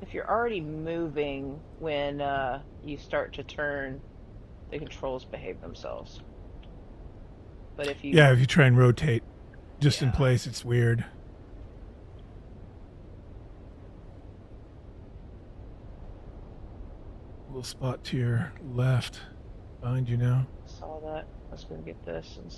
If you're already moving when you start to turn, the controls behave themselves. But if you Yeah, if you try and rotate just in Yeah. place, it's weird. Little spot to your left. Behind you now. saw that, let's go get this and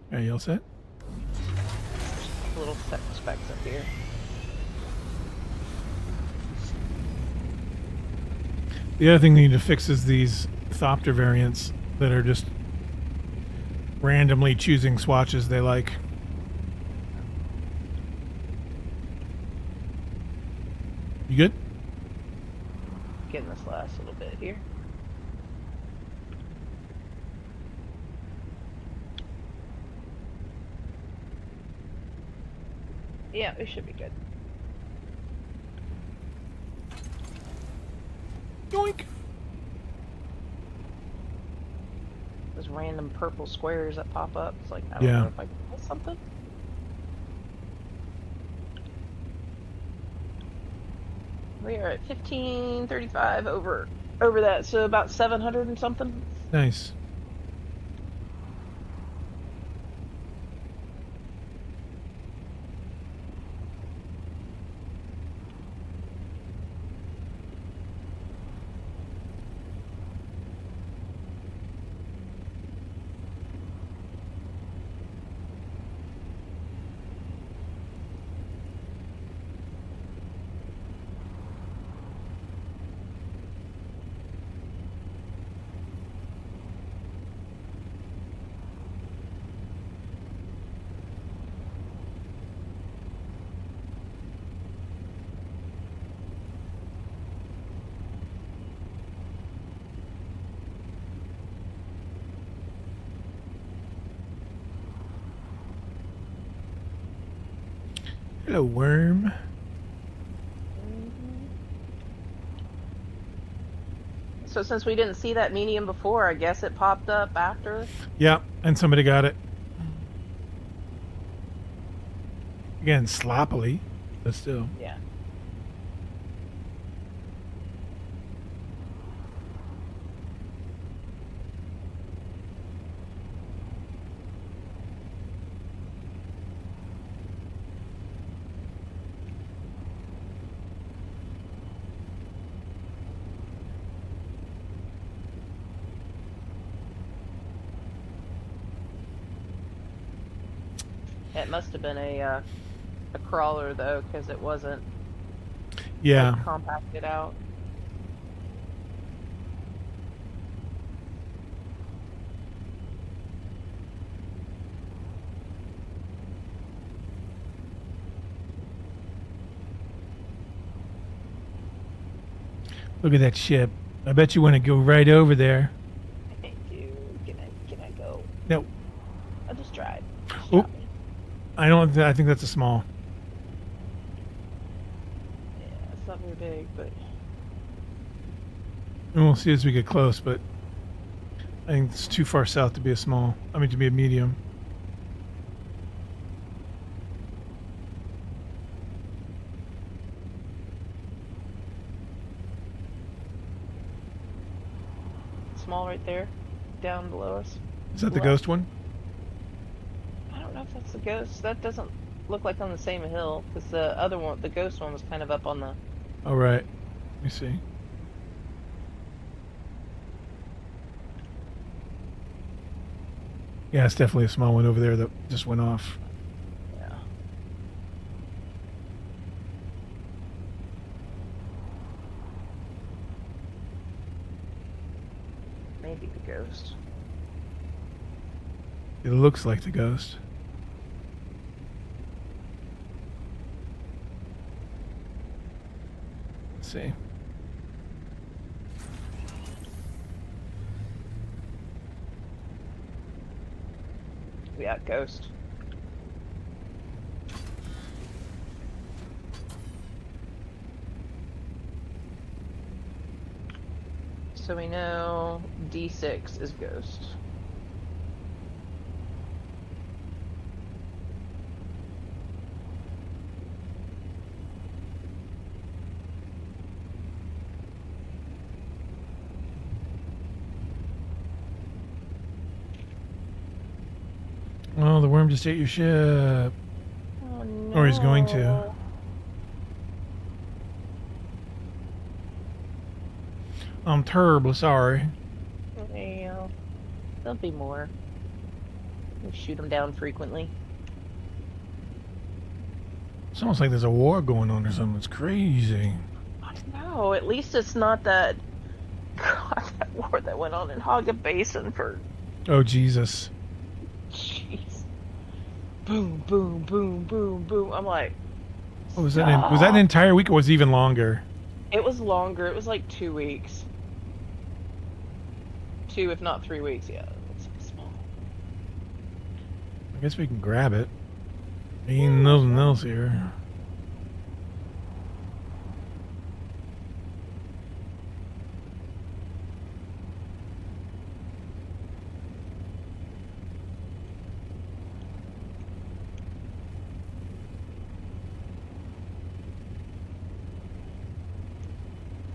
Are you all set? little specks up here. The other thing they need to fix is these Thopter variants that are just randomly choosing swatches they like. You good? Getting this last little bit here. Yeah, we should be good. Yoink! Those random purple squares that pop up. It's like, I don't Yeah. know if I can miss something. We are at 1535 over that, so about 700 and something. Nice. Hello, worm. So since we didn't see that medium before, I guess it popped up after. Yeah, and somebody got it. Again, sloppily, but still. Yeah. It must have been a crawler though, because it wasn't Yeah. like, compacted out. Look at that ship. I bet you want to go right over there. Dude, can I go? No, I just tried. Oh. Shot me. I don't. I think that's a small. Yeah, it's not very big, but And we'll see as we get close, but I think it's too far south to be a small. I mean, to be a medium. small right there, down below us. Is that the Left. ghost one? I don't know if that's the ghost. That doesn't look like on the same hill, because the other one, the ghost one, was kind of up on the. All right. Let me see. Yeah, it's definitely a small one over there that just went off. Yeah. Maybe the ghost. It looks like the ghost. Let's see. Yeah, ghost. So we know D6 is ghost. Oh, the worm just ate your ship. Oh no. Or he's going to. I'm terribly sorry. Yeah. There'll be more. We shoot them down frequently. It's almost like there's a war going on or something. It's crazy. No, at least it's not that. God, that war that went on in Haga Basin for. Oh, Jesus. Jeez. Boom, boom, boom, boom, boom. I'm like. What was that? Was that an entire week or was it even longer? It was longer. It was like 2 weeks. 2, if not 3 weeks. Yeah, it's small. I guess we can grab it. Ain't nothing else here.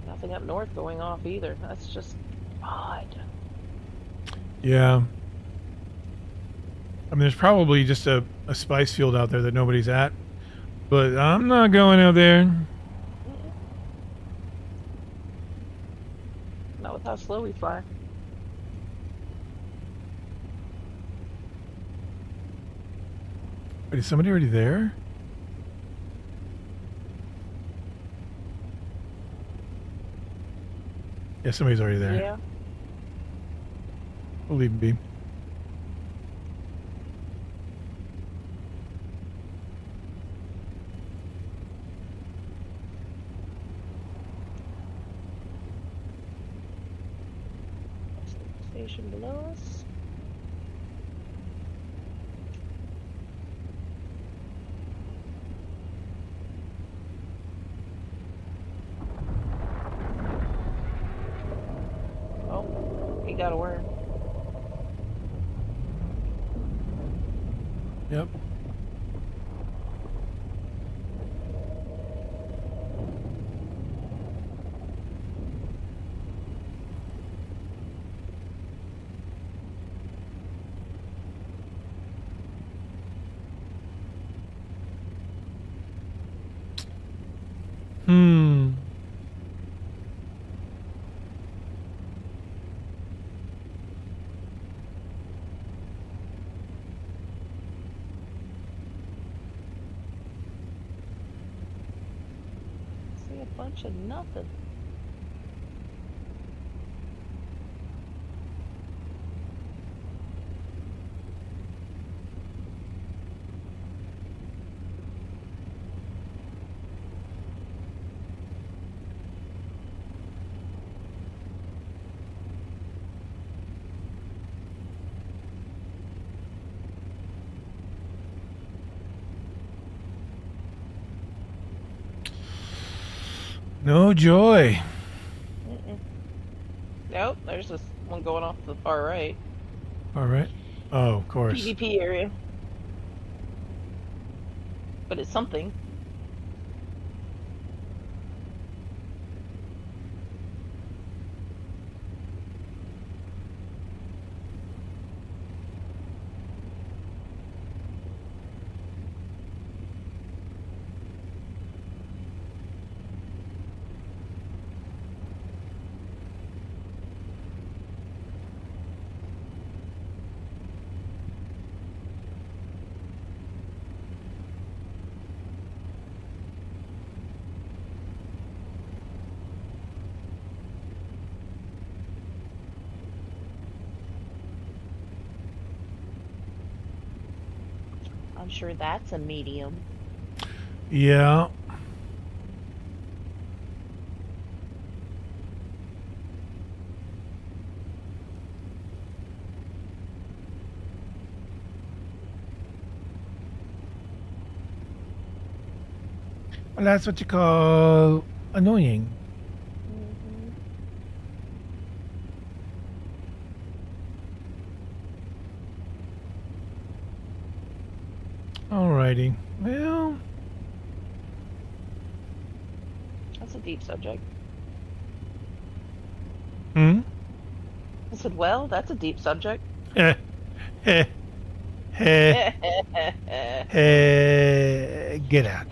Nothing up north going off either. That's just odd. Yeah. I mean, there's probably just a spice field out there that nobody's at. But I'm not going out there. Not with how slow we fly. Wait, is somebody already there? Yeah, somebody's already there. Yeah. We'll leave him be. Station below us. Oh, he got a worm. Yep. Hmm. See a bunch of nothing. No joy. Nope, there's this one going off to the far right. All right. Oh, of course. PvP area. But it's something. I'm sure that's a medium. Yeah. Well, that's what you call annoying. Mhm. Alrighty. Well, That's a deep subject. hmm? I said, well, that's a deep subject. Heh, heh, heh, heh. Get out.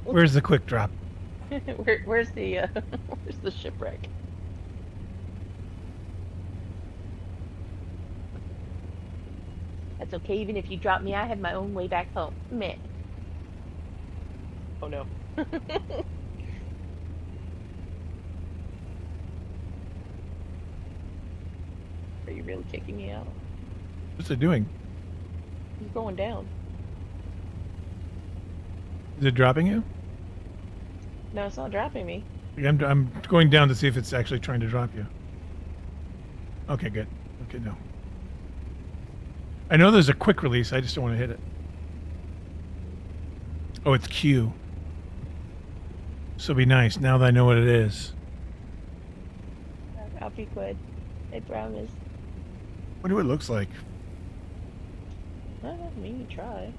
Where's the quick drop? Where's the where's the shipwreck? That's okay, even if you drop me, I have my own way back home. Meh. Oh no. Are you really kicking me out? What's it doing? You're going down. Is it dropping you? No, it's not dropping me. I'm going down to see if it's actually trying to drop you. Okay, good. Okay, no. I know there's a quick release. I just don't want to hit it. Oh, it's Q. So be nice now that I know what it is. I'll be good. I promise. What do it looks like? I mean, try.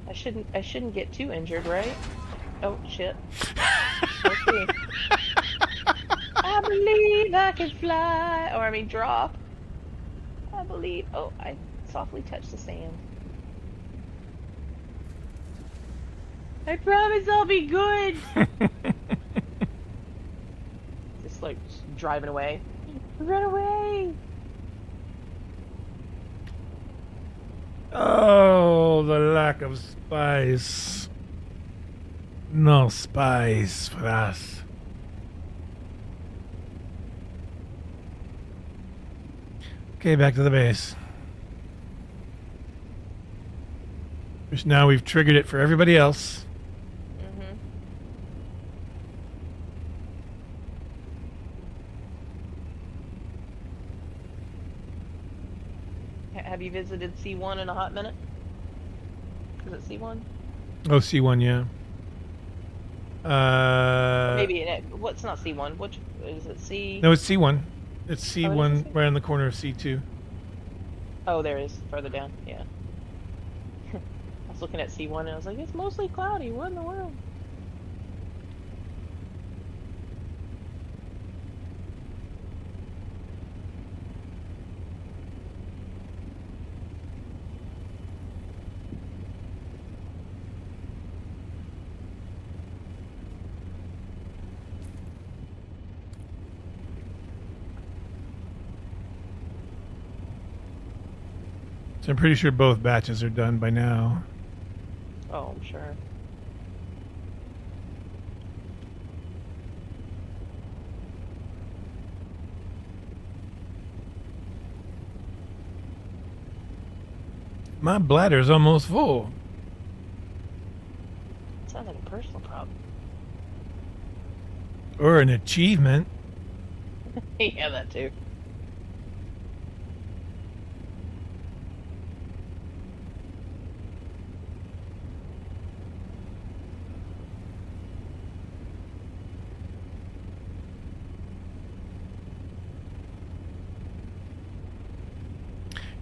I shouldn't get too injured, right? Oh shit. Let's see. I believe I can fly, or I mean drop. I believe. Oh, I softly touched the sand. I promise I'll be good. Just like driving away. Run away. Oh, the lack of spice. No spice for us. Okay, back to the base. Which now we've triggered it for everybody else. Have you visited C1 in a hot minute? Is it C1? Oh, C1, yeah. Maybe what's not C1? Which is it? C? No, it's C1. It's Oh, it C1 is C1? right on the corner of C2. Oh, there it is further down. Yeah. I was looking at C1 and I was like, it's mostly cloudy. What in the world? So I'm pretty sure both batches are done by now. Oh, I'm sure. My bladder's almost full. Sounds like a personal problem. Or an achievement. Yeah, that too.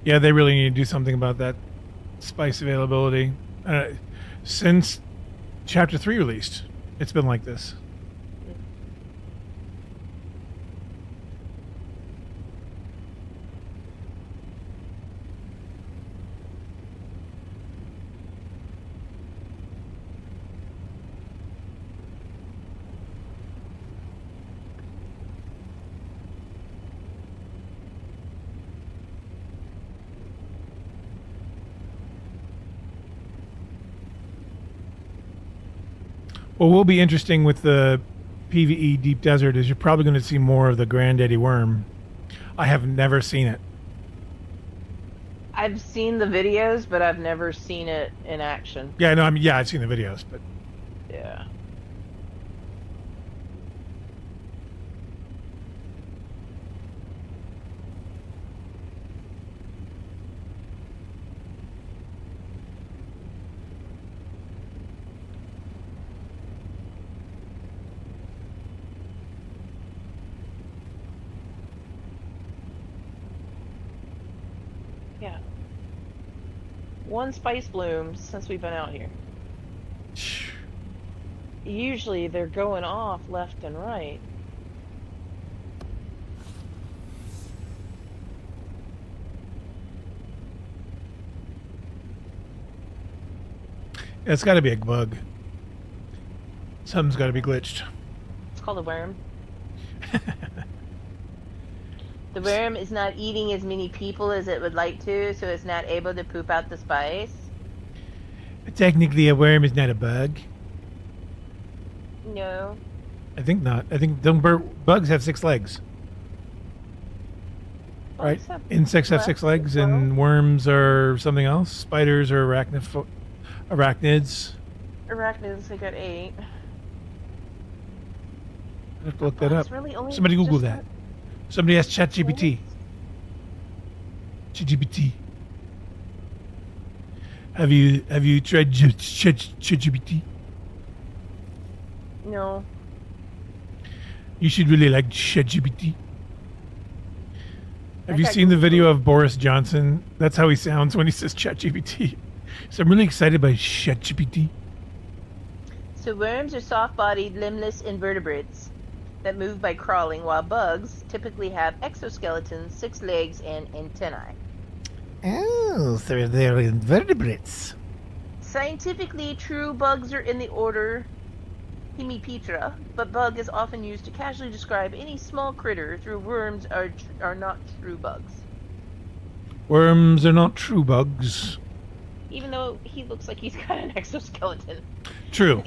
Yeah, they really need to do something about that spice availability. Since Chapter 3 released, it's been like this. What will be interesting with the PvE Deep Desert is you're probably going to see more of the Granddaddy Worm. I have never seen it. I've seen the videos, but I've never seen it in action. Yeah, no, I mean, yeah, I've seen the videos, but Yeah. Yeah. One spice bloom since we've been out here. Usually they're going off left and right. It's got to be a bug. Something's got to be glitched. It's called a worm. The worm is not eating as many people as it would like to, so it's not able to poop out the spice. Technically, a worm is not a bug. No. I think not. I think bugs have 6 legs. Right? Bugs have Insects have left 6 legs, as well. and worms are something else. Spiders are arachnids. Arachnids, they got 8. I have to look that up. Bugs really only Somebody Google just that. Somebody ask ChatGPT. ChatGPT. Have you tried ChatGPT? No. You should really like ChatGPT. Have I you got seen the Google. video of Boris Johnson? That's how he sounds when he says ChatGPT. So I'm really excited by ChatGPT. So worms are soft-bodied, limbless invertebrates that move by crawling, while bugs typically have exoskeletons, 6 legs, and antennae. Oh, so they're invertebrates. Scientifically, true bugs are in the order Hemipetra, but bug is often used to casually describe any small critter. Through worms are not true bugs. Worms are not true bugs. Even though he looks like he's got an exoskeleton. True.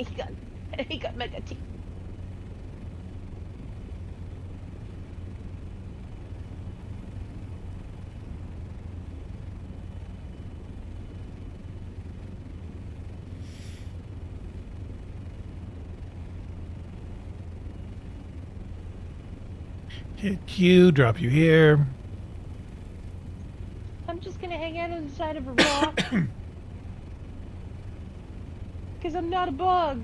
He got mega teeth. Hit Q, drop you here. I'm just gonna hang out on the side of a rock. Because I'm not a bug.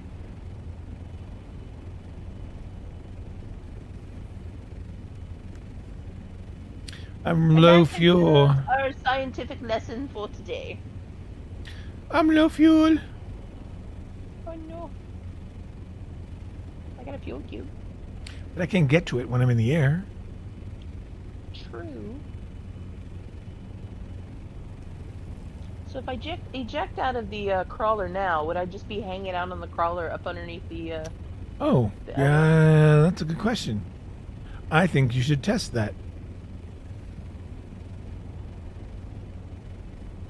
I'm And low that fuel. concludes our scientific lesson for today. I'm low fuel. Oh no. I got a fuel cube. But I can't get to it when I'm in the air. True. So if I eject out of the crawler now, would I just be hanging out on the crawler up underneath the... Oh, The yeah, that's a good question. I think you should test that.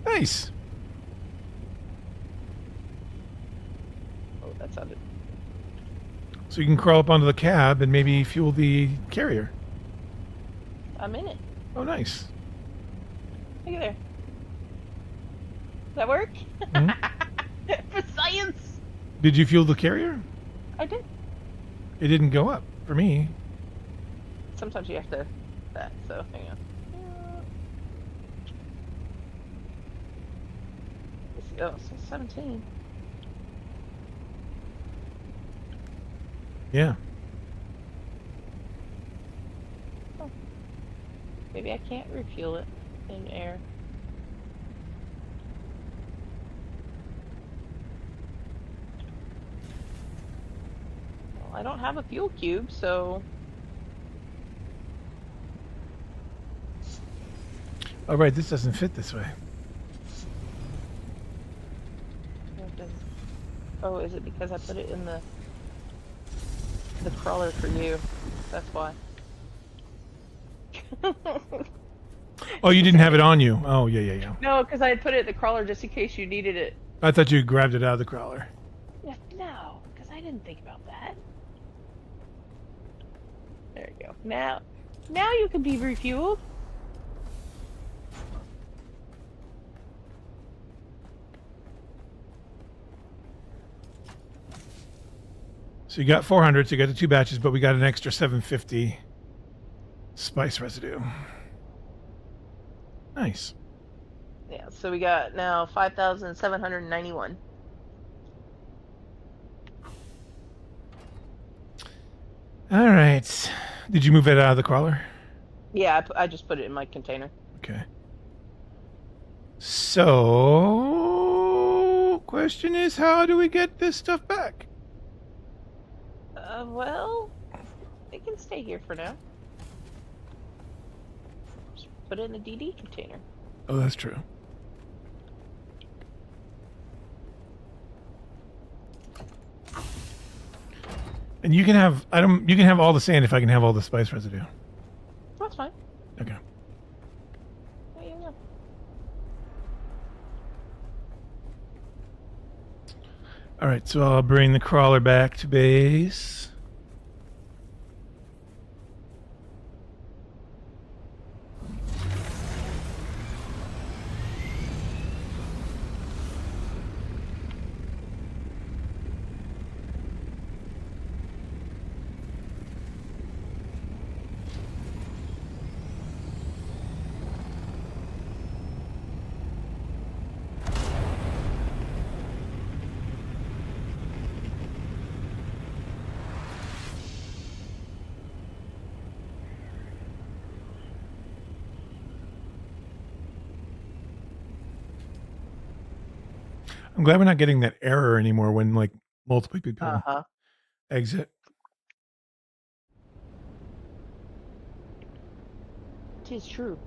Nice. Oh, that sounded... So you can crawl up onto the cab and maybe fuel the carrier. I'm in it. Oh, nice. Look at there. Does that work? Mhm. For science! Did you fuel the carrier? I did. It didn't go up for me. Sometimes you have to... that, so hang on. Oh, so 17. Yeah. Maybe I can't refuel it in air. Well, I don't have a fuel cube, so... Oh, right, this doesn't fit this way. it doesn't- Oh, is it because I put it in the crawler for you? That's why. Oh, you didn't have it on you. Oh, yeah. No, because I had put it in the crawler just in case you needed it. I thought you grabbed it out of the crawler. No, because I didn't think about that. There you go. Now you can be refueled. So you got 400, so you got the 2 batches, but we got an extra 750 spice residue. Nice. Yeah, so we got now 5,791. All right. Did you move it out of the crawler? Yeah, I just put it in my container. Okay. So, question is, how do we get this stuff back? Well, they can stay here for now. Just put it in a DD container. Oh, that's true. And you can have you can have all the sand if I can have all the spice residue. That's fine. Okay. There you go. All right, so I'll bring the crawler back to base. I'm glad we're not getting that error anymore when like multiple people exit. Tis true.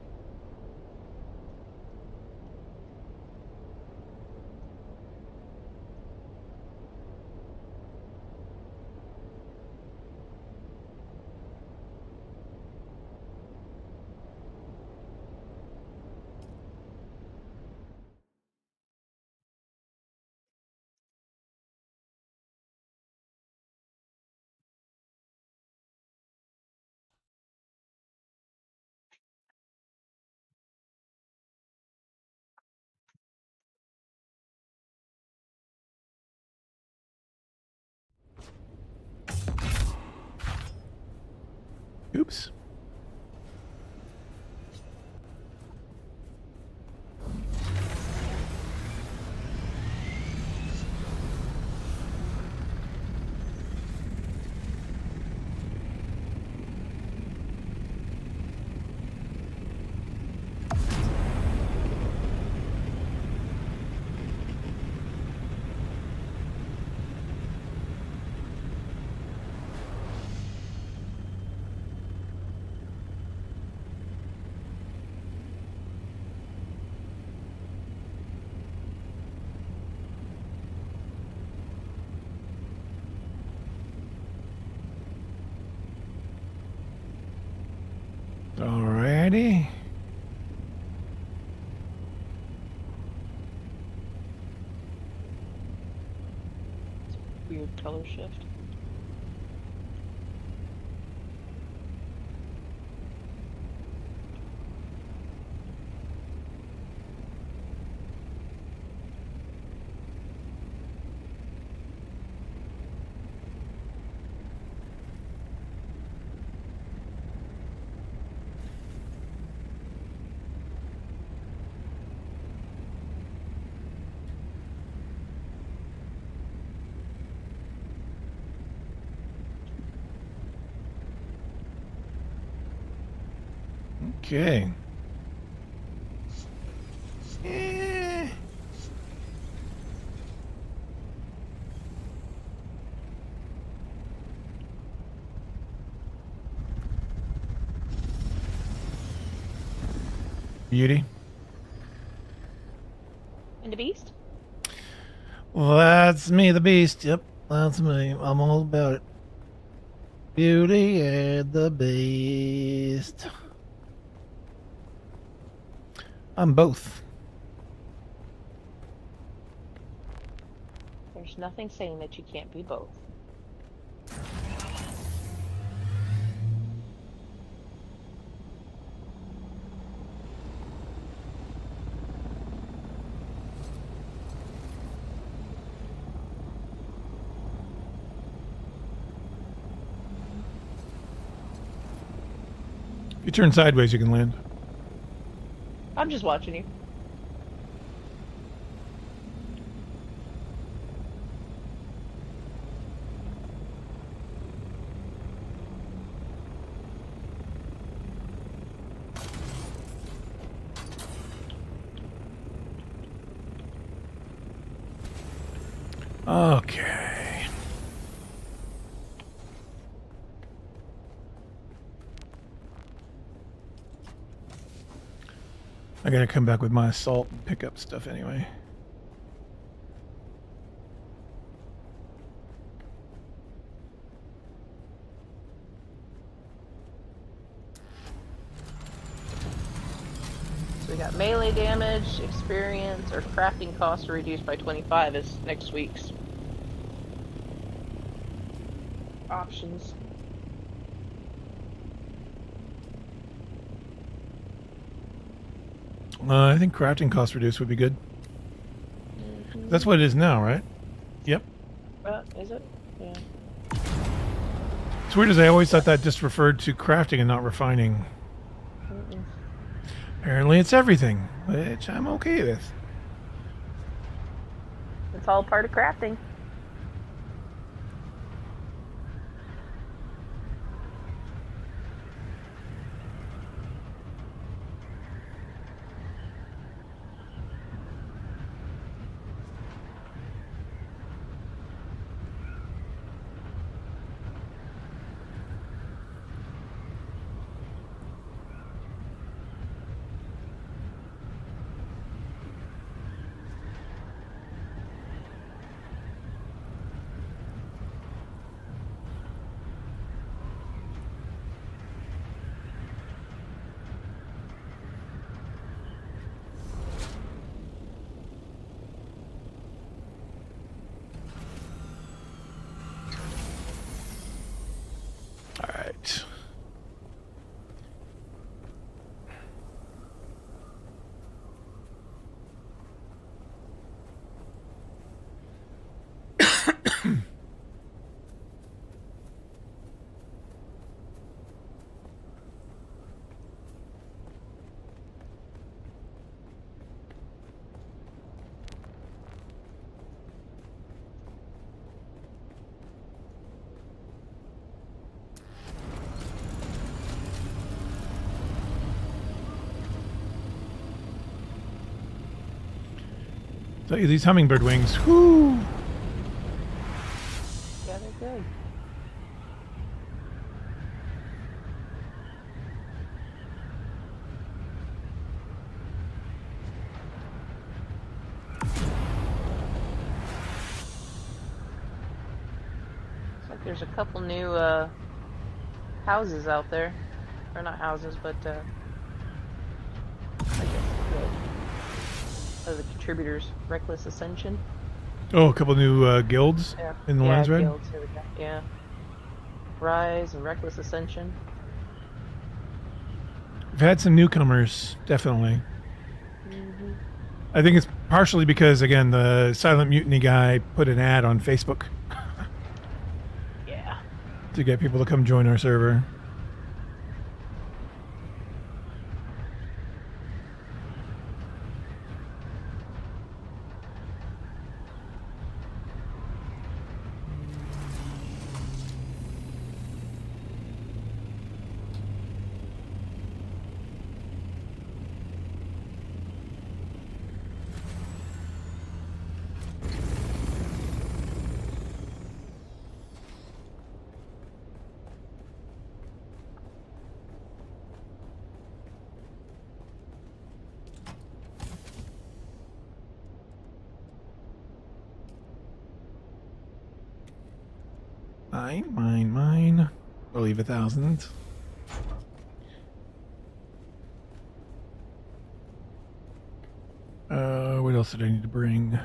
Oops. Alrighty. Weird color shift. Okay. Eh. Beauty. And the beast? Well, that's me, the beast. Yep, that's me. I'm all about it. Beauty and the Beast. I'm both. There's nothing saying that you can't be both. If you turn sideways, you can land. I'm just watching you. Okay. I gotta come back with my assault and pick up stuff anyway. So we got melee damage, experience, or crafting costs are reduced by 25 is next week's options. I think crafting cost reduced would be good. That's what it is now, right? Yep. Is it? Yeah. It's weird as I always thought that just referred to crafting and not refining. Mm-mm. Apparently it's everything, which I'm okay with. It's all part of crafting. All right. So these hummingbird wings, whoo! Yeah, they're good. Looks like there's a couple new houses out there. Or not houses, but I guess the contributors. Reckless Ascension. Oh, a couple new guilds Yeah. in the yeah, Lands Red. guilds, here we go. Yeah. Rise and Reckless Ascension. We've had some newcomers, definitely. I think it's partially because, again, the Silent Mutiny guy put an ad on Facebook Yeah. to get people to come join our server. Mine. We'll leave 1,000. What else did I need to bring?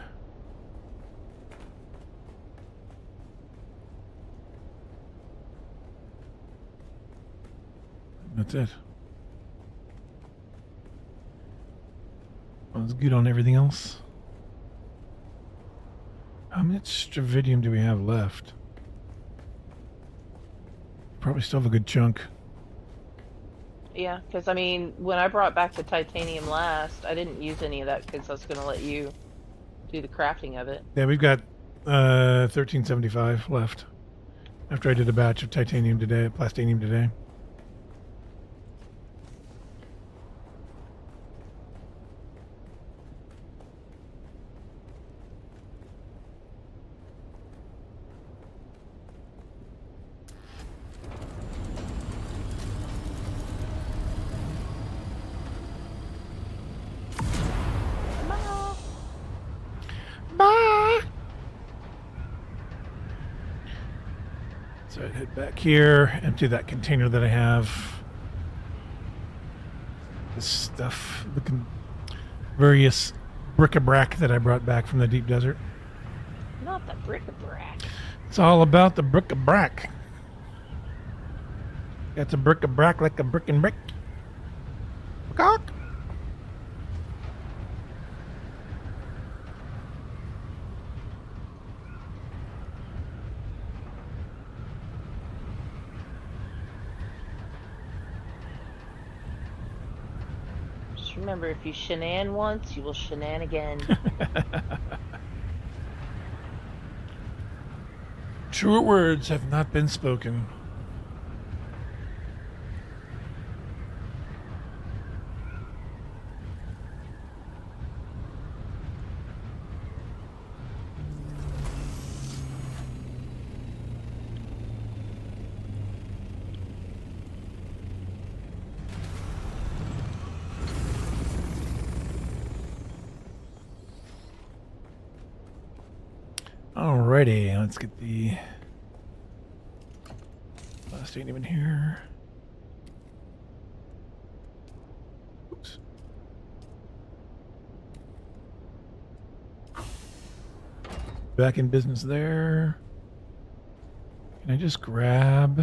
That's it. I was good on everything else. How much Stravidium do we have left? Probably still have a good chunk. Yeah, because I mean, when I brought back the titanium last, I didn't use any of that because I was going to let you do the crafting of it. Yeah, we've got 1375 left. After I did a batch of titanium today, plastinium today. I'd head back here, empty that container that I have. This stuff, various bric-a-brac that I brought back from the deep desert. Not the bric-a-brac. It's all about the bric-a-brac. Got the bric-a-brac like a brick and brick. Cock. Just remember, if you shenan once, you will shenan again. Truer words have not been spoken. Alrighty, let's get the last ain't even here. Oops. Back in business there. Can I just grab?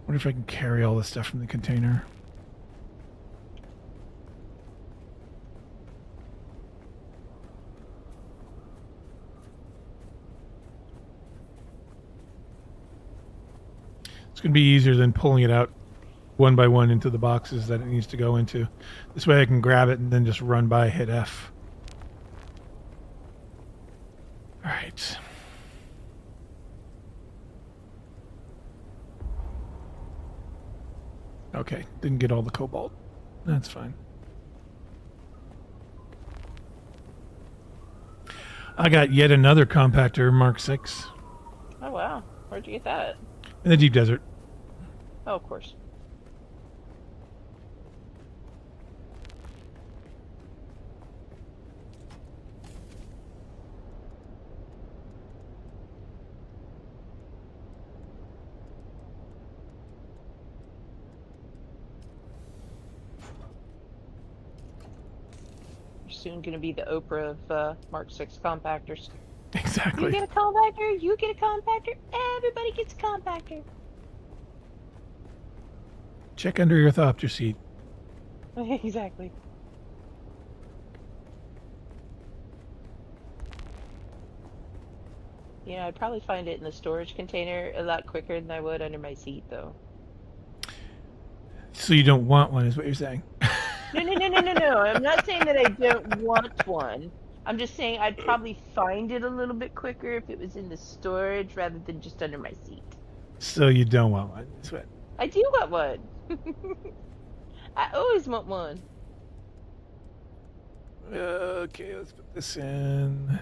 Wonder if I can carry all this stuff from the container. It's going to be easier than pulling it out one by one into the boxes that it needs to go into. This way I can grab it and then just run by, hit F. All right. Okay, didn't get all the cobalt. That's fine. I got yet another compactor, Mark 6. Oh, wow. Where'd you get that? In the deep desert. Oh, of course. You're soon going to be the Oprah of Mark 6 compactors. Exactly. You get a compactor, you get a compactor, everybody gets a compactor. Check under your thopter seat. Exactly. Yeah, I'd probably find it in the storage container a lot quicker than I would under my seat, though. So you don't want one, is what you're saying? No. I'm not saying that I don't want one. I'm just saying I'd probably find it a little bit quicker if it was in the storage rather than just under my seat. So you don't want one, is what? I do want one. I always want one. Okay, let's put this in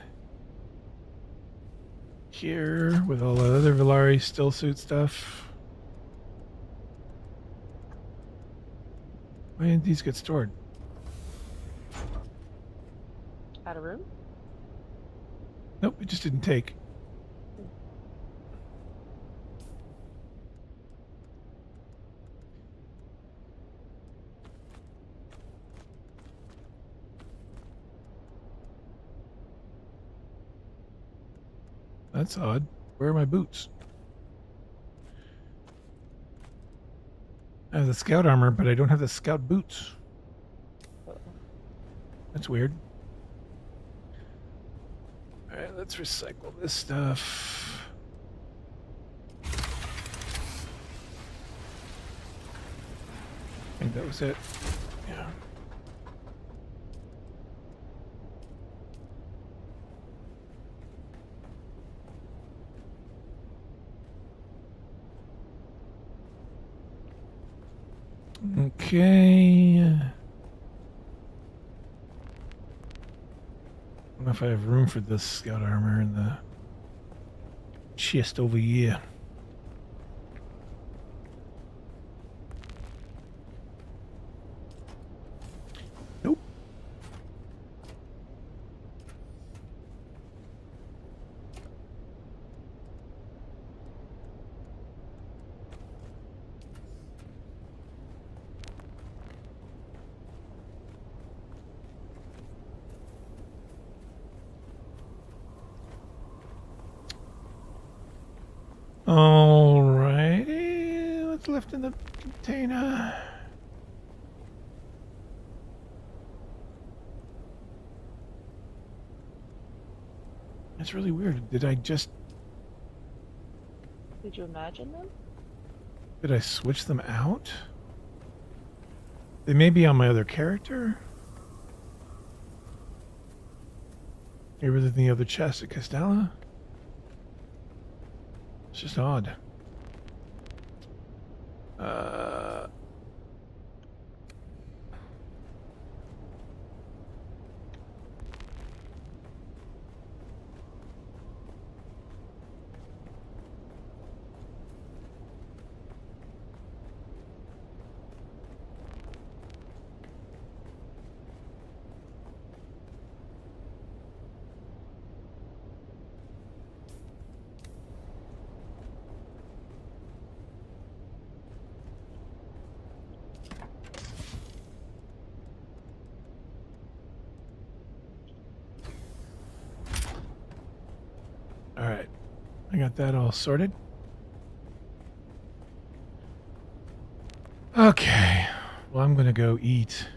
here with all the other Villari still suit stuff. Why didn't these get stored? Out of room? Nope, it just didn't take. That's odd. Where are my boots? I have the scout armor, but I don't have the scout boots. That's weird. Alright, let's recycle this stuff. I think that was it. Yeah. Okay. I don't know if I have room for this scout armor in the chest over here. Nope. Alrighty. What's left in the container? That's really weird. Did I Did you imagine them? switch them out? They may be on my other character. Maybe than the other chest at Castella. It's just odd. All right, I got that all sorted. Okay, well, I'm gonna go eat.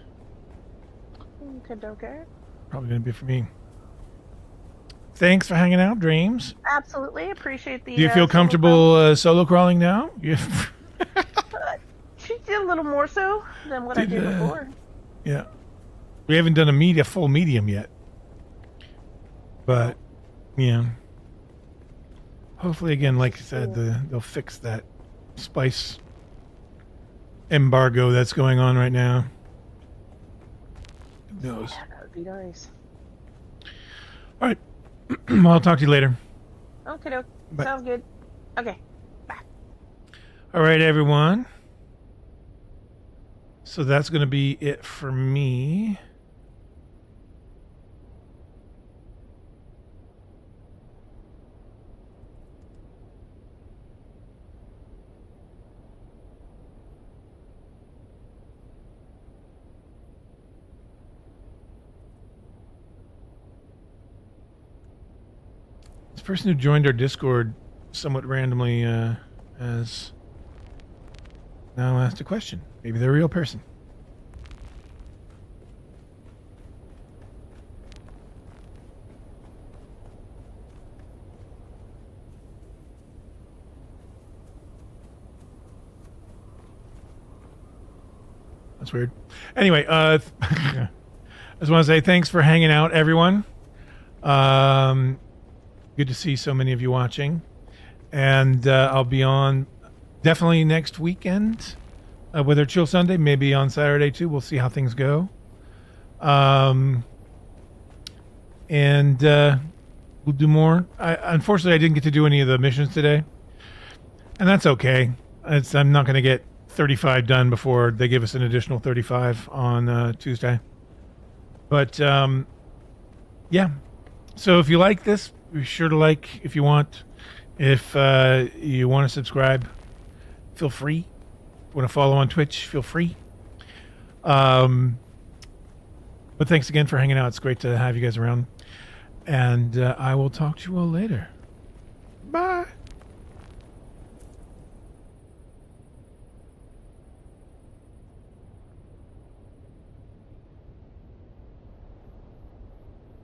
Okay. Probably gonna be for me. Thanks for hanging out, Dreams. Absolutely appreciate the. Do you feel comfortable solo crawling now? She did a little more so than what I did before. Yeah, we haven't done a full medium yet, but yeah. Hopefully, again, like I said, they'll fix that spice embargo that's going on right now. Who knows? Yeah, that would be nice. All right. Well, I'll talk to you later. Okay, doke. Bye. Sounds good. Okay. Bye. All right, everyone. So that's going to be it for me. This person who joined our Discord somewhat randomly has now asked a question. Maybe they're a real person. That's weird. Anyway, I just want to say thanks for hanging out, everyone. Good to see so many of you watching. And I'll be on definitely next weekend with our Chill Sunday, maybe on Saturday too. We'll see how things go. And we'll do more. Unfortunately, I didn't get to do any of the missions today. And that's okay. I'm not going to get 35 done before they give us an additional 35 on Tuesday. But yeah. So if you like this, be sure to like if you want. If you want to subscribe, feel free. If you want to follow on Twitch, feel free. But thanks again for hanging out. It's great to have you guys around. And I will talk to you all later. Bye.